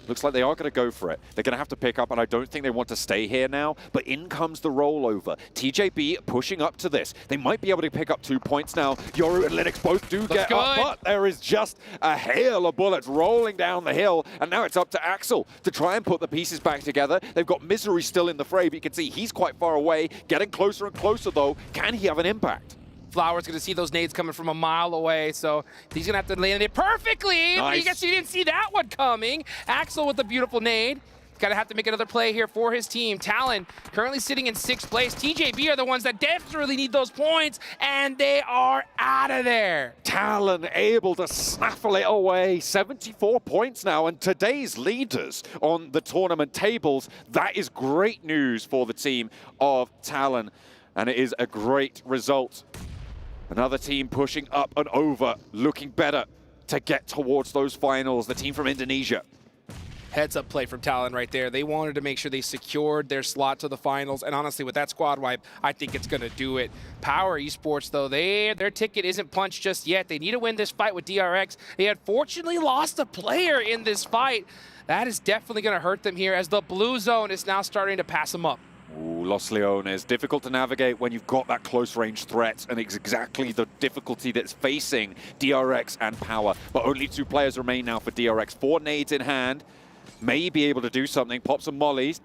Looks like they are going to go for it. They're going to have to pick up, and I don't think they want to stay here now. But in comes the rollover. TJB pushing up to this. They might be able to pick up 2 points now. Yoru and Linux both do get up, but there is just a hail of bullets rolling down the hill. And now it's up to Axel to try and put the pieces back together. They've got Misery still in the fray, but you can see he's quite far away. Getting closer and closer, though. Can he have an impact? Flower's going to see those nades coming from a mile away, so he's going to have to land it perfectly. Nice. I guess you didn't see that one coming. Axel with a beautiful nade. Got to have to make another play here for his team. Talon currently sitting in 6th place. TJB are the ones that desperately need those points, and they are out of there. Talon able to snaffle it away. 74 points now, and today's leaders on the tournament tables. That is great news for the team of Talon, and it is a great result. Another team pushing up and over, looking better to get towards those finals. The team from Indonesia. Heads-up play from Talon right there. They wanted to make sure they secured their slot to the finals, and honestly, with that squad wipe, I think it's going to do it. Power Esports, though, their ticket isn't punched just yet. They need to win this fight with DRX. They unfortunately lost a player in this fight. That is definitely going to hurt them here, as the blue zone is now starting to pass them up. Ooh, Los Leones, difficult to navigate when you've got that close-range threat, and it's exactly the difficulty that's facing DRX and Power. But only 2 players remain now for DRX. 4 nades in hand, may be able to do something. Pops some mollies,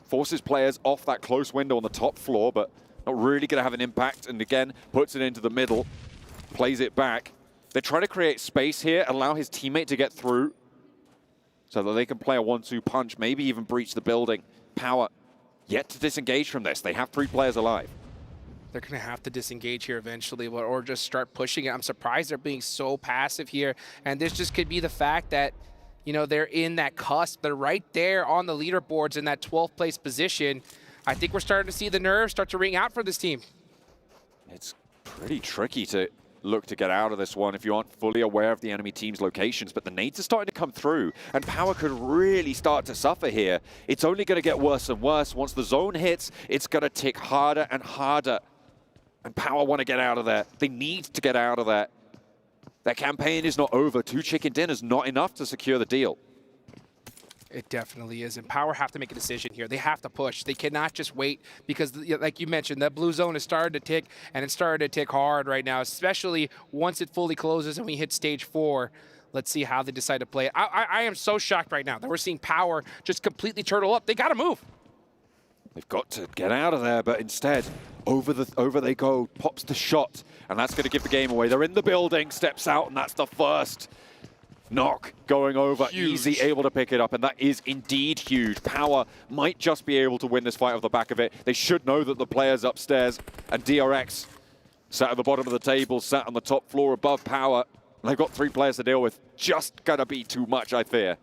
forces players off that close window on the top floor, but not really going to have an impact. And again, puts it into the middle, plays it back. They're trying to create space here, allow his teammate to get through, so that they can play a 1-2 punch, maybe even breach the building. Power yet to disengage from this. They have 3 players alive. They're going to have to disengage here eventually, or just start pushing it. I'm surprised they're being so passive here. And this just could be the fact that, you know, they're in that cusp. They're right there on the leaderboards in that 12th place position. I think we're starting to see the nerves start to ring out for this team. It's pretty tricky to look to get out of this one if you aren't fully aware of the enemy team's locations, but the nades are starting to come through, and Power could really start to suffer here. It's only going to get worse and worse. Once the zone hits, it's going to tick harder and harder, and Power want to get out of there. They need to get out of there. Their campaign is not over. 2 chicken dinners not enough to secure the deal. It definitely is, and Power have to make a decision here. They have to push. They cannot just wait, because, like you mentioned, that blue zone has started to tick, and it's started to tick hard right now, especially once it fully closes and we hit stage 4. Let's see how they decide to play it. I am so shocked right now that we're seeing Power just completely turtle up. They got to move. They've got to get out of there, but instead, over they go. Pops the shot, and that's going to give the game away. They're in the building, steps out, and that's the first knock going over. Huge. Easy, able to pick it up, and that is indeed huge. Power might just be able to win this fight off the back of it. They should know that the players upstairs, and DRX sat at the bottom of the table, sat on the top floor above Power. They've got 3 players to deal with. Just gonna be too much, I fear.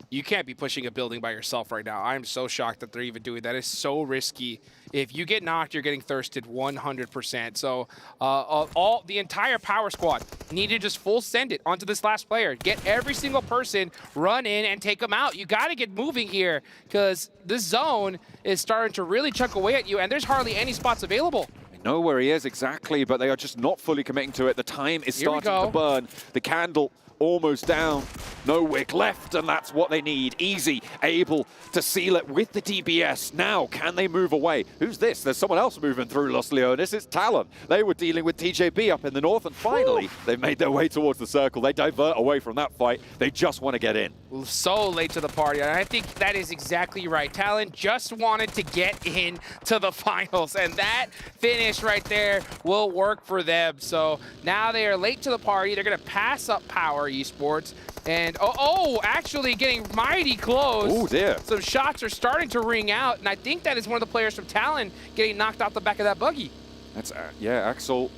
You can't be pushing a building by yourself right now. I'm so shocked that they're even doing that. It's so risky. If you get knocked, you're getting thirsted 100%. So the entire Power squad need to just full send it onto this last player. Get every single person, run in and take them out. You got to get moving here, because this zone is starting to really chunk away at you, and there's hardly any spots available. Know where he is exactly, but they are just not fully committing to it. The time is starting to burn. The candle almost down. No wick left, and that's what they need. Easy, able to seal it with the DBS. Now, can they move away? Who's this? There's someone else moving through Los Leones. It's Talon. They were dealing with TJB up in the north, and finally, they've made their way towards the circle. They divert away from that fight. They just want to get in. So late to the party, and I think that is exactly right. Talon just wanted to get in to the finals, and that finish right there will work for them. So now they are late to the party. They're going to pass up Power Esports, and actually getting mighty close. Oh dear. Some shots are starting to ring out, and I think that is one of the players from Talon getting knocked off the back of that buggy. That's, yeah, Axel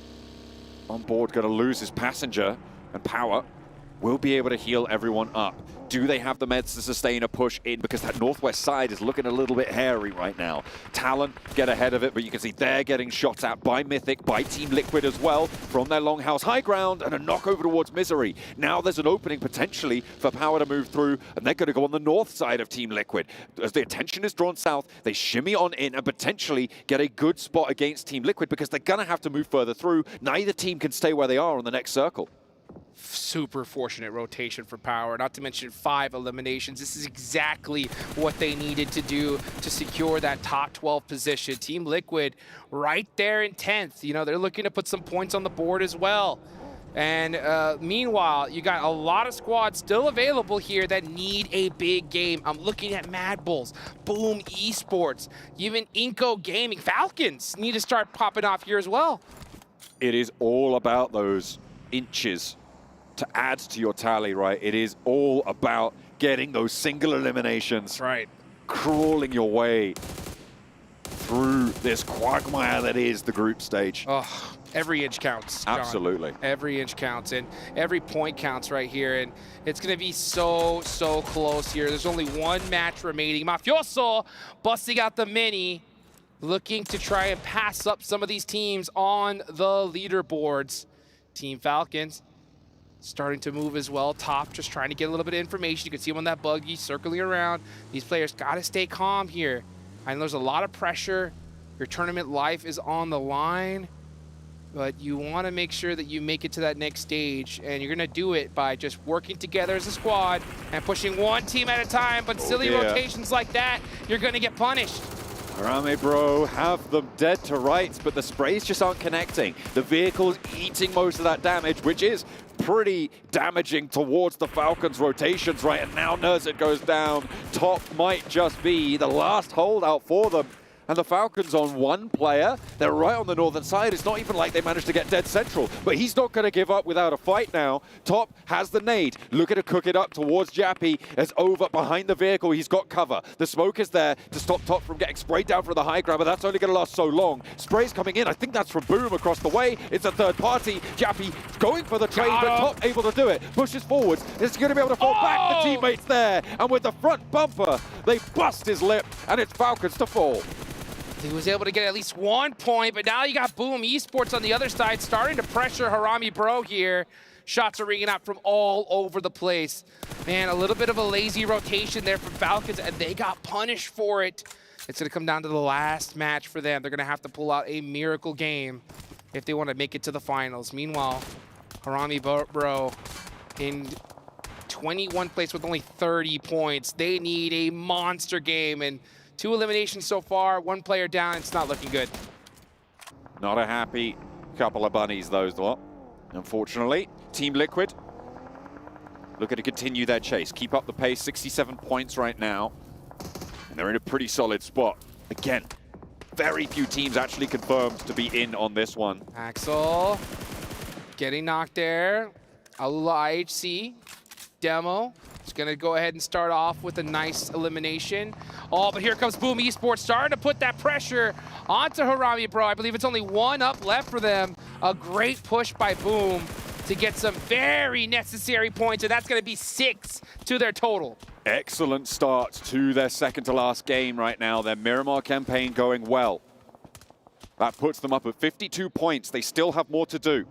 on board, going to lose his passenger, and Power will be able to heal everyone up. Do they have the meds to sustain a push in? Because that northwest side is looking a little bit hairy right now. Talon get ahead of it, but you can see they're getting shot at by Mythic, by Team Liquid as well, from their longhouse high ground, and a knock over towards Misery. Now there's an opening potentially for Power to move through, and they're going to go on the north side of Team Liquid. As the attention is drawn south, they shimmy on in and potentially get a good spot against Team Liquid, because they're going to have to move further through. Neither team can stay where they are on the next circle. super fortunate rotation for Power, not to mention 5 eliminations. This is exactly what they needed to do to secure that top 12 position. Team Liquid right there in 10th. You know, they're looking to put some points on the board as well. And meanwhile, you got a lot of squads still available here that need a big game. I'm looking at Mad Bulls, Boom Esports, even Inco Gaming. Falcons need to start popping off here as well. It is all about those inches to add to your tally, right? It is all about getting those single eliminations. Right. Crawling your way through this quagmire that is the group stage. Oh, every inch counts, John. Absolutely. Every inch counts, and every point counts right here, and it's going to be so close here. There's only one match remaining. Mafioso busting out the mini, looking to try and pass up some of these teams on the leaderboards. Team Falcons starting to move as well. Top just trying to get a little bit of information. You can see him on that buggy circling around. These players got to stay calm here. I know there's a lot of pressure. Your tournament life is on the line, but you want to make sure that you make it to that next stage, and you're going to do it by just working together as a squad and pushing one team at a time. But silly rotations like that, you're going to get punished. Harame Bro have them dead to rights, but the sprays just aren't connecting. The vehicle's eating most of that damage, which is pretty damaging towards the Falcons' rotations, right? And now Nerzit goes down. Top might just be the last holdout for them. And the Falcons on one player. They're right on the northern side. It's not even like they managed to get dead central, but he's not going to give up without a fight now. Top has the nade. Looking to cook it up towards Jappy. As over behind the vehicle, he's got cover. The smoke is there to stop Top from getting sprayed down from the high ground, but that's only going to last so long. Spray's coming in. I think that's from Boom across the way. It's a third party. Jappy going for the trade, but Top able to do it. Pushes forwards. Is going to be able to fall back. The teammates there. And with the front bumper, they bust his lip, and it's Falcons to fall. He was able to get at least 1 point, but now you got Boom Esports on the other side starting to pressure Harame Bro here. Shots are ringing out from all over the place. Man, a little bit of a lazy rotation there from Falcons, and they got punished for it. It's going to come down to the last match for them. They're going to have to pull out a miracle game if they want to make it to the finals. Meanwhile, Harame Bro in 21st place with only 30 points. They need a monster game, and 2 eliminations so far, 1 player down. It's not looking good. Not a happy couple of bunnies, those lot. Unfortunately, Team Liquid looking to continue their chase. Keep up the pace, 67 points right now. And they're in a pretty solid spot. Again, very few teams actually confirmed to be in on this one. Axel getting knocked there. Alula IHC, Demo. He's going to go ahead and start off with a nice elimination. Oh, but here comes Boom Esports starting to put that pressure onto Harame Bro. I believe it's only 1 up left for them. A great push by Boom to get some very necessary points, and that's going to be 6 to their total. Excellent start to their second to last game right now. Their Miramar campaign going well. That puts them up at 52 points. They still have more to do.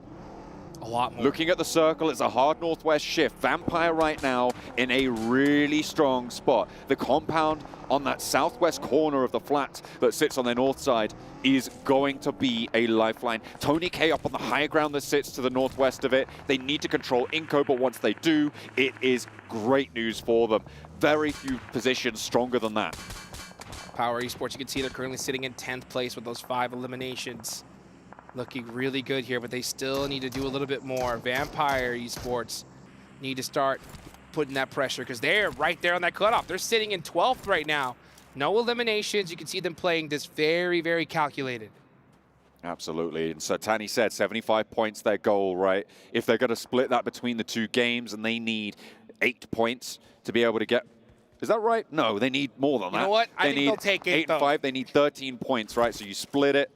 A lot more. Looking at the circle, it's a hard northwest shift. Vampire right now in a really strong spot. The compound on that southwest corner of the flat that sits on their north side is going to be a lifeline. Tony K up on the high ground that sits to the northwest of it. They need to control Inco, but once they do, it is great news for them. Very few positions stronger than that. Power Esports, you can see they're currently sitting in 10th place with those 5 eliminations. Looking really good here, but they still need to do a little bit more. Vampire Esports need to start putting that pressure because they're right there on that cutoff. They're sitting in 12th right now. No eliminations. You can see them playing this very calculated. Absolutely. And so Tani said 75 points their goal, right? If they're going to split that between the 2 games and they need 8 points to be able to get... Is that right? No, they need more than that. You know what? I think they'll take 8 and 5. They need 13 points, right? So you split it,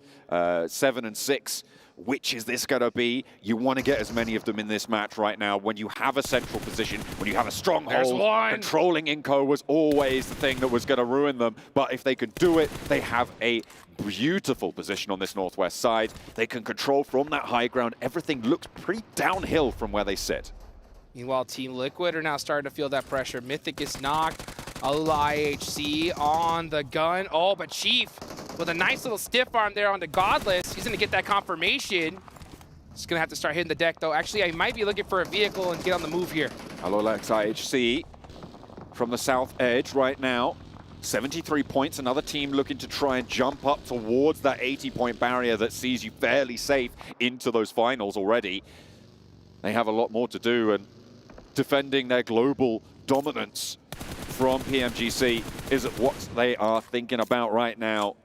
7 and 6. Which is this going to be? You want to get as many of them in this match right now. When you have a central position, when you have a stronghold, controlling Inco was always the thing that was going to ruin them. But if they can do it, they have a beautiful position on this northwest side. They can control from that high ground. Everything looks pretty downhill from where they sit. Meanwhile, Team Liquid are now starting to feel that pressure. Mythic is knocked. Alula IHC on the gun. Oh, but Chief with a nice little stiff arm there on the Godless. He's going to get that confirmation. He's going to have to start hitting the deck, though. Actually, I might be looking for a vehicle and get on the move here. Alolex IHC from the south edge right now. 73 points, another team looking to try and jump up towards that 80-point barrier that sees you fairly safe into those finals already. They have a lot more to do, and defending their global dominance from PMGC is what they are thinking about right now.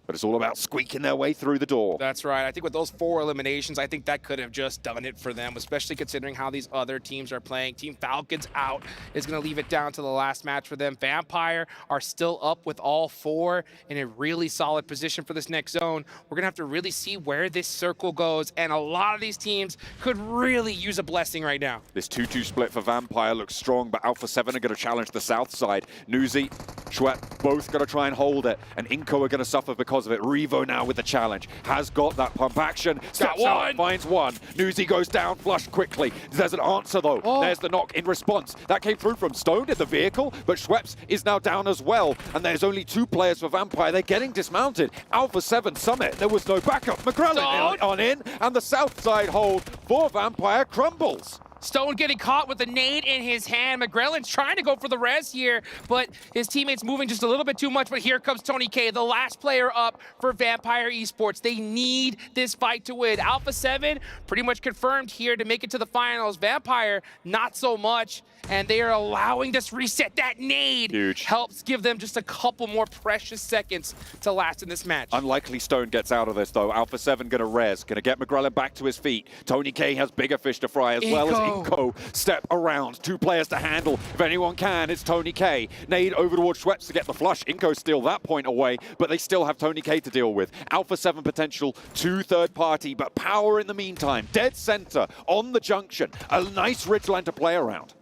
But it's all about squeaking their way through the door. That's right. I think with those 4 eliminations, I think that could have just done it for them, especially considering how these other teams are playing. Team Falcons out is going to leave it down to the last match for them. Vampire are still up with all 4 in a really solid position for this next zone. We're going to have to really see where this circle goes, and a lot of these teams could really use a blessing right now. This 2-2 split for Vampire looks strong, but Alpha 7 are going to challenge the south side. Nuzi, Schwep, both going to try and hold it, and Inco are going to suffer because of it. Revo now with the challenge. Has got that pump action. Steps out, finds one. Nuzi goes down, flushed quickly. There's an answer though. There's the knock in response. That came through from Stone in the vehicle, but Schweppes is now down as well. And there's only 2 players for Vampire. They're getting dismounted. Alpha 7 Summit, there was no backup. McGrellin on in, and the south side hold for Vampire crumbles. Stone getting caught with a nade in his hand. McGrellin's trying to go for the res here, but his teammate's moving just a little bit too much. But here comes Tony K, the last player up for Vampire Esports. They need this fight to win. Alpha 7 pretty much confirmed here to make it to the finals. Vampire, not so much. And they are allowing this reset. That nade helps give them just a couple more precious seconds to last in this match. Unlikely Stone gets out of this, though. Alpha 7 going to res, going to get McGrellin back to his feet. Tony K has bigger fish to fry, as well as Inco. Step around. 2 players to handle. If anyone can, it's Tony K. Nade over towards Schweppes to get the flush. Inco's still that point away, but they still have Tony K to deal with. Alpha 7 potential to third party, but power in the meantime. Dead center on the junction. A nice ridgeline to play around.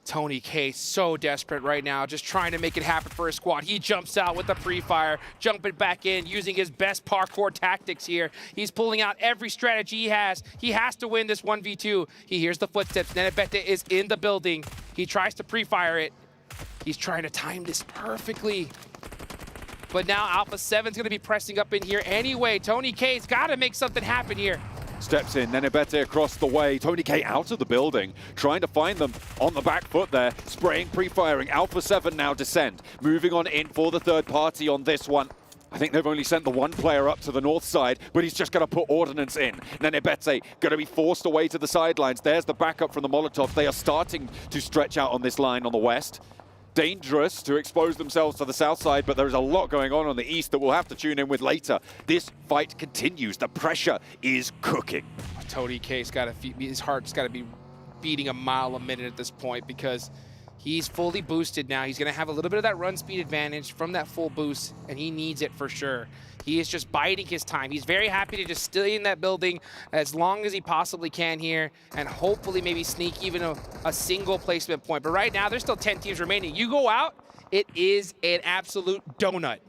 Tony K so desperate right now, just trying to make it happen for his squad. He jumps out with the pre-fire, jumping back in, using his best parkour tactics here. He's pulling out every strategy he has. He has to win this 1v2. He hears the footsteps. Nenebete is in the building. He tries to pre-fire it. He's trying to time this perfectly. But now Alpha 7's going to be pressing up in here anyway. Tony K's got to make something happen here. Steps in, Nenebete across the way. Tony K out of the building, trying to find them on the back foot there. Spraying, pre-firing. Alpha 7 now descend. Moving on in for the third party on this one. I think they've only sent the 1 player up to the north side, but he's just going to put ordnance in. Nenebete going to be forced away to the sidelines. There's the backup from the Molotovs. They are starting to stretch out on this line on the west. Dangerous to expose themselves to the south side, but there's a lot going on the east that we'll have to tune in with later. This fight continues. The pressure is cooking. Tony K's got to, his heart's got to be beating a mile a minute at this point, because he's fully boosted now. He's going to have a little bit of that run speed advantage from that full boost, and he needs it for sure. He is just biding his time. He's very happy to just stay in that building as long as he possibly can here, and hopefully maybe sneak even a single placement point. But right now, there's still 10 teams remaining. You go out, it is an absolute donut.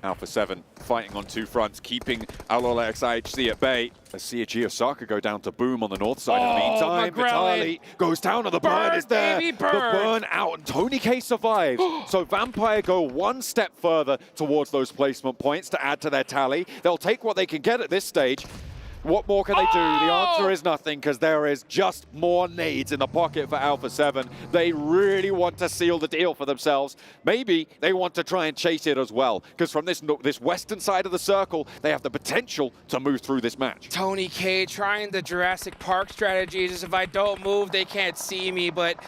Alpha 7 fighting on 2 fronts, keeping Alolex IHC at bay. Let's see a Osaka go down to Boom on the north side. In the meantime, Vitali goes down, and the burn is there. The burn out, and Tony K survives. So Vampire go 1 step further towards those placement points to add to their tally. They'll take what they can get at this stage. What more can they do? The answer is nothing, because there is just more nades in the pocket for Alpha 7. They really want to seal the deal for themselves. Maybe they want to try and chase it as well, because from this western side of the circle, they have the potential to move through this match. Tony K trying the Jurassic Park strategies, as if I don't move, they can't see me, but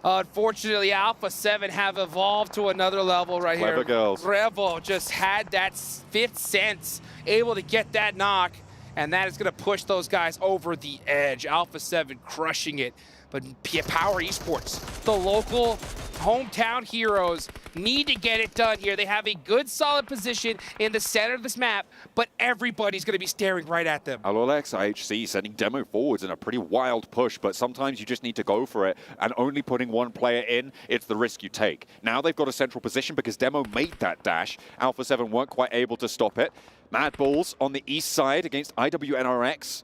unfortunately, Alpha 7 have evolved to another level right here. Clever girls. Revo just had that 5th sense, able to get that knock. And that is going to push those guys over the edge. Alpha 7 crushing it. But Power Esports, the local hometown heroes, need to get it done here. They have a good, solid position in the center of this map, but everybody's going to be staring right at them. Alolex IHC sending Demo forwards in a pretty wild push, but sometimes you just need to go for it, and only putting 1 player in, it's the risk you take. Now they've got a central position because Demo made that dash. Alpha 7 weren't quite able to stop it. Mad Bulls on the east side against IWNRX,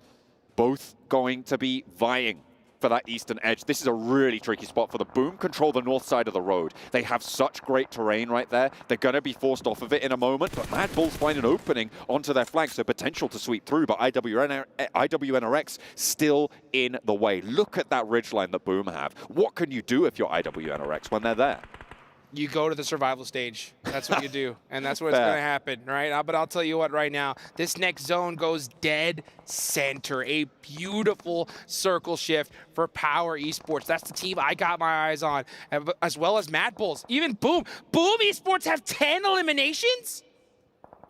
both going to be vying for that eastern edge. This is a really tricky spot for the Boom. Control the north side of the road. They have such great terrain right there. They're going to be forced off of it in a moment, but Mad Bulls find an opening onto their flank, so potential to sweep through, but IWNRX still in the way. Look at that ridgeline that Boom have. What can you do if you're IWNRX when they're there? You go to the survival stage. That's what you do. And that's what's going to happen, right? But I'll tell you what right now. This next zone goes dead center. A beautiful circle shift for Power Esports. That's the team I got my eyes on, as well as Mad Bulls. Even Boom. Boom Esports have 10 eliminations?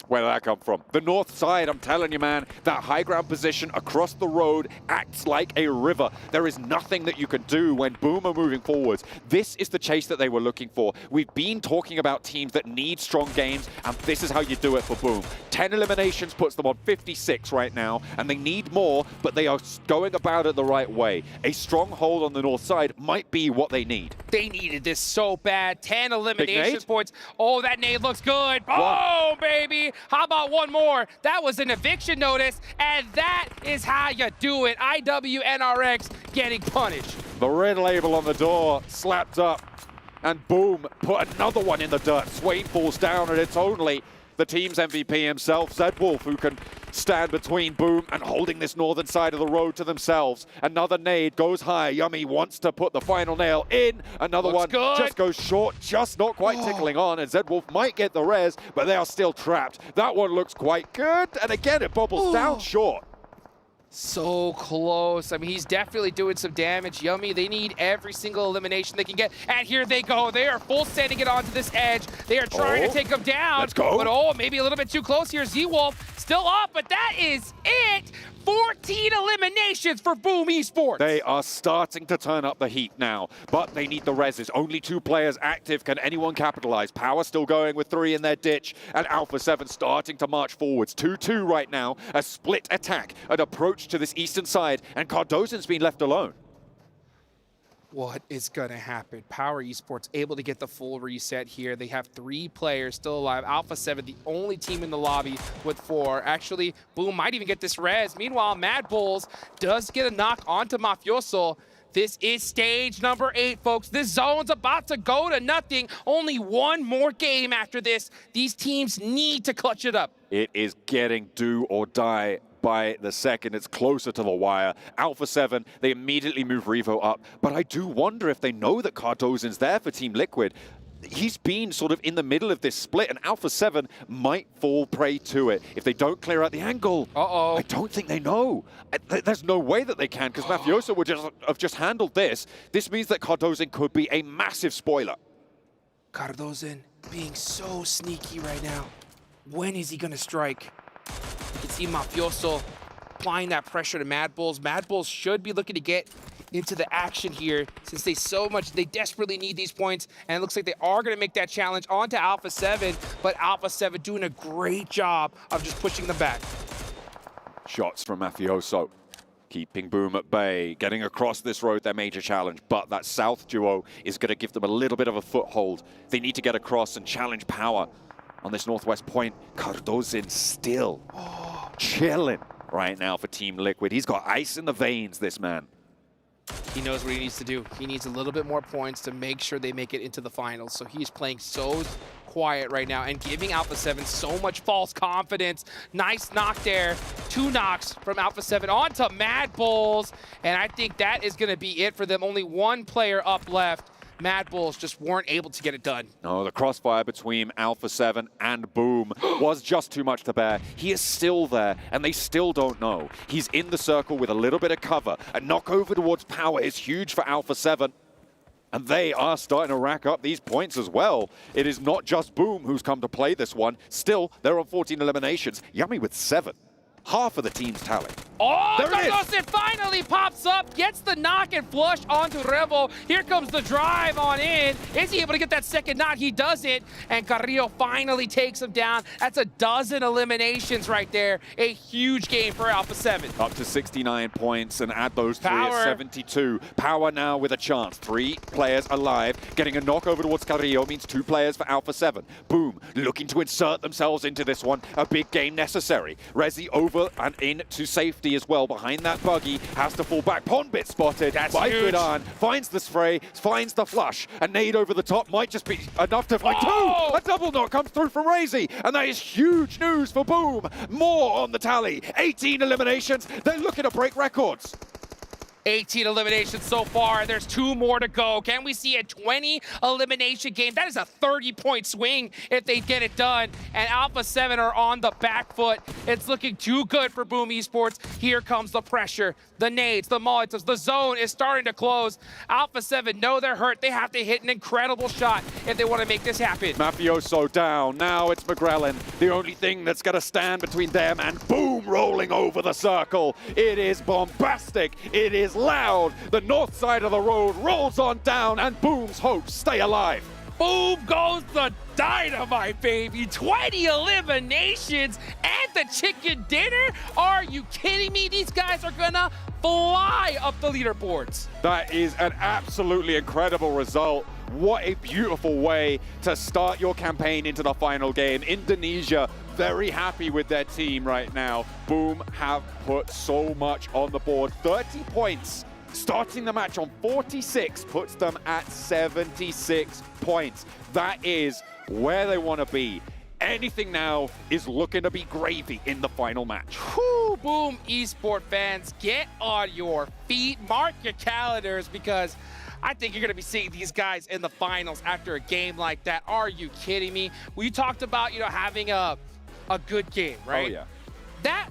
Where did that come from? The north side, I'm telling you, man, that high ground position across the road acts like a river. There is nothing that you can do when Boom are moving forwards. This is the chase that they were looking for. We've been talking about teams that need strong games, and this is how you do it for Boom. 10 eliminations puts them on 56 right now, and they need more, but they are going about it the right way. A strong hold on the north side might be what they need. They needed this so bad. 10 elimination points. Oh, that nade looks good. Boom, baby. How about one more? That was an eviction notice, and that is how you do it. IWNRX getting punished. The red label on the door slapped up, and Boom put another one in the dirt. Swain falls down, and it's only the team's MVP himself, Zedwolf, who can stand between Boom and holding this northern side of the road to themselves. Another nade goes high. Yummy wants to put the final nail in. Another one just goes short, just not quite tickling on, and Zedwolf might get the res, but they are still trapped. That one looks quite good, and again, it bobbles down short. So close. I mean, he's definitely doing some damage. Yummy, they need every single elimination they can get. And here they go. They are full sending it onto this edge. They are trying to take him down. Let's go. But maybe a little bit too close here. Z-Wolf still up, but that is it. 14 eliminations for Boom Esports. They are starting to turn up the heat now, but they need the reses. Only 2 players active. Can anyone capitalize? Power still going with 3 in their ditch, and Alpha 7 starting to march forwards. 2-2 right now. A split attack, an approach to this eastern side, and Cardozen's been left alone. What is going to happen? Power Esports able to get the full reset here. They have 3 players still alive. Alpha 7, the only team in the lobby with 4. Actually, Boom might even get this res. Meanwhile, Mad Bulls does get a knock onto Mafioso. This is stage number 8, folks. This zone's about to go to nothing. Only one more game after this. These teams need to clutch it up. It is getting do or die by the second. It's closer to the wire. Alpha 7, they immediately move Revo up, but I do wonder if they know that Cardozen's there for Team Liquid. He's been sort of in the middle of this split, and Alpha 7 might fall prey to it if they don't clear out the angle. I don't think they know. There's no way that they can, because Mafioso would have just handled this. This means that Cardozen could be a massive spoiler. Cardozen being so sneaky right now. When is he going to strike? You can see Mafioso applying that pressure to Mad Bulls. Mad Bulls should be looking to get into the action here since they desperately need these points, and it looks like they are going to make that challenge onto Alpha 7, but Alpha 7 doing a great job of just pushing them back. Shots from Mafioso, keeping Boom at bay, getting across this road, their major challenge, but that south duo is going to give them a little bit of a foothold. They need to get across and challenge Power on this northwest point. Cardozen still chilling right now for Team Liquid. He's got ice in the veins, this man. He knows what he needs to do. He needs a little bit more points to make sure they make it into the finals. So he's playing so quiet right now and giving Alpha 7 so much false confidence. Nice knock there. 2 knocks from Alpha 7 onto Mad Bulls. And I think that is going to be it for them. Only 1 player up left. Mad Bulls just weren't able to get it done. No, the crossfire between Alpha 7 and Boom was just too much to bear. He is still there, and they still don't know. He's in the circle with a little bit of cover. A knock over towards Power is huge for Alpha 7. And they are starting to rack up these points as well. It is not just Boom who's come to play this one. Still, they're on 14 eliminations. Yummy with 7. Half of the team's tally. Oh, there it is. It finally pops up, gets the knock and flush onto Revo. Here comes the drive on in. Is he able to get that second knock? He doesn't. And Carrillo finally takes him down. That's a 12 eliminations right there. A huge game for Alpha 7. Up to 69 points, and add those 3 at 72. Power now with a chance. 3 players alive. Getting a knock over towards Carrillo means 2 players for Alpha 7. Boom, looking to insert themselves into this one. A big game necessary. Rezi over over and into safety as well. Behind that buggy, has to fall back. Pondbit spotted by Vidan, finds the spray, finds the flush. A nade over the top might just be enough to find two. A double knock comes through from Razy, and that is huge news for Boom. More on the tally. 18 eliminations. They're looking to break records. 18 eliminations so far. There's 2 more to go. Can we see a 20 elimination game? That is a 30-point swing if they get it done. And Alpha 7 are on the back foot. It's looking too good for Boom Esports. Here comes the pressure. The nades, the Molotovs, the zone is starting to close. Alpha 7 know they're hurt. They have to hit an incredible shot if they want to make this happen. Mafioso down. Now it's McGrellin. The only thing that's going to stand between them and Boom rolling over the circle. It is bombastic. It is loud. The north side of the road rolls on down, and Boom's hopes stay alive. Boom goes the dynamite, baby. 20 eliminations and the chicken dinner? Are you kidding me? These guys are gonna fly up the leaderboards. That is an absolutely incredible result. What a beautiful way to start your campaign into the final game. Indonesia very happy with their team right now. Boom have put so much on the board. 30 points. Starting the match on 46 puts them at 76 points. That is where they want to be. Anything now is looking to be gravy in the final match. Whew, Boom Esport fans, get on your feet, mark your calendars, because I think you're going to be seeing these guys in the finals after a game like that. Are you kidding me? We talked about, having a good game, right? Oh, yeah. That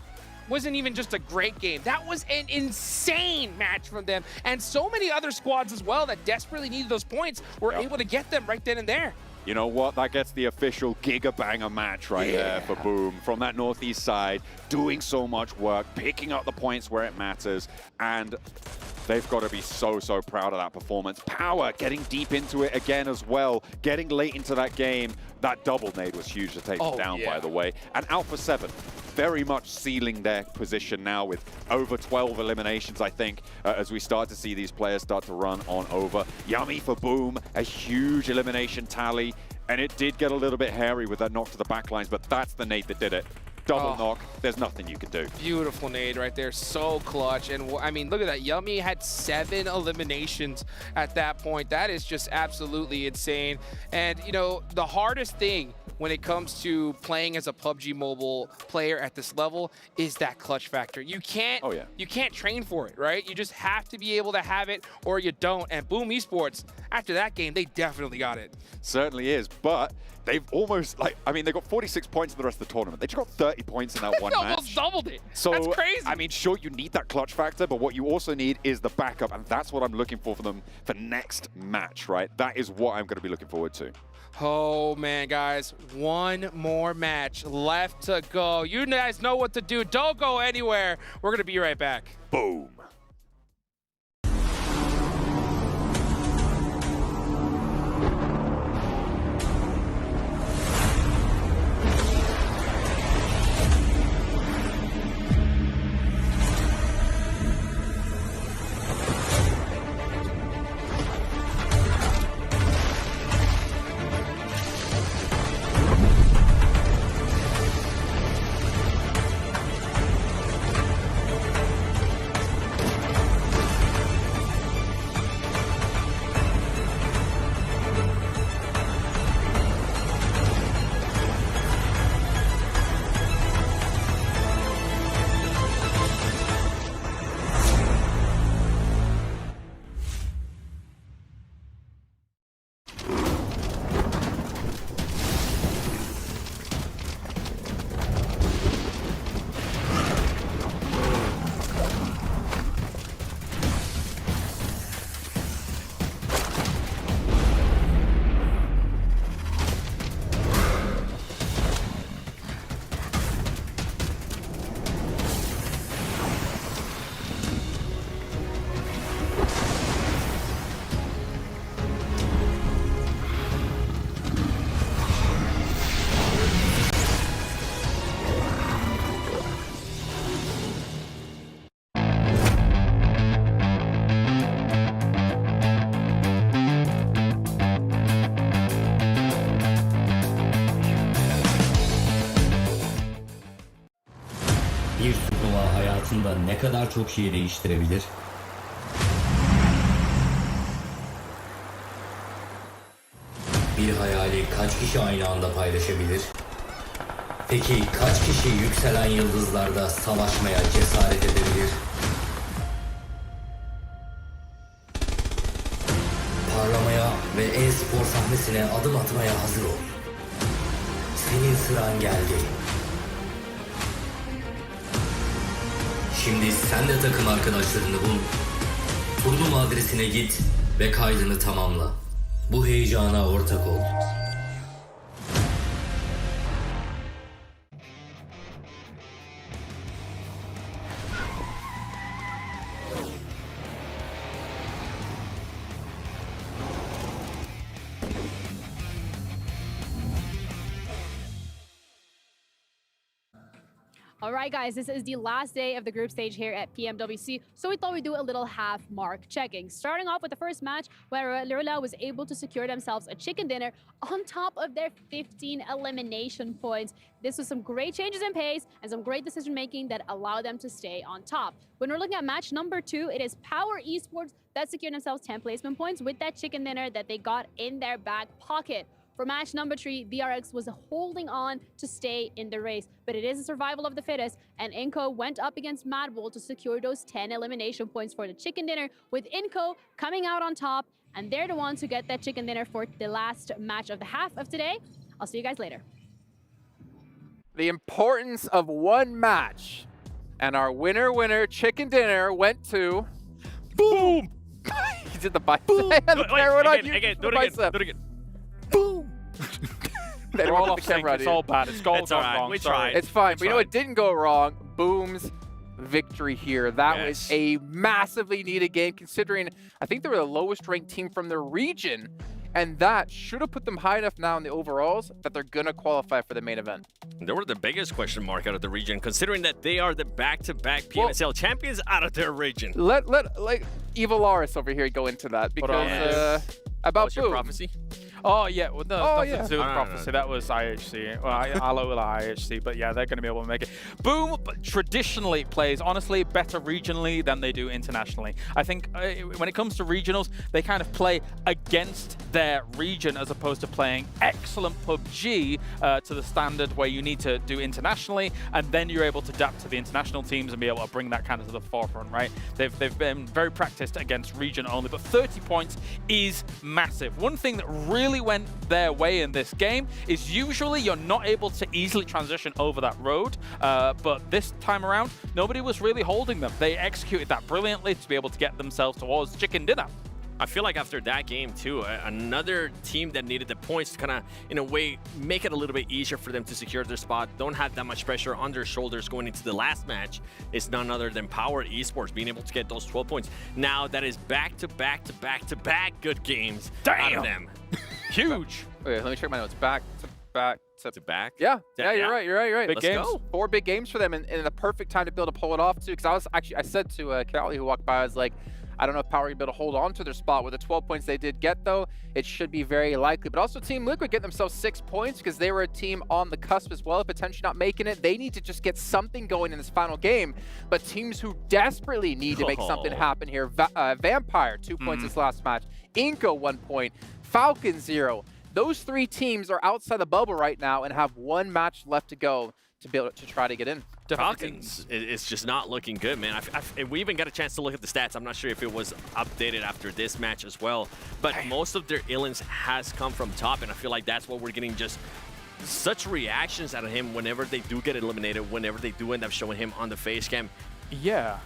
wasn't even just a great game. That was an insane match from them. And so many other squads as well that desperately needed those points were able to get them right then and there. You know what? That gets the official Giga Banger match right there for Boom. From that northeast side, doing so much work, picking up the points where it matters, and they've got to be so, so proud of that performance. Power getting deep into it again as well, getting late into that game. That double nade was huge to take it down, by the way. And Alpha 7 very much sealing their position now with over 12 eliminations, I think, as we start to see these players start to run on over. Yummy for Boom, a huge elimination tally, and it did get a little bit hairy with that knock to the backlines, but that's the nade that did it. Double knock, there's nothing you can do. Beautiful nade right there, so clutch. And I mean, look at that, Yummy had 7 eliminations at that point. That is just absolutely insane. And the hardest thing when it comes to playing as a PUBG Mobile player at this level is that clutch factor. You can't, you can't train for it, right? You just have to be able to have it or you don't. And Boom Esports, after that game, they definitely got it. Certainly is, but they've almost, they got 46 points in the rest of the tournament. They just got 30 points in that one match. They almost doubled it. So, that's crazy. I mean, sure, you need that clutch factor, but what you also need is the backup, and that's what I'm looking for them for next match, right? That is what I'm going to be looking forward to. Oh, man, guys. One more match left to go. You guys know what to do. Don't go anywhere. We're going to be right back. Boom. Bir turnuva hayatında ne kadar çok şeyi değiştirebilir? Bir hayali kaç kişi aynı anda paylaşabilir? Peki kaç kişi yükselen yıldızlarda savaşmaya cesaret edebilir? Parlamaya ve e-spor sahnesine adım atmaya hazır ol. Senin sıran geldi. Şimdi sen de takım arkadaşlarını bul. Turnuva adresine git ve kaydını tamamla. Bu heyecana ortak ol. All right, guys, this is the last day of the group stage here at PMWC, so we thought we'd do a little half-mark checking. Starting off with the first match, where Lurla was able to secure themselves a chicken dinner on top of their 15 elimination points. This was some great changes in pace and some great decision-making that allowed them to stay on top. When we're looking at match number 2, it is Power Esports that secured themselves 10 placement points with that chicken dinner that they got in their back pocket. For match number 3, BRX was holding on to stay in the race, but it is a survival of the fittest, and Inco went up against Mad Bull to secure those 10 elimination points for the chicken dinner, with Inco coming out on top, and they're the ones who get that chicken dinner for the last match of the half of today. I'll see you guys later. The importance of one match, and our winner chicken dinner went to... Boom! He did the bicep. Boom! Again, do it again. Boom! They We're don't all want off the sync. camera It's ready. all bad. It's all It's all gone right. wrong. We Sorry. tried. It's fine. It's But you know fine. what didn't go wrong? Boom's victory here. That was a massively needed game, considering I think they were the lowest ranked team from their region. And that should have put them high enough now in the overalls that they're going to qualify for the main event. They were the biggest question mark out of the region, considering that they are the back-to-back PMSL champions out of their region. Let Evolaris over here go into that, because about your Boom. prophecy? Oh, yeah. Well, no, nothing to do with No. prophecy. That was IHC. Well, Aloe will IHC, but yeah, they're going to be able to make it. Boom traditionally plays, honestly, better regionally than they do internationally. I think when it comes to regionals, they kind of play against their region as opposed to playing excellent PUBG to the standard where you need to do internationally, and then you're able to adapt to the international teams and be able to bring that kind of to the forefront, right? They've been very practiced against region only, but 30 points is massive. One thing that really went their way in this game is usually you're not able to easily transition over that road, but this time around, nobody was really holding them. They executed that brilliantly to be able to get themselves towards chicken dinner. I feel like after that game too, another team that needed the points to kind of, in a way, make it a little bit easier for them to secure their spot, don't have that much pressure on their shoulders going into the last match, is none other than Power Esports being able to get those 12 points. Now that is back-to-back good games out of them. Huge. Wait, let me check my notes. Back to back. Yeah, you're right. Big games. Go. 4 big games for them, and the perfect time to be able to pull it off too. Because I said to Kelly, who walked by, I was like, I don't know if Power will be able to hold on to their spot. With the 12 points they did get, though, it should be very likely. But also Team Liquid get themselves 6 points because they were a team on the cusp as well, potentially not making it. They need to just get something going in this final game. But teams who desperately need to make something happen here, Vampire, 2 points this last match. Inco, 1 point. Falcon, 0. Those 3 teams are outside the bubble right now and have 1 match left to go to be able to try to get in. Falcons is just not looking good, man. We even got a chance to look at the stats. I'm not sure if it was updated after this match as well, but most of their illness has come from top, and I feel like that's what we're getting, just such reactions out of him whenever they do get eliminated, whenever they do end up showing him on the face cam. Yeah.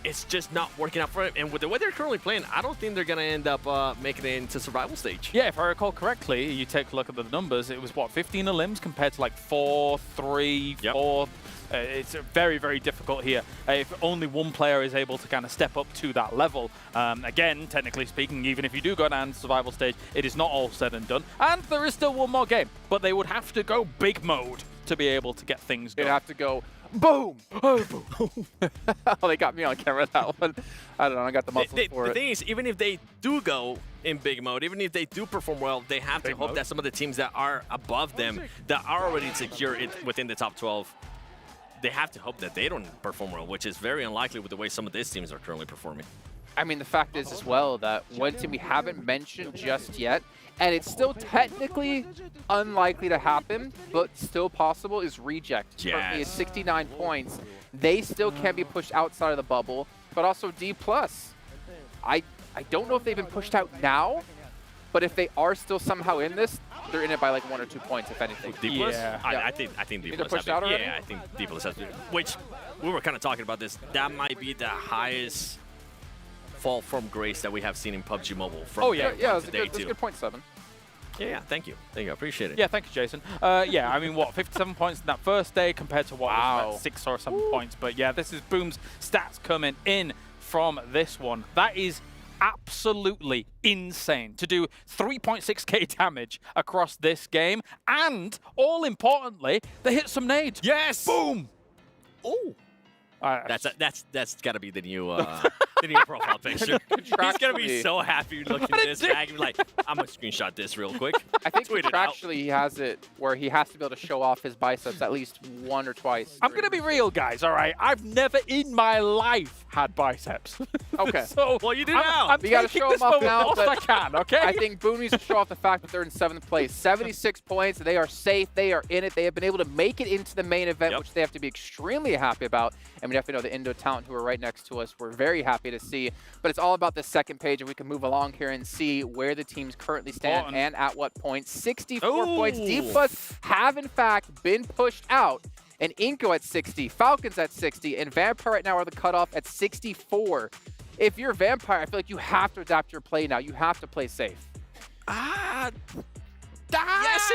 It's just not working out for him. And with the way they're currently playing, I don't think they're going to end up making it into survival stage. Yeah, if I recall correctly, you take a look at the numbers, it was, what, 15 elims compared to like 4, 3, 4. It's very, very difficult here. If only one player is able to kind of step up to that level. Again, technically speaking, even if you do go down to survival stage, it is not all said and done. And there is still one more game, but they would have to go big mode to be able to get things going. They'd have to go boom! Oh, boom. Oh, they got me on camera, that one. I don't know, I got the muscles for it. The thing is, even if they do go in big mode, even if they do perform well, they have to hope that some of the teams that are above them, that are already secure it within the top 12. they have to hope that they don't perform well, which is very unlikely with the way some of these teams are currently performing. I mean, the fact is as well that one team we haven't mentioned just yet, and it's still technically unlikely to happen, but still possible, is Reject. Yes. Currently at 69 points. They still can be pushed outside of the bubble, but also D+. I don't know if they've been pushed out now, but if they are still somehow in this, they're in it by like 1 or 2 points, if anything. D+? Yeah. I think D+. They're pushed out already? Yeah, I think D+ has to. Which, we were kind of talking about this, that might be the highest fall from grace that we have seen in PUBG Mobile from yeah, that's a today, good point, 7. Yeah, thank you. Thank you, I appreciate it. Yeah, thank you, Jason. Yeah, I mean, what, 57 points in that first day compared to what was about 6 or 7 points. But yeah, this is Boom's stats coming in from this one. That is absolutely insane to do 3.6k damage across this game. And, all importantly, they hit some nades. Yes! Boom! Oh! That's got to be the new the new profile picture. He's gonna be so happy looking at this bag. Like, I'm gonna screenshot this real quick. I think Tweet it out. contractually he has it where he has to be able to show off his biceps at least 1 or twice. I'm going to be real, guys, all right? I've never in my life had biceps. Okay. So, well, you do now. I'm We got to taking show this them off moment now, whilst but I can, okay? I think Boom needs to show off the fact that they're in 7th place. 76 points. They are safe. They are in it. They have been able to make it into the main event, which they have to be extremely happy about. And we definitely know the Indo talent who are right next to us. We're very happy to see. But it's all about the second page, and we can move along here and see where the teams currently stand and at what point. 64 points. D+ have, in fact, been pushed out. And Inko at 60, Falcons at 60, and Vampire right now are the cutoff at 64. If you're Vampire, I feel like you have to adapt your play now. You have to play safe. Yes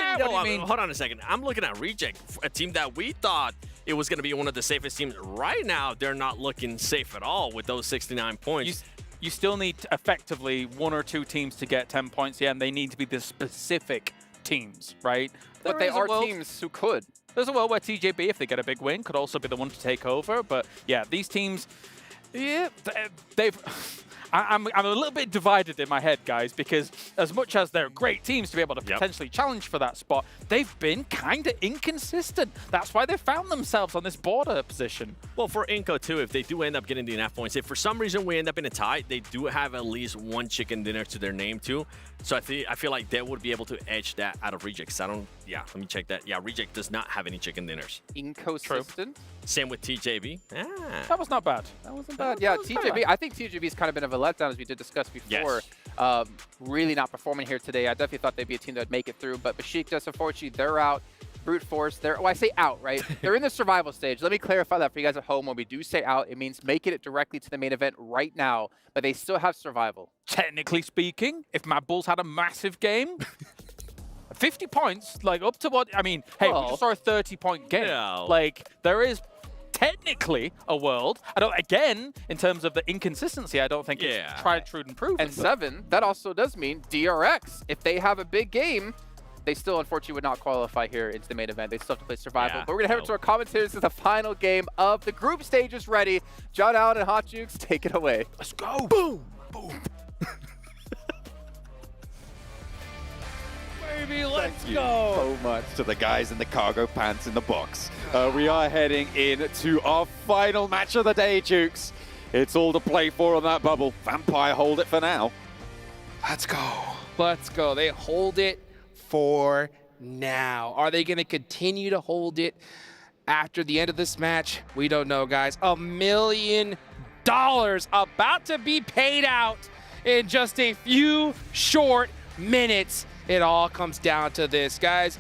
and no. I mean, hold on a second. I'm looking at Reject, a team that we thought it was going to be one of the safest teams. Right now, they're not looking safe at all with those 69 points. You still need effectively 1 or 2 teams to get 10 points, and they need to be the specific teams, right? But they are teams who could. There's a world where TJB, if they get a big win, could also be the one to take over. But yeah, these teams, yeah, they've... I'm a little bit divided in my head, guys, because as much as they're great teams to be able to potentially challenge for that spot, they've been kind of inconsistent. That's why they found themselves on this border position. Well, for Inko, too, if they do end up getting the enough points, if for some reason we end up in a tie, they do have at least 1 chicken dinner to their name, too. So I feel like they would be able to edge that out of Reject. Let me check that. Yeah, Reject does not have any chicken dinners. Inconsistent? Same with TJB. That was not bad. That wasn't bad. Yeah, TJB, I think TJB's kind of been of a letdown, as we did discuss before. Yes. Really not performing here today. I definitely thought they'd be a team that would make it through, but Besiktas, unfortunately, they're out. Brute Force, well, I say out, right? They're in the survival stage. Let me clarify that for you guys at home. When we do say out, it means making it directly to the main event right now, but they still have survival. Technically speaking, if Mad Bulls had a massive game, 50 points, like up to what, I mean, hey, we just saw a 30-point game. Yeah. Like, there is technically a world. Again, in terms of the inconsistency, I don't think it's tried, true, and proven. And 7, that also does mean DRX. If they have a big game, they still, unfortunately, would not qualify here into the main event. They still have to play survival. But we're going to head over to our commentators as the final game of the group stage is ready. John Allen and Hot Jukes, take it away. Let's go. Boom. Boom. Baby, let's Thank you go. so much to the guys in the cargo pants in the box. We are heading into our final match of the day, Jukes. It's all to play for on that bubble. Vampire hold it for now. Let's go. Let's go. They hold it for now. Are they going to continue to hold it after the end of this match? We don't know, guys. $1 million about to be paid out in just a few short minutes. It all comes down to this, guys.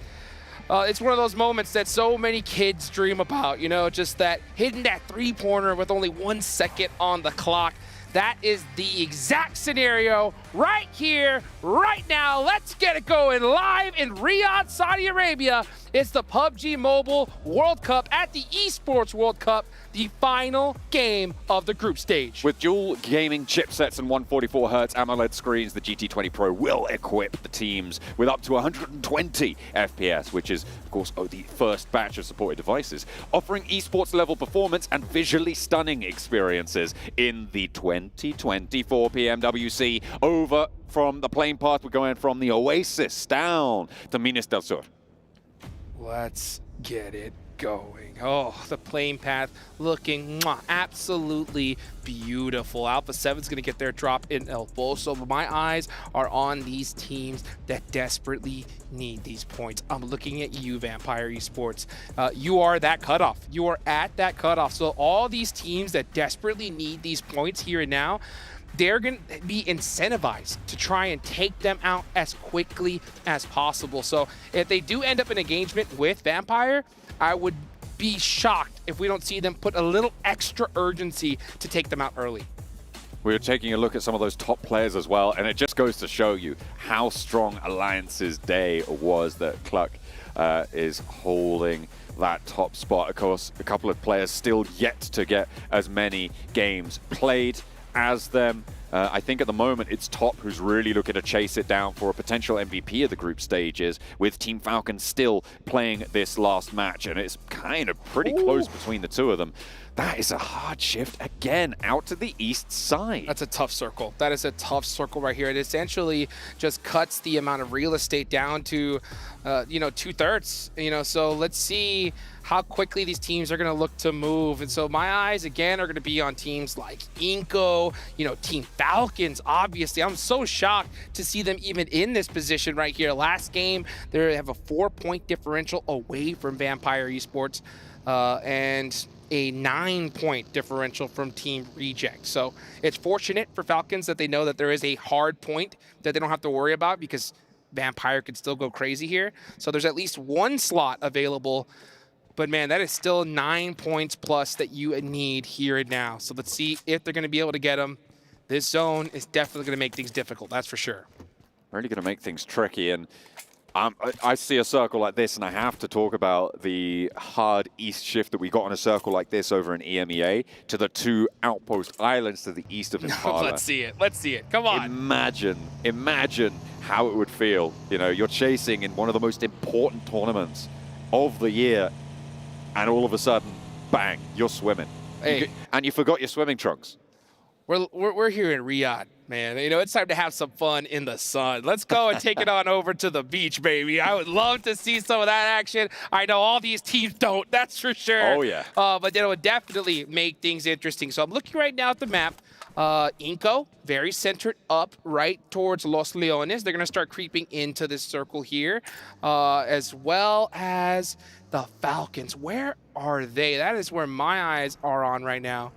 It's one of those moments that so many kids dream about, you know, just that hitting that three-pointer with only 1 second on the clock. That is the exact scenario right here, right now. Let's get it going live in Riyadh, Saudi Arabia. It's the PUBG Mobile World Cup at the ESPORTS World Cup, the final game of the group stage. With dual gaming chipsets and 144Hz AMOLED screens, the GT20 Pro will equip the teams with up to 120 FPS, which is, of course, the first batch of supported devices, offering esports level performance and visually stunning experiences in the 2024 PMWC. Over from the playing path, we're going from the Oasis down to Minas del Sur. Let's get it going. Oh, the playing path looking absolutely beautiful. Alpha 7's going to get their drop in El Boso, but my eyes are on these teams that desperately need these points. I'm looking at you, Vampire Esports. You are that cutoff. You are at that cutoff. So all these teams that desperately need these points here and now, they're going to be incentivized to try and take them out as quickly as possible. So if they do end up in engagement with Vampire, I would be shocked if we don't see them put a little extra urgency to take them out early. We're taking a look at some of those top players as well, and it just goes to show you how strong Alliance's day was that Cluck is holding that top spot. Of course, a couple of players still yet to get as many games played as them. I think at the moment it's Top who's really looking to chase it down for a potential MVP of the group stages, with Team Falcon still playing this last match, and it's kind of pretty close between the two of them. That is a hard shift again out to the east side. That's a tough circle. That is a tough circle right here. It essentially just cuts the amount of real estate down to, you know, 2/3. You know, so let's see how quickly these teams are going to look to move. And so my eyes again are going to be on teams like Inco, you know, Team Falcons. Obviously, I'm so shocked to see them even in this position right here. Last game, they have a 4-point differential away from Vampire Esports, and a 9-point differential from Team Reject. So it's fortunate for Falcons that they know that there is a hard point that they don't have to worry about, because Vampire could still go crazy here. So there's at least one slot available, but man, that is still 9 points plus that you need here and now. So let's see if they're going to be able to get them. This zone is definitely going to make things difficult, that's for sure. Really going to make things tricky, and I see a circle like this, and I have to talk about the hard east shift that we got on a circle like this over in EMEA to the two outpost islands to the east of Impala. Let's see it. Let's see it. Come on. Imagine how it would feel. You know, you're chasing in one of the most important tournaments of the year, and all of a sudden, bang, you're swimming. Hey. And you forgot your swimming trunks. We're here in Riyadh, man. You know, it's time to have some fun in the sun. Let's go and take it on over to the beach, baby. I would love to see some of that action. I know all these teams don't, that's for sure. Oh, yeah. But it would definitely make things interesting. So I'm looking right now at the map. Inco, very centered up right towards Los Leones. They're going to start creeping into this circle here, as well as the Falcons. Where are they? That is where my eyes are on right now.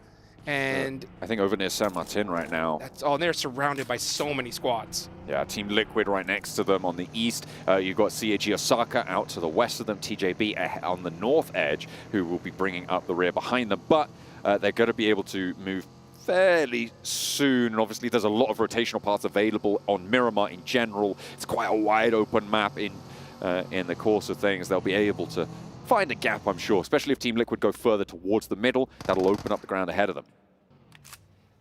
And I think over near San Martin right now. And they're surrounded by so many squads. Yeah, Team Liquid right next to them on the east. You've got CAG Osaka out to the west of them. TJB on the north edge, who will be bringing up the rear behind them. But they're going to be able to move fairly soon. And obviously, there's a lot of rotational paths available on Miramar in general. It's quite a wide open map in the course of things. They'll be able to find a gap, I'm sure, especially if Team Liquid go further towards the middle. That'll open up the ground ahead of them.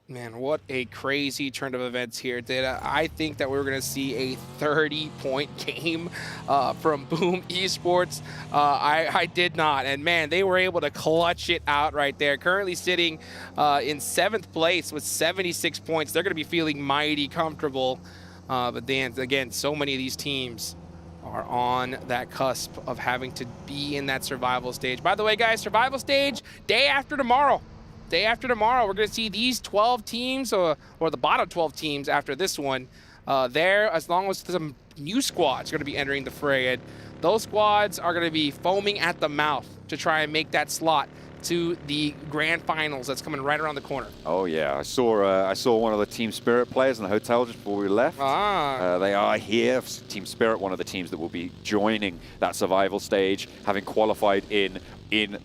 Man, what a crazy turn of events here. I think that we're going to see a 30-point game from Boom Esports. I did not. And man, they were able to clutch it out right there. Currently sitting in 7th place with 76 points. They're going to be feeling mighty comfortable. But then, again, so many of these teams are on that cusp of having to be in that survival stage. By the way, guys, survival stage, day after tomorrow. Day after tomorrow, we're going to see these 12 teams, or the bottom 12 teams after this one, there, as long as some new squads are going to be entering the fray. And those squads are going to be foaming at the mouth to try and make that slot to the grand finals that's coming right around the corner. Oh yeah, I saw one of the Team Spirit players in the hotel just before we left. They are here. Team Spirit, one of the teams that will be joining that survival stage, having qualified in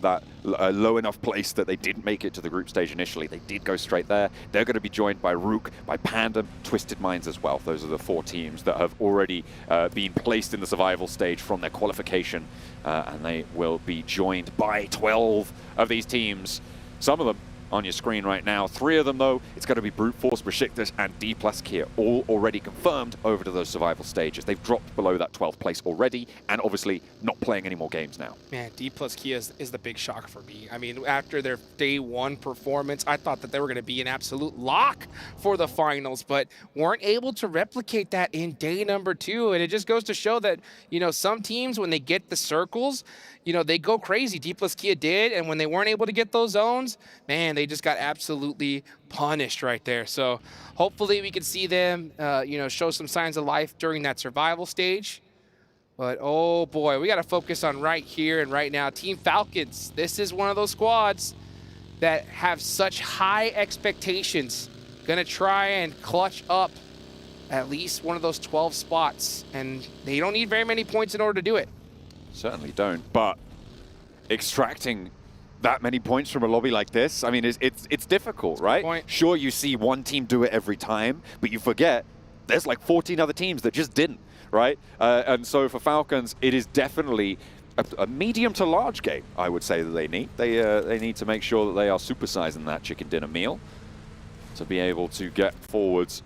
that low enough place that they didn't make it to the group stage initially. They did go straight there. They're going to be joined by Rook, by Pandem, Twisted Minds as well. Those are the 4 teams that have already been placed in the survival stage from their qualification, and they will be joined by 12 of these teams. Some of them on your screen right now. 3 of them, though, it's going to be Brute Force, Besiktas, and D+ Kia, all already confirmed over to those survival stages. They've dropped below that 12th place already, and obviously not playing any more games now. Man, D+ Kia is the big shock for me. I mean, after their day 1 performance, I thought that they were going to be an absolute lock for the finals, but weren't able to replicate that in day number 2. And it just goes to show that, you know, some teams, when they get the circles, you know, they go crazy. D plus Kia did, and when they weren't able to get those zones, man, they just got absolutely punished right there. So hopefully we can see them, you know, show some signs of life during that survival stage. But oh boy, we got to focus on right here and right now. Team Falcons, this is one of those squads that have such high expectations. Gonna try and clutch up at least one of those 12 spots, and they don't need very many points in order to do it. Certainly don't, but extracting that many points from a lobby like this, I mean, it's difficult, right? Sure, you see one team do it every time, but you forget there's like 14 other teams that just didn't, right? And so for Falcons, it is definitely a medium to large game, I would say, that they need. They need to make sure that they are supersizing that chicken dinner meal to be able to get forwards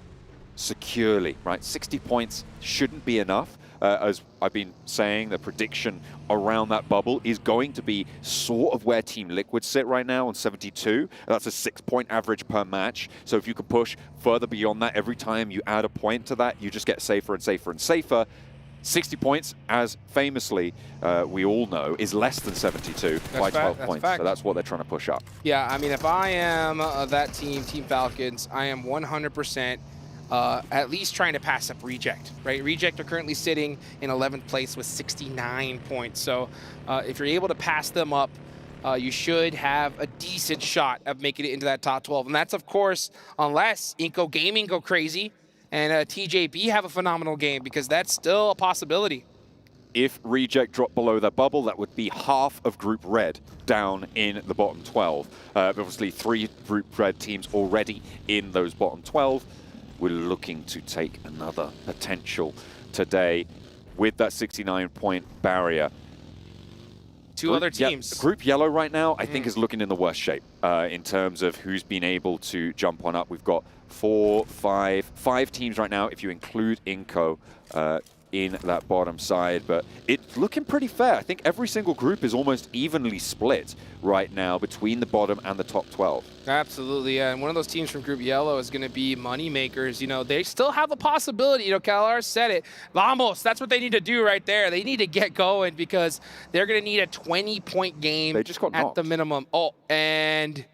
securely, right? 60 points shouldn't be enough. As I've been saying, the prediction around that bubble is going to be sort of where Team Liquid sit right now on 72. That's a 6-point average per match. So if you could push further beyond that, every time you add a point to that, you just get safer and safer and safer. 60 points, as famously we all know, is less than 72 by 12 points. So that's what they're trying to push up. Yeah, I mean, if I am that team, Team Falcons, I am 100% at least trying to pass up Reject, right? Reject are currently sitting in 11th place with 69 points. So if you're able to pass them up, you should have a decent shot of making it into that top 12. And that's, of course, unless Inco Gaming go crazy and TJB have a phenomenal game, because that's still a possibility. If Reject drop below their bubble, that would be half of Group Red down in the bottom 12. Obviously, 3 Group Red teams already in those bottom 12. We're looking to take another potential today with that 69-point barrier. Two other teams. Group Yellow right now, I think, is looking in the worst shape in terms of who's been able to jump on up. We've got 5 teams right now, if you include Inco in that bottom side, but it's looking pretty fair. I think every single group is almost evenly split right now between the bottom and the top 12. Absolutely, yeah. And one of those teams from Group Yellow is going to be Moneymakers. You know, they still have a possibility. You know, Kalar said it. Vamos, that's what they need to do right there. They need to get going because they're going to need a 20-point game they just got at knocked. The minimum. Oh, and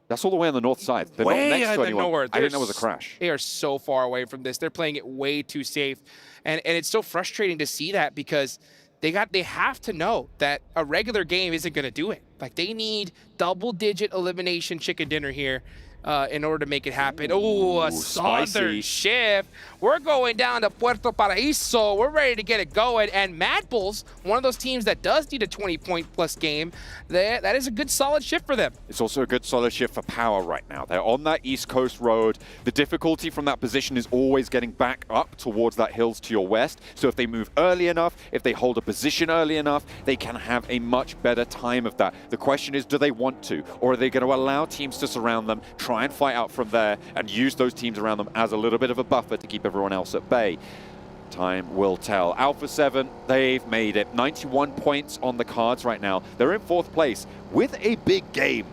that's all the way on the north side. They're way not next to anyone. nowhere. I didn't know it was a crash. They are so far away from this. They're playing it way too safe. And it's so frustrating to see that because they have to know that a regular game isn't going to do it. Like, they need double-digit elimination chicken dinner here in order to make it happen. Oh, a southern shift. We're going down to Puerto Paraíso. We're ready to get it going. And Mad Bulls, one of those teams that does need a 20-point plus game, that is a good solid shift for them. It's also a good solid shift for Power right now. They're on that East Coast road. The difficulty from that position is always getting back up towards that hills to your west. So if they move early enough, if they hold a position early enough, they can have a much better time of that. The question is, do they want to? Or are they going to allow teams to surround them, try and fight out from there, and use those teams around them as a little bit of a buffer to keep everyone else at bay? Time will tell. Alpha 7, they've made it. 91 points on the cards right now. They're in 4th place with a big game.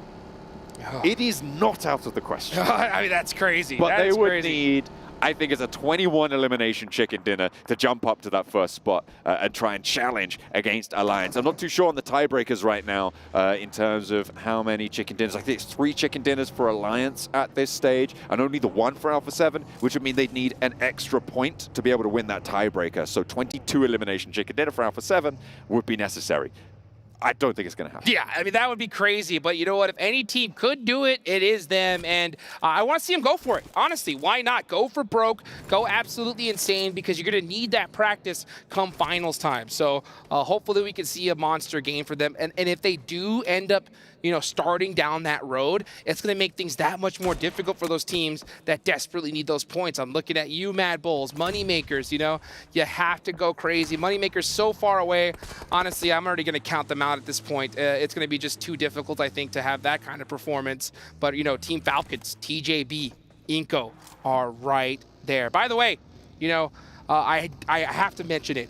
It is not out of the question. I mean, that's crazy. But they would need, I think, it's a 21 elimination chicken dinner to jump up to that first spot and try and challenge against Alliance. I'm not too sure on the tiebreakers right now in terms of how many chicken dinners. I think it's 3 chicken dinners for Alliance at this stage and only the 1 for Alpha 7, which would mean they'd need an extra point to be able to win that tiebreaker. So 22 elimination chicken dinner for Alpha 7 would be necessary. I don't think it's going to happen. Yeah, I mean, that would be crazy. But you know what? If any team could do it, it is them. And I want to see them go for it. Honestly, why not? Go for broke. Go absolutely insane because you're going to need that practice come finals time. So hopefully we can see a monster game for them. And if they do end up, you know, starting down that road, it's going to make things that much more difficult for those teams that desperately need those points. I'm looking at you, Mad Bulls, Moneymakers, you know, you have to go crazy. Moneymakers so far away. Honestly, I'm already going to count them out at this point. It's going to be just too difficult, I think, to have that kind of performance. But, you know, Team Falcons, TJB, Inco are right there. By the way, you know, I have to mention it.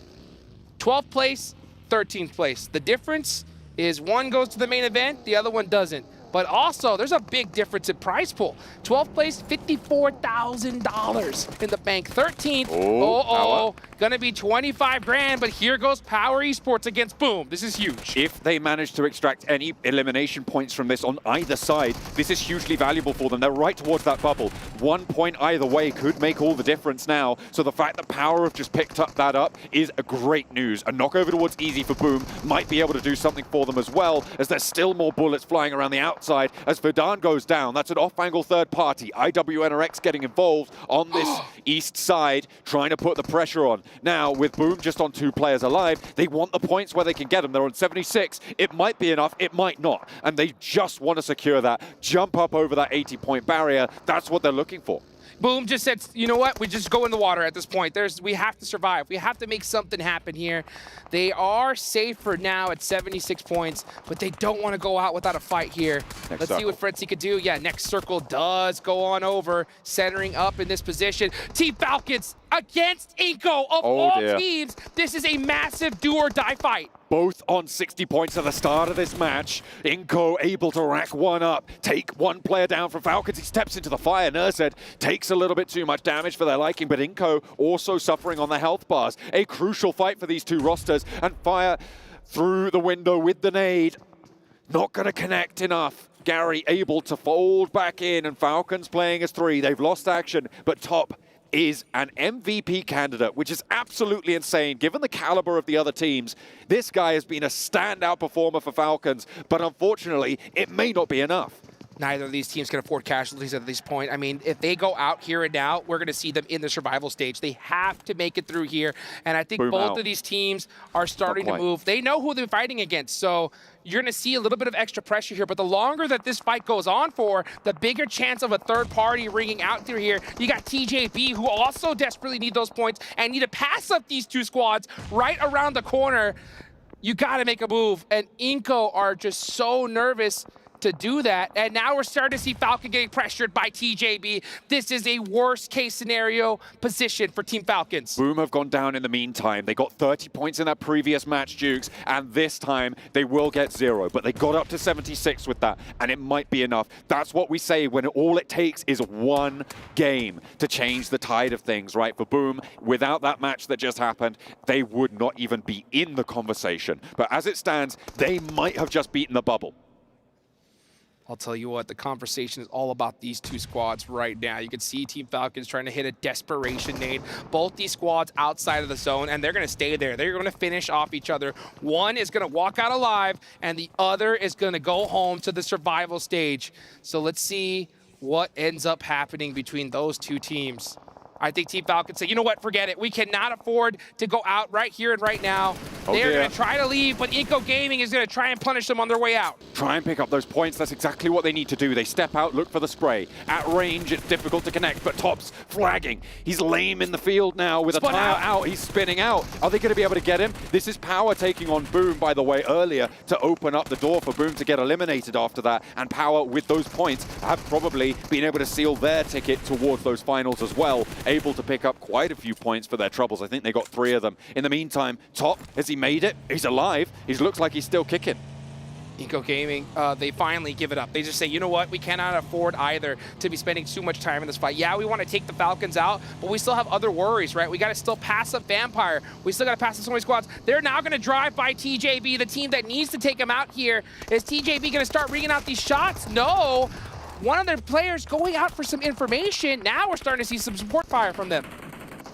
12th place, 13th place. The difference is one goes to the main event, the other one doesn't. but also there's a big difference in prize pool. 12th place, $54,000 in the bank. 13th, gonna be 25 grand, but here goes Power Esports against Boom. This is huge. If they manage to extract any elimination points from this on either side, this is hugely valuable for them. They're right towards that bubble. 1 point either way could make all the difference now. So the fact that Power have just picked up that up is a great news. A knockover towards Easy for Boom might be able to do something for them as well, as there's still more bullets flying around the outside. As Verdun goes down, that's an off-angle third party. IWNRX getting involved on this east side, trying to put the pressure on. Now, with Boom just on 2 players alive, they want the points where they can get them. They're on 76. It might be enough, it might not. And they just want to secure that, jump up over that 80-point barrier. That's what they're looking for. Boom just said, you know what, we just go in the water at this point. We have to survive. We have to make something happen here. They are safe for now at 76 points, but they don't want to go out without a fight here. Let's see what Fritzy could do. Yeah, next circle does go on over, centering up in this position. Team Falcons against Inco of all teams. This is a massive do or die fight. Both on 60 points at the start of this match. Inco able to rack one up, take one player down from Falcons. He steps into the fire. Nurzed takes a little bit too much damage for their liking, but Inco also suffering on the health bars. A crucial fight for these two rosters, and fire through the window with the nade. Not going to connect enough. Gary able to fold back in, and Falcons playing as 3. They've lost action, but Top is an MVP candidate, which is absolutely insane. Given the caliber of the other teams, this guy has been a standout performer for Falcons, but unfortunately, it may not be enough. Neither of these teams can afford casualties at this point. I mean, if they go out here and now, we're going to see them in the survival stage. They have to make it through here, and I think both of these teams are starting to move. They know who they're fighting against, so you're going to see a little bit of extra pressure here, but the longer that this fight goes on for, the bigger chance of a third party ringing out through here. You got TJB, who also desperately need those points and need to pass up these two squads right around the corner. You got to make a move, and Inco are just so nervous to do that, and now we're starting to see Falcon getting pressured by TJB. This is a worst case scenario position for Team Falcons. Boom have gone down in the meantime. They got 30 points in that previous match, Dukes, and this time they will get 0, but they got up to 76 with that, and it might be enough. That's what we say when all it takes is one game to change the tide of things, right? For Boom, without that match that just happened, they would not even be in the conversation. But as it stands, they might have just beaten the bubble. I'll tell you what, the conversation is all about these two squads right now. You can see Team Falcons trying to hit a desperation nade. Both these squads outside of the zone, and they're going to stay there. They're going to finish off each other. One is going to walk out alive, and the other is going to go home to the survival stage. So let's see what ends up happening between those two teams. I think Team Falcons say, you know what, forget it. We cannot afford to go out right here and right now. They're going to try to leave, but Inco Gaming is going to try and punish them on their way out. Try and pick up those points. That's exactly what they need to do. They step out, look for the spray. At range, it's difficult to connect, but Top's flagging. He's lame in the field now with a tire out. He's spinning out. Are they going to be able to get him? This is Power taking on Boom, by the way, earlier to open up the door for Boom to get eliminated after that. And Power, with those points, have probably been able to seal their ticket towards those finals as well. Able to pick up quite a few points for their troubles. I think they got 3 of them. In the meantime, Top, has he made it? He's alive. He looks like he's still kicking. Inco Gaming, they finally give it up. They just say, you know what, we cannot afford either to be spending too much time in this fight. Yeah, we want to take the Falcons out, but we still have other worries, right? We got to still pass up Vampire. We still got to pass up so many squads. They're now going to drive by TJB, the team that needs to take him out here. Is TJB going to start ringing out these shots? No. One of their players going out for some information. Now we're starting to see some support fire from them.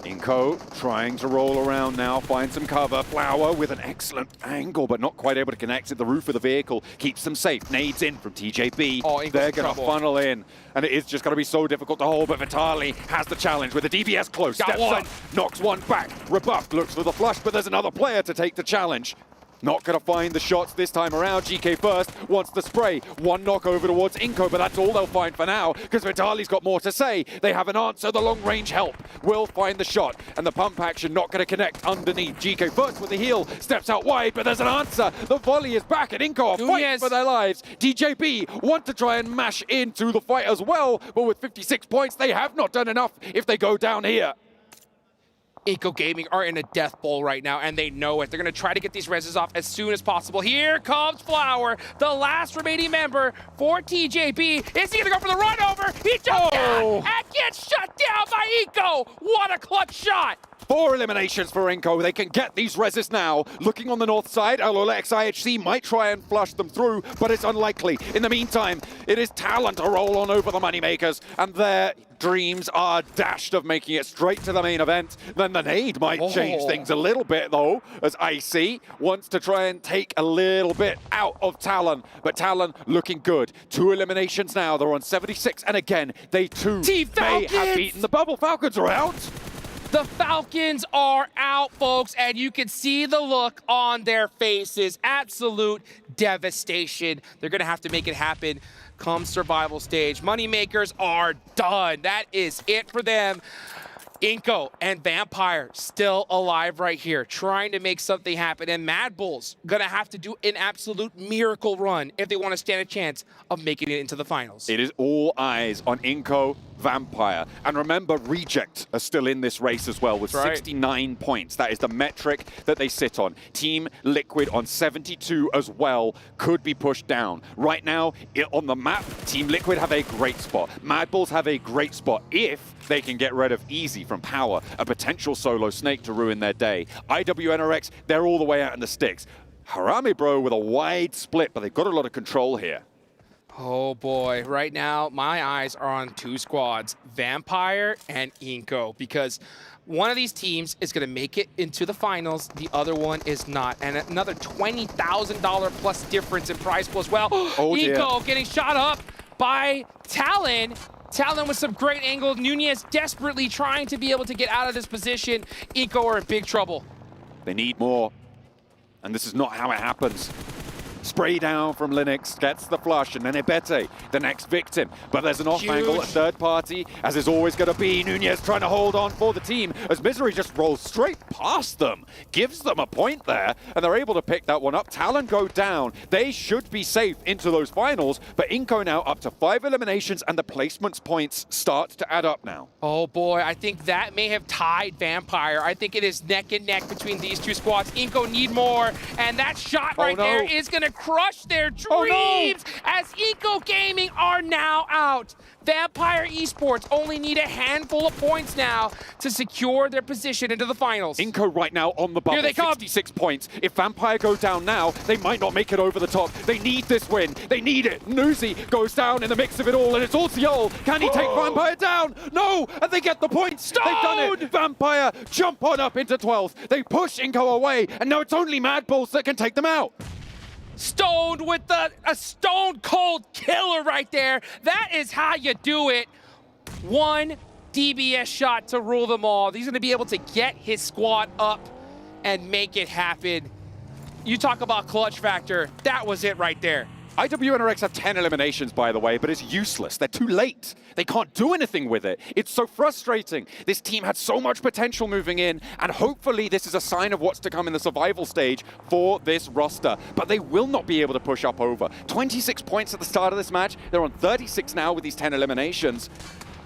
Inco trying to roll around now, find some cover. Flower with an excellent angle, but not quite able to connect at the roof of the vehicle. Keeps them safe. Nades in from TJB. They're going to funnel in, and it is just going to be so difficult to hold, but Vitali has the challenge with the DBS close. Steps up, knocks one back. Rebuffed, looks for the flush, but there's another player to take the challenge. Not going to find the shots this time around. GK first wants the spray. One knock over towards Inco, but that's all they'll find for now because Vitali's got more to say. They have an answer. The long-range help will find the shot, and the pump action not going to connect underneath. GK first with the heel. Steps out wide, but there's an answer. The volley is back, and Inco are fighting for their lives. TJB want to try and mash into the fight as well, but with 56 points, they have not done enough if they go down here. Inco Gaming are in a death bowl right now, and they know it. They're going to try to get these reses off as soon as possible. Here comes Flower, the last remaining member for TJB. Is he going to go for the run over? He jumps down and gets shut down by Inco. What a clutch shot. 4 eliminations for Inco. They can get these reses now. Looking on the north side, Alolex IHC might try and flush them through, but it's unlikely. In the meantime, it is Talon to roll on over the Moneymakers, and their dreams are dashed of making it straight to the main event. Then the nade might change things a little bit, though, as Icy wants to try and take a little bit out of Talon. But Talon looking good. 2 eliminations now. They're on 76, and again, they too may have beaten the bubble. Falcons are out. The Falcons are out, folks, and you can see the look on their faces. Absolute devastation. They're going to have to make it happen come survival stage. Moneymakers are done. That is it for them. Inco and Vampire still alive right here, trying to make something happen. And Mad Bulls gonna have to do an absolute miracle run if they want to stand a chance of making it into the finals. It is all eyes on Inco, Vampire. And remember, Reject are still in this race as well with 69 points. That is the metric that they sit on. Team Liquid on 72 as well could be pushed down. Right now, on the map, Team Liquid have a great spot. Mad Bulls have a great spot if they can get rid of Easy from Power, a potential solo snake to ruin their day. IWNRX, they're all the way out in the sticks. Harami Bro with a wide split, but they've got a lot of control here. Oh boy, right now my eyes are on 2 squads, Vampire and Inco, because one of these teams is going to make it into the finals, the other one is not. And another $20,000 plus difference in prize pool as well. Inco getting shot up by Talon. Talon with some great angles. Nunez desperately trying to be able to get out of this position. Inco are in big trouble. They need more, and this is not how it happens. Spray down from Linux, gets the flush, and then Ebete, the next victim. But there's an off angle at third party, as is always going to be. Nunez trying to hold on for the team, as Misery just rolls straight past them. Gives them a point there, and they're able to pick that one up. Talon go down. They should be safe into those finals, but Inco now up to 5 eliminations, and the placements points start to add up now. Oh boy, I think that may have tied Vampire. I think it is neck and neck between these 2 squads. Inco need more, and that shot right there is going to crush their dreams as Inco Gaming are now out. Vampire Esports only need a handful of points now to secure their position into the finals. Inco right now on the bubble, Here they come. 66 points. If Vampire go down now, they might not make it over the top. They need this win. They need it. Nuzi goes down in the mix of it all, and it's all Seol. Can he take Vampire down? No, and they get the points. They've done it. Vampire jump on up into 12th. They push Inco away, and now it's only Mad Bulls that can take them out. Stoned with a stone cold killer right there. That is how you do it. 1 DBS shot to rule them all. He's going to be able to get his squad up and make it happen. You talk about clutch factor. That was it right there. IWNRX have 10 eliminations, by the way, but it's useless. They're too late. They can't do anything with it. It's so frustrating. This team had so much potential moving in, and hopefully this is a sign of what's to come in the survival stage for this roster. But they will not be able to push up over. 26 points at the start of this match. They're on 36 now with these 10 eliminations.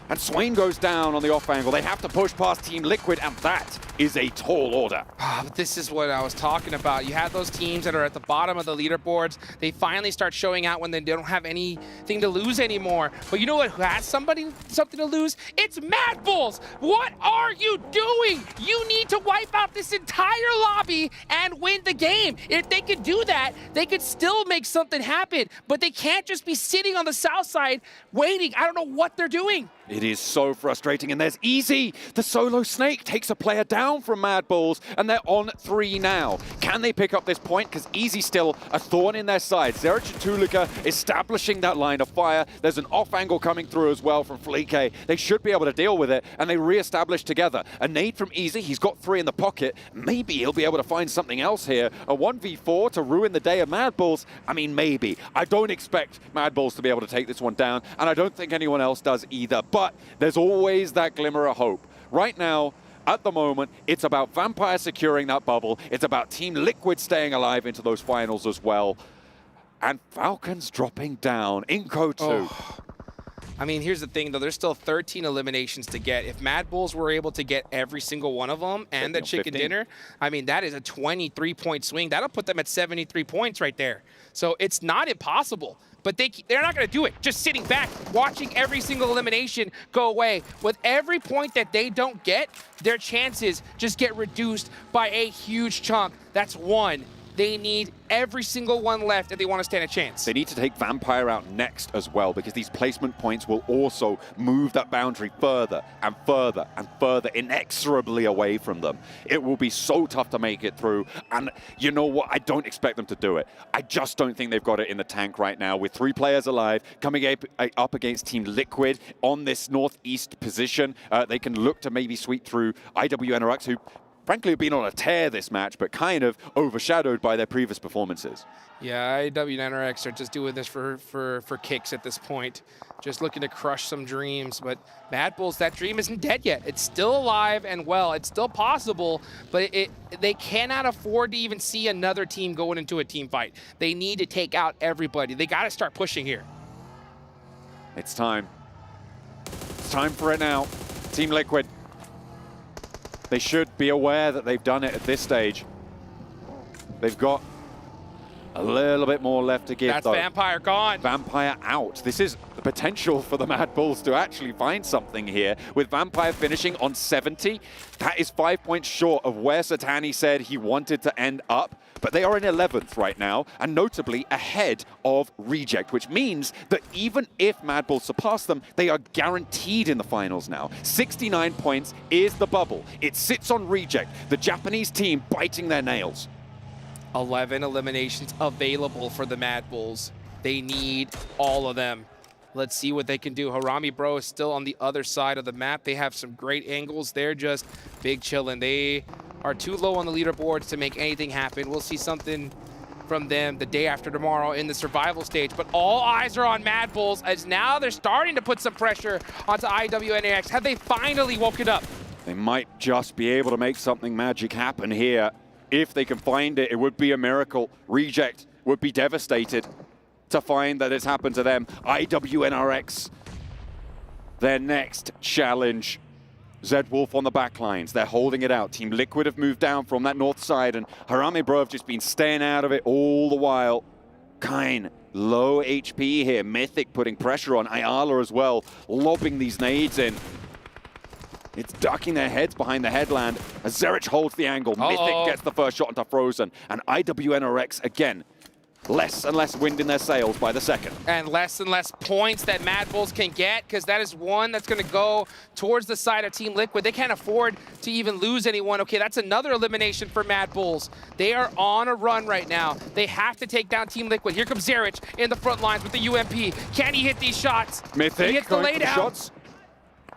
And Swain goes down on the off angle. They have to push past Team Liquid, and that is a tall order. But this is what I was talking about. You have those teams that are at the bottom of the leaderboards. They finally start showing out when they don't have anything to lose anymore. But you know what? Who has something to lose? It's Mad Bulls. What are you doing? You need to wipe out this entire lobby and win the game. If they could do that, they could still make something happen. But they can't just be sitting on the south side waiting. I don't know what they're doing. It is so frustrating, and there's Easy. The solo snake takes a player down from Mad Bulls, and they're on 3 now. Can they pick up this point? Because Easy's still a thorn in their side. Zerich and Tulika establishing that line of fire. There's an off angle coming through as well from Fleeke. They should be able to deal with it, and they re-establish together. A nade from Easy. He's got 3 in the pocket. Maybe he'll be able to find something else here. A 1v4 to ruin the day of Mad Bulls? I mean, maybe. I don't expect Mad Bulls to be able to take this one down, and I don't think anyone else does either. But there's always that glimmer of hope. Right now, at the moment, it's about Vampire securing that bubble. It's about Team Liquid staying alive into those finals as well. And Falcons dropping down. Inco too. I mean, here's the thing, though. There's still 13 eliminations to get. If Mad Bulls were able to get every single one of them and the chicken 15. dinner, I mean, that is a 23-point swing. That'll put them at 73 points right there. So it's not impossible. But they're not going to do it. Just sitting back, watching every single elimination go away. With every point that they don't get, their chances just get reduced by a huge chunk. That's one. They need every single one left if they want to stand a chance. They need to take Vampire out next as well, because these placement points will also move that boundary further and further and further, inexorably away from them. It will be so tough to make it through, and you know what? I don't expect them to do it. I just don't think they've got it in the tank right now. With 3 players alive, coming up against Team Liquid on this northeast position, they can look to maybe sweep through IWNRX, who frankly have been on a tear this match, but kind of overshadowed by their previous performances. Yeah, IWNRX are just doing this for kicks at this point. Just looking to crush some dreams. But Mad Bulls, that dream isn't dead yet. It's still alive and well. It's still possible, but they cannot afford to even see another team going into a team fight. They need to take out everybody. They got to start pushing here. It's time. It's time for it now. Team Liquid. They should be aware that they've done it at this stage. They've got a little bit more left to give, That's though. Vampire gone. Vampire out. This is the potential for the Mad Bulls to actually find something here. With Vampire finishing on 70, that is 5 points short of where Satani said he wanted to end up. But they are in 11th right now, and notably ahead of Reject, which means that even if Mad Bulls surpass them, they are guaranteed in the finals now. 69 points is the bubble. It sits on Reject, the Japanese team biting their nails. 11 eliminations available for the Mad Bulls. They need all of them. Let's see what they can do. Harami Bro is still on the other side of the map. They have some great angles. They're just big chillin'. They are too low on the leaderboards to make anything happen. We'll see something from them the day after tomorrow in the survival stage. But all eyes are on Mad Bulls, as now they're starting to put some pressure onto IWNRX. Have they finally woken up? They might just be able to make something magic happen here. If they can find it, it would be a miracle. Reject would be devastated to find that it's happened to them. IWNRX, their next challenge. Zed Wolf on the back lines. They're holding it out. Team Liquid have moved down from that north side, and Harami Bro have just been staying out of it all the while. Kine, low HP here. Mythic putting pressure on Ayala as well, lobbing these nades in. It's ducking their heads behind the headland as Zerich holds the angle. Mythic gets the first shot into Frozen, and IWNRX, again, less and less wind in their sails by the second. And less points that Mad Bulls can get, because that is one that's going to go towards the side of Team Liquid. They can't afford to even lose anyone. Okay, that's another elimination for Mad Bulls. They are on a run right now. They have to take down Team Liquid. Here comes Zerich in the front lines with the UMP. Can he hit these shots? Mythic he hits the going for the laydown. shots.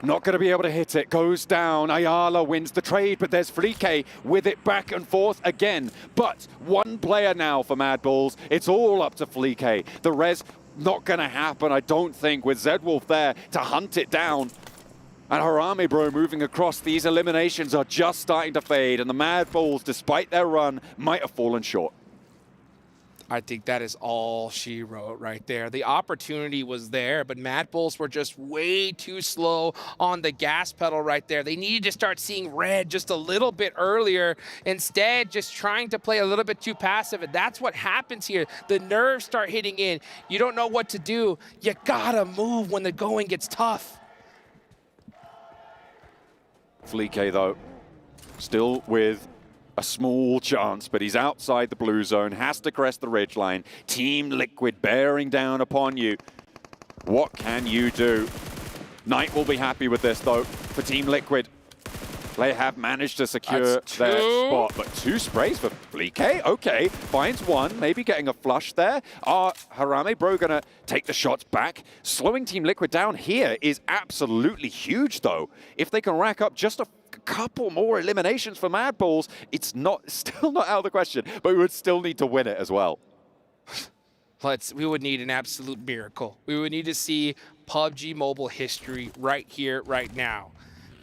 Not going to be able to hit it. Goes down. Ayala wins the trade, but there's Flique with it back and forth again. But one player now for Mad Bulls. It's all up to Flique. The res not going to happen, I don't think, with Zed Wolf there to hunt it down. And Harami Bro moving across. These eliminations are just starting to fade, and the Mad Bulls, despite their run, might have fallen short. I think that is all she wrote right there. The opportunity was there, but Mad Bulls were just way too slow on the gas pedal right there. They needed to start seeing red just a little bit earlier. Instead, just trying to play a little bit too passive, and that's what happens here. The nerves start hitting in. You don't know what to do. You gotta move when the going gets tough. Flique, though, still with a small chance, but he's outside the blue zone, has to crest the ridgeline. Team Liquid bearing down upon you. What can you do? Knight will be happy with this, though, for Team Liquid. They have managed to secure their spot, but 2 sprays for Flique. Okay, finds 1, maybe getting a flush there. Harami Bro gonna take the shots back. Slowing Team Liquid down here is absolutely huge, though. If they can rack up just a couple more eliminations for Mad Bulls, it's still not out of the question, but we would still need to win it as well. We would need an absolute miracle. We would need to see PUBG Mobile history right here, right now.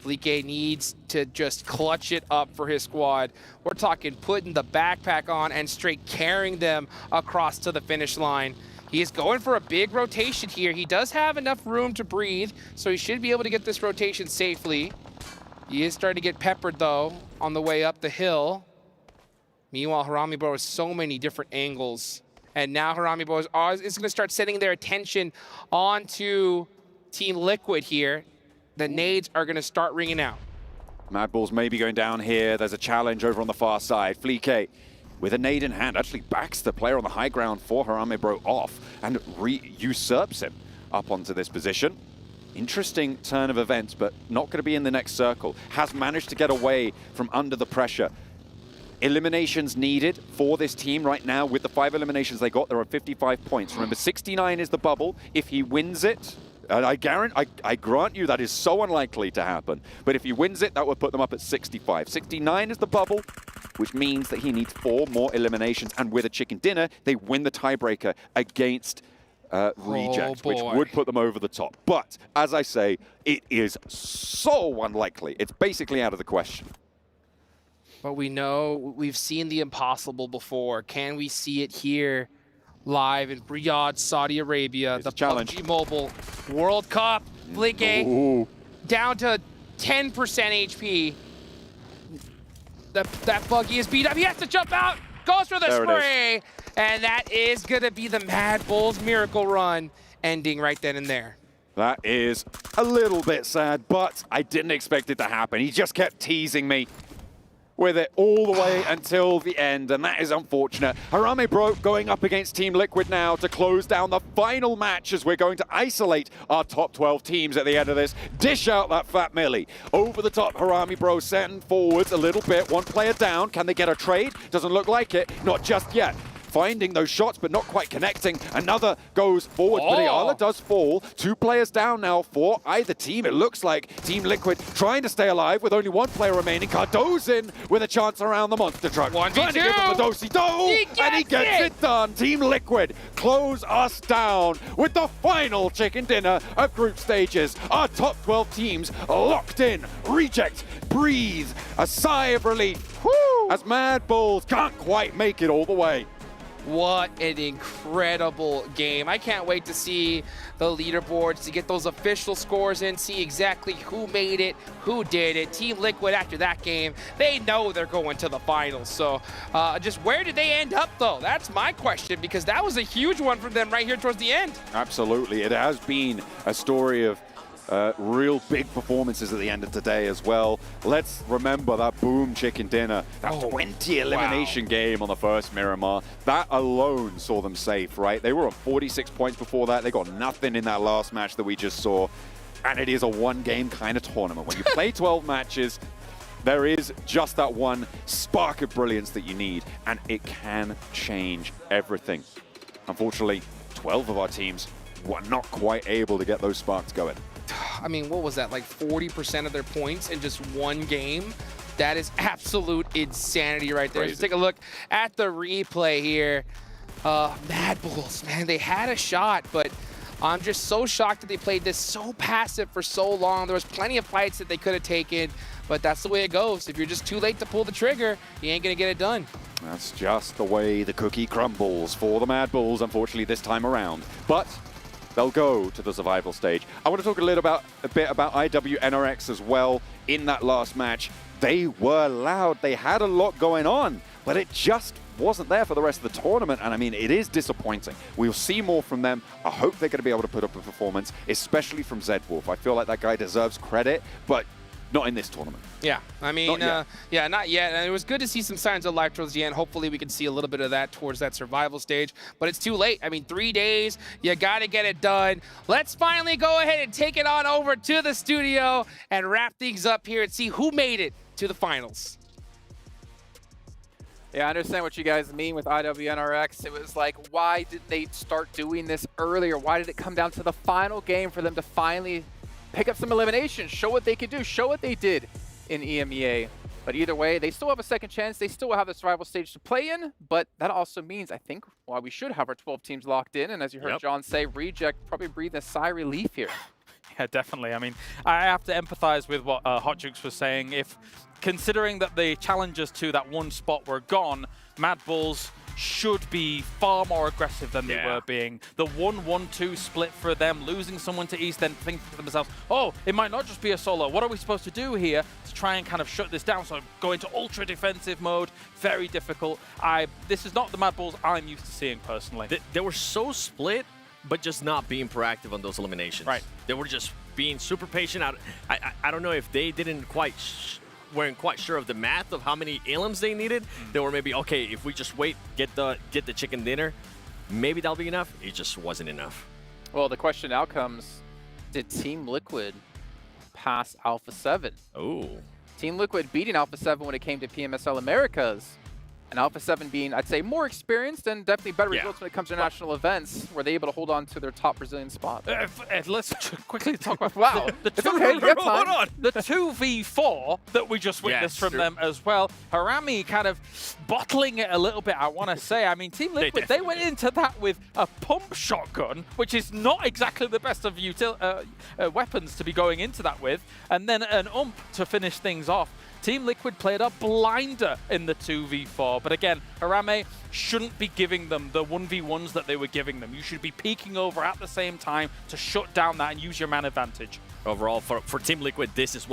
Flique needs to just clutch it up for his squad. We're talking putting the backpack on and straight carrying them across to the finish line. He is going for a big rotation here. He does have enough room to breathe, so he should be able to get this rotation safely. He is starting to get peppered, though, on the way up the hill. Meanwhile, Harami Bro has so many different angles. And now Harami Bro is going to start setting their attention onto Team Liquid here. The nades are going to start ringing out. Mad Balls maybe going down here. There's a challenge over on the far side. Fleek with a nade in hand actually backs the player on the high ground for Harami Bro off and usurps him up onto this position. Interesting turn of events, but not going to be in the next circle. Has managed to get away from under the pressure. Eliminations needed for this team right now. With the 5 eliminations they got, there are 55 points. Remember, 69 is the bubble. If he wins it, and I grant you that is so unlikely to happen. But if he wins it, that would put them up at 65. 69 is the bubble, which means that he needs 4 more eliminations. And with a chicken dinner, they win the tiebreaker against Reject, which would put them over the top. But, as I say, it is so unlikely. It's basically out of the question. But we know, we've seen the impossible before. Can we see it here live in Riyadh, Saudi Arabia? The PUBG Mobile World Cup. Fleek down to 10% HP. That buggy is beat up. He has to jump out. Goes for the spray. And that is going to be the Mad Bulls miracle run ending right then and there. That is a little bit sad, but I didn't expect it to happen. He just kept teasing me with it all the way until the end, and that is unfortunate. Harami Bro going up against Team Liquid now to close down the final match as we're going to isolate our top 12 teams at the end of this. Dish out that fat Millie. Over the top, Harami Bro setting forwards a little bit. One player down. Can they get a trade? Doesn't look like it. Not just yet. Finding those shots, but not quite connecting. Another goes forward, but Ayala does fall. 2 players down now for either team. It looks like Team Liquid trying to stay alive with only 1 player remaining. Cardo's in with a chance around the monster truck. Trying to give him the do-si-do, and he gets it done. Team Liquid close us down with the final chicken dinner of group stages. Our top 12 teams locked in. Reject, breathe, a sigh of relief. Woo! As Mad Bulls can't quite make it all the way. What an incredible game. I can't wait to see the leaderboards, to get those official scores in, see exactly who made it, who did it. Team Liquid, after that game, they know they're going to the finals. So just where did they end up, though? That's my question, because that was a huge one for them right here towards the end. Absolutely. It has been a story of real big performances at the end of today as well. Let's remember that boom chicken dinner, that 20 elimination game on the first Miramar. That alone saw them safe, right? They were on 46 points before that. They got nothing in that last match that we just saw. And it is a one-game kind of tournament. When you play 12 matches, there is just that one spark of brilliance that you need, and it can change everything. Unfortunately, 12 of our teams were not quite able to get those sparks going. I mean, what was that, like 40% of their points in just one game? That is absolute insanity right there. Just take a look at the replay here. Mad Bulls, man, they had a shot, but I'm just so shocked that they played this so passive for so long. There was plenty of fights that they could have taken, but that's the way it goes. If you're just too late to pull the trigger, you ain't gonna get it done. That's just the way the cookie crumbles for the Mad Bulls, unfortunately, this time around. But they'll go to the survival stage. I want to talk a bit about IWNRX as well. In that last match, they were loud. They had a lot going on, but it just wasn't there for the rest of the tournament. And I mean, it is disappointing. We'll see more from them. I hope they're going to be able to put up a performance, especially from Zedwolf. I feel like that guy deserves credit, but not in this tournament. Yeah, I mean, yeah, not yet. And it was good to see some signs of life towards the end. Hopefully we can see a little bit of that towards that survival stage, but it's too late. I mean, 3 days, you got to get it done. Let's finally go ahead and take it on over to the studio and wrap things up here and see who made it to the finals. Yeah, I understand what you guys mean with IWNRX. It was like, why didn't they start doing this earlier? Why did it come down to the final game for them to finally pick up some eliminations, show what they could do, show what they did in EMEA? But either way, they still have a second chance. They still have the survival stage to play in, but that also means, I think, why we should have our 12 teams locked in. And as you heard John say, Reject probably breathe a sigh of relief here. Yeah, definitely. I mean, I have to empathize with what Hot Jukes was saying. If considering that the challengers to that one spot were gone, Mad Bulls should be far more aggressive than they were being. The 1-1-2 split for them, losing someone to East, then thinking to themselves, oh, it might not just be a solo. What are we supposed to do here to try and kind of shut this down? So go into ultra defensive mode, very difficult. This is not the Mad Bulls I'm used to seeing personally. They were so split, but just not being proactive on those eliminations. Right. They were just being super patient. I don't know if they didn't weren't quite sure of the math of how many elims they needed. They were maybe, okay, if we just wait, get the chicken dinner, maybe that'll be enough. It just wasn't enough. Well, the question now comes, did Team Liquid pass Alpha 7? Oh. Team Liquid beating Alpha 7 when it came to PMSL Americas. And Alpha 7 being, I'd say, more experienced and definitely better results when it comes to national events. Were they able to hold on to their top Brazilian spot? Let's quickly talk about wow. the It's okay, you have time. Hold on. The 2v4 that we just witnessed from them as well. Harami kind of bottling it a little bit, I want to say. I mean, Team Liquid, they went into that with a pump shotgun, which is not exactly the best of weapons to be going into that with, and then an to finish things off. Team Liquid played a blinder in the 2v4, but again, Harame shouldn't be giving them the 1v1s that they were giving them. You should be peeking over at the same time to shut down that and use your man advantage. Overall, for Team Liquid, this is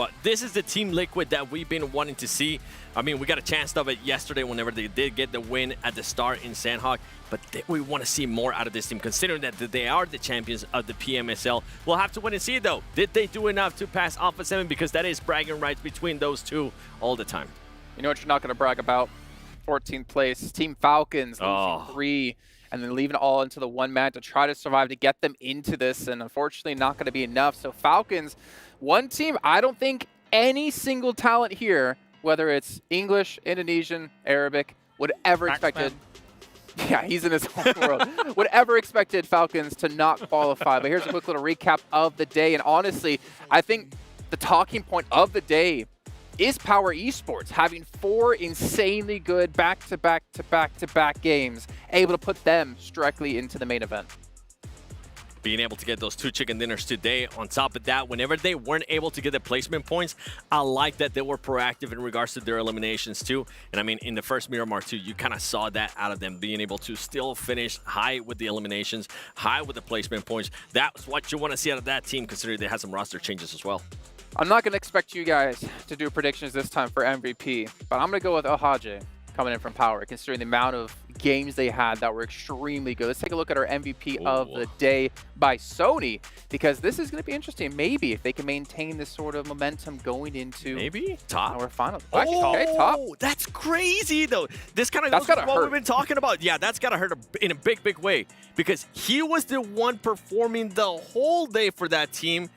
the Team Liquid that we've been wanting to see. I mean, we got a chance of it yesterday whenever they did get the win at the start in Sandhawk, but we want to see more out of this team, considering that they are the champions of the PMSL. We'll have to wait and see, though. Did they do enough to pass Alpha 7? Because that is bragging rights between those two all the time. You know what you're not going to brag about? 14th place, Team Falcons, losing 3, and then leaving it all into the one man to try to survive to get them into this, and unfortunately not going to be enough. So Falcons, one team, I don't think any single talent here, whether it's English, Indonesian, Arabic, would ever expected. Yeah, he's in his own world. Would ever expected Falcons to not qualify. But here's a quick little recap of the day. And honestly, I think the talking point of the day is Power Esports having 4 insanely good back-to-back games, able to put them directly into the main event. Being able to get those 2 chicken dinners today. On top of that, whenever they weren't able to get the placement points, I like that they were proactive in regards to their eliminations too. And I mean, in the first Miramar 2, you kind of saw that out of them, being able to still finish high with the eliminations, high with the placement points. That's what you want to see out of that team, considering they had some roster changes as well. I'm not going to expect you guys to do predictions this time for MVP, but I'm going to go with Ohaje coming in from Power, considering the amount of games they had that were extremely good. Let's take a look at our MVP of the day by Sony, because this is going to be interesting. Maybe if they can maintain this sort of momentum going into top our finals. Okay, top. That's crazy though. This kind of goes with what we've been talking about. Yeah, that's gotta hurt in a big way, because he was the one performing the whole day for that team.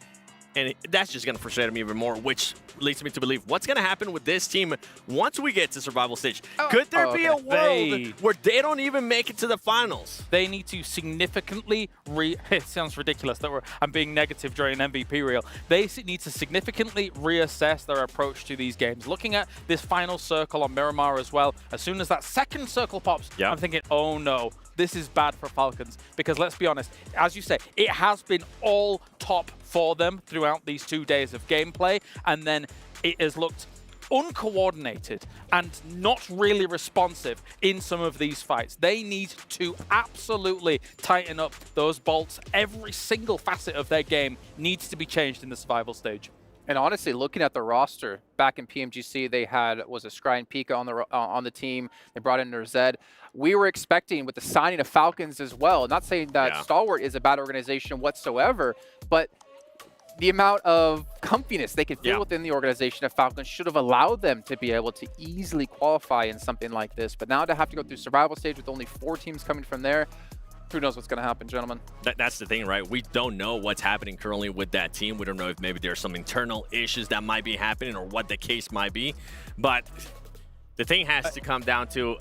And that's just going to frustrate me even more, which leads me to believe what's going to happen with this team once we get to survival stage. Could there be a world where they don't even make it to the finals? They need to significantly it sounds ridiculous that I'm being negative during an MVP reel. They need to significantly reassess their approach to these games. Looking at this final circle on Miramar as well, as soon as that second circle pops, I'm thinking, oh no, this is bad for Falcons. Because let's be honest, as you say, it has been all top for them throughout these 2 days of gameplay, and then it has looked uncoordinated and not really responsive in some of these fights. They need to absolutely tighten up those bolts. Every single facet of their game needs to be changed in the survival stage. And honestly, looking at the roster, back in PMGC, they had, was a Scry and Pika on the team. They brought in their Zed. We were expecting with the signing of Falcons as well, not saying that Stalwart is a bad organization whatsoever, but the amount of comfiness they can feel within the organization of Falcons should have allowed them to be able to easily qualify in something like this. But now to have to go through survival stage with only 4 teams coming from there, who knows what's going to happen, gentlemen? That's the thing, right? We don't know what's happening currently with that team. We don't know if maybe there's some internal issues that might be happening or what the case might be. But the thing has to come down to,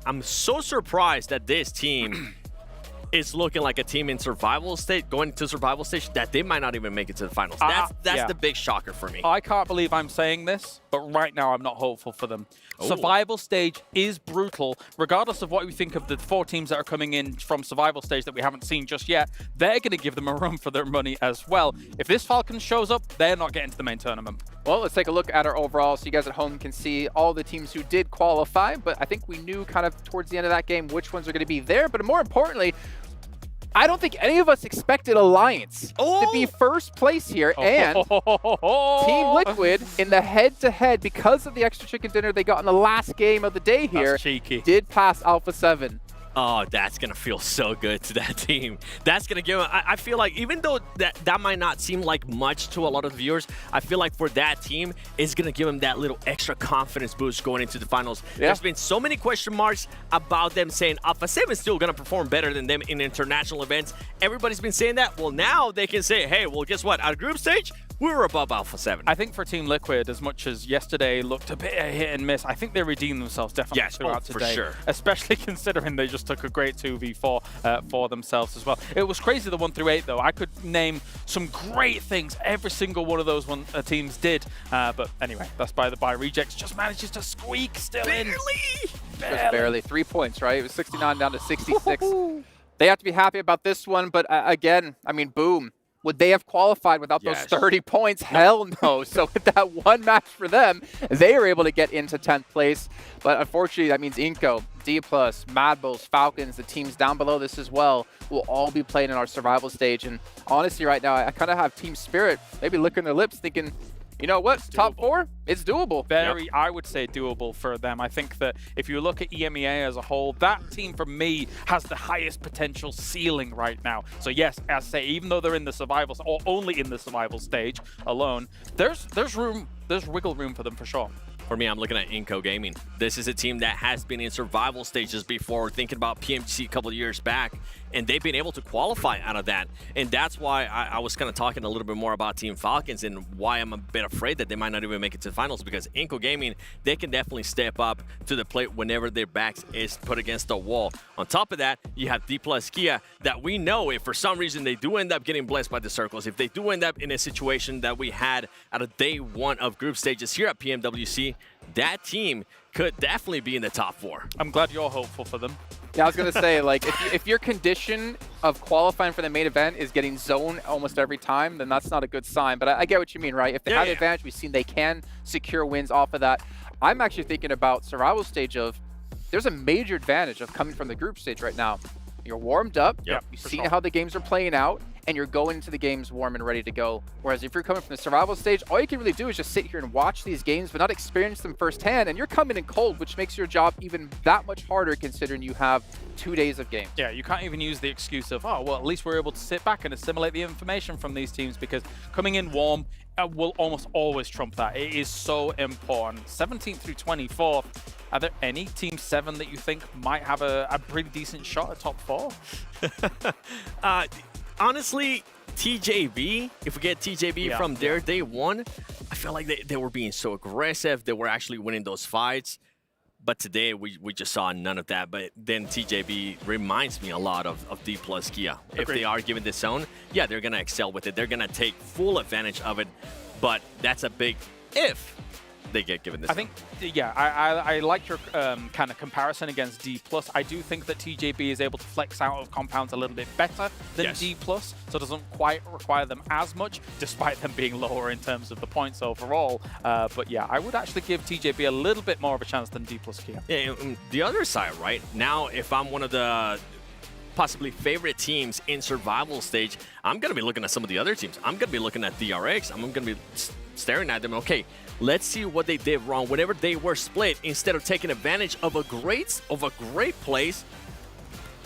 I'm so surprised that this team is looking like a team in survival state, going to survival stage, that they might not even make it to the finals. That's the big shocker for me. I can't believe I'm saying this, but right now I'm not hopeful for them. Survival stage is brutal. Regardless of what we think of the 4 teams that are coming in from survival stage that we haven't seen just yet, they're going to give them a run for their money as well. If this Falcons shows up, they're not getting to the main tournament. Well, let's take a look at our overall so you guys at home can see all the teams who did qualify, but I think we knew kind of towards the end of that game which ones are going to be there. But more importantly, I don't think any of us expected Alliance to be first place here, and Team Liquid in the head-to-head, because of the extra chicken dinner they got in the last game of the day here, did pass Alpha 7. Oh, that's going to feel so good to that team. That's going to give them, I feel like, even though that might not seem like much to a lot of viewers, I feel like for that team, it's going to give them that little extra confidence boost going into the finals. Yeah. There's been so many question marks about them saying Alpha 7 is still going to perform better than them in international events. Everybody's been saying that. Well, now they can say, hey, well, guess what? Our group stage, we were above Alpha 7. I think for Team Liquid, as much as yesterday looked a bit of hit and miss, I think they redeemed themselves definitely throughout today. For sure. Especially considering they just took a great 2v4 for themselves as well. It was crazy, the 1 through 8, though. I could name some great things every single one of those teams did. But anyway, that's by the by. Rejects just manages to squeak still in. Just barely. 3 points, right? It was 69 down to 66. They have to be happy about this one, but again, I mean, boom. Would they have qualified without those 30 points? Hell no. So with that one match for them, they were able to get into 10th place. But unfortunately, that means Inco, D+, Mad Bulls, Falcons, the teams down below this as well, will all be playing in our survival stage. And honestly, right now, I kind of have Team Spirit maybe licking their lips thinking, you know what, top 4, it's doable. Very, I would say, doable for them. I think that if you look at EMEA as a whole, that team, for me, has the highest potential ceiling right now. So yes, as I say, even though they're in the survival, or only in the survival stage alone, there's wiggle room for them for sure. For me, I'm looking at Inco Gaming. This is a team that has been in survival stages before, thinking about PMC a couple of years back, and they've been able to qualify out of that. And that's why I was kind of talking a little bit more about Team Falcons and why I'm a bit afraid that they might not even make it to the finals, because Inco Gaming, they can definitely step up to the plate whenever their backs is put against the wall. On top of that, you have D+ Kia that we know if for some reason they do end up getting blessed by the circles, if they do end up in a situation that we had at a day 1 of group stages here at PMWC, that team could definitely be in the top 4. I'm glad you're hopeful for them. Yeah, I was going to say, like, if your condition of qualifying for the main event is getting zoned almost every time, then that's not a good sign. But I get what you mean, right? If they have the advantage, we've seen they can secure wins off of that. I'm actually thinking about survival stage of, there's a major advantage of coming from the group stage right now. You're warmed up, you've seen how the games are playing out, and you're going into the games warm and ready to go. Whereas if you're coming from the survival stage, all you can really do is just sit here and watch these games, but not experience them firsthand, and you're coming in cold, which makes your job even that much harder considering you have 2 days of games. Yeah, you can't even use the excuse of, oh, well, at least we're able to sit back and assimilate the information from these teams, because coming in warm will almost always trump that. It is so important. 17th through 24th. Are there any Team 7 that you think might have a pretty decent shot at top 4? Honestly, TJB, if we get TJB from their day 1, I feel like they were being so aggressive. They were actually winning those fights. But today, we just saw none of that. But then TJB reminds me a lot of D+ Kia. If they are given the zone, yeah, they're going to excel with it. They're going to take full advantage of it. But that's a big if they get given this. I think, yeah, I like your kind of comparison against D+. I do think that TJB is able to flex out of compounds a little bit better than D+, so it doesn't quite require them as much, despite them being lower in terms of the points overall. But yeah, I would actually give TJB a little bit more of a chance than D+ Kia. Yeah, the other side, right? Now, if I'm one of the possibly favorite teams in survival stage, I'm going to be looking at some of the other teams. I'm going to be looking at DRX. I'm going to be staring at them. Okay, let's see what they did wrong whenever they were split. Instead of taking advantage of a great place,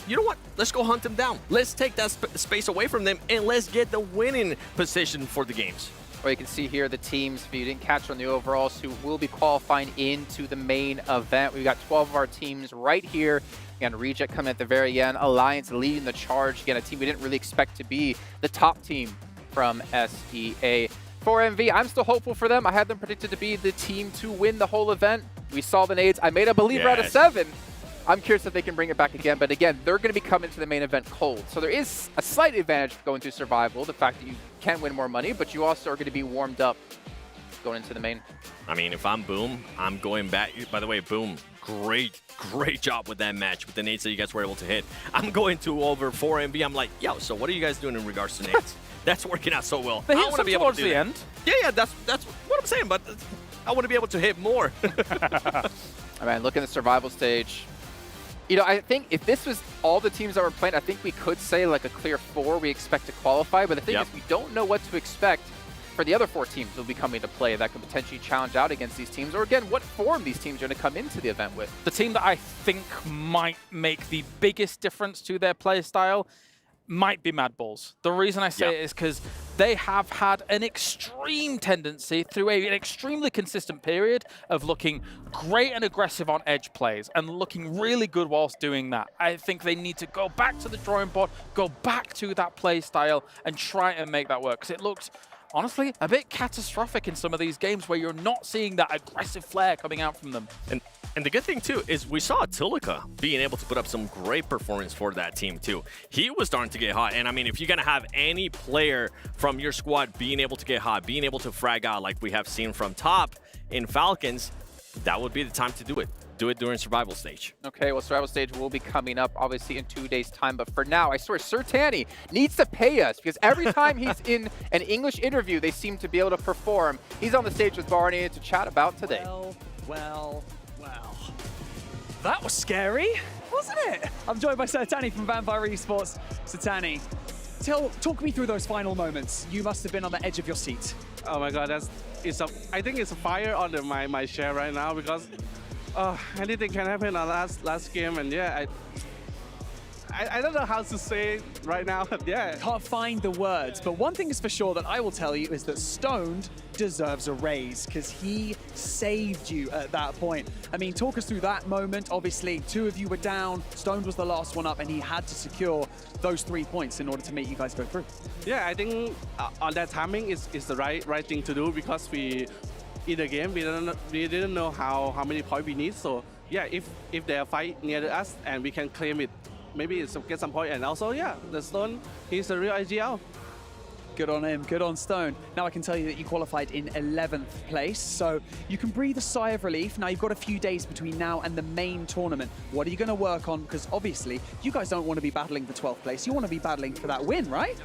you know what? Let's go hunt them down. Let's take that space away from them, and let's get the winning position for the games. Well, you can see here the teams, if you didn't catch on the overalls, who will be qualifying into the main event. We've got 12 of our teams right here. Again, Reject coming at the very end. Alliance leading the charge. Again, a team we didn't really expect to be the top team from SEA. For MV, I'm still hopeful for them. I had them predicted to be the team to win the whole event. We saw the nades. I made a believer out of 7. I'm curious if they can bring it back again. But again, they're going to be coming to the main event cold. So there is a slight advantage going through survival, the fact that you can win more money, but you also are going to be warmed up going into the main. I mean, if I'm Boom, I'm going back. By the way, Boom, great job with that match, with the nades that you guys were able to hit. I'm going to over 4 MB. I'm like, yo, so what are you guys doing in regards to nades? That's working out so well. They I hit want to some be able towards to do the that. end. Yeah, that's what I'm saying, but I want to be able to hit more. I mean, look at the survival stage. You know, I think if this was all the teams that were playing, I think we could say like a clear 4 we expect to qualify. But the thing is, we don't know what to expect for the other 4 teams that will be coming to play that could potentially challenge out against these teams, or again, what form these teams are going to come into the event with. The team that I think might make the biggest difference to their play style might be Mad Bulls. The reason I say it is because they have had an extreme tendency through an extremely consistent period of looking great and aggressive on edge plays and looking really good whilst doing that. I think they need to go back to the drawing board, go back to that play style and try and make that work, because it looks honestly a bit catastrophic in some of these games where you're not seeing that aggressive flair coming out from them. And the good thing, too, is we saw Tilika being able to put up some great performance for that team, too. He was starting to get hot. And, I mean, if you're going to have any player from your squad being able to get hot, being able to frag out like we have seen from top in Falcons, that would be the time to do it. Do it during survival stage. Okay, well, survival stage will be coming up, obviously, in 2 days' time. But for now, I swear, Sir Tanny needs to pay us, because every time he's in an English interview, they seem to be able to perform. He's on the stage with Barney to chat about today. Well. That was scary, wasn't it? I'm joined by Sir Tanny from Vampire Esports. Sir Tanny, talk me through those final moments. You must have been on the edge of your seat. Oh my God, I think it's a fire under my chair right now, because anything can happen on last game, and yeah, I don't know how to say it right now. Yeah, can't find the words, but one thing is for sure that I will tell you is that Stoned deserves a raise, because he saved you at that point. I mean, talk us through that moment. Obviously, 2 of you were down. Stoned was the last one up, and he had to secure those 3 points in order to make you guys go through. Yeah, I think on that timing is the right thing to do, because in the game we didn't know how many points we need. So yeah, if they are fight near us and we can claim it, maybe it's get some point. And also, yeah, the Stone, he's a real IGL. Good on him, good on Stone. Now I can tell you that you qualified in 11th place, so you can breathe a sigh of relief. Now you've got a few days between now and the main tournament. What are you going to work on? Because obviously, you guys don't want to be battling for 12th place. You want to be battling for that win, right?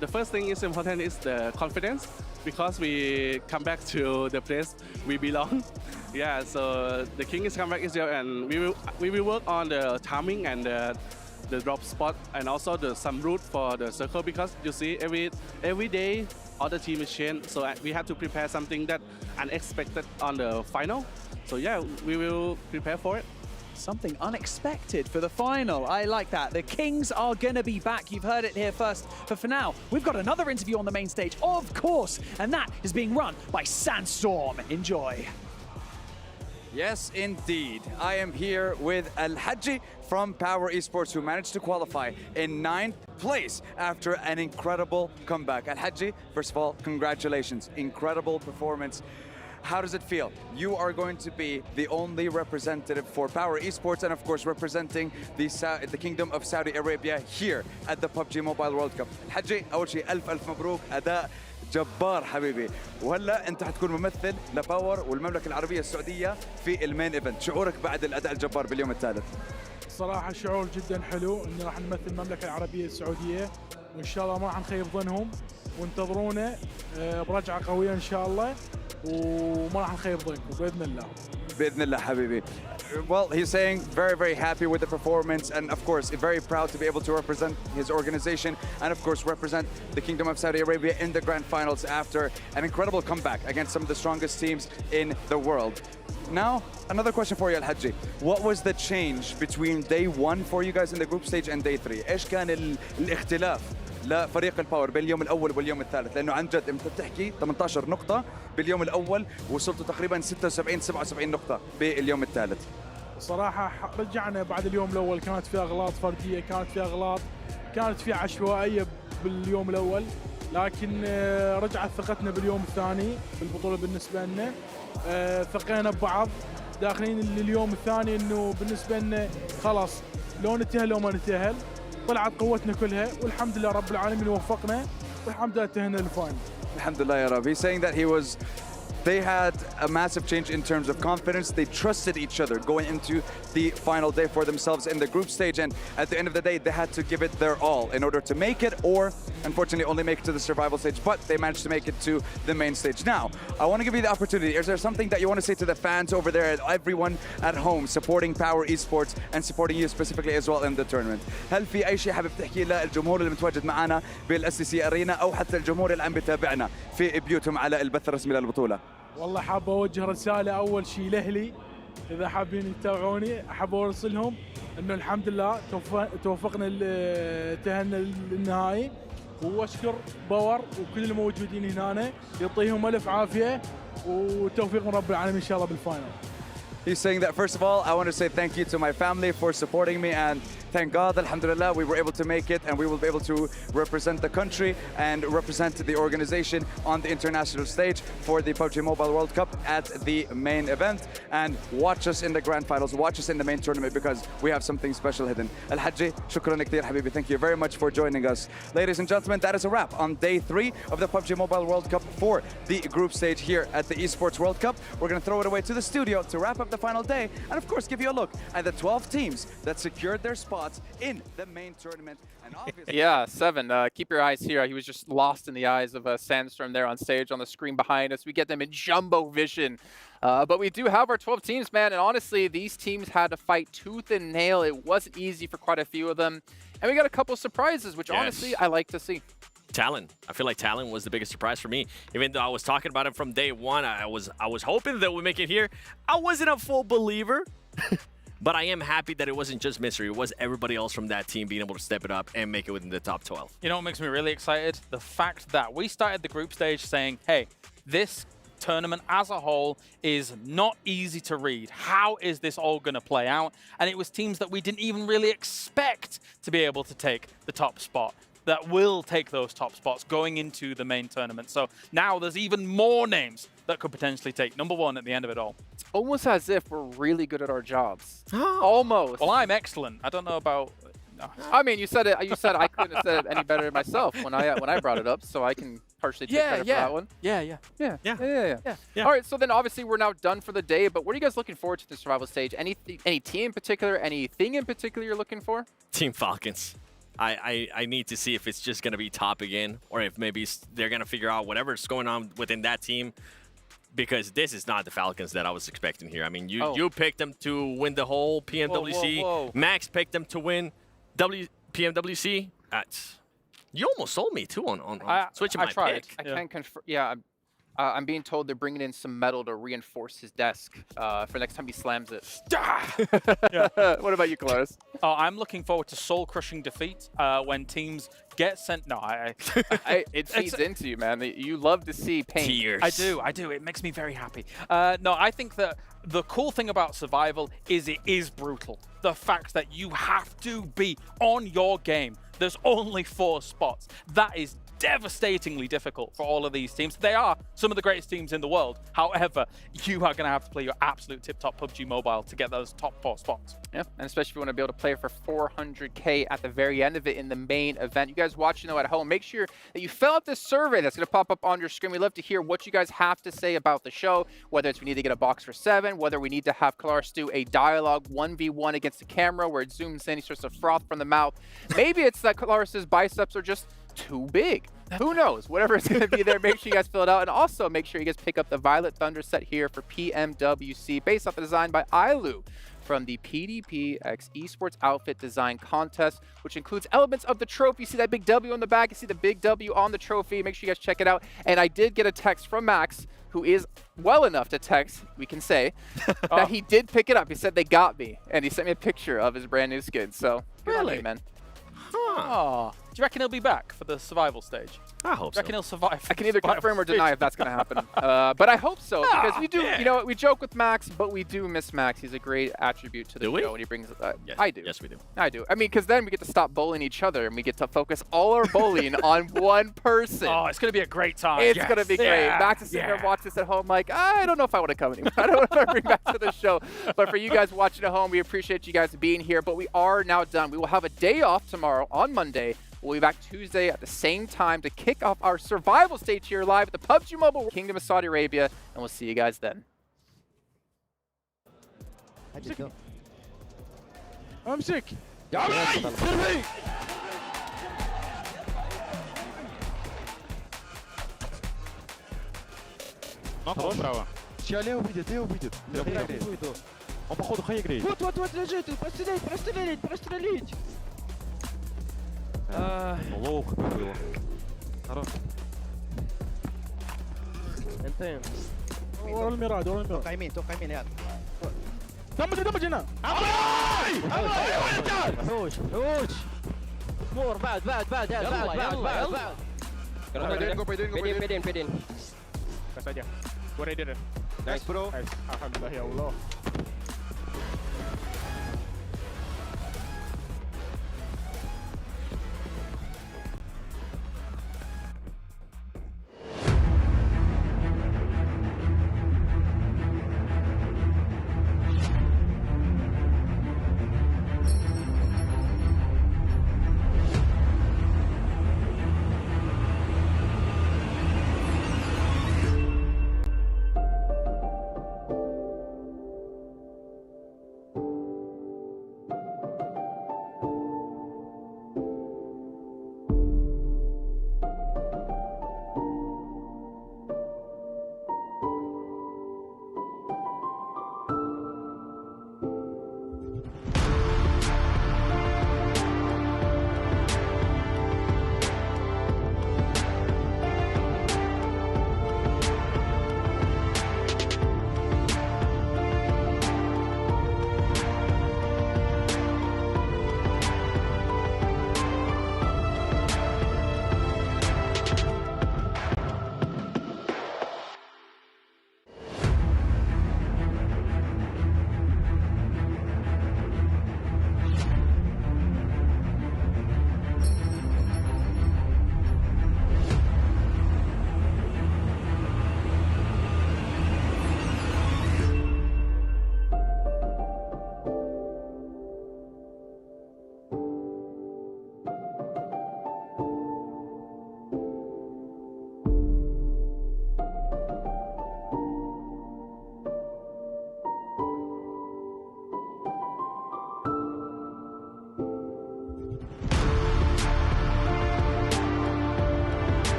The first thing is important is the confidence, because we come back to the place we belong. Yeah, so the king is come back Israel, and we will work on the timing and the drop spot, and also some route for the circle, because you see every day other team is changed, so we have to prepare something that unexpected on the final. So yeah, we will prepare for it. Something unexpected for the final. I like that. The Kings are going to be back. You've heard it here first. But for now, we've got another interview on the main stage, of course, and that is being run by Sandstorm. Enjoy. Yes, indeed. I am here with Al-Haji from Power Esports, who managed to qualify in 9th place after an incredible comeback. Al-Haji, first of all, congratulations. Incredible performance. How does it feel? You are going to be the only representative for Power Esports, and of course representing the Kingdom of Saudi Arabia here at the PUBG Mobile World Cup. Al-Haji, أول شيء ألف مبروك. أداء جبار حبيبي. وهلا انت حتكون ممثل لباور والمملكه العربيه السعوديه في المين ايفنت. شعورك بعد الاداء الجبار باليوم الثالث؟ صراحه شعور جدا حلو ان راح نمثل المملكه العربيه السعوديه، وان شاء الله ما راح نخيب ظنهم، وانتظرونا برجعه قويه ان شاء الله، وما راح نخيب ظنكم باذن الله. باذن الله حبيبي. Well, he's saying very happy with the performance, and of course very proud to be able to represent his organization and of course represent the Kingdom of Saudi Arabia in the grand finals after an incredible comeback against some of the strongest teams in the world. Now, another question for you, Al-Haji. What was the change between day 1 for you guys in the group stage and day 3? ايش كان الاختلاف لفريق الباور بين اليوم الاول واليوم الثالث؟ لانه عن جد انت بتحكي 18 نقطه باليوم الاول وصلتوا تقريبا 76-77 نقطه باليوم الثالث. صراحه رجعنا بعد اليوم الاول، كانت فيها اغلاط فرديه، كانت فيها اغلاط، كانت فيها عشوائيه باليوم الاول، لكن رجعت ثقتنا باليوم الثاني بالبطوله بالنسبه لنا. ثقينا ببعض داخلين اليوم الثاني، انه بالنسبه لنا خلاص لو نتأهل لو ما نتأهل، طلعت قوتنا كلها والحمد لله رب العالمين وفقنا والحمد لله تأهلنا للفاينل. الحمد لله يا رب. He's saying that he was they had a massive change in terms of confidence. They trusted each other going into the final day for themselves in the group stage, and at the end of the day, they had to give it their all in order to make it, or unfortunately only make it to the survival stage, but they managed to make it to the main stage. Now, I want to give you the opportunity. Is there something that you want to say to the fans over there and everyone at home supporting Power Esports and supporting you specifically as well in the tournament? هل في أي شيء حابب تحكي للجمهور اللي متواجد معنا بالSEC أرينا أو حتى الجمهور اللي عم بتابعنا في بيوتهم على البث الرسمي للبطولة؟ والله حاب أوجه رسالة أول شيء لأهلي، إذا حابين يتابعوني أحب أرسلهم إنه الحمد لله توفقنا تأهلنا للنهائي، وأشكر باور وكل الموجودين هنا، يعطيهم ألف عافية وتوفيق من رب العالمين إن شاء الله بالفاينل. He's saying that, first of all, I want to say thank you to my family for supporting me, and thank God, alhamdulillah, we were able to make it, and we will be able to represent the country and represent the organization on the international stage for the PUBG Mobile World Cup at the main event. And watch us in the grand finals, watch us in the main tournament, because we have something special hidden. Al-Hajji, shukran كثير habibi. Thank you very much for joining us. Ladies and gentlemen, that is a wrap on day 3 of the PUBG Mobile World Cup for the group stage here at the Esports World Cup. We're going to throw it away to the studio to wrap up the final day, and of course give you a look at the 12 teams that secured their spots in the main tournament. And obviously yeah, 7. Keep your eyes here. He was just lost in the eyes of Sandstorm there on stage on the screen behind us. We get them in jumbo vision. But we do have our 12 teams, man, and honestly, these teams had to fight tooth and nail. It wasn't easy for quite a few of them. And we got a couple surprises, which honestly, I like to see. Talon. I feel like Talon was the biggest surprise for me. Even though I was talking about it from day one, I was hoping that we make it here. I wasn't a full believer, but I am happy that it wasn't just Mystery. It was everybody else from that team being able to step it up and make it within the top 12. You know what makes me really excited? The fact that we started the group stage saying, hey, this tournament as a whole is not easy to read. How is this all going to play out? And it was teams that we didn't even really expect to be able to take the top spot, that will take those top spots going into the main tournament. So now there's even more names that could potentially take number 1 at the end of it all. It's almost as if we're really good at our jobs. Almost. Well, I'm excellent. I don't know about... No. I mean, you said it. You said I couldn't have said it any better myself when I brought it up, so I can partially take credit for that one. Yeah. All right, so then obviously we're now done for the day, but what are you guys looking forward to the survival stage? Any team in particular, anything in particular you're looking for? Team Falcons. I need to see if it's just going to be top again, or if maybe they're going to figure out whatever's going on within that team, because this is not the Falcons that I was expecting here. I mean, you picked them to win the whole PMWC. Whoa. Max picked them to win PMWC. You almost sold me, too, on switching my pick. I can't confirm. Yeah, I'm being told they're bringing in some metal to reinforce his desk for next time he slams it. What about you, Colares? Oh, I'm looking forward to soul-crushing defeat when teams get sent. No, it feeds into you, man. You love to see pain. Tears. I do. It makes me very happy. No, I think that the cool thing about survival is it is brutal. The fact that you have to be on your game. There's only 4 spots. That is devastatingly difficult for all of these teams. They are some of the greatest teams in the world. However, you are going to have to play your absolute tip-top PUBG Mobile to get those top 4 spots. Yeah, and especially if you want to be able to play for 400K at the very end of it in the main event. You guys watching though at home, make sure that you fill out this survey that's going to pop up on your screen. We'd love to hear what you guys have to say about the show, whether it's we need to get a box for 7, whether we need to have Colares do a dialogue 1v1 against the camera where it zooms in, he starts to froth from the mouth. Maybe it's that Colares' biceps are just too big. Who knows? Whatever it's going to be there, make sure you guys fill it out. And also make sure you guys pick up the Violet Thunder set here for PMWC, based off the design by Ailu from the PDPX Esports Outfit Design Contest, which includes elements of the trophy. You see that big W on the back. You see the big W on the trophy. Make sure you guys check it out. And I did get a text from Max, who is well enough to text, we can say, that he did pick it up. He said they got me. And he sent me a picture of his brand new skin. So, good on you, man. Oh, do you reckon he'll be back for the survival stage? I hope so. Reckon he'll survive? I can either confirm or deny if that's going to happen. But I hope so, because we do, you know, we joke with Max, but we do miss Max. He's a great attribute to the show when he brings it. Yes. I do. Yes, we do. I do. I mean, because then we get to stop bullying each other, and we get to focus all our bullying on one person. Oh, it's going to be a great time. It's going to be great. Max is sitting there watching this at home like, I don't know if I want to come anymore. I don't know if I bring back to the show. But for you guys watching at home, we appreciate you guys being here. But we are now done. We will have a day off tomorrow on Monday We'll be back Tuesday at the same time to kick off our survival stage here live at the PUBG Mobile Kingdom of Saudi Arabia, and we'll see you guys then. امسك يا عمي Хорош, право. Лево выйдет, лево выйдет. Он походу хай играет. Вот, лежит, прострелить. Лоу хп было. Хорош. انت ورا الميراد توقع يمين يا دمج هنا حوش مور بعد Pedin. Kas aja. Gue ready deh. Nice bro. Alhamdulillah ya Allah.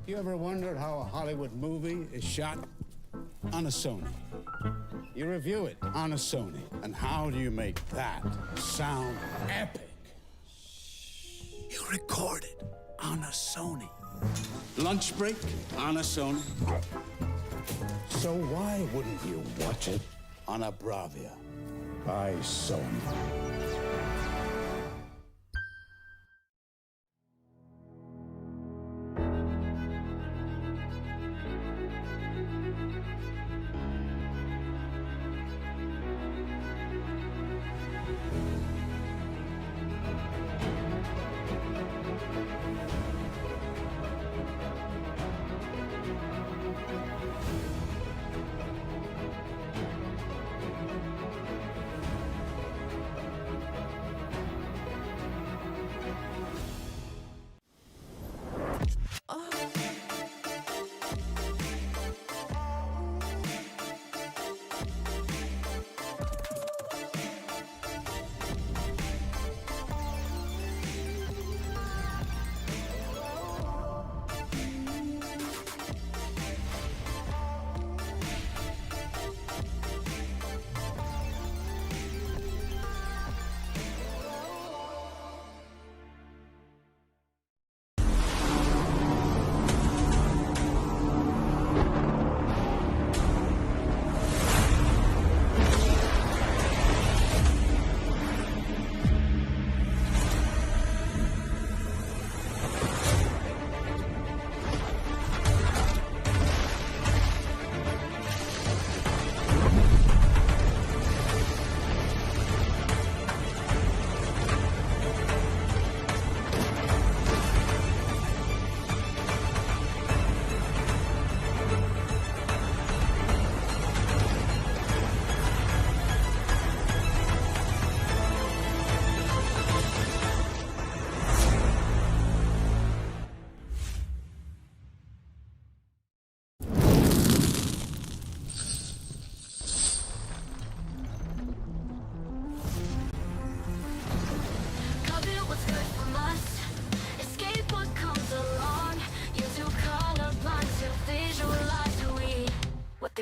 You ever wondered how a Hollywood movie is shot? On a Sony. You review it on a Sony. And how do you make that sound epic? You record it on a Sony. Lunch break on a Sony. So why wouldn't you watch it on a Bravia by Sony?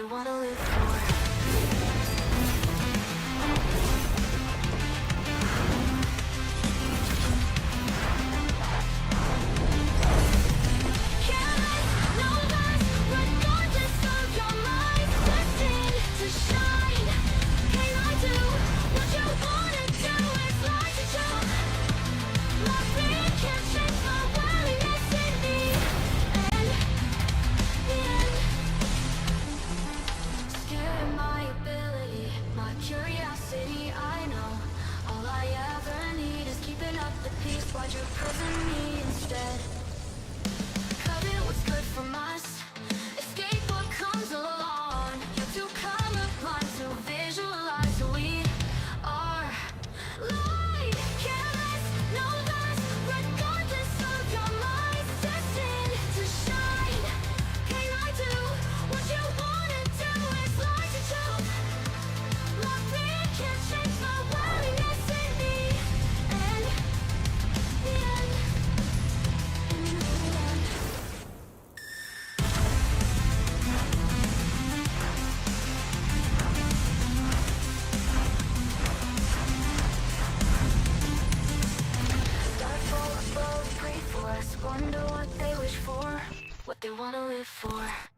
they wanna live for. Why'd you prison me instead? Cut it, what's good from us? Escape what comes along. You have to come upon to visualize who we are. Light, careless, no less, regardless of your mind. Destined to shine. Can I do what you wanna do? It's like to choke. My fear can't change my willingness in me. And wonder what they wish for, what they wanna live for.